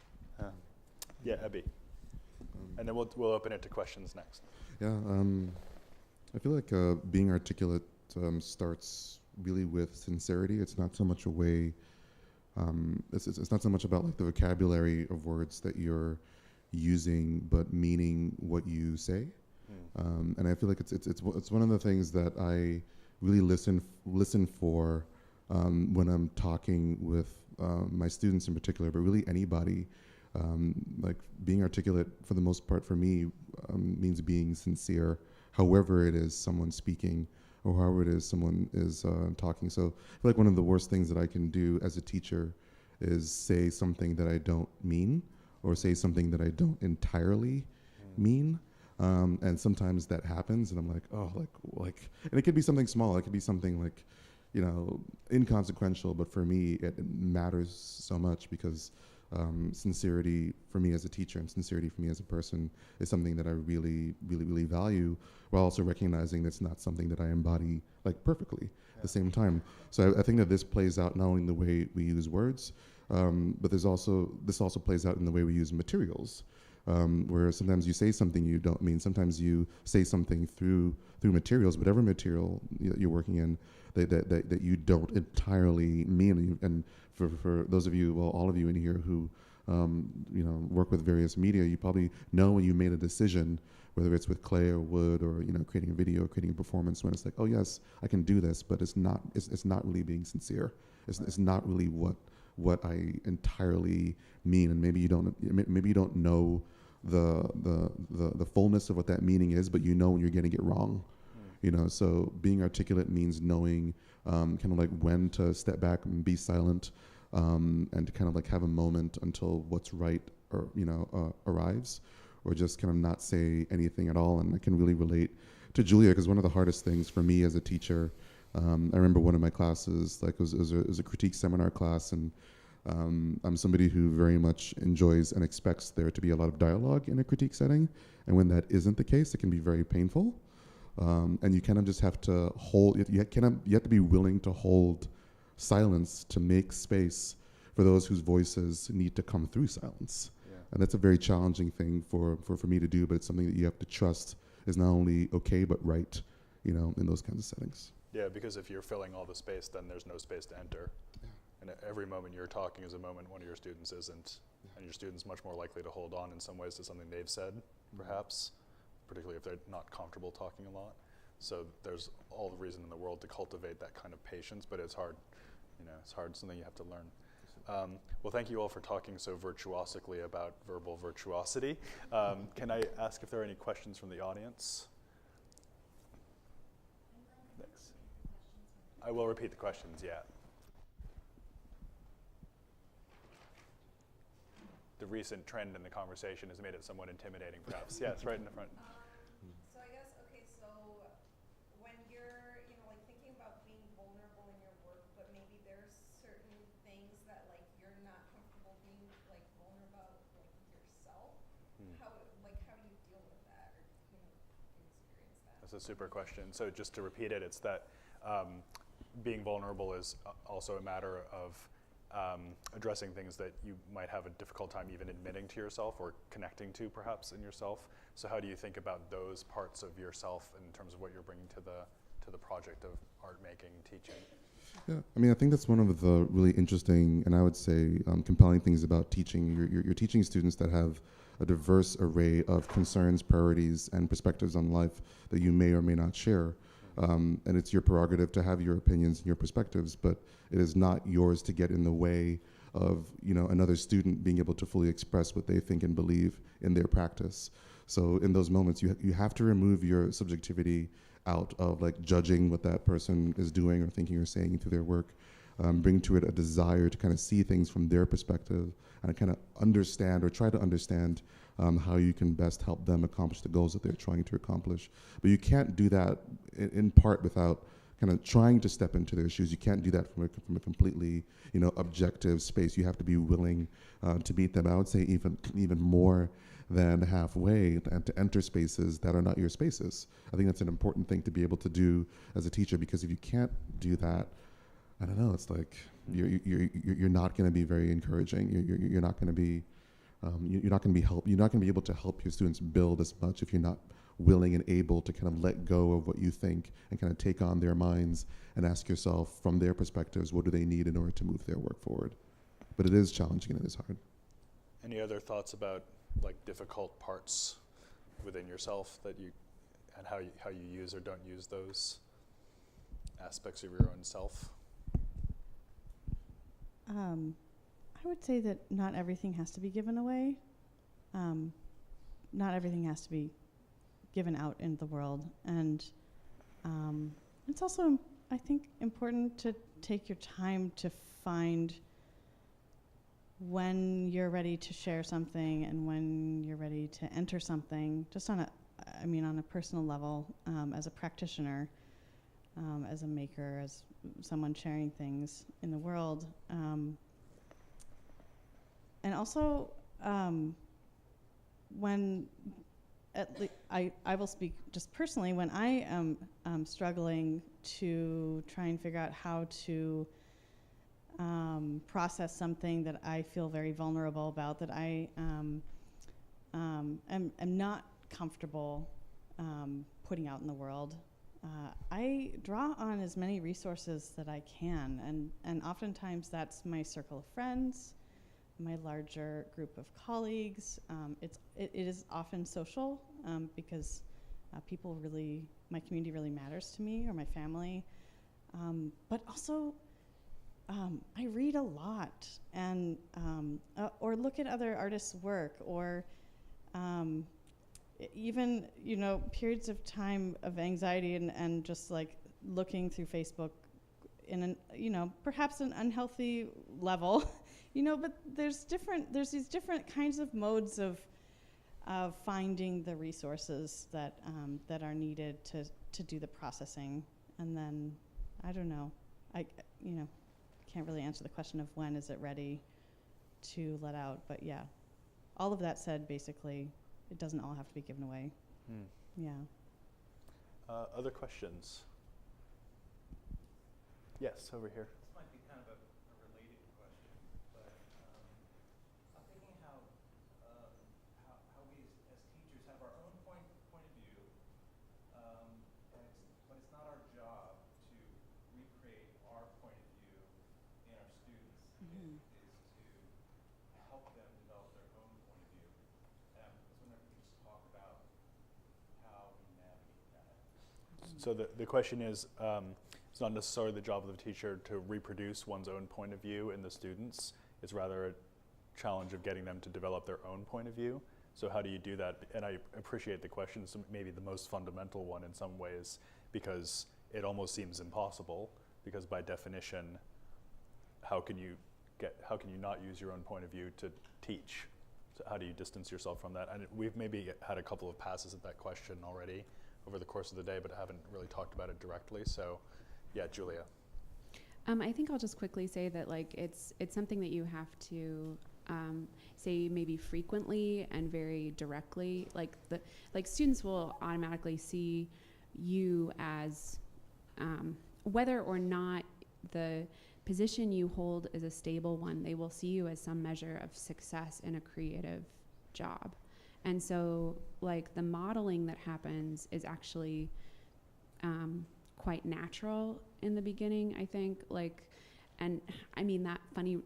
Yeah, Ebby. And then we'll open it to questions next. Yeah, I feel like being articulate starts really with sincerity. It's not so much a way, it's not so much about like the vocabulary of words that you're using, but meaning what you say. And I feel like it's one of the things that I really listen for when I'm talking with my students in particular, but really anybody. Like being articulate for the most part for me means being sincere, however it is someone speaking or however it is someone is talking. So I feel like one of the worst things that I can do as a teacher is say something that I don't mean, or say something that I don't entirely mean. And sometimes that happens, and I'm like, oh, like, and it could be something small. It could be something like, inconsequential, but for me, it matters so much because sincerity for me as a teacher and sincerity for me as a person is something that I really, really, really value, while also recognizing that's not something that I embody like perfectly at the same time. So I think that this plays out not only in the way we use words, but this also plays out in the way we use materials. Where sometimes you say something you don't mean. Sometimes you say something through materials, whatever material you're working in, that you don't entirely mean. And for those of you, well, all of you in here who work with various media, you probably know when you made a decision, whether it's with clay or wood, or creating a video, or creating a performance, when it's like, oh yes, I can do this, but it's not really being sincere. It's not really what I entirely mean, and maybe you don't know the fullness of what that meaning is, but when you're getting it wrong. So being articulate means knowing kind of like when to step back and be silent, and to kind of like have a moment until what's right or arrives, or just kind of not say anything at all. And I can really relate to Julia, because one of the hardest things for me as a teacher, I remember one of my classes, like it was a critique seminar class, and I'm somebody who very much enjoys and expects there to be a lot of dialogue in a critique setting, and when that isn't the case, it can be very painful. And you kind of just have to hold, you have to be willing to hold silence to make space for those whose voices need to come through silence. Yeah. And that's a very challenging thing for me to do, but it's something that you have to trust is not only okay, but right, you know, in those kinds of settings. Yeah, because if you're filling all the space, then there's no space to enter. Yeah. And every moment you're talking is a moment one of your students isn't. Yeah. And your student's much more likely to hold on in some ways to something they've said, perhaps, particularly if they're not comfortable talking a lot. So there's all the reason in the world to cultivate that kind of patience, but it's hard. You know, it's hard, something you have to learn. Well, thank you all for talking so virtuosically about verbal virtuosity. Can I ask if there are any questions from the audience? Thanks. I will repeat the questions, yeah. The recent trend in the conversation has made it somewhat intimidating, perhaps. Yes, right in the front. So I guess, okay, so when you're, you know, like thinking about being vulnerable in your work, but maybe there's certain things that like you're not comfortable being like vulnerable about like yourself. How do you deal with that, or you know, experience that? That's a super question. So just to repeat it, it's that being vulnerable is also a matter of addressing things that you might have a difficult time even admitting to yourself or connecting to perhaps in yourself. So how do you think about those parts of yourself in terms of what you're bringing to the project of art making, teaching? Yeah, I mean, I think that's one of the really interesting and I would say compelling things about teaching. You're teaching students that have a diverse array of concerns, priorities, and perspectives on life that you may or may not share. And it's your prerogative to have your opinions and your perspectives, but it is not yours to get in the way of, you know, another student being able to fully express what they think and believe in their practice. So in those moments, you have to remove your subjectivity out of like judging what that person is doing or thinking or saying through their work. Bring to it a desire to kind of see things from their perspective and kind of understand or try to understand how you can best help them accomplish the goals that they're trying to accomplish. But you can't do that in part without kind of trying to step into their shoes. You can't do that from a completely, you know, objective space. You have to be willing to meet them. I would say even more than halfway, and to enter spaces that are not your spaces. I think that's an important thing to be able to do as a teacher, because if you can't do that, I don't know, it's like you're not going to be very encouraging. You're not going to be you're not going to be able to help your students build as much if you're not willing and able to kind of let go of what you think and kind of take on their minds and ask yourself from their perspectives, what do they need in order to move their work forward? But it is challenging and it is hard. Any other thoughts about like difficult parts within yourself that you, and how you use or don't use those aspects of your own self? I would say that not everything has to be given away. Not everything has to be given out in the world. And it's also, I think, important to take your time to find when you're ready to share something and when you're ready to enter something, just on a personal level, as a practitioner, as a maker, as someone sharing things in the world. And also, when I will speak just personally, when I am struggling to try and figure out how to process something that I feel very vulnerable about, that I am not comfortable putting out in the world, I draw on as many resources that I can, and oftentimes that's my circle of friends, my larger group of colleagues. It is often social, because my community really matters to me, or my family. But also, I read a lot, and or look at other artists' work, or even, you know, periods of time of anxiety and just like looking through Facebook in an, you know, perhaps an unhealthy level. You know, but there's these different kinds of modes of of finding the resources that that are needed to do the processing. And then, I don't know, I can't really answer the question of when is it ready to let out, but yeah. All of that said, basically, it doesn't all have to be given away. Yeah. Other questions? Yes, over here. This might be kind of a related question, but I'm thinking how we as teachers have our own point of view, but it's not our job to recreate our point of view in our students. It is to help them develop their own point of view. And I was wondering if you could just talk about how we navigate that. So the question is, it's not necessarily the job of the teacher to reproduce one's own point of view in the students. It's rather a challenge of getting them to develop their own point of view. So how do you do that? And I appreciate the question. It's maybe the most fundamental one in some ways, because it almost seems impossible, because by definition, how can you not use your own point of view to teach? So how do you distance yourself from that? And we've maybe had a couple of passes at that question already over the course of the day, but haven't really talked about it directly. So yeah, Julia. I think I'll just quickly say that it's something that you have to say maybe frequently and very directly. Like students will automatically see you as whether or not the position you hold is a stable one, they will see you as some measure of success in a creative job. And so the modeling that happens is actually quite natural in the beginning, I think. And I mean that funny,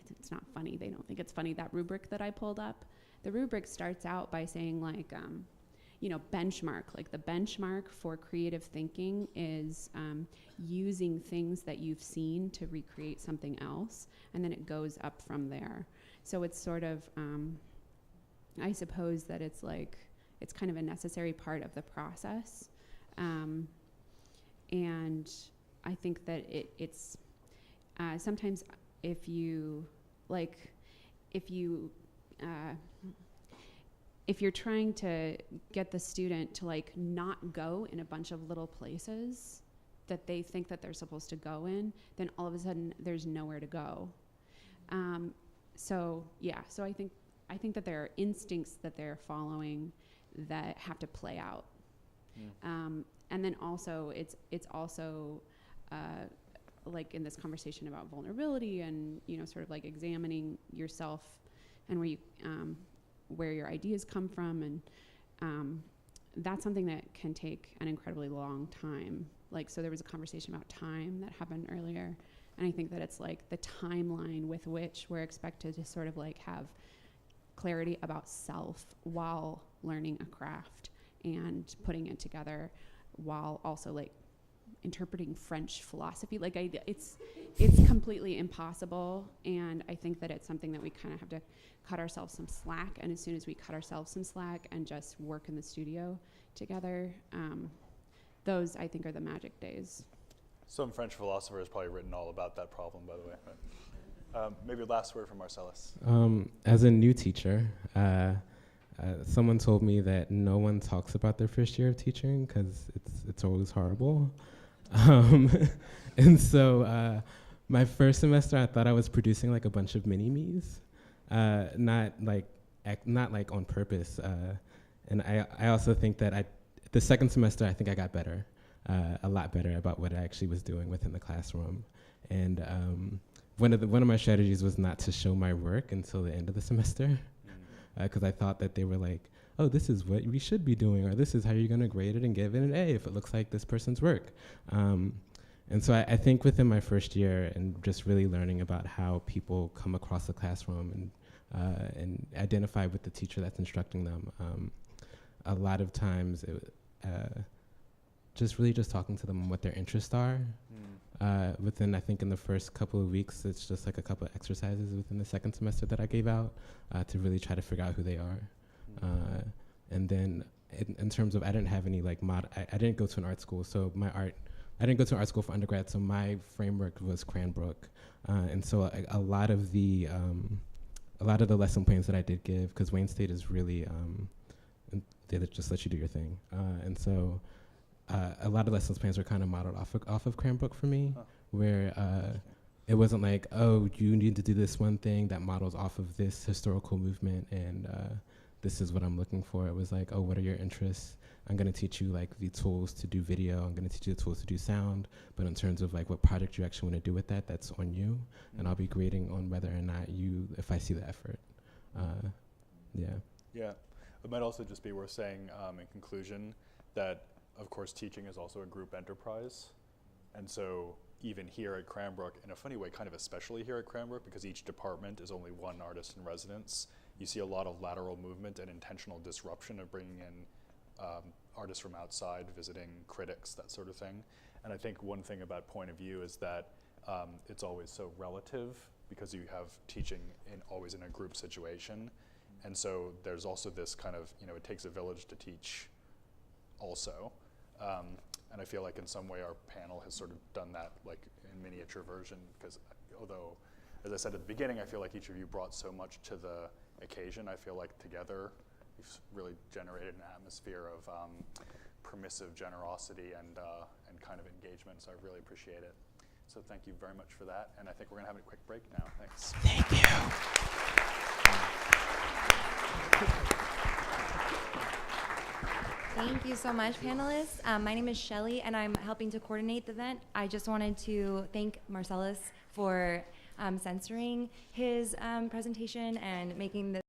it's not funny, they don't think it's funny, that rubric that I pulled up, the rubric starts out by saying benchmark. The benchmark for creative thinking is using things that you've seen to recreate something else, and then it goes up from there. So it's sort of, I suppose that it's kind of a necessary part of the process. And I think that it's sometimes if you're trying to get the student to not go in a bunch of little places that they think that they're supposed to go in, then all of a sudden there's nowhere to go. So I think that there are instincts that they're following that have to play out. And then also it's also in this conversation about vulnerability and sort of examining yourself and where your ideas come from, and that's something that can take an incredibly long time. So there was a conversation about time that happened earlier, and I think that it's the timeline with which we're expected to sort of have clarity about self while learning a craft and putting it together while also interpreting French philosophy. It's completely impossible, and I think that it's something that we kind of have to cut ourselves some slack, and as soon as we cut ourselves some slack and just work in the studio together, those I think are the magic days. Some French philosopher has probably written all about that problem, by the way. Maybe last word from Marcellus. As a new teacher, someone told me that no one talks about their first year of teaching because it's always horrible. And so my first semester, I thought I was producing a bunch of mini-me's, not on purpose. And I also think that the second semester, I think I got better, a lot better about what I actually was doing within the classroom. And one of my strategies was not to show my work until the end of the semester, because I thought that they were oh, this is what we should be doing, or this is how you're going to grade it and give it an A if it looks like this person's work. And so I think within my first year and just really learning about how people come across the classroom and identify with the teacher that's instructing them, a lot of times just talking to them on what their interests are. Within, I think in the first couple of weeks, it's just a couple of exercises within the second semester that I gave out to really try to figure out who they are. And then in terms of, I didn't have any I didn't go to an art school, so I didn't go to art school for undergrad, so my framework was Cranbrook. And so a lot of the a lot of the lesson plans that I did give, because Wayne State is really, they just let you do your thing. And so a lot of lessons plans were kind of modeled off of Cranbrook for me, where it wasn't like, oh, you need to do this one thing that models off of this historical movement, and this is what I'm looking for. It was like, oh, what are your interests? I'm going to teach you like the tools to do video. I'm going to teach you the tools to do sound. But in terms of like what project you actually want to do with that, that's on you. And I'll be grading on whether or not if I see the effort. Yeah. Yeah. It might also just be worth saying in conclusion that, of course, teaching is also a group enterprise. And so even here at Cranbrook, in a funny way, kind of especially here at Cranbrook, because each department is only one artist in residence, you see a lot of lateral movement and intentional disruption of bringing in artists from outside, visiting critics, that sort of thing. And I think one thing about point of view is that it's always so relative, because you have teaching always in a group situation. And so there's also this kind of, it takes a village to teach also. And I feel like in some way our panel has sort of done that like in miniature version, because although, as I said at the beginning, I feel like each of you brought so much to the occasion. I feel like together you've really generated an atmosphere of permissive generosity and kind of engagement, so I really appreciate it. So thank you very much for that, and I think we're gonna have a quick break now. Thanks. Thank you. Thank you so much, panelists. My name is Shelly, and I'm helping to coordinate the event. I just wanted to thank Marcellus for censoring his presentation and making the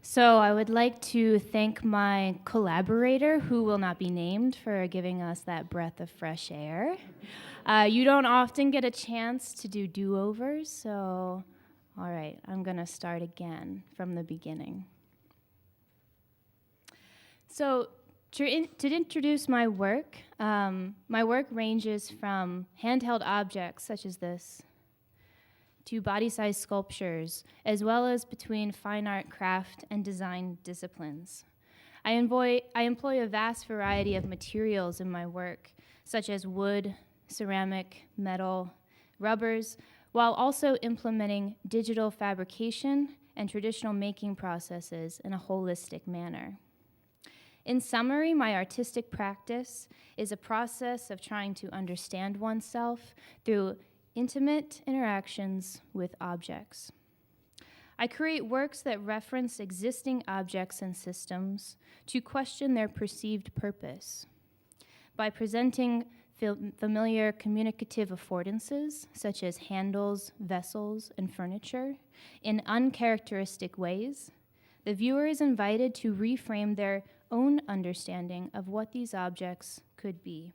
So I would like to thank my collaborator, who will not be named, for giving us that breath of fresh air. You don't often get a chance to do do-overs, so all right, I'm gonna start again from the beginning. So to introduce my work ranges from handheld objects such as this to body-sized sculptures, as well as between fine art, craft, and design disciplines. I employ a vast variety of materials in my work, such as wood, ceramic, metal, rubbers, while also implementing digital fabrication and traditional making processes in a holistic manner. In summary, my artistic practice is a process of trying to understand oneself through intimate interactions with objects. I create works that reference existing objects and systems to question their perceived purpose by presenting familiar communicative affordances, such as handles, vessels, and furniture, in uncharacteristic ways. The viewer is invited to reframe their own understanding of what these objects could be.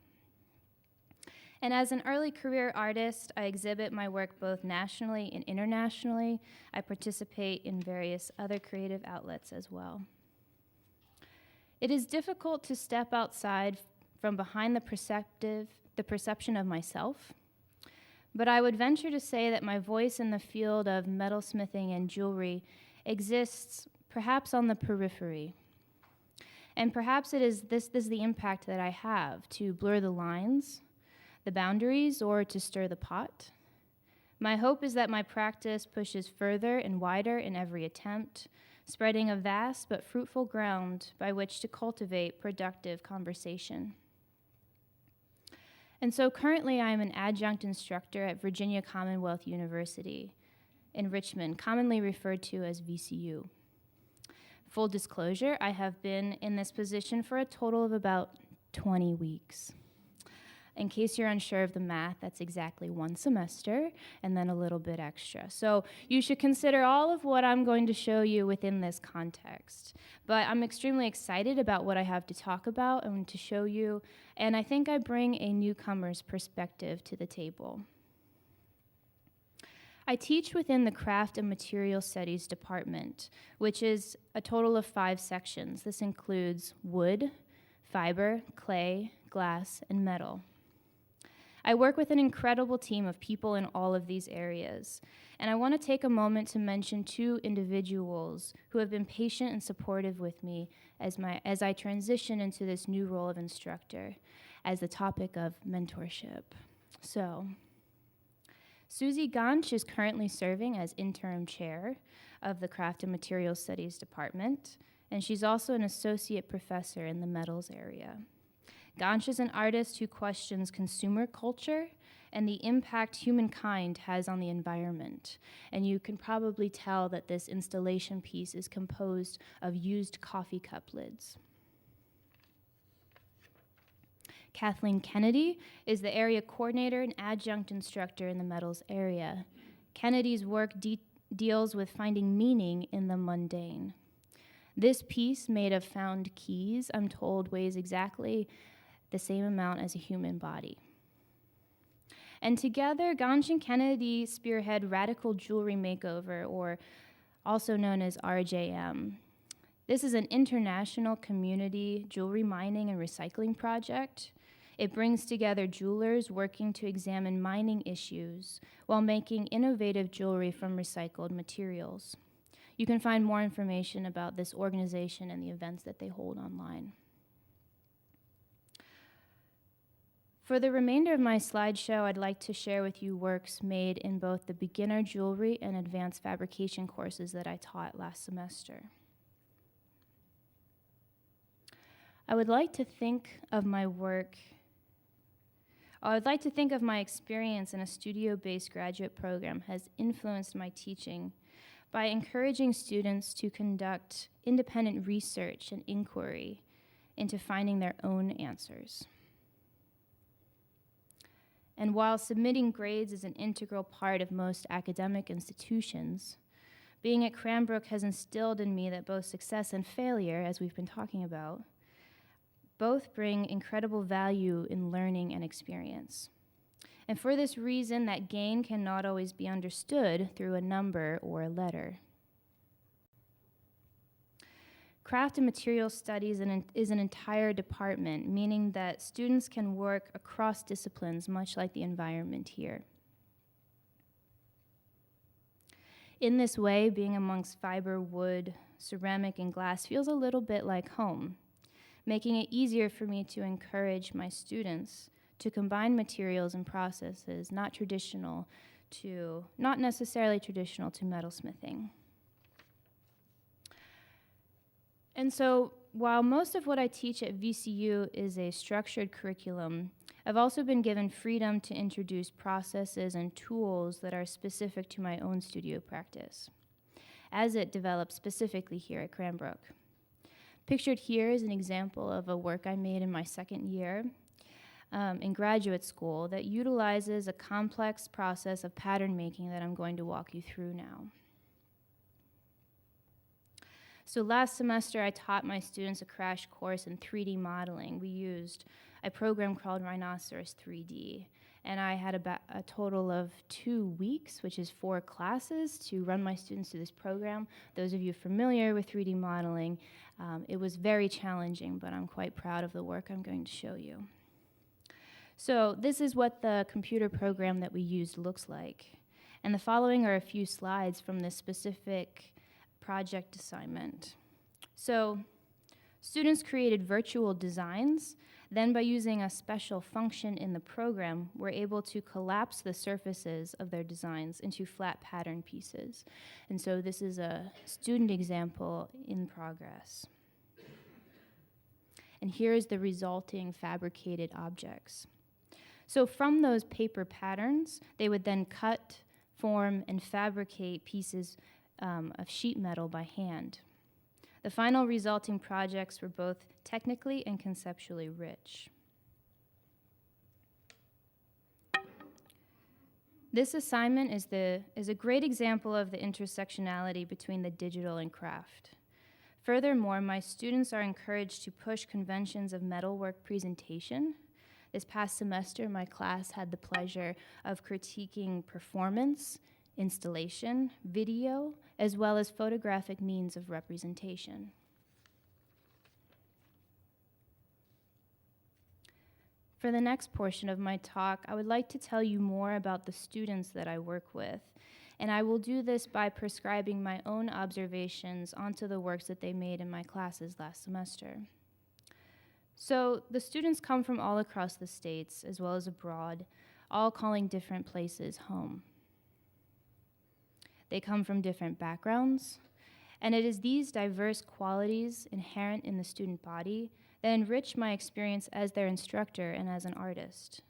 And as an early career artist, I exhibit my work both nationally and internationally. I participate in various other creative outlets as well. It is difficult to step outside from behind the perception of myself, but I would venture to say that my voice in the field of metalsmithing and jewelry exists perhaps on the periphery. And perhaps this is the impact that I have, to blur the lines, the boundaries, or to stir the pot. My hope is that my practice pushes further and wider in every attempt, spreading a vast but fruitful ground by which to cultivate productive conversation. And so currently I am an adjunct instructor at Virginia Commonwealth University in Richmond, commonly referred to as VCU. Full disclosure, I have been in this position for a total of about 20 weeks. In case you're unsure of the math, that's exactly one semester and then a little bit extra. So you should consider all of what I'm going to show you within this context. But I'm extremely excited about what I have to talk about and to show you, and I think I bring a newcomer's perspective to the table. I teach within the Craft and Material Studies department, which is a total of 5 sections. This includes wood, fiber, clay, glass, and metal. I work with an incredible team of people in all of these areas, and I want to take a moment to mention 2 individuals who have been patient and supportive with me as I transition into this new role of instructor as the topic of mentorship. So, Susie Ganch is currently serving as interim chair of the Craft and Materials Studies Department, and she's also an associate professor in the metals area. Ganch is an artist who questions consumer culture and the impact humankind has on the environment. And you can probably tell that this installation piece is composed of used coffee cup lids. Kathleen Kennedy is the area coordinator and adjunct instructor in the metals area. Kennedy's work deals with finding meaning in the mundane. This piece, made of found keys, I'm told weighs exactly the same amount as a human body. And together, Ganch and Kennedy spearhead Radical Jewelry Makeover, or also known as RJM. This is an international community jewelry mining and recycling project. It brings together jewelers working to examine mining issues while making innovative jewelry from recycled materials. You can find more information about this organization and the events that they hold online. For the remainder of my slideshow, I'd like to share with you works made in both the beginner jewelry and advanced fabrication courses that I taught last semester. I would like to think of my experience in a studio-based graduate program has influenced my teaching by encouraging students to conduct independent research and inquiry into finding their own answers. And while submitting grades is an integral part of most academic institutions, being at Cranbrook has instilled in me that both success and failure, as we've been talking about, both bring incredible value in learning and experience. And for this reason, that gain cannot always be understood through a number or a letter. Craft and material studies is an entire department, meaning that students can work across disciplines, much like the environment here. In this way, being amongst fiber, wood, ceramic, and glass feels a little bit like home, making it easier for me to encourage my students to combine materials and processes not necessarily traditional to metalsmithing. And so, while most of what I teach at VCU is a structured curriculum, I've also been given freedom to introduce processes and tools that are specific to my own studio practice, as it develops specifically here at Cranbrook. Pictured here is an example of a work I made in my second year in graduate school that utilizes a complex process of pattern making that I'm going to walk you through now. So last semester, I taught my students a crash course in 3D modeling. We used a program called Rhinoceros 3D, and I had about a total of 2 weeks, which is 4 classes, to run my students through this program. Those of you familiar with 3D modeling, it was very challenging, but I'm quite proud of the work I'm going to show you. So this is what the computer program that we used looks like. And the following are a few slides from this specific project assignment. So students created virtual designs. Then by using a special function in the program, we're able to collapse the surfaces of their designs into flat pattern pieces. And so this is a student example in progress. And here is the resulting fabricated objects. So from those paper patterns, they would then cut, form, and fabricate pieces of sheet metal by hand. The final resulting projects were both technically and conceptually rich. This assignment is a great example of the intersectionality between the digital and craft. Furthermore, my students are encouraged to push conventions of metalwork presentation. This past semester, my class had the pleasure of critiquing performance, installation, video, as well as photographic means of representation. For the next portion of my talk, I would like to tell you more about the students that I work with, and I will do this by prescribing my own observations onto the works that they made in my classes last semester. So the students come from all across the states, as well as abroad, all calling different places home. They come from different backgrounds, and it is these diverse qualities inherent in the student body that enrich my experience as their instructor and as an artist.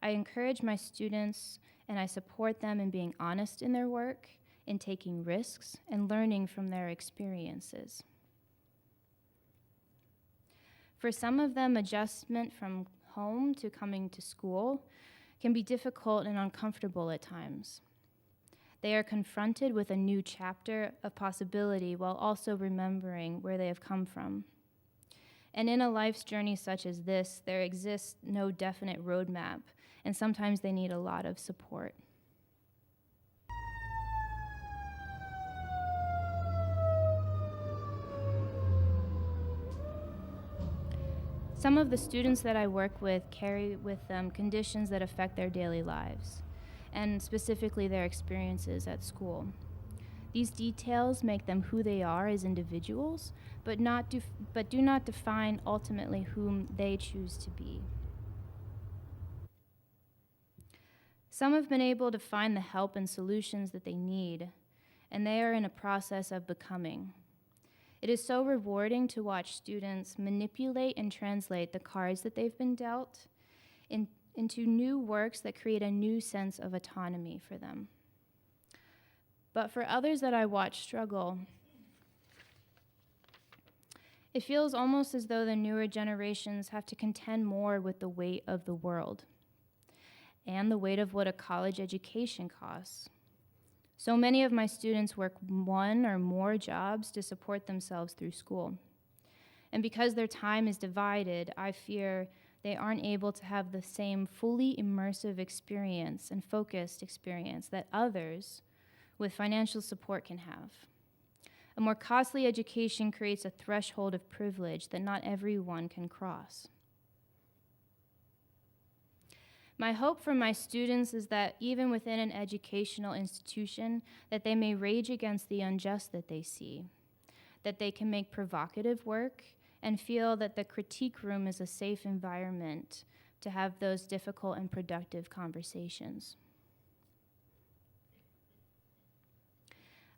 I encourage my students and I support them in being honest in their work, in taking risks, and learning from their experiences. For some of them, adjustment from home to coming to school can be difficult and uncomfortable at times. They are confronted with a new chapter of possibility while also remembering where they have come from. And in a life's journey such as this, there exists no definite roadmap, and sometimes they need a lot of support. Some of the students that I work with carry with them conditions that affect their daily lives, and specifically their experiences at school. These details make them who they are as individuals, but do not define ultimately whom they choose to be. Some have been able to find the help and solutions that they need, and they are in a process of becoming. It is so rewarding to watch students manipulate and translate the cards that they've been dealt into new works that create a new sense of autonomy for them. But for others that I watch struggle, it feels almost as though the newer generations have to contend more with the weight of the world and the weight of what a college education costs. So many of my students work one or more jobs to support themselves through school. And because their time is divided, I fear they aren't able to have the same fully immersive experience and focused experience that others with financial support can have. A more costly education creates a threshold of privilege that not everyone can cross. My hope for my students is that even within an educational institution, that they may rage against the unjust that they see, that they can make provocative work and feel that the critique room is a safe environment to have those difficult and productive conversations.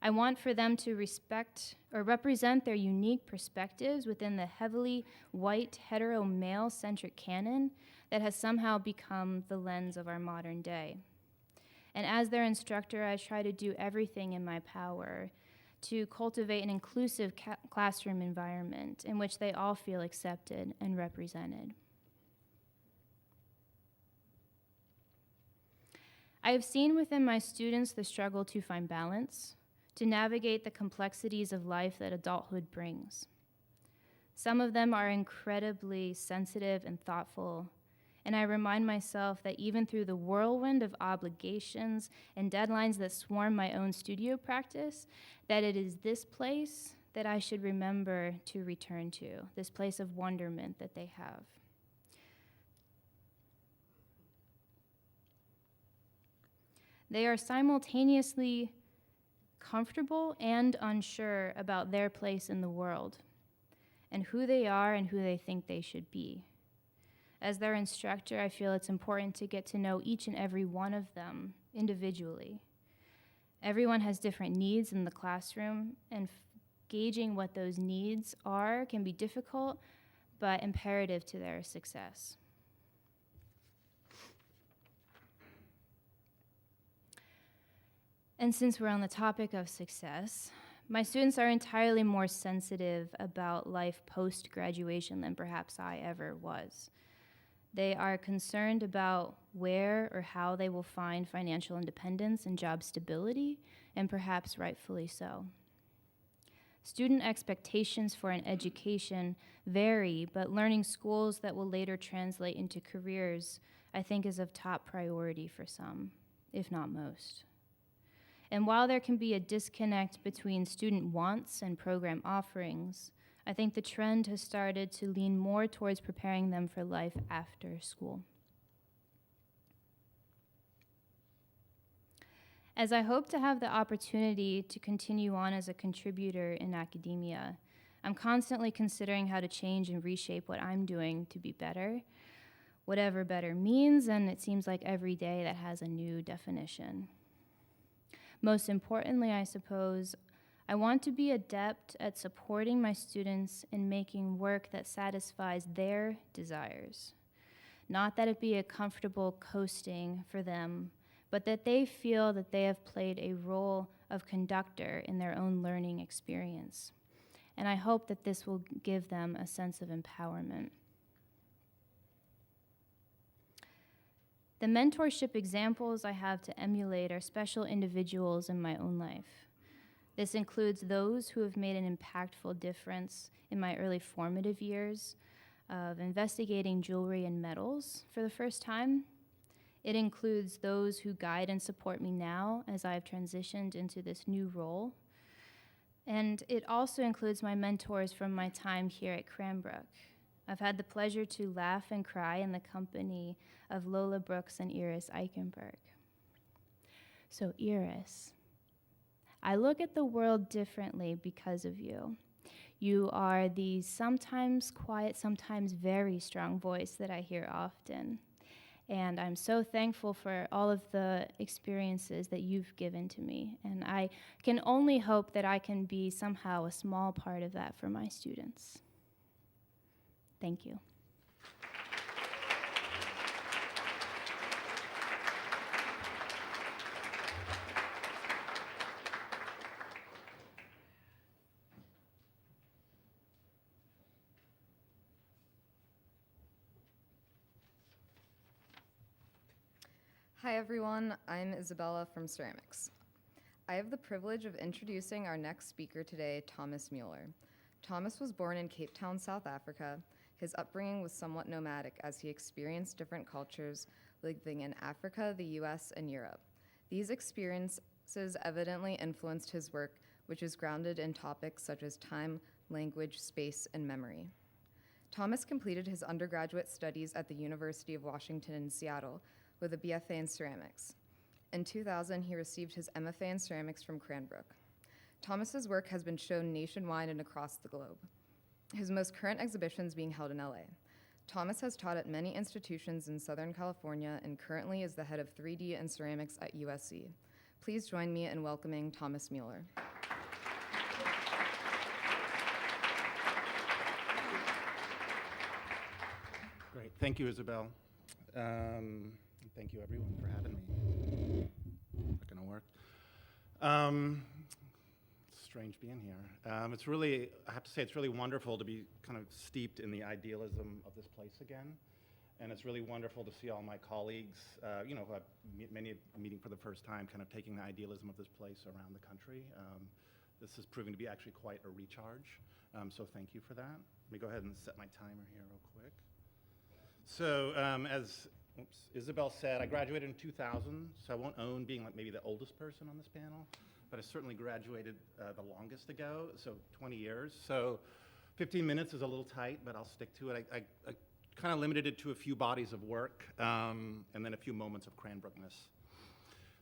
I want for them to respect or represent their unique perspectives within the heavily white, hetero, male-centric canon that has somehow become the lens of our modern day. And as their instructor, I try to do everything in my power to cultivate an inclusive classroom environment in which they all feel accepted and represented. I have seen within my students the struggle to find balance, to navigate the complexities of life that adulthood brings. Some of them are incredibly sensitive and thoughtful, and I remind myself that even through the whirlwind of obligations and deadlines that swarm my own studio practice, that it is this place that I should remember to return to, this place of wonderment that they have. They are simultaneously comfortable and unsure about their place in the world and who they are and who they think they should be. As their instructor, I feel it's important to get to know each and every one of them individually. Everyone has different needs in the classroom, and gauging what those needs are can be difficult, but imperative to their success. And since we're on the topic of success, my students are entirely more sensitive about life post-graduation than perhaps I ever was. They are concerned about where or how they will find financial independence and job stability, and perhaps rightfully so. Student expectations for an education vary, but learning schools that will later translate into careers, I think, is of top priority for some, if not most. And while there can be a disconnect between student wants and program offerings, I think the trend has started to lean more towards preparing them for life after school. As I hope to have the opportunity to continue on as a contributor in academia, I'm constantly considering how to change and reshape what I'm doing to be better, whatever better means, and it seems like every day that has a new definition. Most importantly, I suppose, I want to be adept at supporting my students in making work that satisfies their desires. Not that it be a comfortable coasting for them, but that they feel that they have played a role of conductor in their own learning experience. And I hope that this will give them a sense of empowerment. The mentorship examples I have to emulate are special individuals in my own life. This includes those who have made an impactful difference in my early formative years of investigating jewelry and metals for the first time. It includes those who guide and support me now as I've transitioned into this new role. And it also includes my mentors from my time here at Cranbrook. I've had the pleasure to laugh and cry in the company of Lola Brooks and Iris Eichenberg. So Iris, I look at the world differently because of you. You are the sometimes quiet, sometimes very strong voice that I hear often. And I'm so thankful for all of the experiences that you've given to me. And I can only hope that I can be somehow a small part of that for my students. Thank you. Hi everyone, I'm Isabella from Ceramics. I have the privilege of introducing our next speaker today, Thomas Müller. Thomas was born in Cape Town, South Africa. His upbringing was somewhat nomadic as he experienced different cultures living in Africa, the US, and Europe. These experiences evidently influenced his work, which is grounded in topics such as time, language, space, and memory. Thomas completed his undergraduate studies at the University of Washington in Seattle, with a BFA in ceramics. In 2000, he received his MFA in ceramics from Cranbrook. Thomas's work has been shown nationwide and across the globe, his most current exhibitions being held in LA. Thomas has taught at many institutions in Southern California and currently is the head of 3D and ceramics at USC. Please join me in welcoming Thomas Müller. Great, thank you, Isabel. Thank you, everyone, for having me. Not gonna work. Strange being here. It's really, I have to say, it's really wonderful to be kind of steeped in the idealism of this place again. And it's really wonderful to see all my colleagues, who I've many meeting for the first time, kind of taking the idealism of this place around the country. This is proving to be actually quite a recharge. So thank you for that. Let me go ahead and set my timer here real quick. So as Isabel said, I graduated in 2000, so I won't own being like maybe the oldest person on this panel, but I certainly graduated the longest ago, so 20 years. So 15 minutes is a little tight, but I'll stick to it. I kind of limited it to a few bodies of work and then a few moments of Cranbrookness.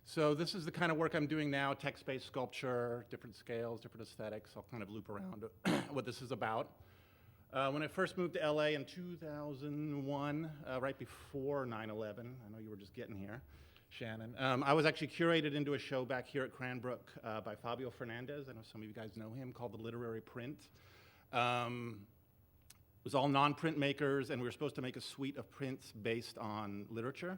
So this is the kind of work I'm doing now, text-based sculpture, different scales, different aesthetics. I'll kind of loop around what this is about. When I first moved to LA in 2001, right before 9/11, I know you were just getting here, Shannon, I was actually curated into a show back here at Cranbrook by Fabio Fernandez. I know some of you guys know him, called The Literary Print. It was all non-print makers, and we were supposed to make a suite of prints based on literature.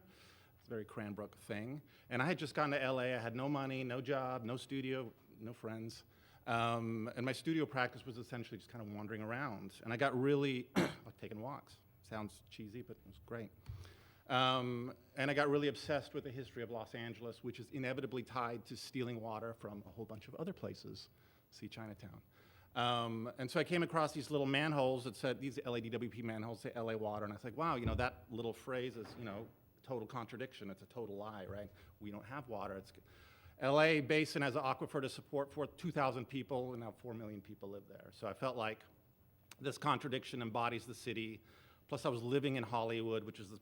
It's a very Cranbrook thing. And I had just gotten to LA. I had no money, no job, no studio, no friends. And my studio practice was essentially just kind of wandering around. And I got really, like taking walks. Sounds cheesy, but it was great. And I got really obsessed with the history of Los Angeles, which is inevitably tied to stealing water from a whole bunch of other places. See Chinatown. And so I came across these little manholes that said, these LADWP manholes say LA water. And I was like, wow, that little phrase is, total contradiction. It's a total lie, right? We don't have water. It's LA Basin has an aquifer to support 2,000 people, and now 4 million people live there. So I felt like this contradiction embodies the city. Plus I was living in Hollywood, which is the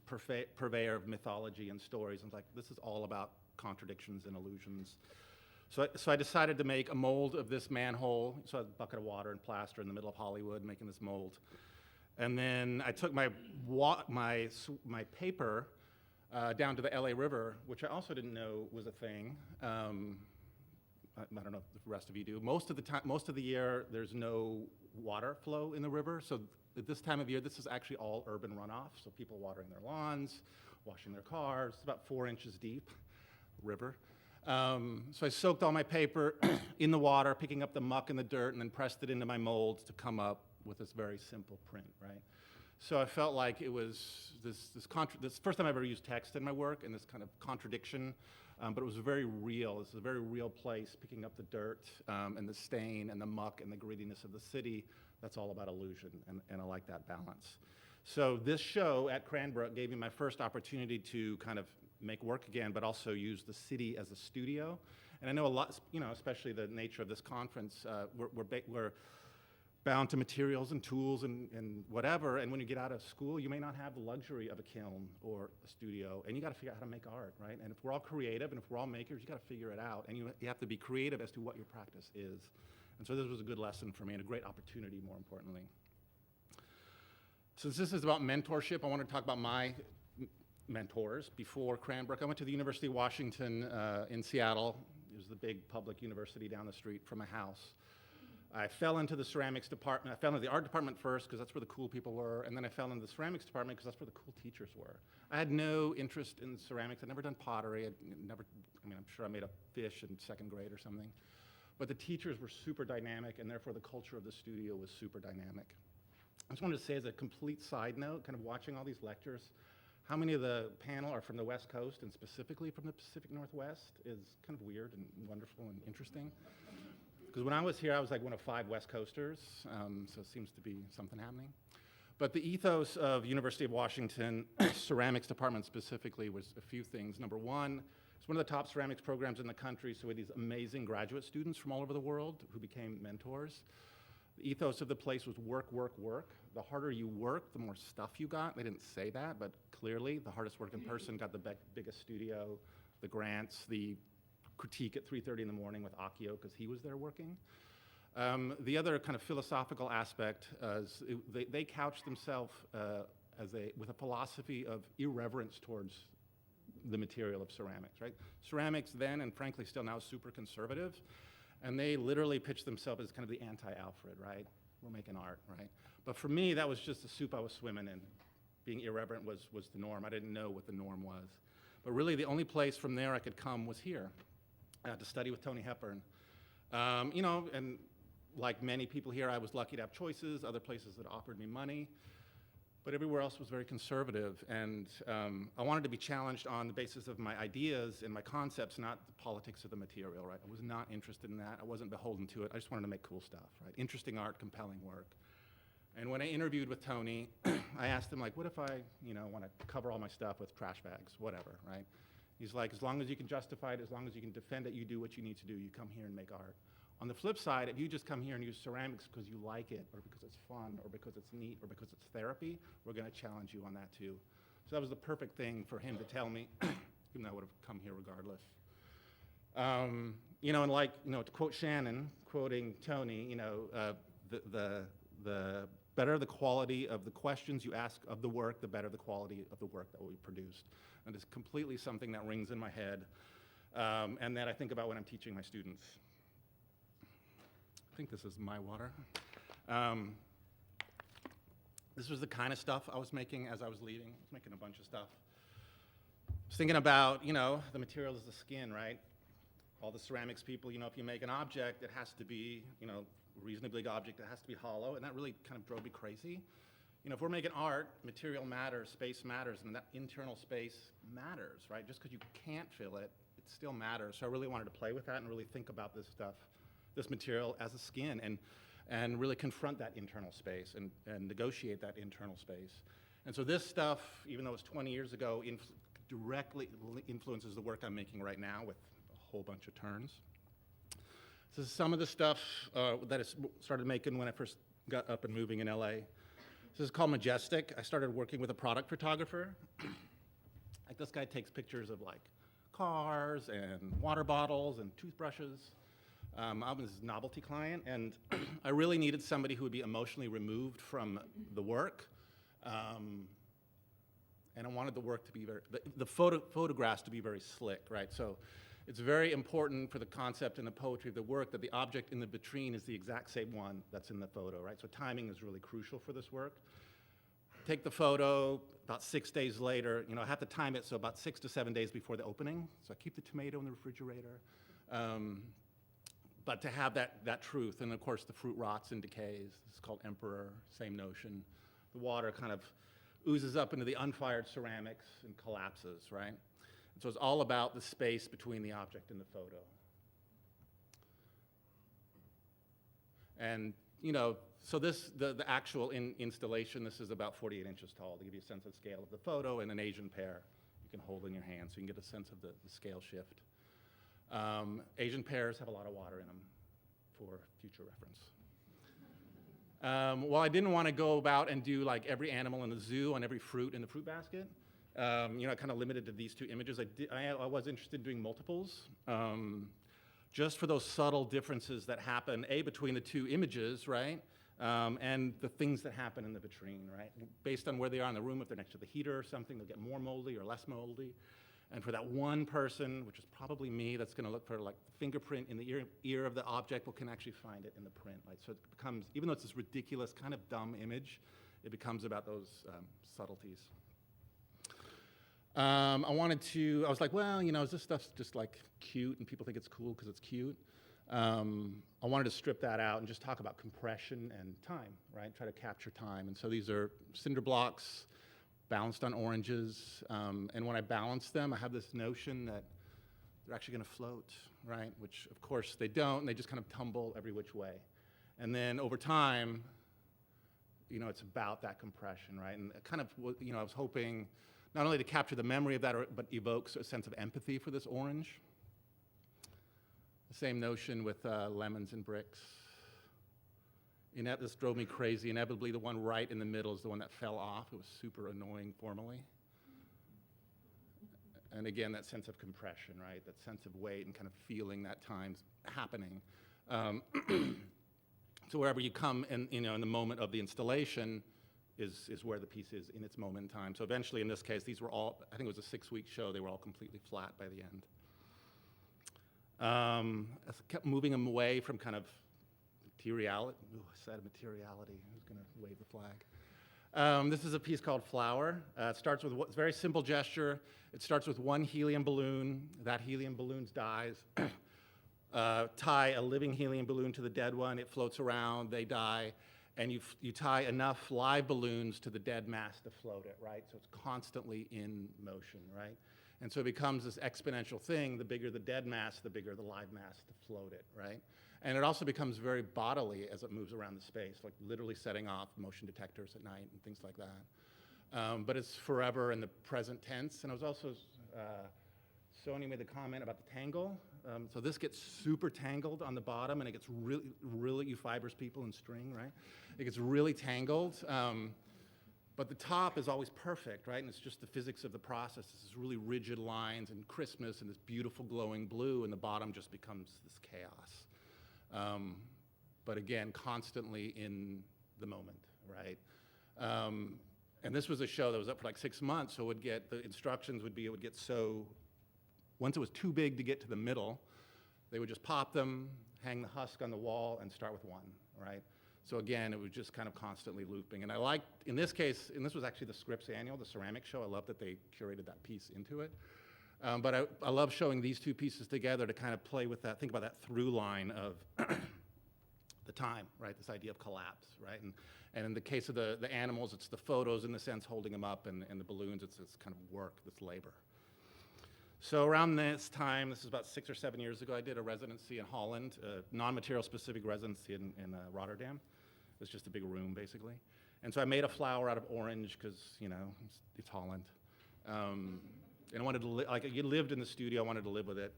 purveyor of mythology and stories. I was like, this is all about contradictions and illusions. So I decided to make a mold of this manhole. So I had a bucket of water and plaster in the middle of Hollywood making this mold. And then I took my paper down to the LA River, which I also didn't know was a thing. I don't know if the rest of you do. Most of the year, there's no water flow in the river. So at this time of year, this is actually all urban runoff. So people watering their lawns, washing their cars. It's about 4 inches deep, river. So I soaked all my paper in the water, picking up the muck and the dirt, and then pressed it into my molds to come up with this very simple print, right? So I felt like it was this first time I ever used text in my work, and this kind of contradiction, but it was very real. It's a very real place, picking up the dirt and the stain and the muck and the grittiness of the city. That's all about illusion, and I like that balance. So this show at Cranbrook gave me my first opportunity to kind of make work again, but also use the city as a studio. And I know a lot, especially the nature of this conference, we're bound to materials and tools and whatever, and when you get out of school, you may not have the luxury of a kiln or a studio, and you gotta figure out how to make art, right? And if we're all creative, and if we're all makers, you gotta figure it out, and you have to be creative as to what your practice is. And so this was a good lesson for me, and a great opportunity, more importantly. Since this is about mentorship, I want to talk about my mentors. Before Cranbrook, I went to the University of Washington in Seattle. It was the big public university down the street from my house. I fell into the ceramics department. I fell into the art department first because that's where the cool people were, and then I fell into the ceramics department because that's where the cool teachers were. I had no interest in ceramics. I'd never done pottery. I'm sure I made a fish in second grade or something. But the teachers were super dynamic, and therefore the culture of the studio was super dynamic. I just wanted to say, as a complete side note, kind of watching all these lectures, how many of the panel are from the West Coast, and specifically from the Pacific Northwest, is kind of weird and wonderful and interesting. Because when I was here, I was like one of 5 West Coasters, so it seems to be something happening. But the ethos of University of Washington ceramics department specifically was a few things. Number one, it's one of the top ceramics programs in the country, so we had these amazing graduate students from all over the world who became mentors. The ethos of the place was work, work, work. The harder you work, the more stuff you got. They didn't say that, but clearly the hardest working person got the biggest studio, the grants, the critique at 3:30 in the morning with Akio because he was there working. The other kind of philosophical aspect is they couched themselves with a philosophy of irreverence towards the material of ceramics, right? Ceramics then, and frankly still now, is super conservative, and they literally pitched themselves as kind of the anti-Alfred, right? We're making art, right? But for me, that was just the soup I was swimming in. Being irreverent was the norm. I didn't know what the norm was. But really, the only place from there I could come was here. I had to study with Tony Hepburn. And like many people here, I was lucky to have choices, other places that offered me money, but everywhere else was very conservative. And I wanted to be challenged on the basis of my ideas and my concepts, not the politics of the material, right? I was not interested in that. I wasn't beholden to it. I just wanted to make cool stuff, right? Interesting art, compelling work. And when I interviewed with Tony, I asked him, like, what if I, want to cover all my stuff with trash bags, whatever, right? He's like, as long as you can justify it, as long as you can defend it, you do what you need to do. You come here and make art. On the flip side, if you just come here and use ceramics because you like it, or because it's fun, or because it's neat, or because it's therapy, we're going to challenge you on that too. So that was the perfect thing for him to tell me, even though I would have come here regardless. To quote Shannon, quoting Tony, the better the quality of the questions you ask of the work, the better the quality of the work that will be produced. And it's completely something that rings in my head, and that I think about when I'm teaching my students. I think this is my water. This was the kind of stuff I was making as I was leaving. I was making a bunch of stuff. I was thinking about, the material is the skin, right? All the ceramics people, if you make an object, it has to be, a reasonably big object, it has to be hollow, and that really kind of drove me crazy. If we're making art, material matters, space matters, and that internal space matters, right? Just because you can't fill it, it still matters. So I really wanted to play with that and really think about this stuff, this material as a skin, and really confront that internal space and negotiate that internal space. And so this stuff, even though it was 20 years ago, directly influences the work I'm making right now with a whole bunch of turns. This is some of the stuff that I started making when I first got up and moving in LA. This is called Majestic. I started working with a product photographer. Like, this guy takes pictures of like cars and water bottles and toothbrushes. I'm his novelty client, and I really needed somebody who would be emotionally removed from the work. And I wanted the work to be photographs to be very slick, right? So it's very important for the concept and the poetry of the work that the object in the vitrine is the exact same one that's in the photo, right? So timing is really crucial for this work. Take the photo, about 6 days later, I have to time it so about 6 to 7 days before the opening. So I keep the tomato in the refrigerator. But to have that truth, and of course the fruit rots and decays. This is called emperor, same notion. The water kind of oozes up into the unfired ceramics and collapses, right? And so it's all about the space between the object and the photo. And, so the actual installation, this is about 48 inches tall to give you a sense of scale of the photo, and an Asian pear you can hold in your hand so you can get a sense of the scale shift. Asian pears have a lot of water in them for future reference. Well, I didn't want to go about and do like every animal in the zoo on every fruit in the fruit basket. I kind of limited to these two images. I was interested in doing multiples, just for those subtle differences that happen, between the two images, right? And the things that happen in the vitrine, right? Based on where they are in the room, if they're next to the heater or something, they'll get more moldy or less moldy. And for that one person, which is probably me, that's going to look for like the fingerprint in the ear of the object, can actually find it in the print. Right? So it becomes, even though it's this ridiculous, kind of dumb image, it becomes about those subtleties. I was like, well, this stuff's just like cute, and people think it's cool because it's cute. I wanted to strip that out and just talk about compression and time, right? Try to capture time. And so these are cinder blocks, balanced on oranges, and when I balance them, I have this notion that they're actually going to float, right? Which, of course, they don't, and they just kind of tumble every which way. And then over time, it's about that compression, right? And kind of, I was hoping not only to capture the memory of that, but evokes a sense of empathy for this orange. The same notion with lemons and bricks. This drove me crazy. Inevitably, the one right in the middle is the one that fell off. It was super annoying formally. And again, that sense of compression, right? That sense of weight and kind of feeling that time's happening. So wherever you come in the moment of the installation is where the piece is in its moment in time. So eventually, in this case, these were all, I think it was a 6-week show. They were all completely flat by the end. I kept moving them away from kind of materiality. Ooh, I said materiality. Who's going to wave the flag? This is a piece called Flower. It starts with a very simple gesture. It starts with one helium balloon. That helium balloon dies. Tie a living helium balloon to the dead one. It floats around. They die. And you tie enough live balloons to the dead mass to float it, right? So it's constantly in motion, right? And so it becomes this exponential thing. The bigger the dead mass, the bigger the live mass to float it, right? And it also becomes very bodily as it moves around the space, like literally setting off motion detectors at night and things like that. But it's forever in the present tense. And I was also, Sonia made the comment about the tangle. So this gets super tangled on the bottom, and it gets really, you fibers people in string, right? It gets really tangled. But the top is always perfect, right? And it's just the physics of the process. This is really rigid lines and crispness and this beautiful glowing blue, and the bottom just becomes this chaos. But again, constantly in the moment, right? And this was a show that was up for like 6 months, so the instructions would be, it would get so, once it was too big to get to the middle, they would just pop them, hang the husk on the wall, and start with one, right? So again, it was just kind of constantly looping. And I liked, in this case, and this was actually the Scripps Annual, the ceramic show, I love that they curated that piece into it. But I love showing these two pieces together to kind of play with that, think about that through line of the time, right? This idea of collapse, right? And in the case of the animals, it's the photos in the sense holding them up, and the balloons, it's this kind of work, this labor. So around this time, this is about 6 or 7 years ago, I did a residency in Holland, a non-material specific residency in Rotterdam. It was just a big room, basically. And so I made a flower out of orange because, it's Holland. And I wanted to, like, you lived in the studio, I wanted to live with it.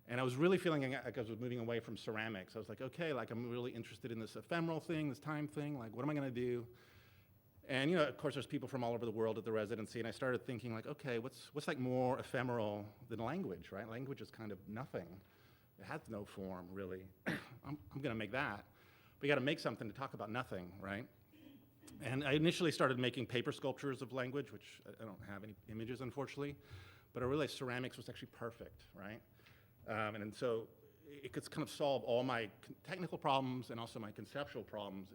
And I was really feeling like I was moving away from ceramics. I was like, okay, like I'm really interested in this ephemeral thing, this time thing, like what am I gonna do? And of course, there's people from all over the world at the residency, and I started thinking like, okay, what's like more ephemeral than language, right? Language is kind of nothing. It has no form, really. I'm gonna make that. But you gotta make something to talk about nothing, right? And I initially started making paper sculptures of language, which I don't have any images, unfortunately, but I realized ceramics was actually perfect, right? And so it could kind of solve all my technical problems and also my conceptual problems.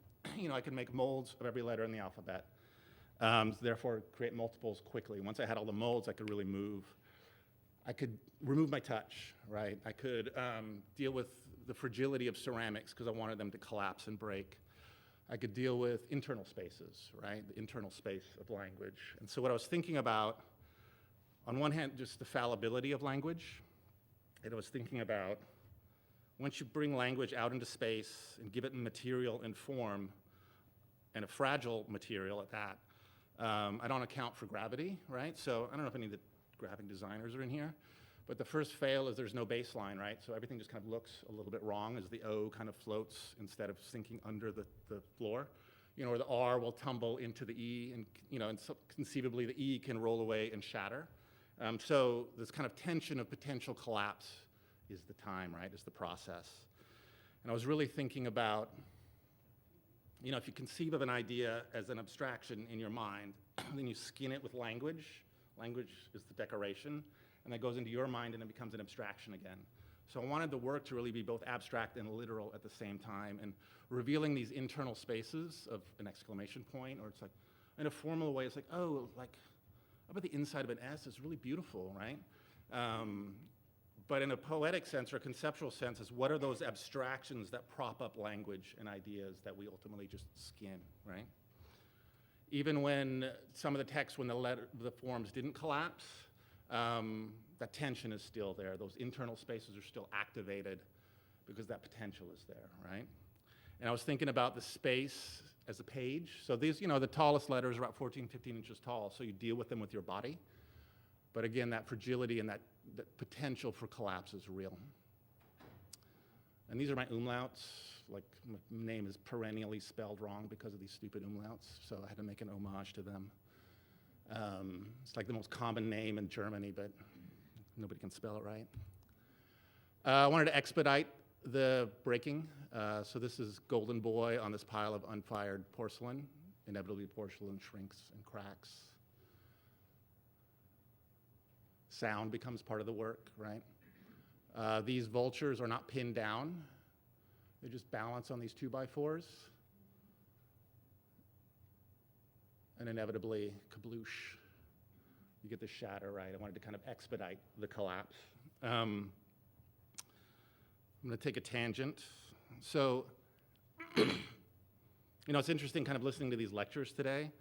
I could make molds of every letter in the alphabet, therefore create multiples quickly. Once I had all the molds, I could really move. I could remove my touch, right? I could deal with the fragility of ceramics because I wanted them to collapse and break. I could deal with internal spaces, right? The internal space of language. And so what I was thinking about, on one hand, just the fallibility of language, and I was thinking about once you bring language out into space and give it material and form, and a fragile material at that, I don't account for gravity, right? So I don't know if any of the graphic designers are in here, but the first fail is there's no baseline, right? So everything just kind of looks a little bit wrong as the O kind of floats instead of sinking under the floor. Or the R will tumble into the E, and so conceivably the E can roll away and shatter. So this kind of tension of potential collapse is the time, right, is the process. And I was really thinking about, if you conceive of an idea as an abstraction in your mind, then you skin it with language. Language is the decoration, and that goes into your mind and it becomes an abstraction again. So I wanted the work to really be both abstract and literal at the same time, and revealing these internal spaces of an exclamation point, or it's like, in a formal way, it's like, oh, like, how about the inside of an S is really beautiful, right? But in a poetic sense or a conceptual sense, is what are those abstractions that prop up language and ideas that we ultimately just skin, right? Even when some of the text, when the forms didn't collapse, that tension is still there. Those internal spaces are still activated because that potential is there, right? And I was thinking about the space as a page. So these, the tallest letters are about 14, 15 inches tall, so you deal with them with your body. But again, that fragility and that potential for collapse is real. And these are my umlauts. Like, my name is perennially spelled wrong because of these stupid umlauts, so I had to make an homage to them. It's like the most common name in Germany, but nobody can spell it right. I wanted to expedite the breaking. So this is Golden Boy on this pile of unfired porcelain. Inevitably, porcelain shrinks and cracks. Sound becomes part of the work, right? These vultures are not pinned down. They just balance on these 2x4s. And inevitably, kabloosh, you get the shatter, right? I wanted to kind of expedite the collapse. I'm gonna take a tangent. So, it's interesting kind of listening to these lectures today.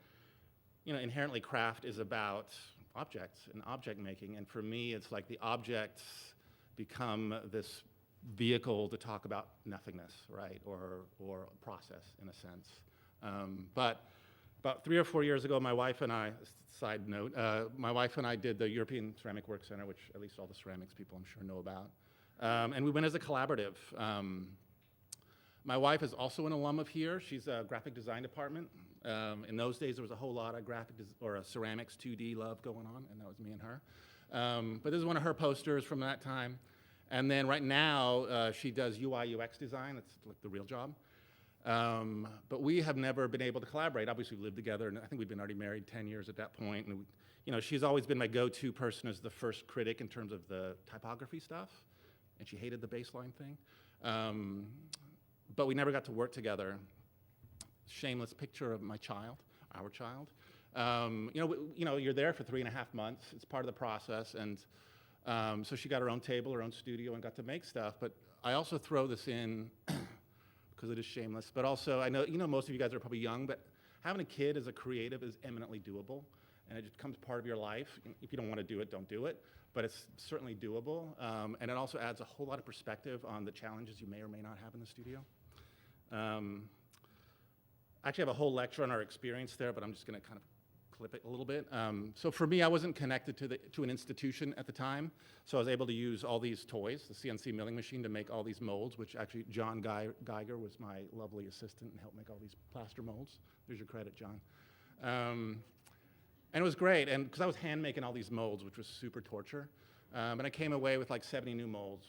Inherently craft is about objects and object making, and for me, it's like the objects become this vehicle to talk about nothingness, right, or process in a sense. But about 3 or 4 years ago, my wife and I, side note, my wife and I did the European Ceramic Work Center, which at least all the ceramics people I'm sure know about. And we went as a collaborative. My wife is also an alum of here. She's a graphic design department. In those days, there was a whole lot of a ceramics 2D love going on, and that was me and her. But this is one of her posters from that time. And then right now, she does UI, UX design. That's like the real job. But we have never been able to collaborate. Obviously, we lived together, and I think we've been already married 10 years at that point. And she's always been my go-to person as the first critic in terms of the typography stuff, and she hated the baseline thing. But we never got to work together. Shameless picture of my child, our child. You're there for 3.5 months. It's part of the process, and so she got her own table, her own studio, and got to make stuff. But I also throw this in because it is shameless. But also, I know most of you guys are probably young, but having a kid as a creative is eminently doable, and it just becomes part of your life. If you don't want to do it, don't do it. But it's certainly doable, and it also adds a whole lot of perspective on the challenges you may or may not have in the studio. I actually have a whole lecture on our experience there, but I'm just going to kind of clip it a little bit. So for me, I wasn't connected to an institution at the time, so I was able to use all these toys, the CNC milling machine, to make all these molds, which actually John Geiger was my lovely assistant and helped make all these plaster molds. There's your credit, John. And it was great, and because I was hand making all these molds, which was super torture. And I came away with like 70 new molds.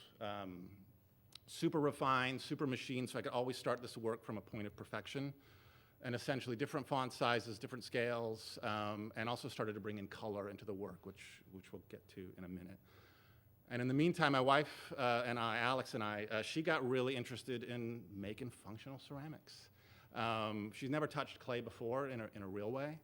Super refined, super machined, so I could always start this work from a point of perfection. And essentially different font sizes, different scales, and also started to bring in color into the work, which we'll get to in a minute. And in the meantime, my wife and I, Alex and I, she got really interested in making functional ceramics. She's never touched clay before in a real way.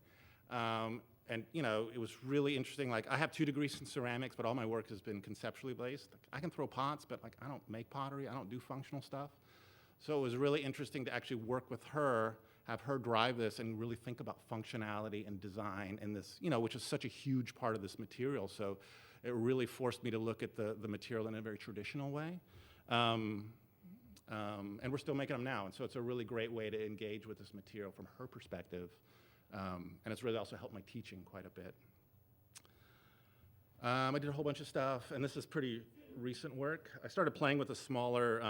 And you know, it was really interesting. Like, I have 2 degrees in ceramics, but all my work has been conceptually based. Like, I can throw pots, but like, I don't make pottery. I don't do functional stuff. So it was really interesting to actually work with her, have her drive this, and really think about functionality and design and this, you know, which is such a huge part of this material. So it really forced me to look at the material in a very traditional way. And we're still making them now. And so it's a really great way to engage with this material from her perspective. And it's really also helped my teaching quite a bit. I did a whole bunch of stuff, and this is pretty recent work. I started playing with the smaller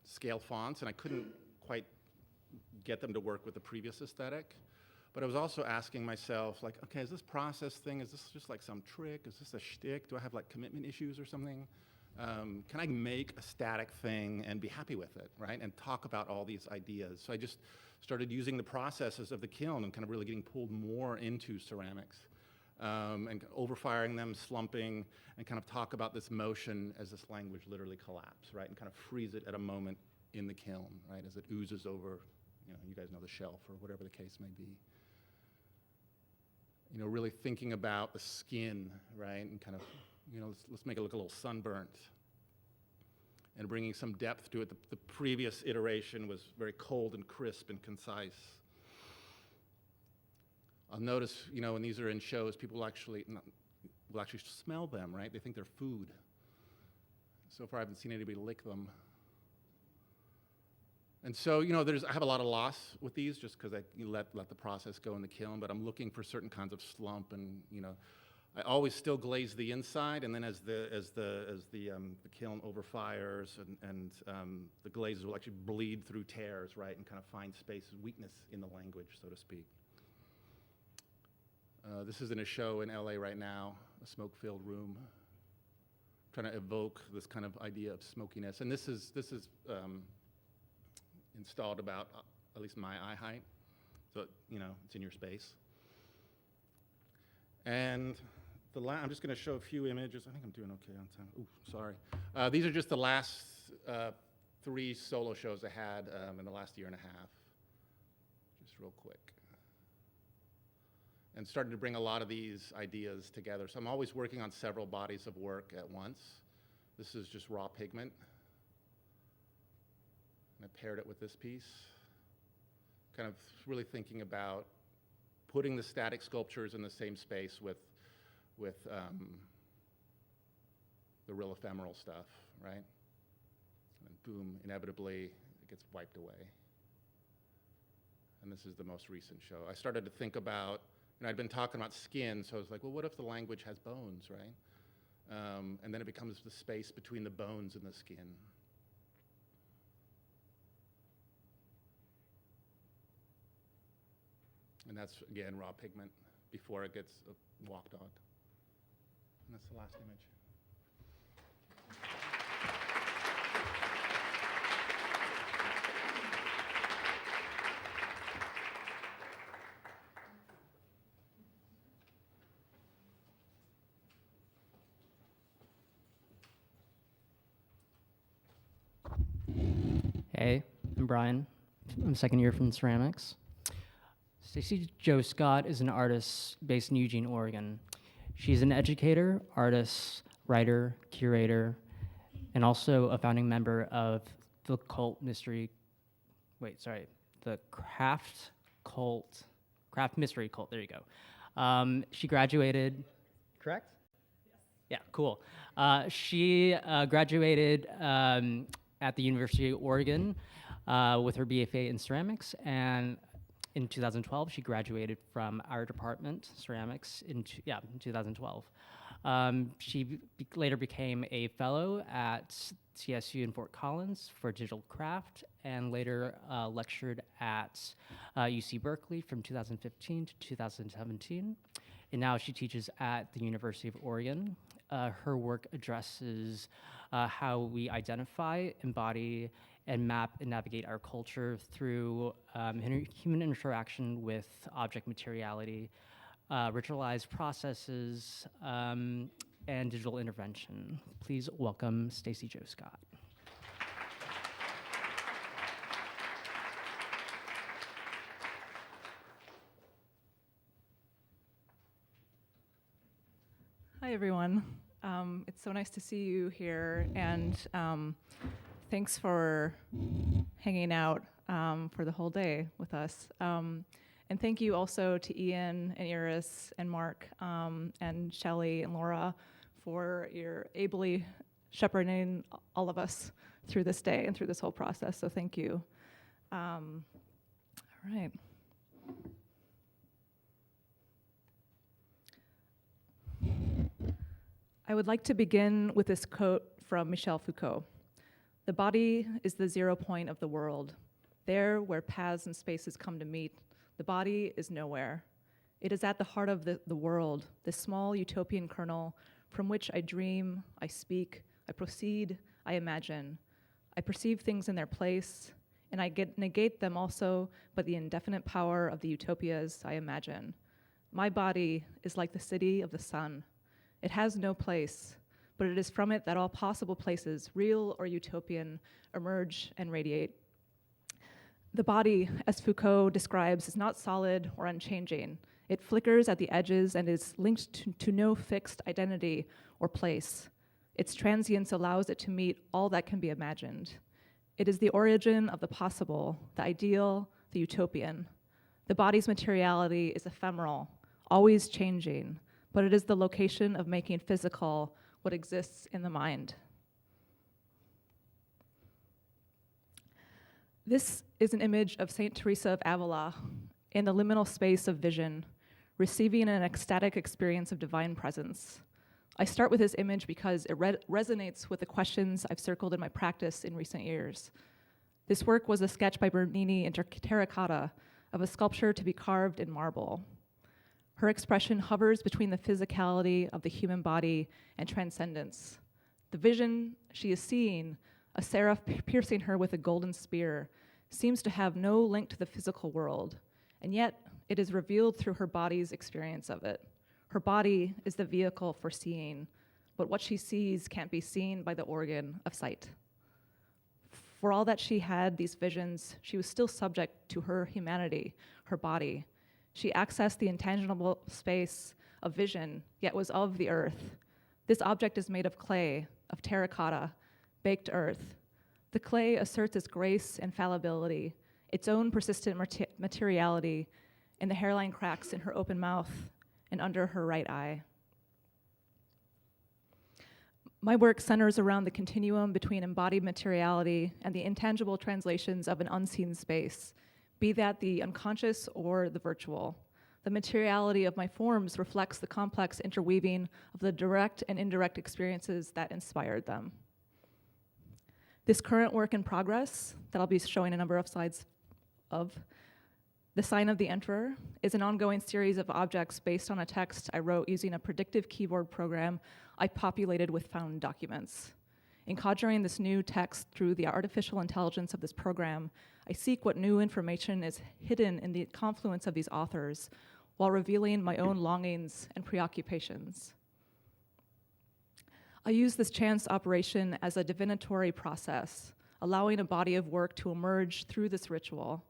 scale fonts, and I couldn't quite get them to work with the previous aesthetic. But I was also asking myself, like, okay, is this process thing, is this just like some trick? Is this a shtick? Do I have like commitment issues or something? Can I make a static thing and be happy with it, right? And talk about all these ideas. So I just started using the processes of the kiln and kind of really getting pulled more into ceramics. And overfiring them, slumping, and kind of talk about this motion as this language literally collapse, right? And kind of freeze it at a moment in the kiln, right? As it oozes over, you know, you guys know the shelf or whatever the case may be. You know, really thinking about the skin, right? And kind of, you know, let's make it look a little sunburnt. And bringing some depth to it. The previous iteration was very cold and crisp and concise. I'll notice, you know, when these are in shows, people will actually smell them, right? They think they're food. So far, I haven't seen anybody lick them. And so, you know, I have a lot of loss with these just because you let the process go in the kiln, but I'm looking for certain kinds of slump, and, you know, I always still glaze the inside, and then as the kiln overfires and the glazes will actually bleed through tears, right, and kind of find space, weakness in the language, so to speak. This is in a show in LA right now, a smoke-filled room, trying to evoke this kind of idea of smokiness. And this is installed about at least my eye height, so you know it's in your space. And I'm just going to show a few images. I think I'm doing okay on time. Ooh, sorry. These are just the last 3 solo shows I had in the last year and a half. Just real quick. And starting to bring a lot of these ideas together. So I'm always working on several bodies of work at once. This is just raw pigment. And I paired it with this piece. Kind of really thinking about putting the static sculptures in the same space with the real ephemeral stuff, right? And then boom, inevitably, it gets wiped away. And this is the most recent show. I started to think about, you know, I'd been talking about skin, so I was like, well, what if the language has bones, right? And then it becomes the space between the bones and the skin. And that's, again, raw pigment before it gets walked on. And that's the last image. Hey, I'm Brian. I'm second year from ceramics. Stacy Jo Scott is an artist based in Eugene, Oregon. She's an educator, artist, writer, curator, and also a founding member of the craft mystery cult, there you go. She graduated, correct? Yes. Yeah, cool. She graduated at the University of Oregon with her BFA in ceramics, and in 2012, she graduated from our department, ceramics, in 2012. She later became a fellow at CSU in Fort Collins for digital craft, and later lectured at UC Berkeley from 2015 to 2017. And now she teaches at the University of Oregon. Her work addresses how we identify, embody, and map and navigate our culture through human interaction with object materiality, ritualized processes, and digital intervention. Please welcome Stacy Jo Scott. Hi, everyone. It's so nice to see you here, and thanks for hanging out for the whole day with us. And thank you also to Ian and Iris and Mark and Shelley and Laura for your ably shepherding all of us through this day and through this whole process, so thank you. All right. I would like to begin with this quote from Michel Foucault. "The body is the 0 point of the world. There where paths and spaces come to meet, the body is nowhere. It is at the heart of the world, this small utopian kernel from which I dream, I speak, I proceed, I imagine. I perceive things in their place, and I negate them also by the indefinite power of the utopias I imagine. My body is like the city of the sun. It has no place, but it is from it that all possible places, real or utopian, emerge and radiate. The body, as Foucault describes, is not solid or unchanging. It flickers at the edges and is linked to no fixed identity or place. Its transience allows it to meet all that can be imagined. It is the origin of the possible, the ideal, the utopian. The body's materiality is ephemeral, always changing, but it is the location of making physical what exists in the mind." This is an image of Saint Teresa of Avila in the liminal space of vision, receiving an ecstatic experience of divine presence. I start with this image because it resonates with the questions I've circled in my practice in recent years. This work was a sketch by Bernini in terracotta of a sculpture to be carved in marble. Her expression hovers between the physicality of the human body and transcendence. The vision she is seeing, a seraph piercing her with a golden spear, seems to have no link to the physical world, and yet it is revealed through her body's experience of it. Her body is the vehicle for seeing, but what she sees can't be seen by the organ of sight. For all that she had these visions, she was still subject to her humanity, her body. She accessed the intangible space of vision, yet was of the earth. This object is made of clay, of terracotta, baked earth. The clay asserts its grace and fallibility, its own persistent materiality in the hairline cracks in her open mouth and under her right eye. My work centers around the continuum between embodied materiality and the intangible translations of an unseen space, be that the unconscious or the virtual. The materiality of my forms reflects the complex interweaving of the direct and indirect experiences that inspired them. This current work in progress, that I'll be showing a number of slides of, The Sign of the Emperor, is an ongoing series of objects based on a text I wrote using a predictive keyboard program I populated with found documents. In conjuring this new text through the artificial intelligence of this program, I seek what new information is hidden in the confluence of these authors while revealing my own longings and preoccupations. I use this chance operation as a divinatory process, allowing a body of work to emerge through this ritual.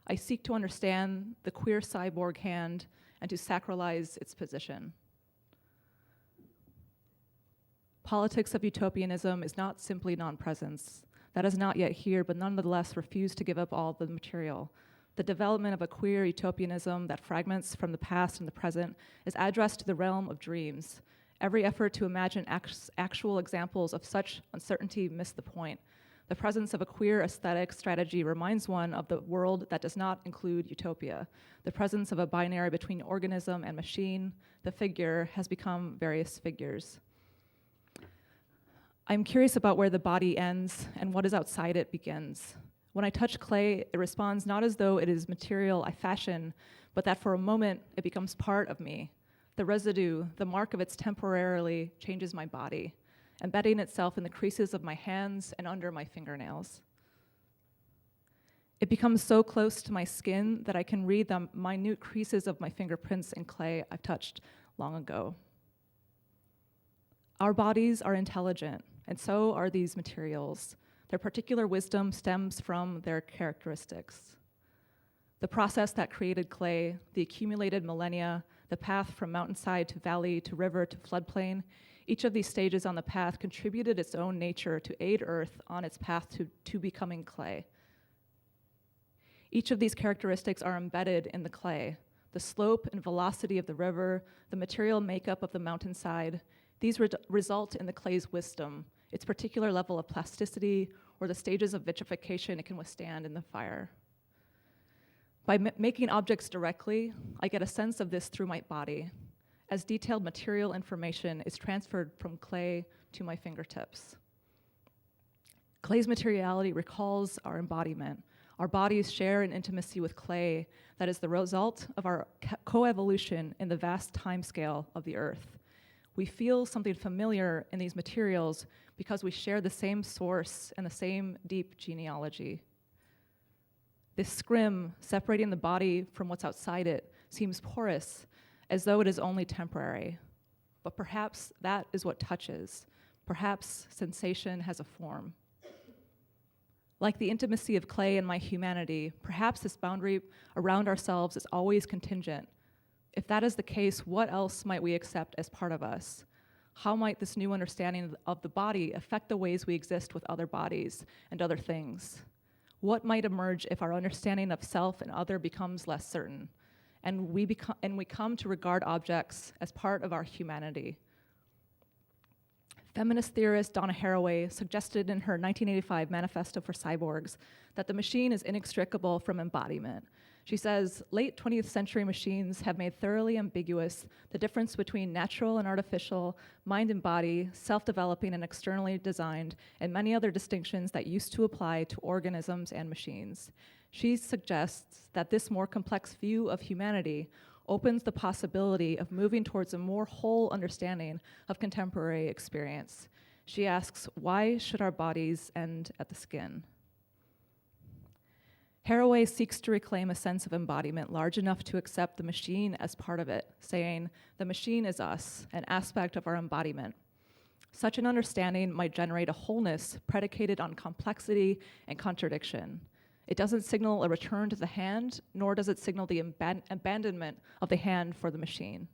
I seek to understand the queer cyborg hand and to sacralize its position. Politics of utopianism is not simply non-presence. That is not yet here, but nonetheless refuse to give up all the material. The development of a queer utopianism that fragments from the past and the present is addressed to the realm of dreams. Every effort to imagine actual examples of such uncertainty missed the point. The presence of a queer aesthetic strategy reminds one of the world that does not include utopia. The presence of a binary between organism and machine, the figure, has become various figures. I'm curious about where the body ends and what is outside it begins. When I touch clay, it responds not as though it is material I fashion, but that for a moment it becomes part of me. The residue, the mark of its temporarily changes my body, embedding itself in the creases of my hands and under my fingernails. It becomes so close to my skin that I can read the minute creases of my fingerprints in clay I've touched long ago. Our bodies are intelligent, and so are these materials. Their particular wisdom stems from their characteristics. The process that created clay, the accumulated millennia, the path from mountainside to valley to river to floodplain, each of these stages on the path contributed its own nature to aid Earth on its path to becoming clay. Each of these characteristics are embedded in the clay. The slope and velocity of the river, the material makeup of the mountainside, these result in the clay's wisdom, its particular level of plasticity, or the stages of vitrification it can withstand in the fire. By making objects directly, I get a sense of this through my body, as detailed material information is transferred from clay to my fingertips. Clay's materiality recalls our embodiment. Our bodies share an intimacy with clay that is the result of our coevolution in the vast timescale of the Earth. We feel something familiar in these materials because we share the same source and the same deep genealogy. This scrim separating the body from what's outside it seems porous, as though it is only temporary. But perhaps that is what touches. Perhaps sensation has a form. Like the intimacy of clay and my humanity, perhaps this boundary around ourselves is always contingent. If that is the case, what else might we accept as part of us? How might this new understanding of the body affect the ways we exist with other bodies and other things? What might emerge if our understanding of self and other becomes less certain, and we come to regard objects as part of our humanity? Feminist theorist Donna Haraway suggested in her 1985 Manifesto for Cyborgs that the machine is inextricable from embodiment. She says, late 20th century machines have made thoroughly ambiguous the difference between natural and artificial, mind and body, self-developing and externally designed, and many other distinctions that used to apply to organisms and machines. She suggests that this more complex view of humanity opens the possibility of moving towards a more whole understanding of contemporary experience. She asks, why should our bodies end at the skin? Haraway seeks to reclaim a sense of embodiment large enough to accept the machine as part of it, saying, the machine is us, an aspect of our embodiment. Such an understanding might generate a wholeness predicated on complexity and contradiction. It doesn't signal a return to the hand, nor does it signal the abandonment of the hand for the machine.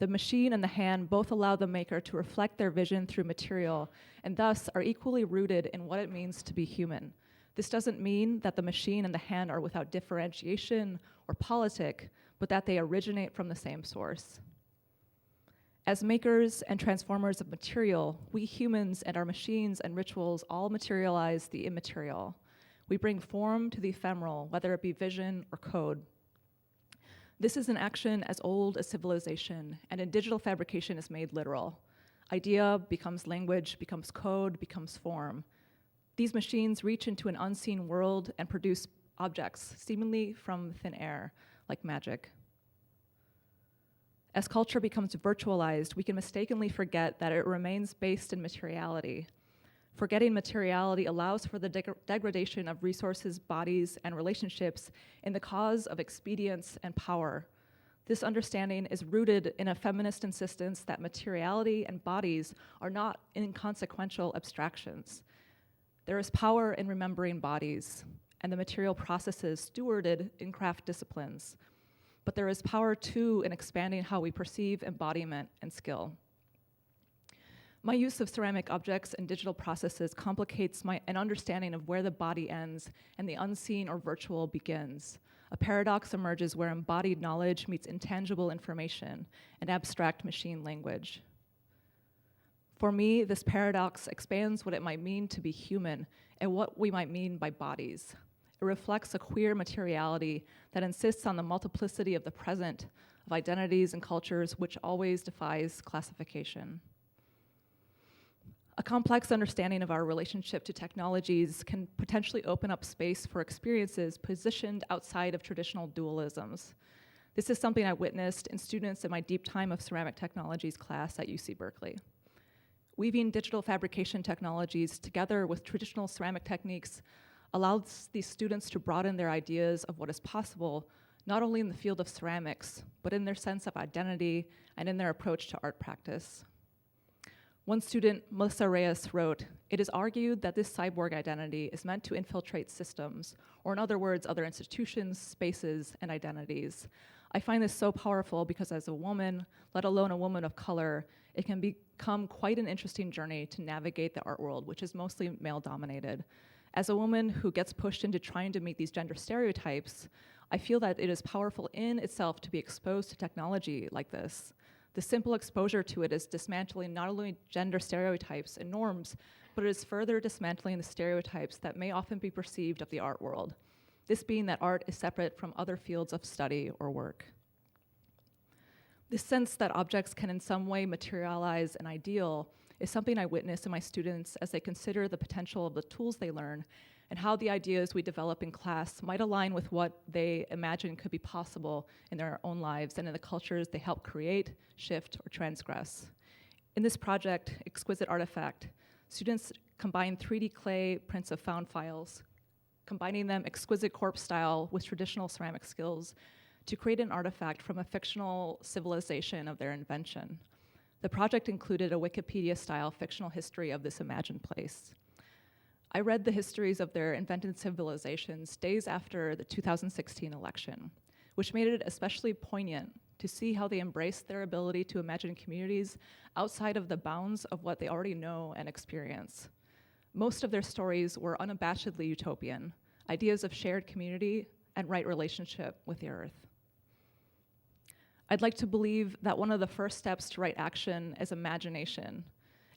The machine and the hand both allow the maker to reflect their vision through material, and thus are equally rooted in what it means to be human. This doesn't mean that the machine and the hand are without differentiation or politic, but that they originate from the same source. As makers and transformers of material, we humans and our machines and rituals all materialize the immaterial. We bring form to the ephemeral, whether it be vision or code. This is an action as old as civilization, and in digital fabrication is made literal. Idea becomes language, becomes code, becomes form. These machines reach into an unseen world and produce objects, seemingly from thin air, like magic. As culture becomes virtualized, we can mistakenly forget that it remains based in materiality. Forgetting materiality allows for the degradation of resources, bodies, and relationships in the cause of expedience and power. This understanding is rooted in a feminist insistence that materiality and bodies are not inconsequential abstractions. There is power in remembering bodies and the material processes stewarded in craft disciplines, but there is power too in expanding how we perceive embodiment and skill. My use of ceramic objects and digital processes complicates an understanding of where the body ends and the unseen or virtual begins. A paradox emerges where embodied knowledge meets intangible information and abstract machine language. For me, this paradox expands what it might mean to be human and what we might mean by bodies. It reflects a queer materiality that insists on the multiplicity of the present, of identities and cultures, which always defies classification. A complex understanding of our relationship to technologies can potentially open up space for experiences positioned outside of traditional dualisms. This is something I witnessed in students in my deep time of ceramic technologies class at UC Berkeley. Weaving digital fabrication technologies together with traditional ceramic techniques allows these students to broaden their ideas of what is possible, not only in the field of ceramics, but in their sense of identity and in their approach to art practice. One student, Melissa Reyes, wrote, "It is argued that this cyborg identity is meant to infiltrate systems, or in other words, other institutions, spaces, and identities. I find this so powerful because as a woman, let alone a woman of color, it can become quite an interesting journey to navigate the art world, which is mostly male-dominated. As a woman who gets pushed into trying to meet these gender stereotypes, I feel that it is powerful in itself to be exposed to technology like this. The simple exposure to it is dismantling not only gender stereotypes and norms, but it is further dismantling the stereotypes that may often be perceived of the art world, this being that art is separate from other fields of study or work. This sense that objects can in some way materialize an ideal is something I witness in my students as they consider the potential of the tools they learn and how the ideas we develop in class might align with what they imagine could be possible in their own lives and in the cultures they help create, shift, or transgress. In this project, Exquisite Artifact, students combine 3D clay prints of found files, combining them exquisite corpse style with traditional ceramic skills to create an artifact from a fictional civilization of their invention. The project included a Wikipedia-style fictional history of this imagined place. I read the histories of their invented civilizations days after the 2016 election, which made it especially poignant to see how they embraced their ability to imagine communities outside of the bounds of what they already know and experience. Most of their stories were unabashedly utopian, ideas of shared community and right relationship with the earth. I'd like to believe that one of the first steps to right action is imagination,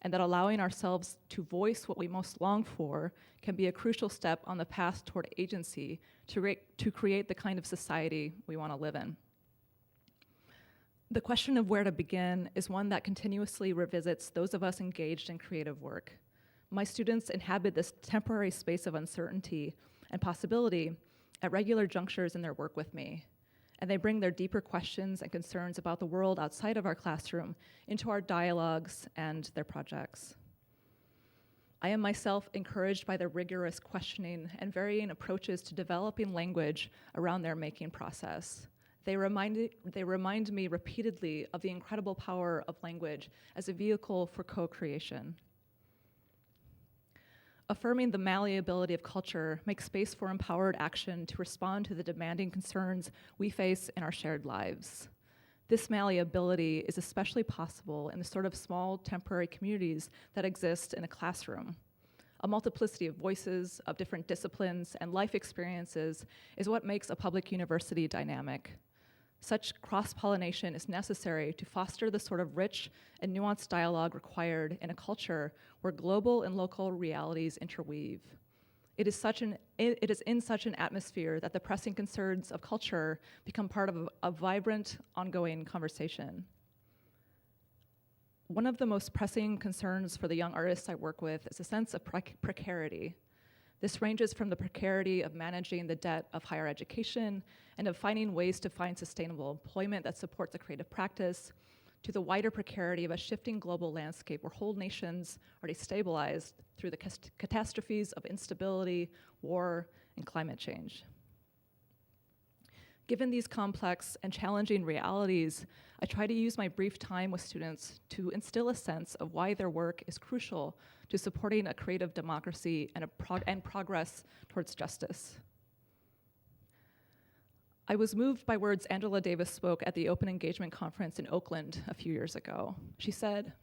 and that allowing ourselves to voice what we most long for can be a crucial step on the path toward agency to create the kind of society we want to live in. The question of where to begin is one that continuously revisits those of us engaged in creative work. My students inhabit this temporary space of uncertainty and possibility at regular junctures in their work with me, and they bring their deeper questions and concerns about the world outside of our classroom into our dialogues and their projects. I am myself encouraged by their rigorous questioning and varying approaches to developing language around their making process. They remind me repeatedly of the incredible power of language as a vehicle for co-creation. Affirming the malleability of culture makes space for empowered action to respond to the demanding concerns we face in our shared lives. This malleability is especially possible in the sort of small temporary communities that exist in a classroom. A multiplicity of voices, of different disciplines, and life experiences is what makes a public university dynamic. Such cross-pollination is necessary to foster the sort of rich and nuanced dialogue required in a culture where global and local realities interweave. It is in such an atmosphere that the pressing concerns of culture become part of a vibrant, ongoing conversation. One of the most pressing concerns for the young artists I work with is a sense of precarity. This ranges from the precarity of managing the debt of higher education and of finding ways to find sustainable employment that supports a creative practice, to the wider precarity of a shifting global landscape where whole nations are destabilized through the catastrophes of instability, war, and climate change. Given these complex and challenging realities, I try to use my brief time with students to instill a sense of why their work is crucial to supporting a creative democracy and progress towards justice. I was moved by words Angela Davis spoke at the Open Engagement Conference in Oakland a few years ago. She said,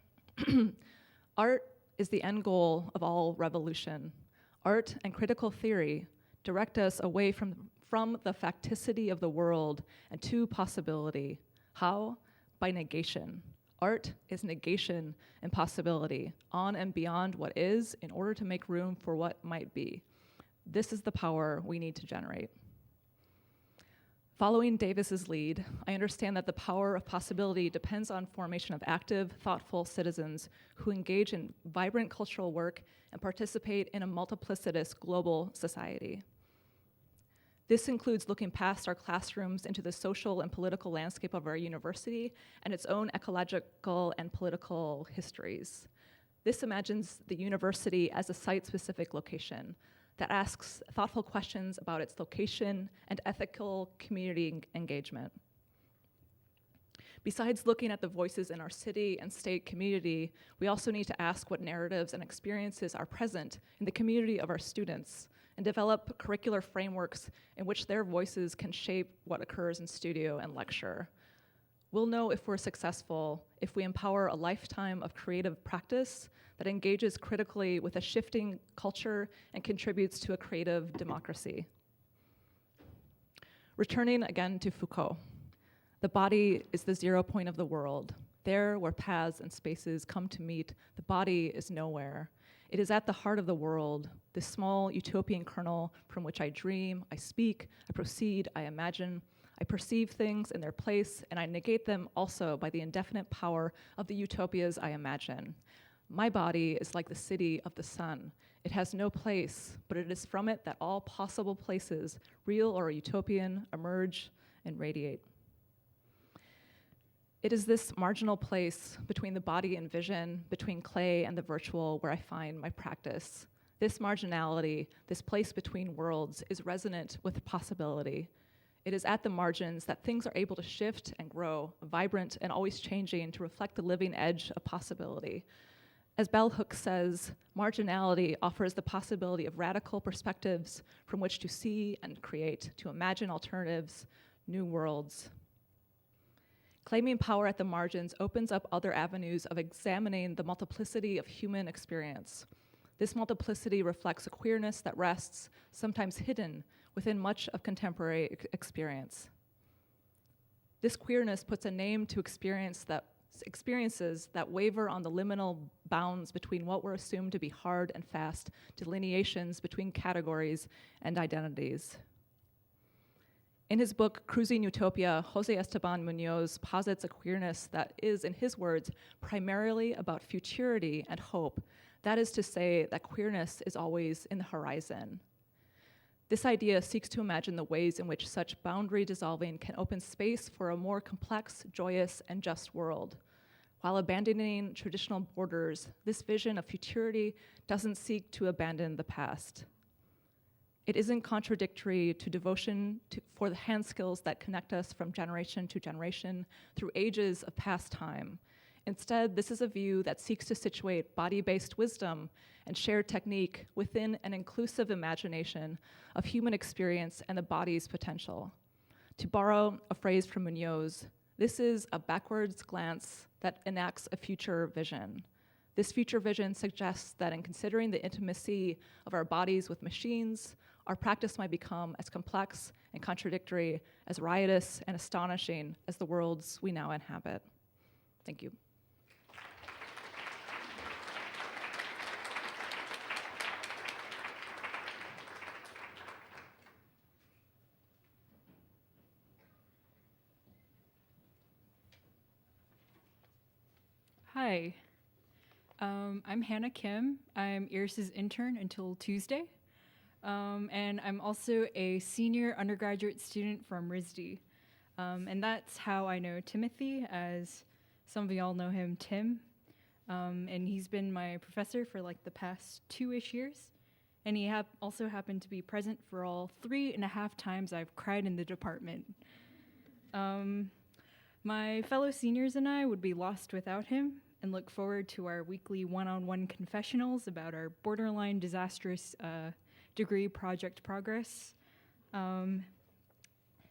"Art is the end goal of all revolution. Art and critical theory direct us away from the facticity of the world and to possibility. How? By negation. Art is negation and possibility, on and beyond what is, in order to make room for what might be. This is the power we need to generate. Following Davis's lead, I understand that the power of possibility depends on formation of active, thoughtful citizens who engage in vibrant cultural work and participate in a multiplicitous global society. This includes looking past our classrooms into the social and political landscape of our university and its own ecological and political histories. This imagines the university as a site-specific location that asks thoughtful questions about its location and ethical community engagement. Besides looking at the voices in our city and state community, we also need to ask what narratives and experiences are present in the community of our students and develop curricular frameworks in which their voices can shape what occurs in studio and lecture. We'll know if we're successful if we empower a lifetime of creative practice that engages critically with a shifting culture and contributes to a creative democracy. Returning again to Foucault, the body is the 0 point of the world. There where paths and spaces come to meet, the body is nowhere. It is at the heart of the world, this small utopian kernel from which I dream, I speak, I proceed, I imagine, I perceive things in their place, and I negate them also by the indefinite power of the utopias I imagine. My body is like the city of the sun. It has no place, but it is from it that all possible places, real or utopian, emerge and radiate. It is this marginal place between the body and vision, between clay and the virtual, where I find my practice. This marginality, this place between worlds, is resonant with possibility. It is at the margins that things are able to shift and grow, vibrant and always changing to reflect the living edge of possibility. As Bell Hooks says, marginality offers the possibility of radical perspectives from which to see and create, to imagine alternatives, new worlds. Claiming power at the margins opens up other avenues of examining the multiplicity of human experience. This multiplicity reflects a queerness that rests, sometimes hidden, within much of contemporary experience. This queerness puts a name to experiences that waver on the liminal bounds between what were assumed to be hard and fast delineations between categories and identities. In his book, Cruising Utopia, Jose Esteban Munoz posits a queerness that is, in his words, primarily about futurity and hope. That is to say that queerness is always in the horizon. This idea seeks to imagine the ways in which such boundary dissolving can open space for a more complex, joyous, and just world. While abandoning traditional borders, this vision of futurity doesn't seek to abandon the past. It isn't contradictory to devotion for the hand skills that connect us from generation to generation through ages of past time. Instead, this is a view that seeks to situate body-based wisdom and shared technique within an inclusive imagination of human experience and the body's potential. To borrow a phrase from Munoz, this is a backwards glance that enacts a future vision. This future vision suggests that in considering the intimacy of our bodies with machines, our practice might become as complex and contradictory, as riotous and astonishing as the worlds we now inhabit. Thank you. Hi, I'm Hannah Kim. I'm Iris's intern until Tuesday. And I'm also a senior undergraduate student from RISD. And that's how I know Timothy, as some of y'all know him, Tim. And he's been my professor for like the past 2-ish years. And he also happened to be present for all 3.5 times I've cried in the department. My fellow seniors and I would be lost without him and look forward to our weekly one-on-one confessionals about our borderline disastrous degree project progress.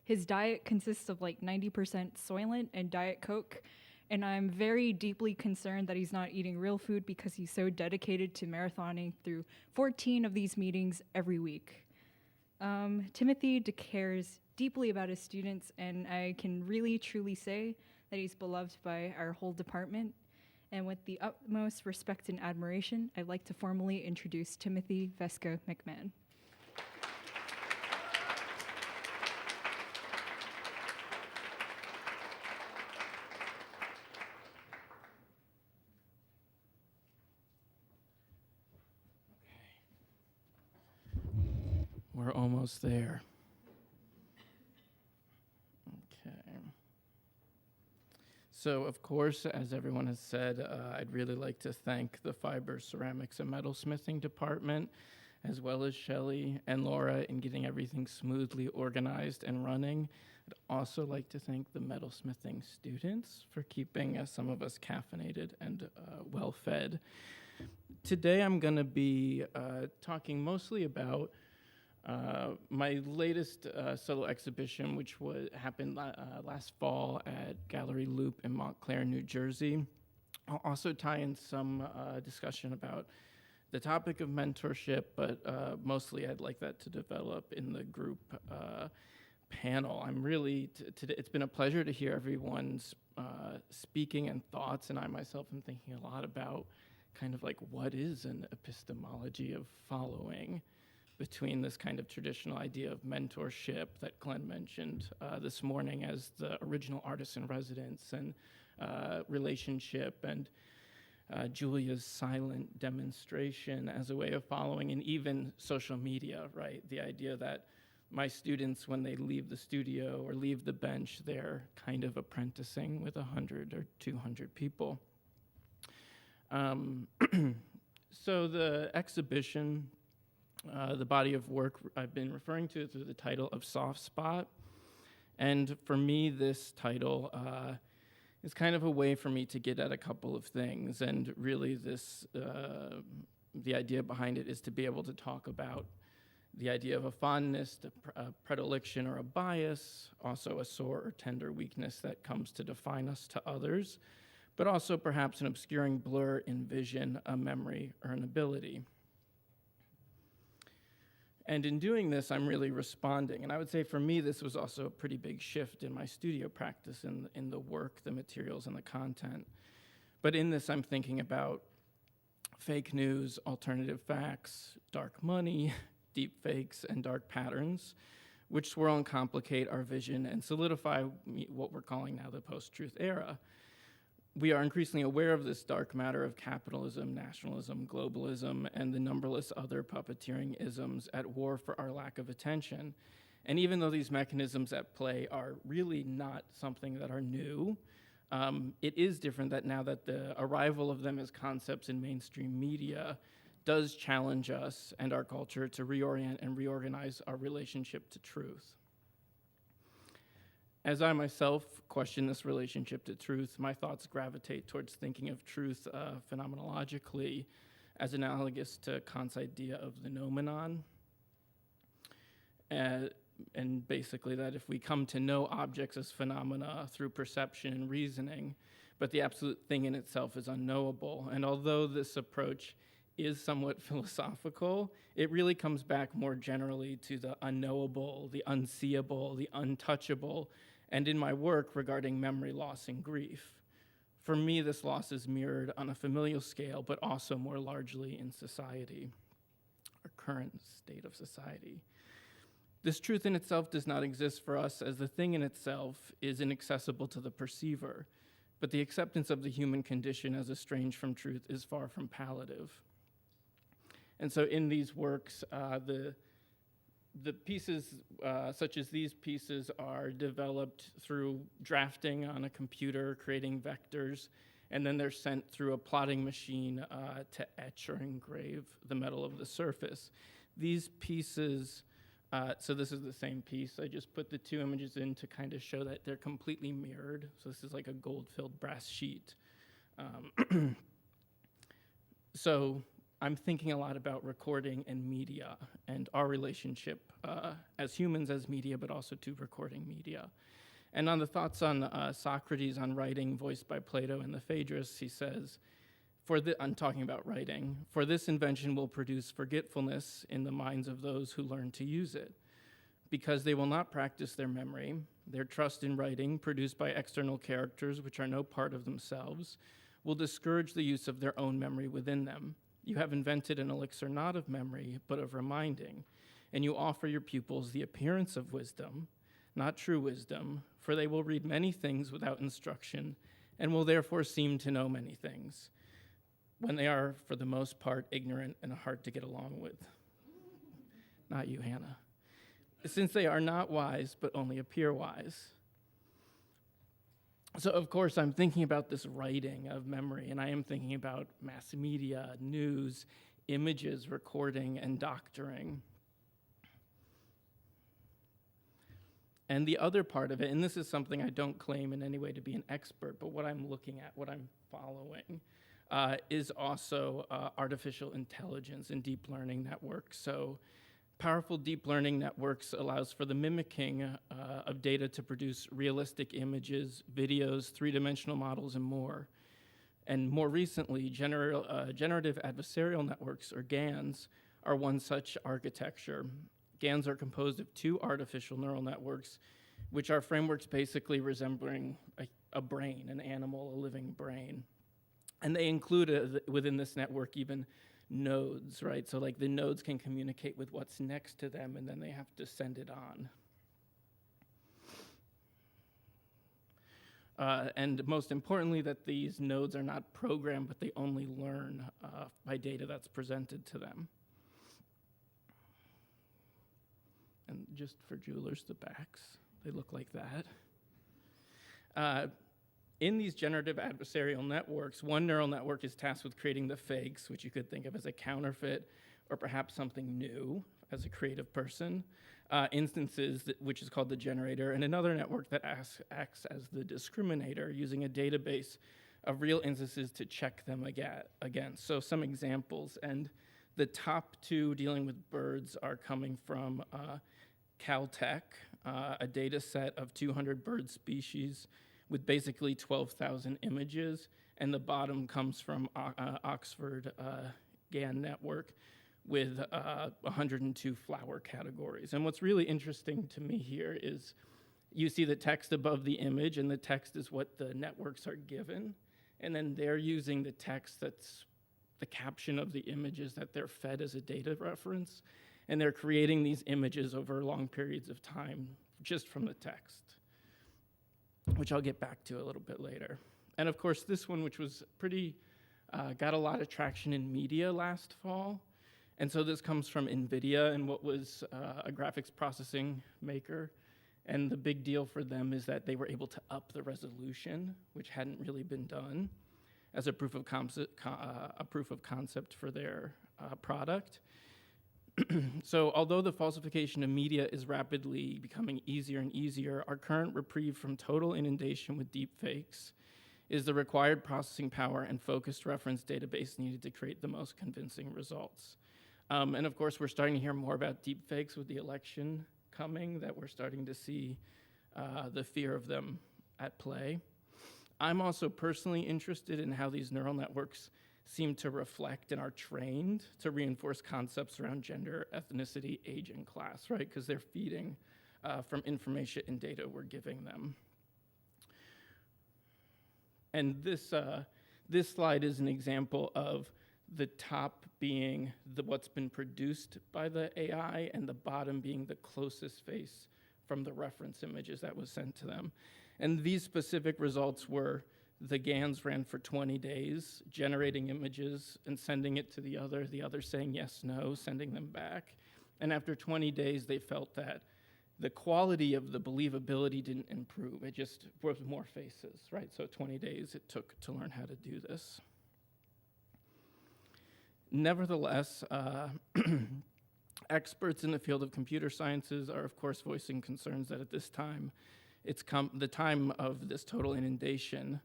His diet consists of like 90% Soylent and Diet Coke, and I'm very deeply concerned that he's not eating real food because he's so dedicated to marathoning through 14 of these meetings every week. Timothy declares deeply about his students, and I can really truly say that he's beloved by our whole department. And with the utmost respect and admiration, I'd like to formally introduce Timothy Veske-McMahon. We're almost there. Okay. So, of course, as everyone has said, I'd really like to thank the Fiber, Ceramics, and Metalsmithing Department, as well as Shelley and Laura in getting everything smoothly organized and running. I'd also like to thank the metalsmithing students for keeping some of us caffeinated and well-fed. Today I'm going to be talking mostly about my latest solo exhibition, which happened last fall at Gallery Loop in Montclair, New Jersey. I'll also tie in some discussion about the topic of mentorship, but mostly I'd like that to develop in the group panel. I'm really, today it's been a pleasure to hear everyone's speaking and thoughts, and I myself am thinking a lot about kind of like what is an epistemology of following between this kind of traditional idea of mentorship that Glenn mentioned this morning as the original artist in residence, and relationship, and Julia's silent demonstration as a way of following, and even social media, right? The idea that my students, when they leave the studio or leave the bench, they're kind of apprenticing with 100 or 200 people. So the exhibition, the body of work I've been referring to through the title of Soft Spot. And for me, this title is kind of a way for me to get at a couple of things. And really this, the idea behind it is to be able to talk about the idea of a fondness, a predilection, or a bias, also a sore or tender weakness that comes to define us to others, but also perhaps an obscuring blur in vision, a memory, or an ability. And in doing this, I'm really responding. And I would say for me, this was also a pretty big shift in my studio practice, in the work, the materials, and the content. But in this, I'm thinking about fake news, alternative facts, dark money, deep fakes, and dark patterns, which swirl and complicate our vision and solidify what we're calling now the post-truth era. We are increasingly aware of this dark matter of capitalism, nationalism, globalism, and the numberless other puppeteering isms at war for our lack of attention. And even though these mechanisms at play are really not something that are new, it is different that now that the arrival of them as concepts in mainstream media does challenge us and our culture to reorient and reorganize our relationship to truth. As I myself question this relationship to truth, my thoughts gravitate towards thinking of truth phenomenologically as analogous to Kant's idea of the noumenon. And basically that if we come to know objects as phenomena through perception and reasoning, but the absolute thing in itself is unknowable. And although this approach is somewhat philosophical, it really comes back more generally to the unknowable, the unseeable, the untouchable, and in my work regarding memory loss and grief. For me, this loss is mirrored on a familial scale, but also more largely in society, our current state of society. This truth in itself does not exist for us, as the thing in itself is inaccessible to the perceiver, but the acceptance of the human condition as estranged from truth is far from palliative. And so in these works, the pieces, such as these pieces, are developed through drafting on a computer, creating vectors, and then they're sent through a plotting machine to etch or engrave the metal of the surface. These pieces, so this is the same piece. I just put the two images in to kind of show that they're completely mirrored. So this is like a gold-filled brass sheet. So I'm thinking a lot about recording and media and our relationship as humans as media, but also to recording media. And on the thoughts on Socrates on writing, voiced by Plato in the Phaedrus, he says, I'm talking about writing, "For this invention will produce forgetfulness in the minds of those who learn to use it. because they will not practice their memory, their trust in writing, produced by external characters which are no part of themselves, will discourage the use of their own memory within them. You have invented an elixir not of memory, but of reminding, and you offer your pupils the appearance of wisdom, not true wisdom, for they will read many things without instruction, and will therefore seem to know many things, when they are, for the most part, ignorant and hard to get along with. Not you, Hannah. Since they are not wise, but only appear wise. So, of course, I'm thinking about this writing of memory, and I am thinking about mass media, news, images, recording, and doctoring. And the other part of it, and this is something I don't claim in any way to be an expert, but what I'm looking at, what I'm following, is also artificial intelligence and deep learning networks. So powerful deep learning networks allows for the mimicking of data to produce realistic images, videos, three-dimensional models, and more. And more recently, generative adversarial networks, or GANs, are one such architecture. GANs are composed of two artificial neural networks, which are frameworks basically resembling a brain, an animal, a living brain. And they include within this network even nodes, right? So like the nodes can communicate with what's next to them, and then they have to send it on. And most importantly, that these nodes are not programmed, but they only learn by data that's presented to them. And just for jewelers, the backs, they look like that. In these generative adversarial networks, one neural network is tasked with creating the fakes, which you could think of as a counterfeit or perhaps something new as a creative person, instances which is called the generator, and another network that acts as the discriminator, using a database of real instances to check them against. So some examples, and the top two dealing with birds are coming from Caltech, a data set of 200 bird species with basically 12,000 images, and the bottom comes from Oxford GAN network with 102 flower categories. And what's really interesting to me here is you see the text above the image, and the text is what the networks are given, and then they're using the text that's the caption of the images that they're fed as a data reference, and they're creating these images over long periods of time just from the text, which I'll get back to a little bit later. And of course, this one, which was got a lot of traction in media last fall. And so this comes from NVIDIA, and what was a graphics processing maker. And the big deal for them is that they were able to up the resolution, which hadn't really been done, as a proof of concept for their product. So although the falsification of media is rapidly becoming easier and easier, our current reprieve from total inundation with deep fakes is the required processing power and focused reference database needed to create the most convincing results. And of course, we're starting to hear more about deep fakes with the election coming, that we're starting to see the fear of them at play. I'm also personally interested in how these neural networks seem to reflect and are trained to reinforce concepts around gender, ethnicity, age, and class, right? Because they're feeding from information and data we're giving them. And this slide is an example of the top being what's been produced by the AI, and the bottom being the closest face from the reference images that was sent to them. And these specific results were the GANs ran for 20 days, generating images and sending it to the other saying yes, no, sending them back. And after 20 days, they felt that the quality of the believability didn't improve. It just was more faces, right? So 20 days it took to learn how to do this. Nevertheless, experts in the field of computer sciences are, of course, voicing concerns that at this time, the time of this total inundation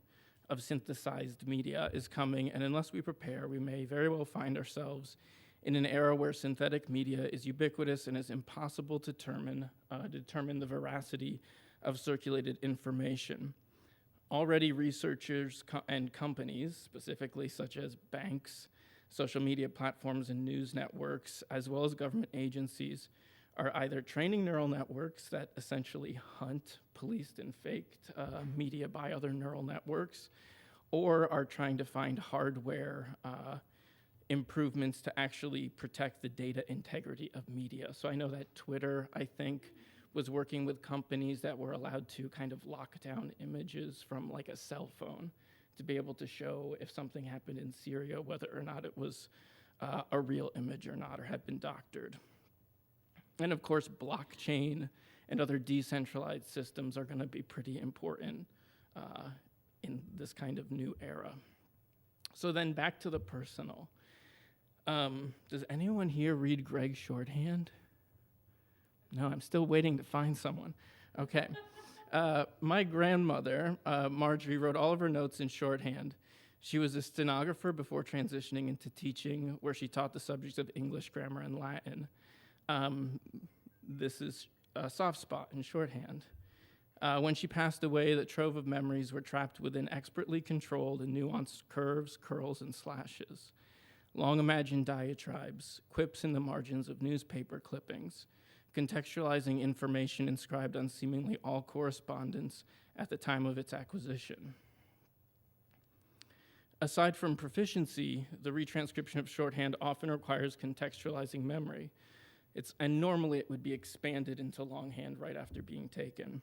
of synthesized media is coming, and unless we prepare, we may very well find ourselves in an era where synthetic media is ubiquitous and is impossible to determine the veracity of circulated information. Already, researchers and companies, specifically such as banks, social media platforms, and news networks, as well as government agencies, are either training neural networks that essentially hunt policed and faked media by other neural networks, or are trying to find hardware improvements to actually protect the data integrity of media. So I know that Twitter, I think, was working with companies that were allowed to kind of lock down images from like a cell phone to be able to show if something happened in Syria, whether or not it was a real image or not, or had been doctored. And of course, blockchain and other decentralized systems are going to be pretty important in this kind of new era. So then back to the personal. Does anyone here read Greg's shorthand? No, I'm still waiting to find someone. Okay. My grandmother, Marjorie, wrote all of her notes in shorthand. She was a stenographer before transitioning into teaching, where she taught the subjects of English, grammar, and Latin. This is a soft spot in shorthand. When she passed away, the trove of memories were trapped within expertly controlled and nuanced curves, curls, and slashes. Long imagined diatribes, quips in the margins of newspaper clippings, contextualizing information inscribed on seemingly all correspondence at the time of its acquisition. Aside from proficiency, the retranscription of shorthand often requires contextualizing memory. And normally it would be expanded into longhand right after being taken.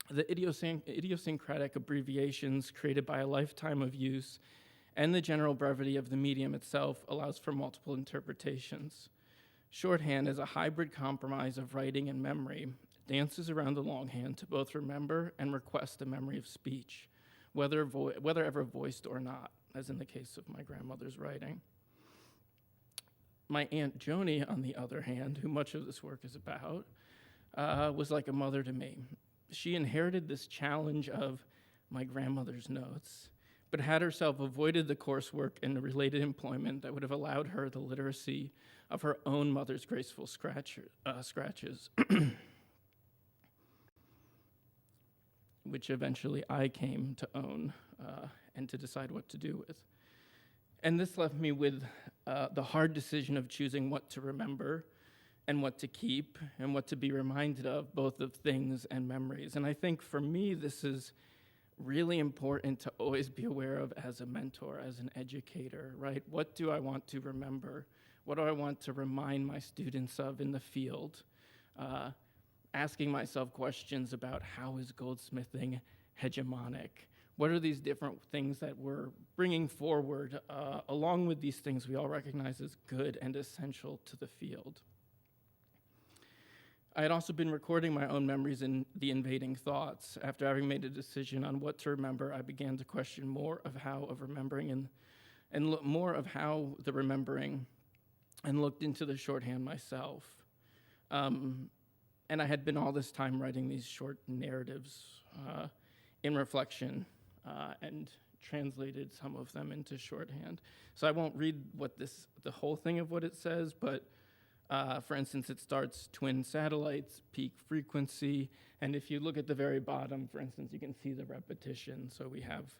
The idiosyncratic abbreviations created by a lifetime of use and the general brevity of the medium itself allows for multiple interpretations. Shorthand is a hybrid compromise of writing and memory, dances around the longhand to both remember and request the memory of speech, whether ever voiced or not, as in the case of my grandmother's writing. My Aunt Joni, on the other hand, who much of this work is about, was like a mother to me. She inherited this challenge of my grandmother's notes, but had herself avoided the coursework and the related employment that would have allowed her the literacy of her own mother's graceful scratches, which eventually I came to own and to decide what to do with. And this left me with the hard decision of choosing what to remember and what to keep and what to be reminded of, both of things and memories. And I think for me, this is really important to always be aware of as a mentor, as an educator, right? What do I want to remember? What do I want to remind my students of in the field? Asking myself questions about how is goldsmithing hegemonic? What are these different things that we're bringing forward along with these things we all recognize as good and essential to the field? I had also been recording my own memories in the invading thoughts. After having made a decision on what to remember, I began to question more of how of remembering and more of how the remembering, and looked into the shorthand myself. And I had been all this time writing these short narratives in reflection and translated some of them into shorthand. So I won't read the whole thing of what it says, but for instance, it starts twin satellites, peak frequency, and if you look at the very bottom, for instance, you can see the repetition, so we have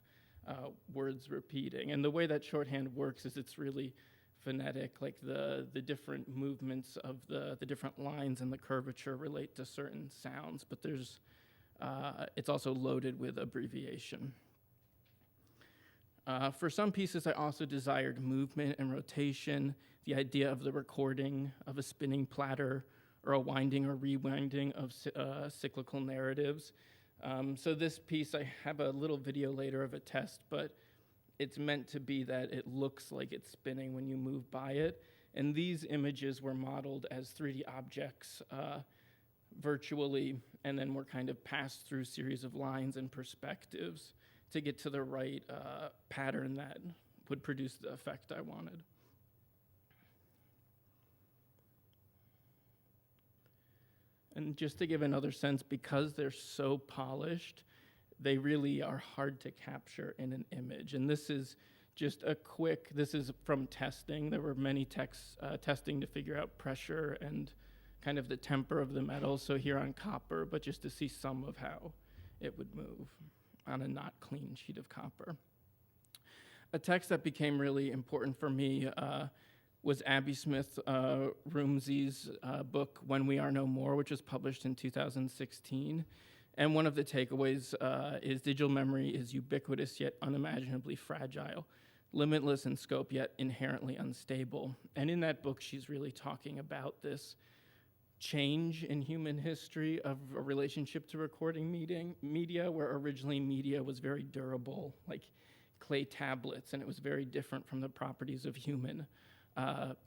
words repeating. And the way that shorthand works is it's really phonetic, like the different movements of the different lines and the curvature relate to certain sounds, but it's also loaded with abbreviation. For some pieces, I also desired movement and rotation, the idea of the recording of a spinning platter or a winding or rewinding of cyclical narratives. So this piece, I have a little video later of a test, but it's meant to be that it looks like it's spinning when you move by it. And these images were modeled as 3D objects virtually, and then were kind of passed through a series of lines and perspectives to get to the right pattern that would produce the effect I wanted. And just to give another sense, because they're so polished, they really are hard to capture in an image. And this is just this is from testing. There were many testing to figure out pressure and kind of the temper of the metal, so here on copper, but just to see some of how it would move on a not clean sheet of copper. A text that became really important for me was Abby Smith Rumsey's book, When We Are No More, which was published in 2016. And one of the takeaways is digital memory is ubiquitous yet unimaginably fragile, limitless in scope yet inherently unstable. And in that book, she's really talking about this change in human history of a relationship to recording media, where originally media was very durable, like clay tablets, and it was very different from the properties of human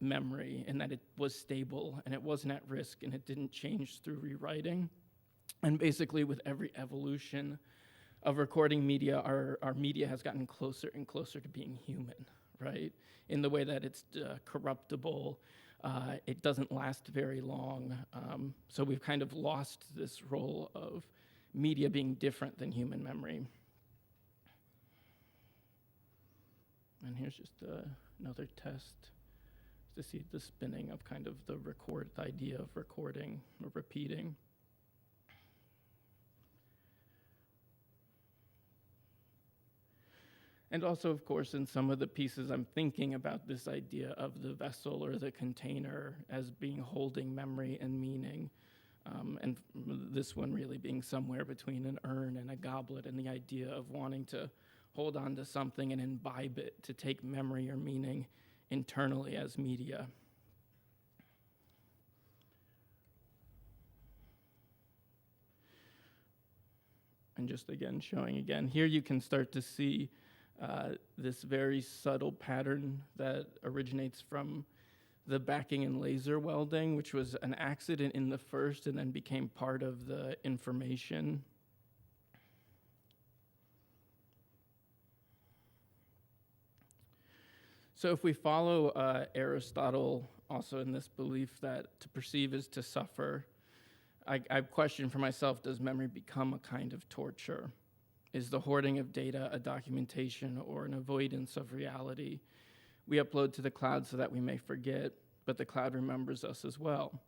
memory, in that it was stable and it wasn't at risk and it didn't change through rewriting. And basically with every evolution of recording media, our media has gotten closer and closer to being human, right? In the way that it's corruptible, it doesn't last very long. So we've kind of lost this role of media being different than human memory. And here's just another test to see the spinning of kind of the idea of recording or repeating. And also, of course, in some of the pieces, I'm thinking about this idea of the vessel or the container as being holding memory and meaning. And this one really being somewhere between an urn and a goblet, and the idea of wanting to hold on to something and imbibe it, to take memory or meaning internally as media. And just again, showing again, here you can start to see this very subtle pattern that originates from the backing and laser welding, which was an accident in the first and then became part of the information. So if we follow Aristotle also in this belief that to perceive is to suffer, I question for myself, does memory become a kind of torture? Is the hoarding of data a documentation or an avoidance of reality? We upload to the cloud so that we may forget, but the cloud remembers us as well.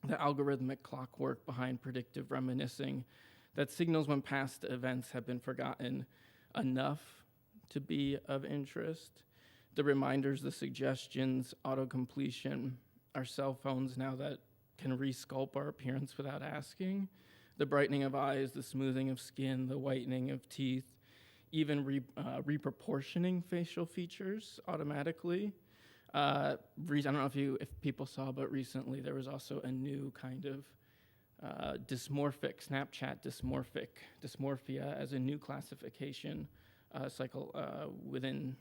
The algorithmic clockwork behind predictive reminiscing that signals when past events have been forgotten enough to be of interest. The reminders, the suggestions, auto-completion, our cell phones now that can resculpt our appearance without asking, the brightening of eyes, the smoothing of skin, the whitening of teeth, even reproportioning facial features automatically. I don't know if people saw, but recently there was also a new kind of dysmorphic, Snapchat dysmorphia as a new classification cycle within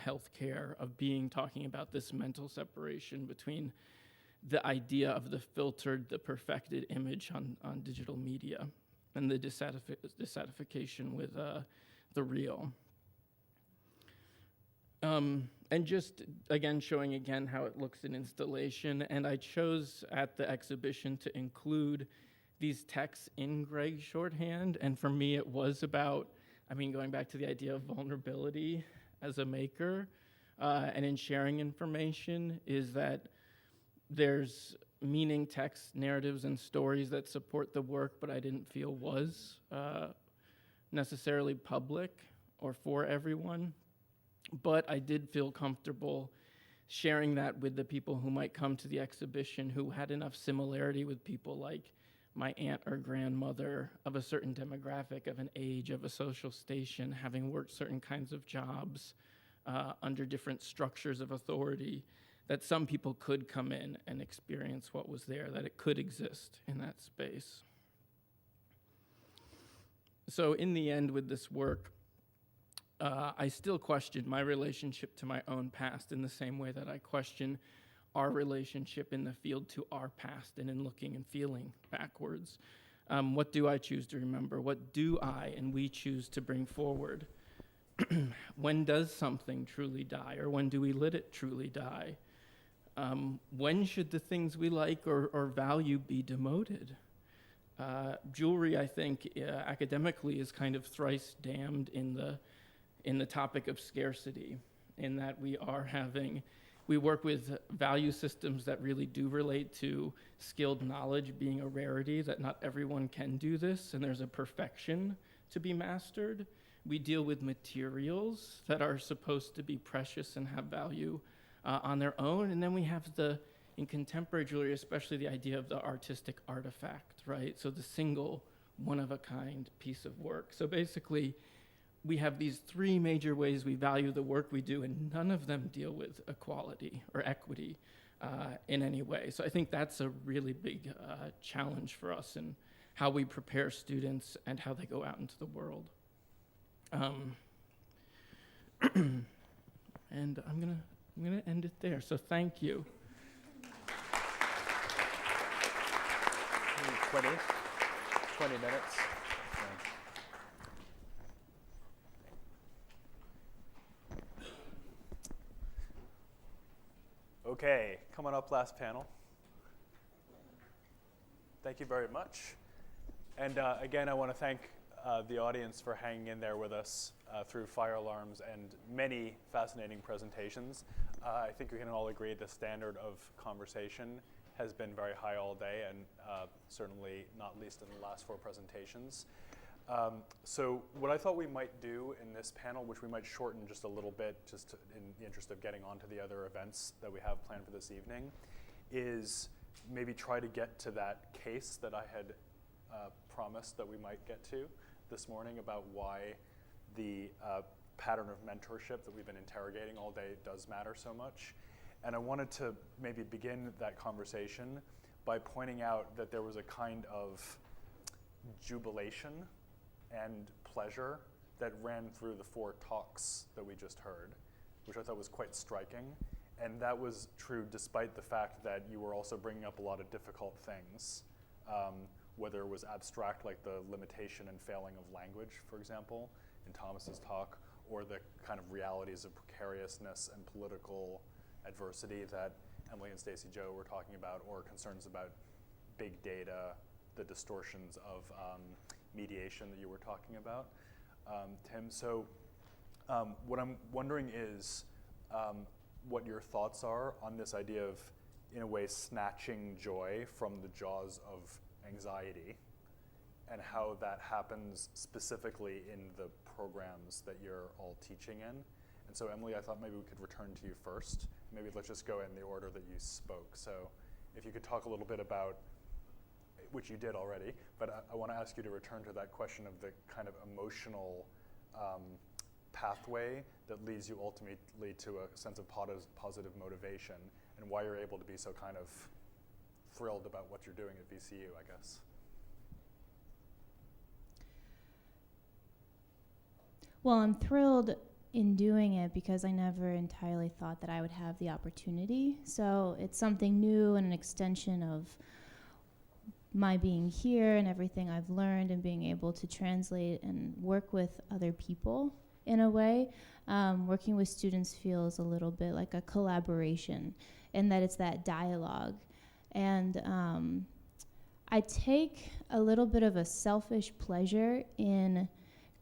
healthcare of talking about this mental separation between the idea of the filtered, the perfected image on digital media and the dissatisfaction with the real. And just, again, showing again how it looks in installation. And I chose at the exhibition to include these texts in Greg's shorthand. And for me, it was about, going back to the idea of vulnerability as a maker and in sharing information, is that there's meaning text, narratives, and stories that support the work, but I didn't feel was necessarily public or for everyone. But I did feel comfortable sharing that with the people who might come to the exhibition who had enough similarity with people like my aunt or grandmother of a certain demographic, of an age, of a social station, having worked certain kinds of jobs under different structures of authority, that some people could come in and experience what was there, that it could exist in that space. So in the end with this work, I still question my relationship to my own past in the same way that I question our relationship in the field to our past and in looking and feeling backwards. What do I choose to remember? What do I and we choose to bring forward? When does something truly die, or when do we let it truly die? When should the things we like or value be demoted? Jewelry, I think, academically is kind of thrice damned in the topic of scarcity, in that we work with value systems that really do relate to skilled knowledge being a rarity, that not everyone can do this, and there's a perfection to be mastered. we deal with materials that are supposed to be precious and have value on their own. And then we have in contemporary jewelry, especially the idea of the artistic artifact, right? So the single one-of-a-kind piece of work. So basically, we have these three major ways we value the work we do, and none of them deal with equality or equity in any way. So I think that's a really big challenge for us in how we prepare students and how they go out into the world. And I'm gonna end it there. So thank you. 20 minutes. Okay, coming up, last panel. Thank you very much. And again, I want to thank the audience for hanging in there with us through fire alarms and many fascinating presentations. I think we can all agree the standard of conversation has been very high all day, and certainly not least in the last 4 presentations. So what I thought we might do in this panel, which we might shorten just a little bit, just in the interest of getting on to the other events that we have planned for this evening, is maybe try to get to that case that I had promised that we might get to this morning about why the pattern of mentorship that we've been interrogating all day does matter so much. And I wanted to maybe begin that conversation by pointing out that there was a kind of jubilation and pleasure that ran through the 4 talks that we just heard, which I thought was quite striking. And that was true despite the fact that you were also bringing up a lot of difficult things, whether it was abstract, like the limitation and failing of language, for example, in Thomas's talk, or the kind of realities of precariousness and political adversity that Emily and Stacy Jo were talking about, or concerns about big data, the distortions of mediation that you were talking about, Tim. So what I'm wondering is what your thoughts are on this idea of, in a way, snatching joy from the jaws of anxiety, and how that happens specifically in the programs that you're all teaching in. And so, Emily, I thought maybe we could return to you first. Maybe let's just go in the order that you spoke. So if you could talk a little bit about, which you did already, but I want to ask you to return to that question of the kind of emotional pathway that leads you ultimately to a sense of positive motivation, and why you're able to be so kind of thrilled about what you're doing at VCU, I guess. Well, I'm thrilled in doing it because I never entirely thought that I would have the opportunity. So it's something new and an extension of my being here and everything I've learned, and being able to translate and work with other people in a way. Working with students feels a little bit like a collaboration, in that it's that dialogue. And I take a little bit of a selfish pleasure in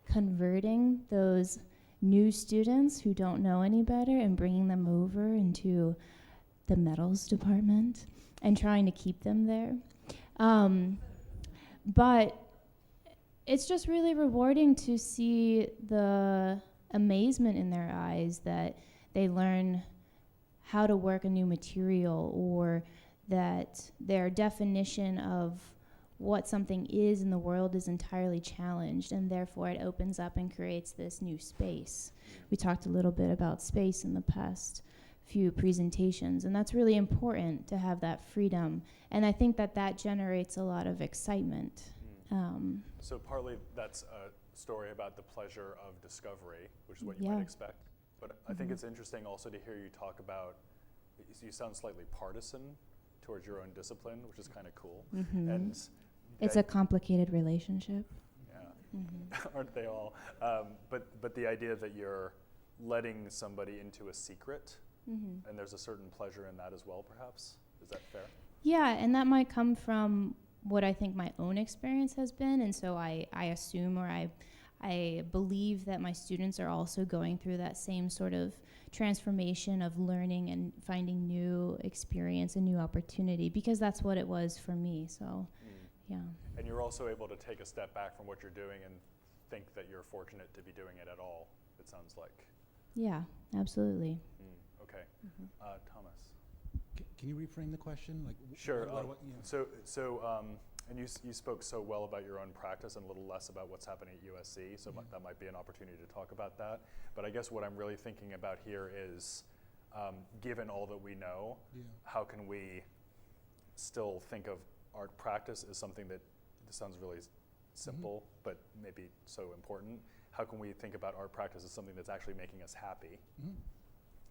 converting those new students who don't know any better and bringing them over into the metals department and trying to keep them there. But it's just really rewarding to see the amazement in their eyes that they learn how to work a new material, or that their definition of what something is in the world is entirely challenged, and therefore it opens up and creates this new space. We talked a little bit about space in the past few presentations, and that's really important to have that freedom, and I think that that generates a lot of excitement. So partly that's a story about the pleasure of discovery, which is what you might expect, but I think it's interesting also to hear you talk about, you sound slightly partisan towards your own discipline, which is kind of cool. And it's a complicated relationship. Yeah, aren't they all? But the idea that you're letting somebody into a secret, and there's a certain pleasure in that as well, perhaps? Is that fair? Yeah, and that might come from what I think my own experience has been, and so I assume, or I believe that my students are also going through that same sort of transformation of learning and finding new experience and new opportunity, because that's what it was for me. So, yeah. And you're also able to take a step back from what you're doing and think that you're fortunate to be doing it at all, it sounds like. Yeah, absolutely. Okay. Thomas. Can you reframe the question? Like, Sure. what, And you spoke so well about your own practice and a little less about what's happening at USC, so that might be an opportunity to talk about that. But I guess what I'm really thinking about here is, given all that we know, how can we still think of art practice as something that, this sounds really simple, but maybe so important. How can we think about art practice as something that's actually making us happy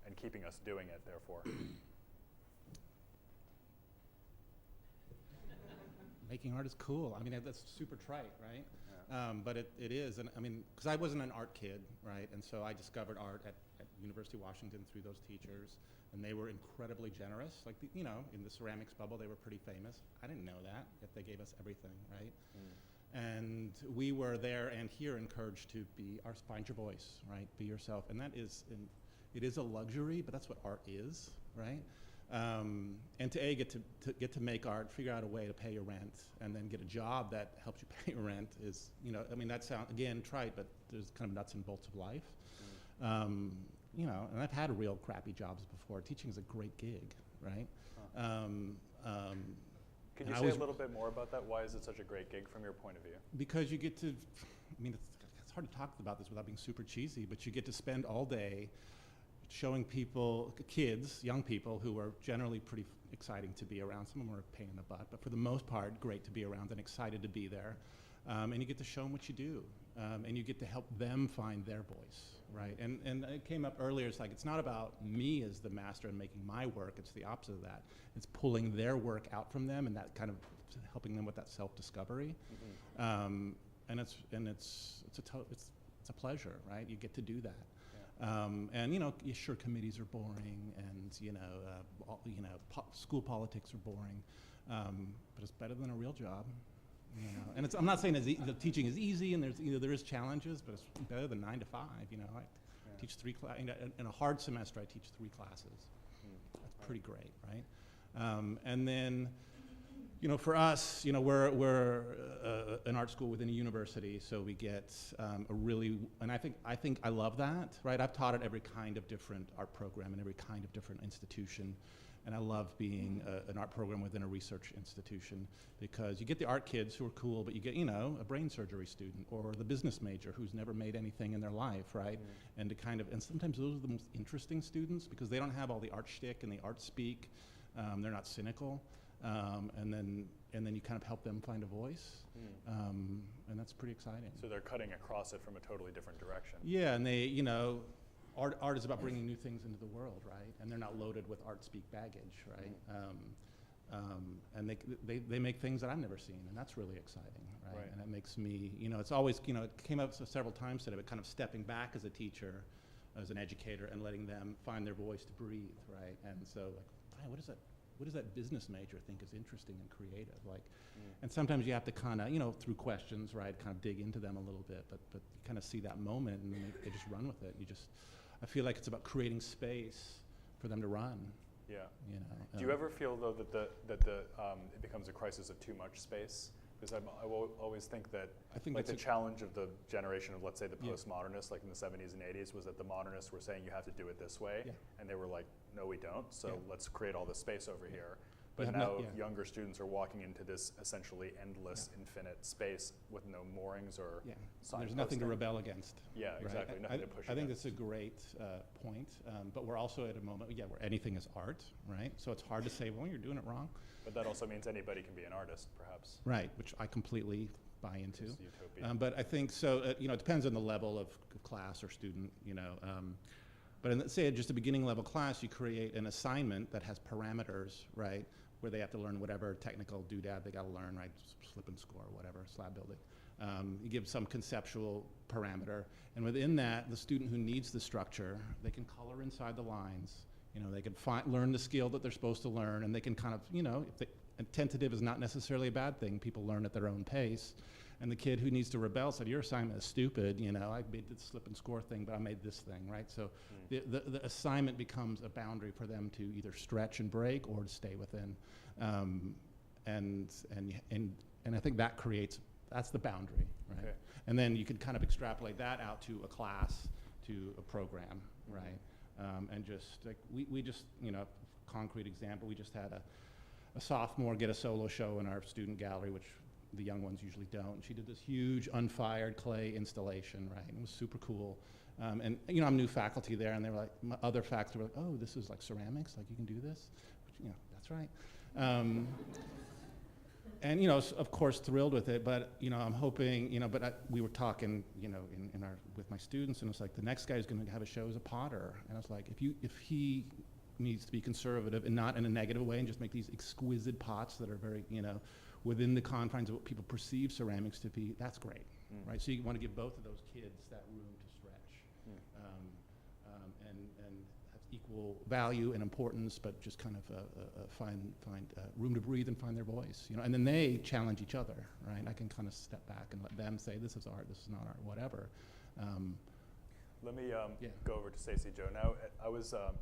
and keeping us doing it, therefore? Making art is cool. I mean, that's super trite, right? Yeah. But it is, and I mean, because I wasn't an art kid, right? And so I discovered art at University of Washington through those teachers, and they were incredibly generous. Like, in the ceramics bubble, they were pretty famous. I didn't know that, yet they gave us everything, right? And we were there and here encouraged to find your voice, right? Be yourself, and that is, it is a luxury, but that's what art is, right? And to get to make art, figure out a way to pay your rent, and then get a job that helps you pay your rent is, I mean, that sounds, again, trite, but there's kind of nuts and bolts of life. And I've had real crappy jobs before. Teaching is a great gig, right? Could you say a little bit more about that? Why is it such a great gig from your point of view? Because you get to, I mean, it's hard to talk about this without being super cheesy, but you get to spend all day showing people, kids, young people, who are generally pretty exciting to be around. Some of them are a pain in the butt, but for the most part, great to be around and excited to be there. And you get to show them what you do, and you get to help them find their voice, right? And it came up earlier, it's like, it's not about me as the master and making my work, it's the opposite of that. It's pulling their work out from them and that kind of helping them with that self-discovery. And it's a pleasure, right? You get to do that. And sure, committees are boring, and school politics are boring, but it's better than a real job. And I'm not saying the teaching is easy, and there is challenges, but it's better than 9 to 5. I teach 3 classes in a hard semester. I teach 3 classes. That's pretty great, right? And then, for us, we're an art school within a university, so we get and I think I love that, right? I've taught at every kind of different art program and every kind of different institution, and I love being an art program within a research institution, because you get the art kids who are cool, but you get, a brain surgery student or the business major who's never made anything in their life, right? And and sometimes those are the most interesting students because they don't have all the art shtick and the art speak. They're not cynical. And then you kind of help them find a voice, and that's pretty exciting. So they're cutting across it from a totally different direction. Yeah, and they, art is about bringing new things into the world, right? And they're not loaded with art speak baggage, right? And they make things that I've never seen, and that's really exciting, right? And it makes me, it's always, it came up several times today, but kind of stepping back as a teacher, as an educator, and letting them find their voice to breathe, right? And so, like, what does that business major think is interesting and creative? Like, and sometimes you have to kind of, through questions, right, kind of dig into them a little bit, but you kind of see that moment, and then they just run with it. I feel like it's about creating space for them to run. Yeah. Do you ever feel though that it becomes a crisis of too much space? Because I will always think that the challenge of the generation of, let's say, the postmodernists, like in the 70s and 80s, was that the modernists were saying you have to do it this way, and they were like, no, we don't. So let's create all this space over here. But now younger students are walking into this essentially endless, infinite space with no moorings or signposting. There's nothing to rebel against. Yeah, exactly. Right? Nothing to push I think that's a great point. But we're also at a moment, where anything is art, right? So it's hard to say, well, you're doing it wrong. But that also means anybody can be an artist, perhaps. Right, which I completely buy into. It's utopia. But I think so. It depends on the level of class or student. But in, say, just a beginning level class, you create an assignment that has parameters, right, where they have to learn whatever technical doodad they got to learn, right, slip and score, whatever, slab building. You give some conceptual parameter, and within that, the student who needs the structure, they can color inside the lines. They can learn the skill that they're supposed to learn, and they can kind of, and tentative is not necessarily a bad thing. People learn at their own pace. And the kid who needs to rebel said, your assignment is stupid, I made the slip and score thing, but I made this thing, right? So the assignment becomes a boundary for them to either stretch and break or to stay within. And I think that creates That's the boundary, right? Okay. And then you can kind of extrapolate that out to a class, to a program, right? And just like we just, you know, concrete example, we just had a sophomore get a solo show in our student gallery, which the young ones usually don't. She did this huge unfired clay installation, right? And it was super cool. And you know, I'm new faculty there, and they were like, my other faculty were like, oh, this is like ceramics, like you can do this? Which, you know, that's right. And you know, of course, thrilled with it, but you know, I'm hoping, you know, we were talking, you know, with my students, and it's like the next guy who's going to have a show is a potter, and I was like, if he needs to be conservative and not in a negative way, and just make these exquisite pots that are very, you know, within the confines of what people perceive ceramics to be, that's great, right? So you want to give both of those kids that room to stretch, and have equal value and importance, but just kind of find room to breathe and find their voice, you know. And then they challenge each other, right? I can kind of step back and let them say, this is art, this is not art, whatever. Let me go over to Stacy Jo now.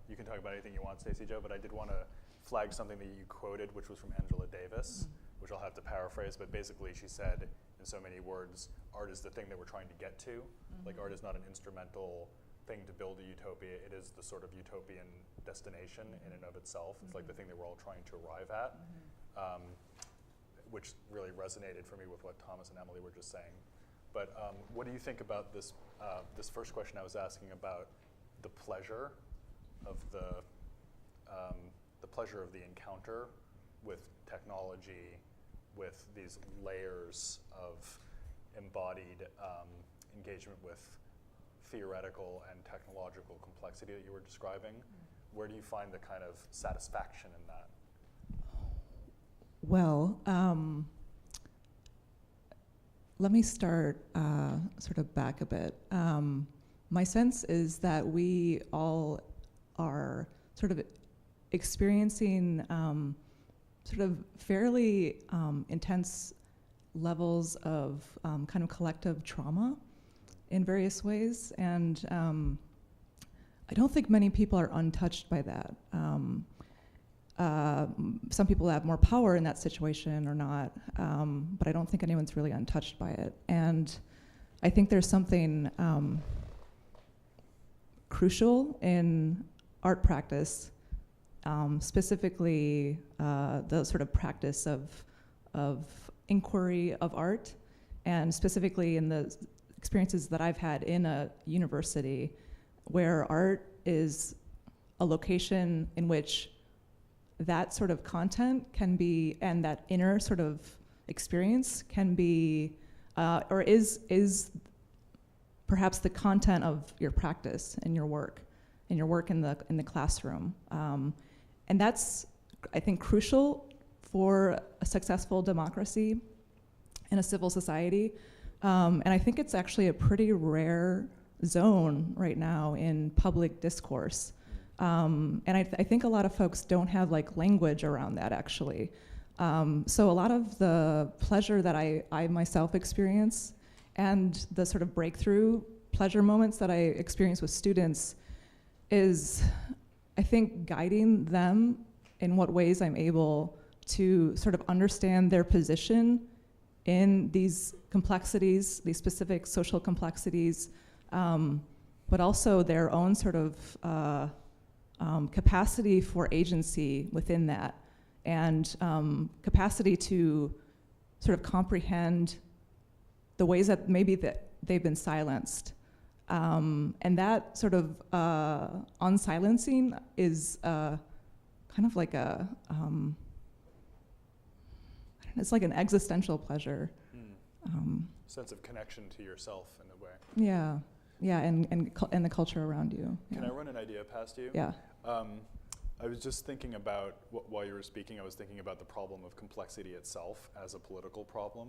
You can talk about anything you want, Stacy Jo, but I did want to flag something that you quoted, which was from Angela Davis, which I'll have to paraphrase, but basically she said, in so many words, art is the thing that we're trying to get to. Like, art is not an instrumental thing to build a utopia, it is the sort of utopian destination in and of itself. It's like the thing that we're all trying to arrive at, which really resonated for me with what Thomas and Emily were just saying. But what do you think about this first question I was asking about the pleasure of the pleasure of the encounter with technology, with these layers of embodied engagement with theoretical and technological complexity that you were describing? Where do you find the kind of satisfaction in that? Well, let me start sort of back a bit. My sense is that we all are sort of experiencing sort of fairly intense levels of kind of collective trauma in various ways, and I don't think many people are untouched by that. Some people have more power in that situation or not, but I don't think anyone's really untouched by it. And I think there's something crucial in art practice, specifically the sort of practice of inquiry of art, and specifically in the experiences that I've had in a university where art is a location in which that sort of content can be, and that inner sort of experience can be, or is perhaps the content of your practice and your work in the classroom. And that's, I think, crucial for a successful democracy and a civil society. And I think it's actually a pretty rare zone right now in public discourse. And I think a lot of folks don't have like language around that, actually. So a lot of the pleasure that I myself experience and the sort of breakthrough pleasure moments that I experience with students is, I think, guiding them in what ways I'm able to sort of understand their position in these complexities, these specific social complexities, but also their own sort of capacity for agency within that, and capacity to sort of comprehend the ways that maybe that they've been silenced. And that sort of unsilencing is kind of like a, it's like an existential pleasure. Sense of connection to yourself in a way. Yeah, yeah, and the culture around you. Yeah. Can I run an idea past you? Yeah. I was just thinking about, while you were speaking, I was thinking about the problem of complexity itself as a political problem.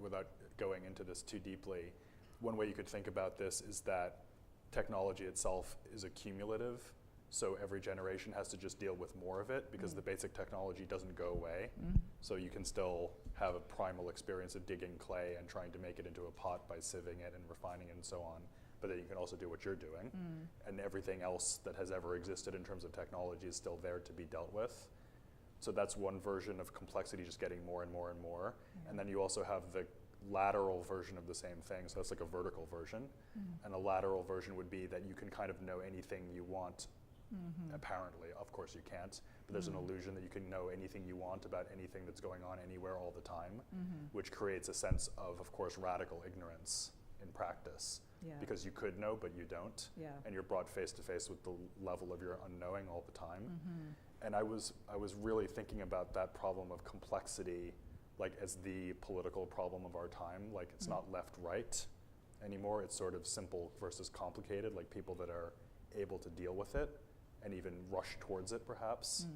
Without going into this too deeply, one way you could think about this is that technology itself is accumulative, so every generation has to just deal with more of it because the basic technology doesn't go away. So you can still have a primal experience of digging clay and trying to make it into a pot by sieving it and refining it and so on. But then you can also do what you're doing. And everything else that has ever existed in terms of technology is still there to be dealt with. So that's one version of complexity, just getting more and more and more. And then you also have lateral version of the same thing. So that's like a vertical version. And a lateral version would be that you can kind of know anything you want. Apparently, of course you can't, but there's an illusion that you can know anything you want about anything that's going on anywhere all the time, which creates a sense of course, radical ignorance in practice. Because you could know, but you don't. And you're brought face to face with the level of your unknowing all the time. And I was really thinking about that problem of complexity, like as the political problem of our time. Like it's not left-right anymore. It's sort of simple versus complicated, like people that are able to deal with it and even rush towards it perhaps,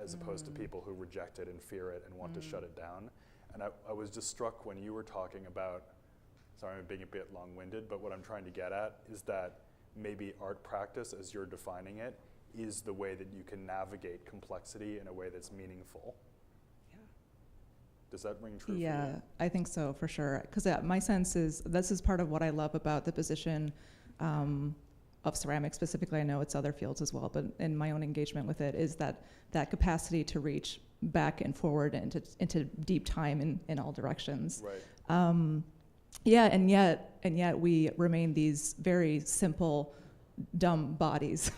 as opposed to people who reject it and fear it and want to shut it down. And I was just struck when you were talking about, sorry I'm being a bit long-winded, but what I'm trying to get at is that maybe art practice, as you're defining it, is the way that you can navigate complexity in a way that's meaningful. Does that ring true for you? Yeah, I think so, for sure. Because my sense is, this is part of what I love about the position of ceramics specifically. I know it's other fields as well, but in my own engagement with it is that capacity to reach back and forward into deep time in all directions. Right. Yeah, and yet we remain these very simple, dumb bodies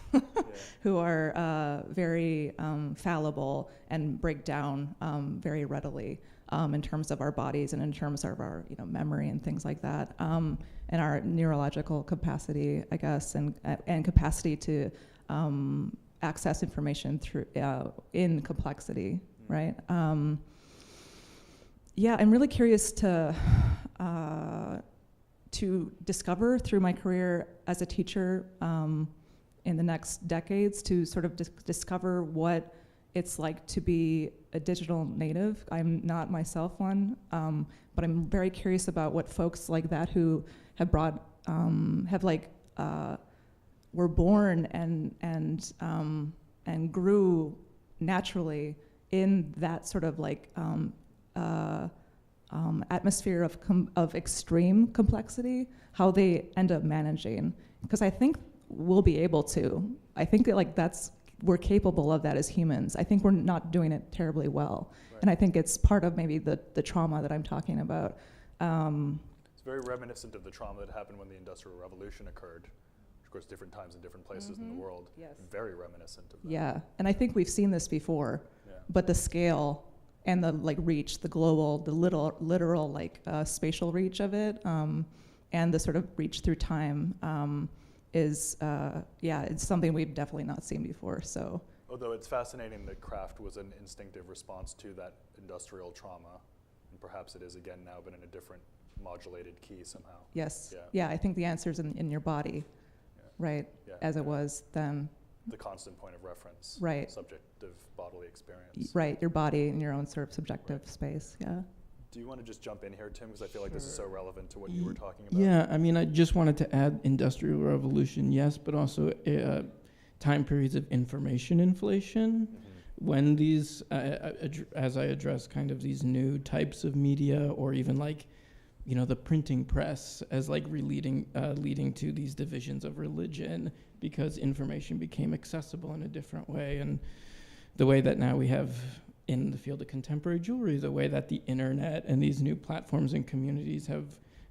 who are very fallible and break down very readily in terms of our bodies and in terms of our memory and things like that, and our neurological capacity, I guess, and capacity to access information through in complexity, right? Yeah, I'm really curious to discover through my career as a teacher in the next decades, to sort of discover what it's like to be a digital native. I'm not myself one, but I'm very curious about what folks like that who have brought, were born and grew naturally in that sort of like atmosphere of extreme complexity, how they end up managing. Because I think we'll be able to. I think that we're capable of that as humans. I think we're not doing it terribly well. Right. And I think it's part of maybe the trauma that I'm talking about. It's very reminiscent of the trauma that happened when the Industrial Revolution occurred. Of course, different times in different places in the world. Yes. Very reminiscent of that. Yeah, and I think we've seen this before, but the scale and the reach, the global, the literal spatial reach of it, and the sort of reach through time is it's something we've definitely not seen before. So, although it's fascinating that craft was an instinctive response to that industrial trauma, and perhaps it is again now, but in a different modulated key somehow. Yes. Yeah, I think the answer's in your body, right? Yeah. As it was then. The constant point of reference. Right. Subjective bodily experience. Right, your body and your own sort of subjective space. Yeah. Do you want to just jump in here, Tim? Because I feel like this is so relevant to what you were talking about. Yeah, I mean, I just wanted to add Industrial Revolution, yes, but also time periods of information inflation. When these, as I address kind of these new types of media, or even the printing press as leading to these divisions of religion, because information became accessible in a different way. And the way that now we have in the field of contemporary jewelry, the way that the internet and these new platforms and communities have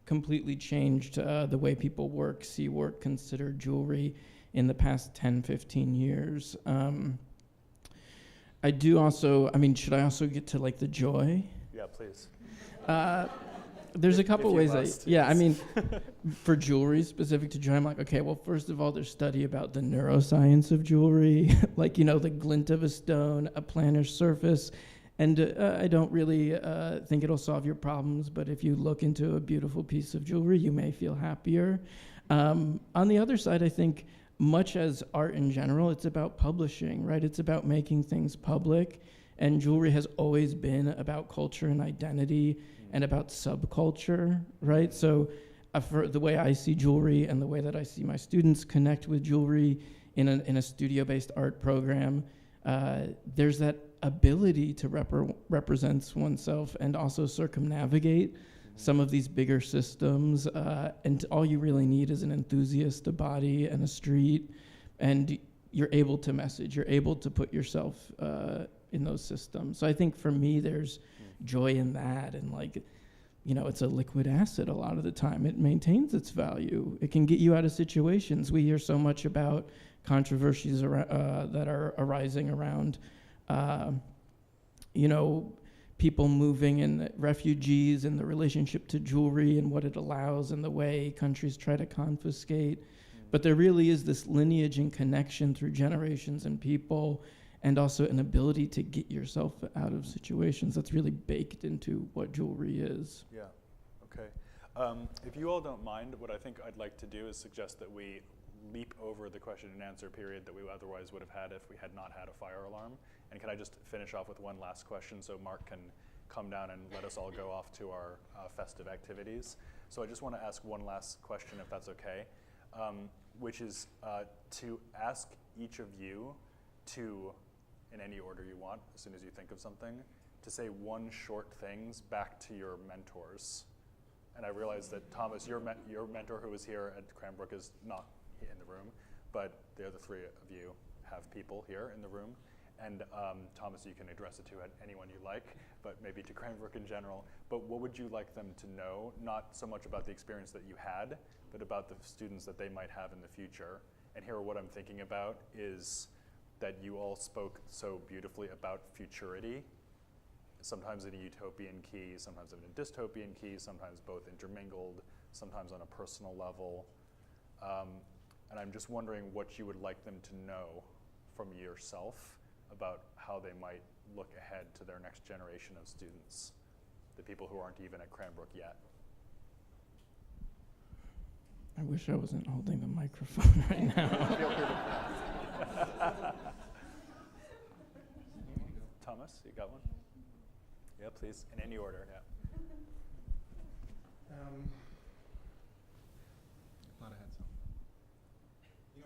completely changed the way people work, see work, consider jewelry in the past 10, 15 years. I do also, should I also get to the joy? Yeah, please. There's a couple ways for jewelry specific to joy, I'm okay, well, first of all, there's study about the neuroscience of jewelry, the glint of a stone, a plannar surface, and I don't really think it'll solve your problems, but if you look into a beautiful piece of jewelry, you may feel happier. On the other side, I think much as art in general, it's about publishing, right? It's about making things public, and jewelry has always been about culture and identity and about subculture, right? So for the way I see jewelry and the way that I see my students connect with jewelry in a studio-based art program, there's that ability to represent oneself and also circumnavigate some of these bigger systems. And all you really need is an enthusiast, a body, and a street. And you're able to message, you're able to put yourself in those systems. So I think for me, there's joy in that, and it's a liquid asset a lot of the time. It maintains its value. It can get you out of situations. We hear so much about controversies that are arising around, people moving and refugees and the relationship to jewelry and what it allows and the way countries try to confiscate. But there really is this lineage and connection through generations and people, and also an ability to get yourself out of situations that's really baked into what jewelry is. Yeah, okay. If you all don't mind, what I think I'd like to do is suggest that we leap over the question and answer period that we otherwise would have had if we had not had a fire alarm. And can I just finish off with one last question so Mark can come down and let us all go off to our festive activities. So I just want to ask one last question, if that's okay, which is to ask each of you to, in any order you want, as soon as you think of something, to say one short things back to your mentors. And I realize that Thomas, your mentor who was here at Cranbrook is not in the room, but the other three of you have people here in the room. And Thomas, you can address it to anyone you like, but maybe to Cranbrook in general. But what would you like them to know, not so much about the experience that you had, but about the students that they might have in the future? And here, what I'm thinking about is that you all spoke so beautifully about futurity, sometimes in a utopian key, sometimes in a dystopian key, sometimes both intermingled, sometimes on a personal level. And I'm just wondering what you would like them to know from yourself about how they might look ahead to their next generation of students, the people who aren't even at Cranbrook yet. I wish I wasn't holding the microphone right now. Feel free to Thomas, you got one? Yeah, please, in any order, yeah. Thought I had some.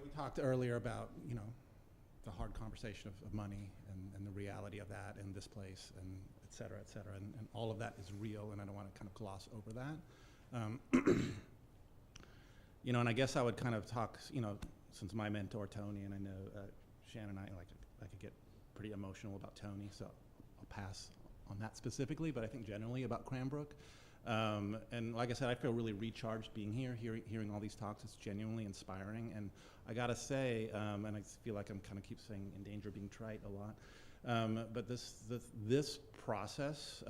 We talked earlier about, the hard conversation of money and the reality of that in this place and et cetera, and all of that is real, and I don't want to kind of gloss over that. And I guess I would kind of talk, since my mentor, Tony, and I know Shannon and I could get pretty emotional about Tony, so I'll pass on that specifically, but I think generally about Cranbrook. And like I said, I feel really recharged being here, hearing all these talks. It's genuinely inspiring. And I gotta say, and I feel like I'm kind of keep saying in danger of being trite a lot, but this process,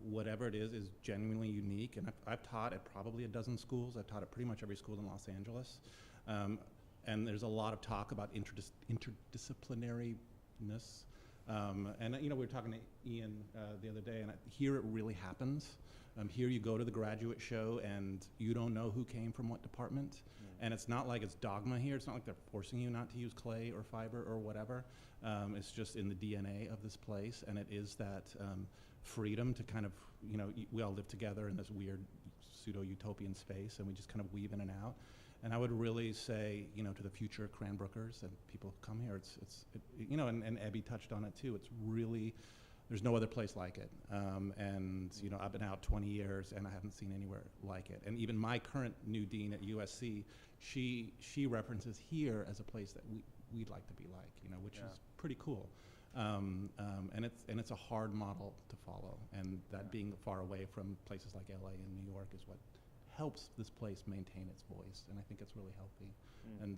whatever it is genuinely unique. And I've taught at probably a dozen schools. I've taught at pretty much every school in Los Angeles. And there's a lot of talk about interdisciplinariness. And we were talking to Ian the other day, and here it really happens. Here you go to the graduate show, and you don't know who came from what department. And it's not like it's dogma here. It's not like they're forcing you not to use clay or fiber or whatever. It's just in the DNA of this place, and it is that freedom to kind of, we all live together in this weird pseudo-utopian space, and we just kind of weave in and out. And I would really say, to the future Cranbrookers and people who come here, and Ebby touched on it too. It's really, there's no other place like it. I've been out 20 years and I haven't seen anywhere like it. And even my current new dean at USC, she references here as a place that we'd like to be like, which is pretty cool. And it's a hard model to follow. And that being far away from places like LA and New York is what helps this place maintain its voice, and I think it's really healthy. And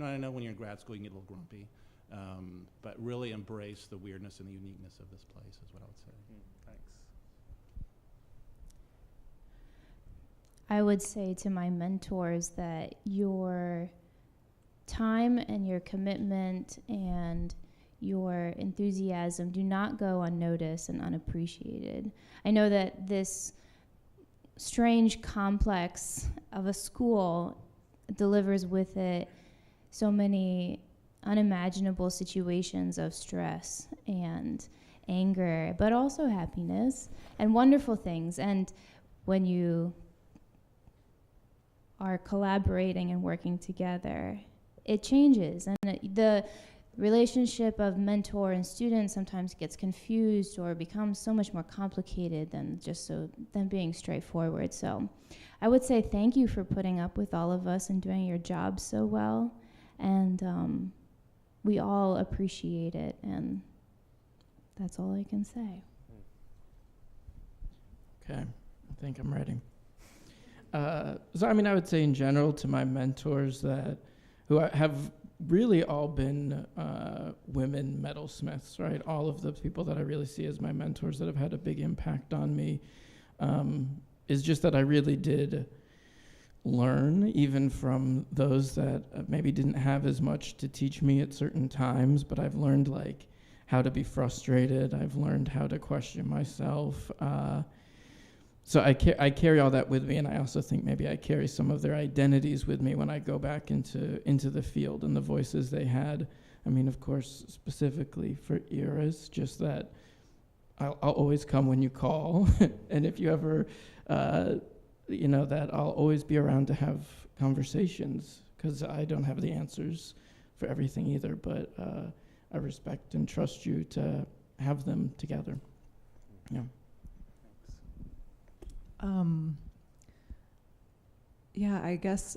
I know when you're in grad school you can get a little grumpy, but really embrace the weirdness and the uniqueness of this place is what I would say. Thanks. I would say to my mentors that your time and your commitment and your enthusiasm do not go unnoticed and unappreciated. I know that this strange complex of a school delivers with it so many unimaginable situations of stress and anger, but also happiness and wonderful things. And when you are collaborating and working together, it changes. And the relationship of mentor and student sometimes gets confused or becomes so much more complicated than being straightforward. So I would say thank you for putting up with all of us and doing your job so well. And we all appreciate it, and that's all I can say. Okay, I think I'm ready. So I mean, I would say in general to my mentors who have really all been women metalsmiths, right? All of the people that I really see as my mentors that have had a big impact on me is just that I really did learn even from those that maybe didn't have as much to teach me at certain times, but I've learned like how to be frustrated. I've learned how to question myself. So I carry all that with me, and I also think maybe I carry some of their identities with me when I go back into the field and the voices they had. I mean, of course, specifically for Iris, just that I'll always come when you call, and if you ever, that I'll always be around to have conversations, because I don't have the answers for everything either, but I respect and trust you to have them together. Yeah. Yeah, I guess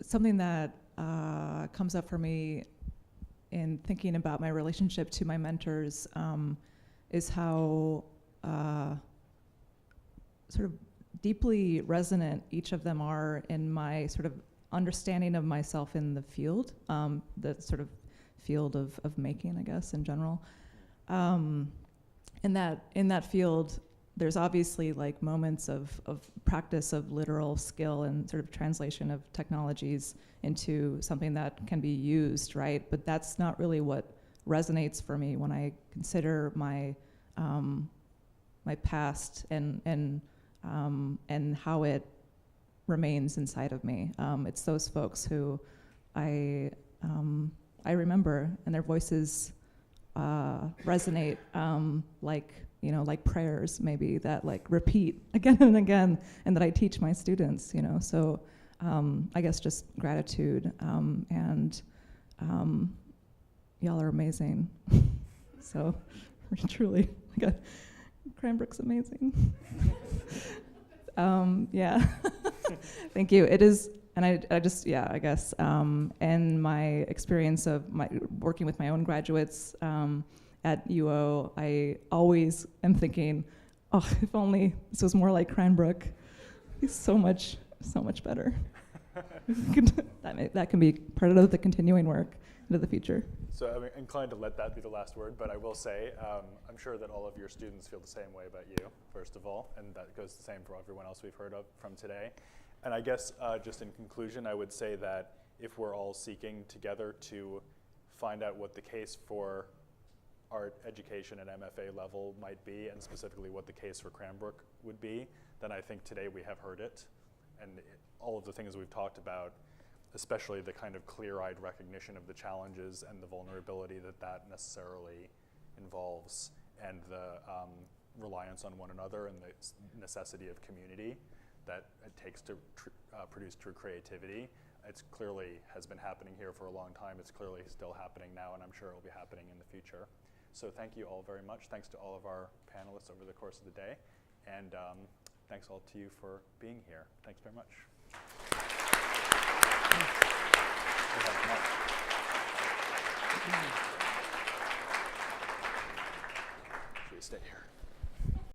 something that comes up for me in thinking about my relationship to my mentors is how sort of deeply resonant each of them are in my sort of understanding of myself in the field, the sort of field of making, I guess, in general. In that field, there's obviously like moments of practice of literal skill and sort of translation of technologies into something that can be used, right? But that's not really what resonates for me when I consider my my past and how it remains inside of me. It's those folks who I remember, and their voices resonate like prayers maybe that like repeat again and again, and that I teach my students, So I guess just gratitude, and y'all are amazing. So truly, Cranbrook's amazing. Yeah, thank you. It is, and I just, I guess, in my experience of working with my own graduates at UO, I always am thinking, oh, if only this was more like Cranbrook. He's so much better. That can be part of the continuing work into the future. So I'm inclined to let that be the last word, but I will say, I'm sure that all of your students feel the same way about you, first of all, and that goes the same for everyone else we've heard of from today. And I guess just in conclusion, I would say that if we're all seeking together to find out what the case for art education at MFA level might be, and specifically what the case for Cranbrook would be, then I think today we have heard it. And all of the things we've talked about, especially the kind of clear-eyed recognition of the challenges and the vulnerability that necessarily involves, and the reliance on one another and the necessity of community that it takes to produce true creativity. It's clearly has been happening here for a long time. It's clearly still happening now, and I'm sure it will be happening in the future. So thank you all very much. Thanks to all of our panelists over the course of the day. And thanks all to you for being here. Thanks very much.